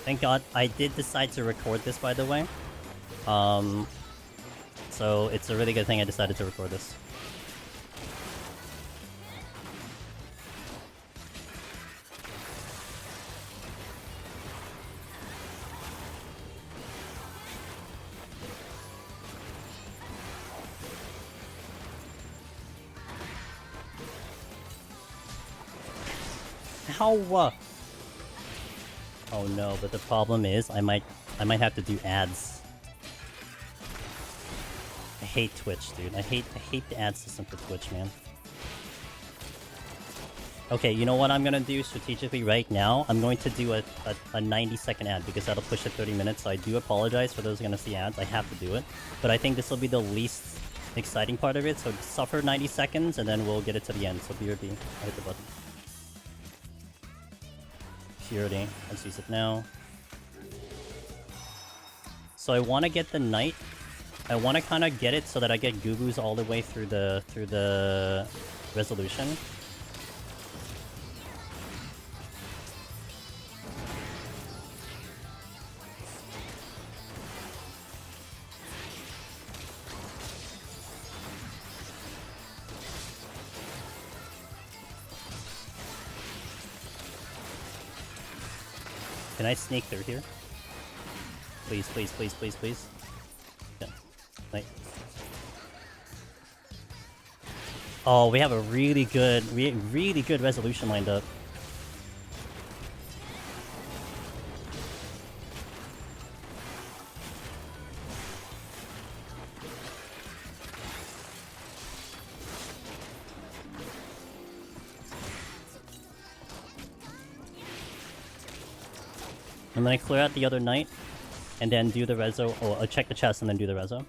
Thank God I did decide to record this, by the way. So it's a really good thing I decided to record this. How? Oh no, but the problem is I might have to do ads. I hate Twitch, dude. I hate the ad system for Twitch, man. Okay, you know what I'm gonna do strategically right now? I'm going to do a 90-second ad because that'll push it 30 minutes, so I do apologize for those who are gonna see ads. I have to do it. But I think this will be the least exciting part of it, so suffer 90 seconds and then we'll get it to the end. So BRB, I hit the button. Purity, let's use it now. So I want to get the Knight. I want to kind of get it so that I get Gugus all the way through the resolution. Can I sneak through here? Please, please, please, please, please. Yeah. Right. Oh, we have a really good resolution lined up. And then I clear out the other Knight, and then do the reso. Oh, I'll check the chest and then do the reso.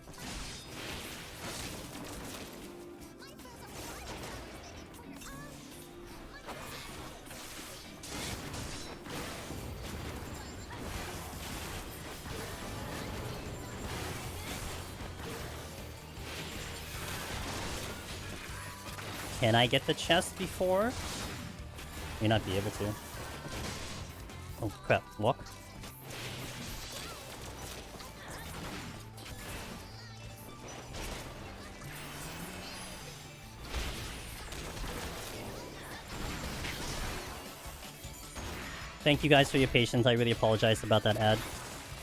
Can I get the chest before? May not be able to. Oh crap, walk. Thank you guys for your patience. I really apologize about that ad.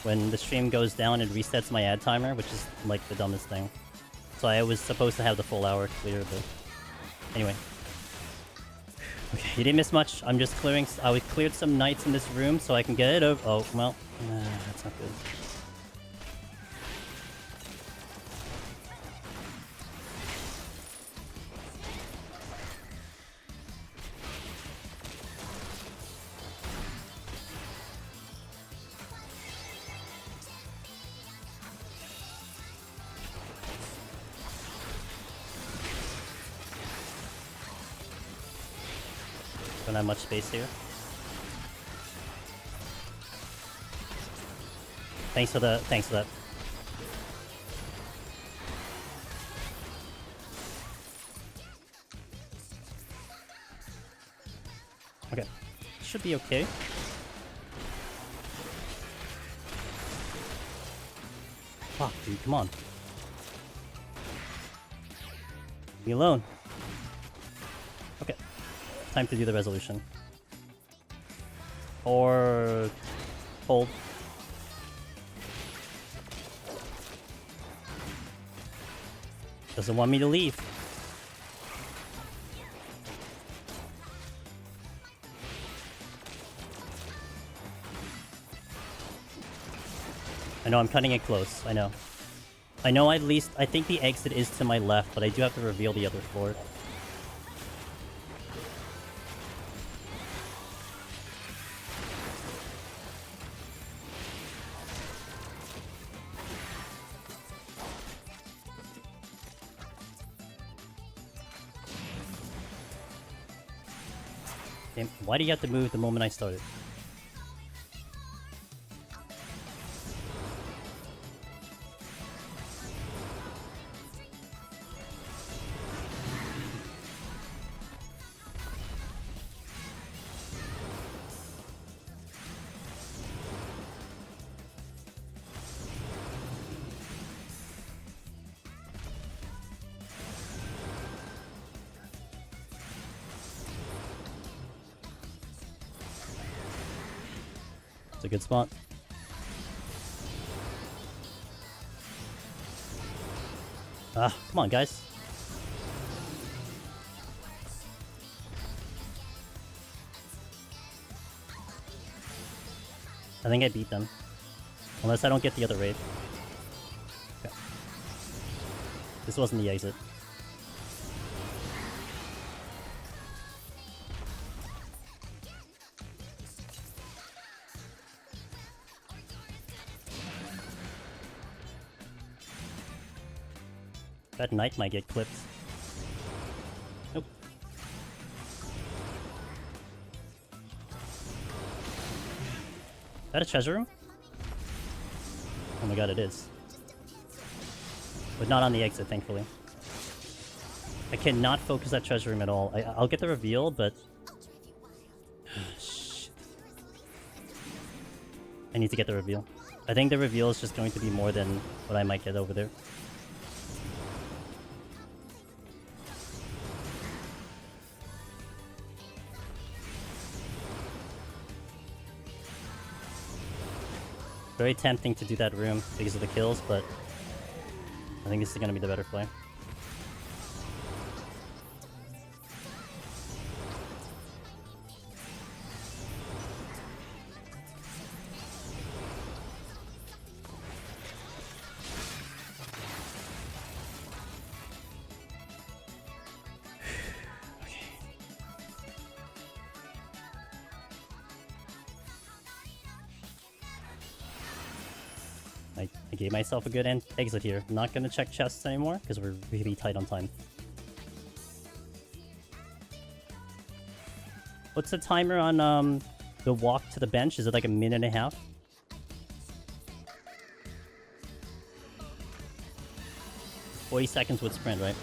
When the stream goes down, it resets my ad timer, which is like the dumbest thing. So I was supposed to have the full hour clear, but anyway. Okay, you didn't miss much. I'm just clearing. I cleared some Knights in this room so I can get it over. Oh, well, that's not good. Don't have much space here. Thanks for that. Okay. Should be okay. Fuck, dude, come on. Leave me alone. Okay. Time to do the resolution. Or hold. Doesn't want me to leave. I know I'm cutting it close. I know. I know at least I think the exit is to my left, but I do have to reveal the other floor. Why do you have to move the moment I started? It's a good spot. Ah, come on, guys. I think I beat them. Unless I don't get the other raid. Okay. This wasn't the exit. That knight might get clipped. Nope. Is that a treasure room? Oh my god, it is. But not on the exit, thankfully. I cannot focus that treasure room at all. I'll get the reveal, but... Shit. I need to get the reveal. I think the reveal is just going to be more than what I might get over there. Very tempting to do that room because of the kills, but I think this is going to be the better play. I gave myself a good exit here. I'm not gonna check chests anymore because we're really tight on time. What's the timer on the walk to the bench? Is it like a minute and a half? $40 seconds with sprint, right?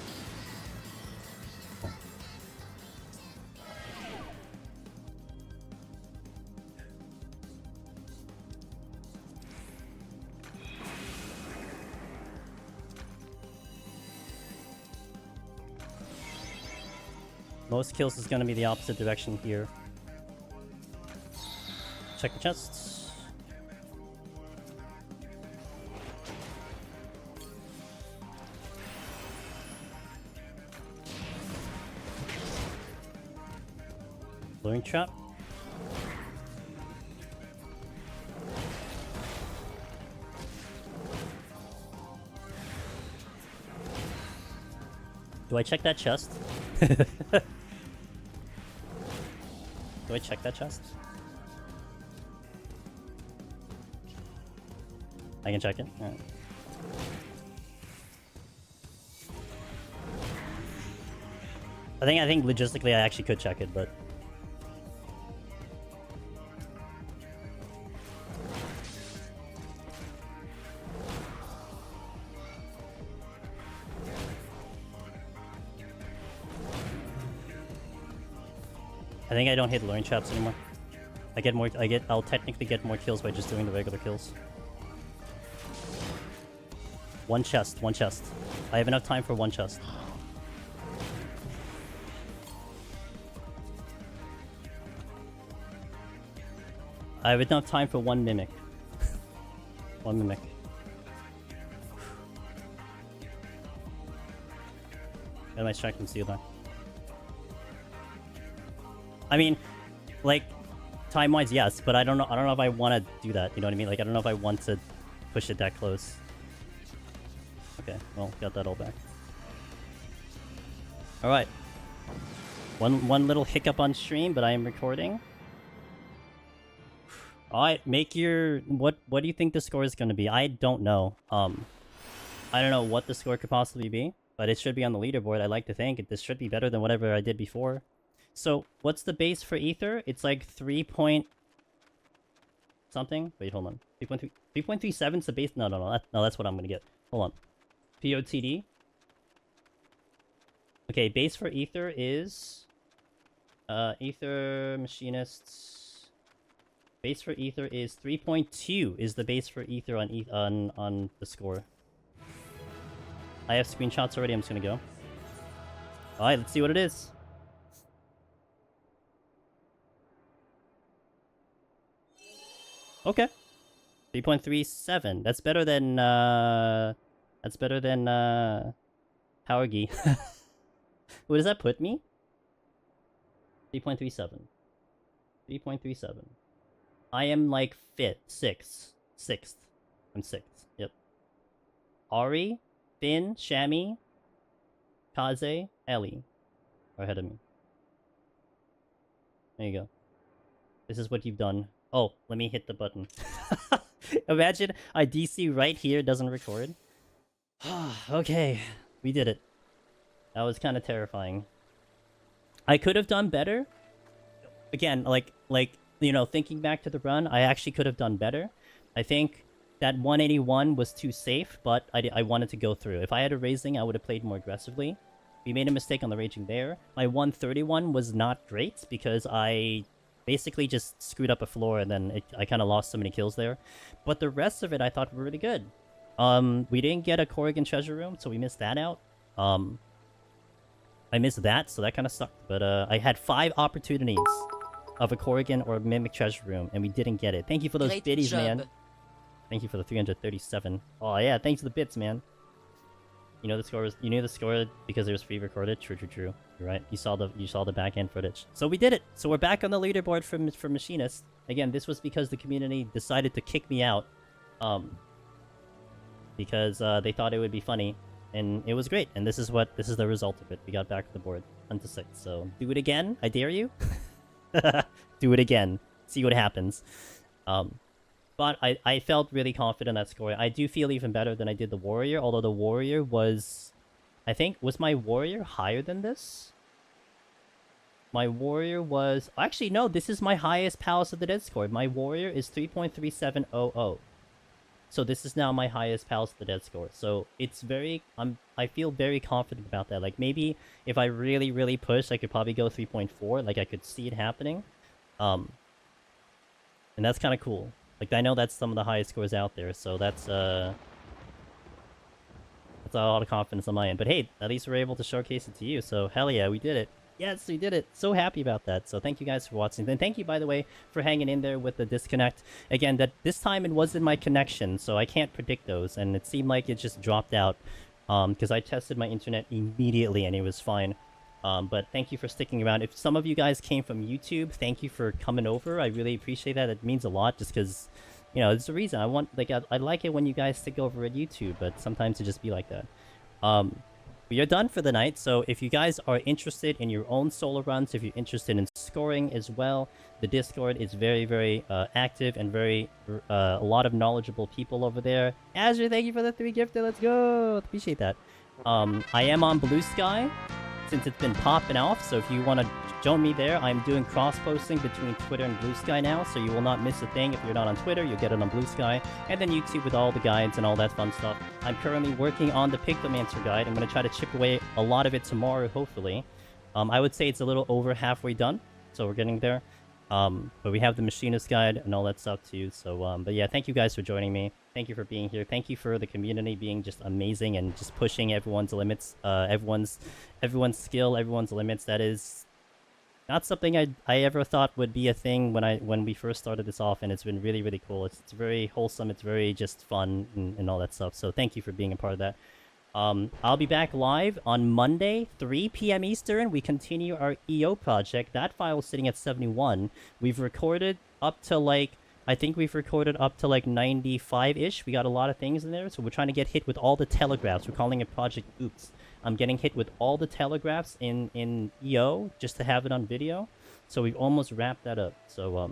Most kills is going to be the opposite direction here. Check the chests. Blowing trap. Do I check that chest? Do I check that chest? I can check it. Alright. I think logistically I actually could check it, but I think I don't hit luring traps anymore. I'll technically get more kills by just doing the regular kills. One chest. I have enough time for one chest. I have enough time for one mimic. One mimic. Got my strike from Seal there. I mean, like, time-wise, yes, but I don't know if I want to do that, you know what I mean? Like, I don't know if I want to push it that close. Okay, well, got that all back. Alright. One little hiccup on stream, but I am recording. Alright, make your... What do you think the score is going to be? I don't know. I don't know what the score could possibly be, but it should be on the leaderboard, I like to think. This should be better than whatever I did before. So, what's the base for Ether? It's like 3 point... something? Wait, hold on. 3.37 is the base? No, that's what I'm gonna get. Hold on. PoTD. Okay, base for Ether is... Ether Machinists... Base for Ether is 3.2 is the base for Ether on the score. I have screenshots already, I'm just gonna go. Alright, let's see what it is. Okay. 3.37. That's better than Power Gi. Where does that put me? 3.37. 3.37. I am like sixth. I'm sixth. Yep. Ari, Finn, Shami, Kaze, Ellie are ahead of me. There you go. This is what you've done. Oh, let me hit the button. Imagine I DC right here, doesn't record. Okay, we did it. That was kind of terrifying. I could have done better. Again, like you know, thinking back to the run, I actually could have done better. I think that 181 was too safe, but I wanted to go through. If I had a raising, I would have played more aggressively. We made a mistake on the raging there. My 131 was not great because I basically just screwed up a floor and then I kind of lost so many kills there. But the rest of it I thought were really good. We didn't get a Corrigan treasure room, so we missed that out. I missed that, so that kind of sucked. But I had 5 opportunities of a Corrigan or a Mimic treasure room, and we didn't get it. Thank you for those biddies, man. Thank you for the 337. Oh yeah, thanks for the bits, man. You know the score was, you knew the score because it was pre-recorded. True. You're right. You saw the back end footage. So we did it. So we're back on the leaderboard for Machinist. Again, this was because the community decided to kick me out, because they thought it would be funny, and it was great. And this is the result of it. We got back to the board, 1-6. So do it again. I dare you. Do it again. See what happens. But I felt really confident in that score. I do feel even better than I did the Warrior, although the Warrior was... I think, was my Warrior higher than this? My Warrior was... Actually, no, this is my highest Palace of the Dead score. My Warrior is 3.3700. So this is now my highest Palace of the Dead score. So it's very... I feel very confident about that. Like, maybe if I really, really push, I could probably go 3.4. Like, I could see it happening. And that's kind of cool. Like, I know that's some of the highest scores out there, so that's a lot of confidence on my end. But hey, at least we're able to showcase it to you, so hell yeah, we did it. Yes, we did it. So happy about that. So thank you guys for watching. And thank you, by the way, for hanging in there with the disconnect. Again, that this time it wasn't my connection, so I can't predict those, and it seemed like it just dropped out, because I tested my internet immediately and it was fine. But thank you for sticking around. If some of you guys came from YouTube, thank you for coming over. I really appreciate that. It means a lot, just because, you know, it's the reason I want. Like, I like it when you guys stick over at YouTube, but sometimes it just be like that. We are done for the night. So if you guys are interested in your own solo runs, if you're interested in scoring as well, the Discord is very, very active and very a lot of knowledgeable people over there. Azure, thank you for the 3 gifted. Let's go. Appreciate that. I am on Blue Sky, since it's been popping off, so if you want to join me there, I'm doing cross-posting between Twitter and Blue Sky now, so you will not miss a thing. If you're not on Twitter, you'll get it on Blue Sky, and then YouTube with all the guides and all that fun stuff. I'm currently working on the Pictomancer guide. I'm going to try to chip away a lot of it tomorrow, hopefully. I would say it's a little over halfway done, so we're getting there. But we have the Machinist guide and all that stuff too, so, but yeah, thank you guys for joining me. Thank you for being here. Thank you for the community being just amazing and just pushing everyone's limits, everyone's skill, everyone's limits. That is not something I ever thought would be a thing when we first started this off, and it's been really, really cool. It's very wholesome. It's very just fun and all that stuff. So thank you for being a part of that. I'll be back live on Monday, 3 p.m. Eastern. We continue our EO project. That file is sitting at 71. We've recorded up to like, I think we've recorded up to like 95-ish. We got a lot of things in there, so we're trying to get hit with all the telegraphs. We're calling it Project Oops. I'm getting hit with all the telegraphs in EO just to have it on video. So we've almost wrapped that up. So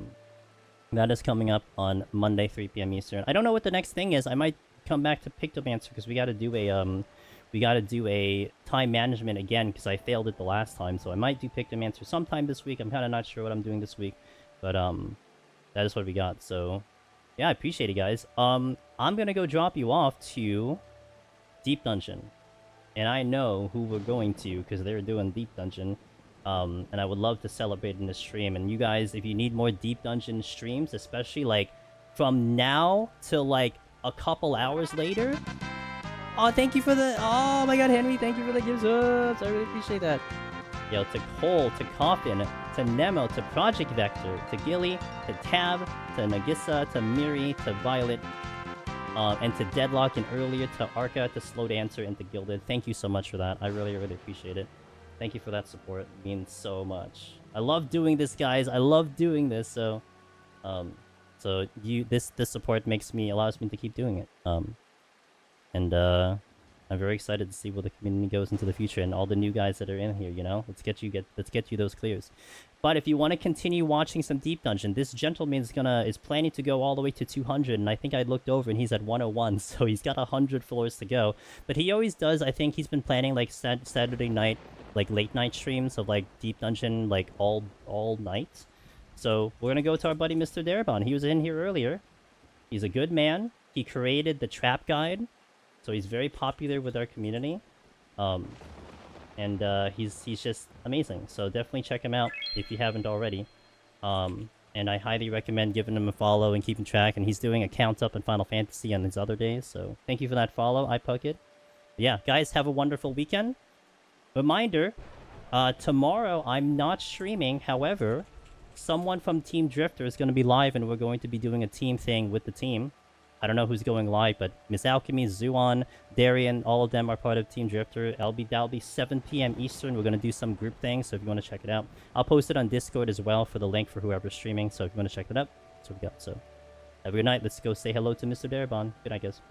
that is coming up on Monday, 3 p.m. Eastern. I don't know what the next thing is. I might come back to Pictomancer because we got to do a time management again because I failed it the last time. So I might do Pictomancer sometime this week. I'm kind of not sure what I'm doing this week, but that is what we got. So yeah, I appreciate it, guys. I'm gonna go drop you off to Deep Dungeon, and I know who we're going to because they're doing Deep Dungeon. And I would love to celebrate in the stream. And you guys, if you need more Deep Dungeon streams, especially like from now till like a couple hours later. Oh, thank you for the... Oh my god, Henry, thank you for the gift subs. I really appreciate that. Yo, to Cole, to Coffin, to Nemo, to Project Vector, to Gilly, to Tab, to Nagisa, to Miri, to Violet, and to Deadlock, and earlier to Arca, to Slow Dancer, and to Gilded. Thank you so much for that. I really, really appreciate it. Thank you for that support. It means so much. I love doing this, guys. I love doing this. So, this support allows me to keep doing it. I'm very excited to see where the community goes into the future and all the new guys that are in here. You know, let's get you those clears. But if you want to continue watching some Deep Dungeon, this gentleman is planning to go all the way to 200, and I think I looked over and he's at 101, so he's got 100 floors to go. But he always does. I think he's been planning like Saturday night, like late night streams of like Deep Dungeon, like all night. So we're gonna go to our buddy Mr. Darabon. He was in here earlier. He's a good man. He created the trap guide, so he's very popular with our community. He's just amazing. So definitely check him out if you haven't already. And I highly recommend giving him a follow and keeping track. And he's doing a count up in Final Fantasy on his other days. So thank you for that follow, iPucket. Yeah, guys, have a wonderful weekend. Reminder, tomorrow I'm not streaming. However, someone from Team Drifter is going to be live, and we're going to be doing a team thing with the team. I don't know who's going live, but Miss Alchemy, Zuon, Darian, all of them are part of Team Drifter. That'll be 7 p.m. Eastern. We're going to do some group things, so if you want to check it out. I'll post it on Discord as well for the link for whoever's streaming, so if you want to check that out, that's what we got. So, have a good night. Let's go say hello to Mr. Darabon. Good night, guys.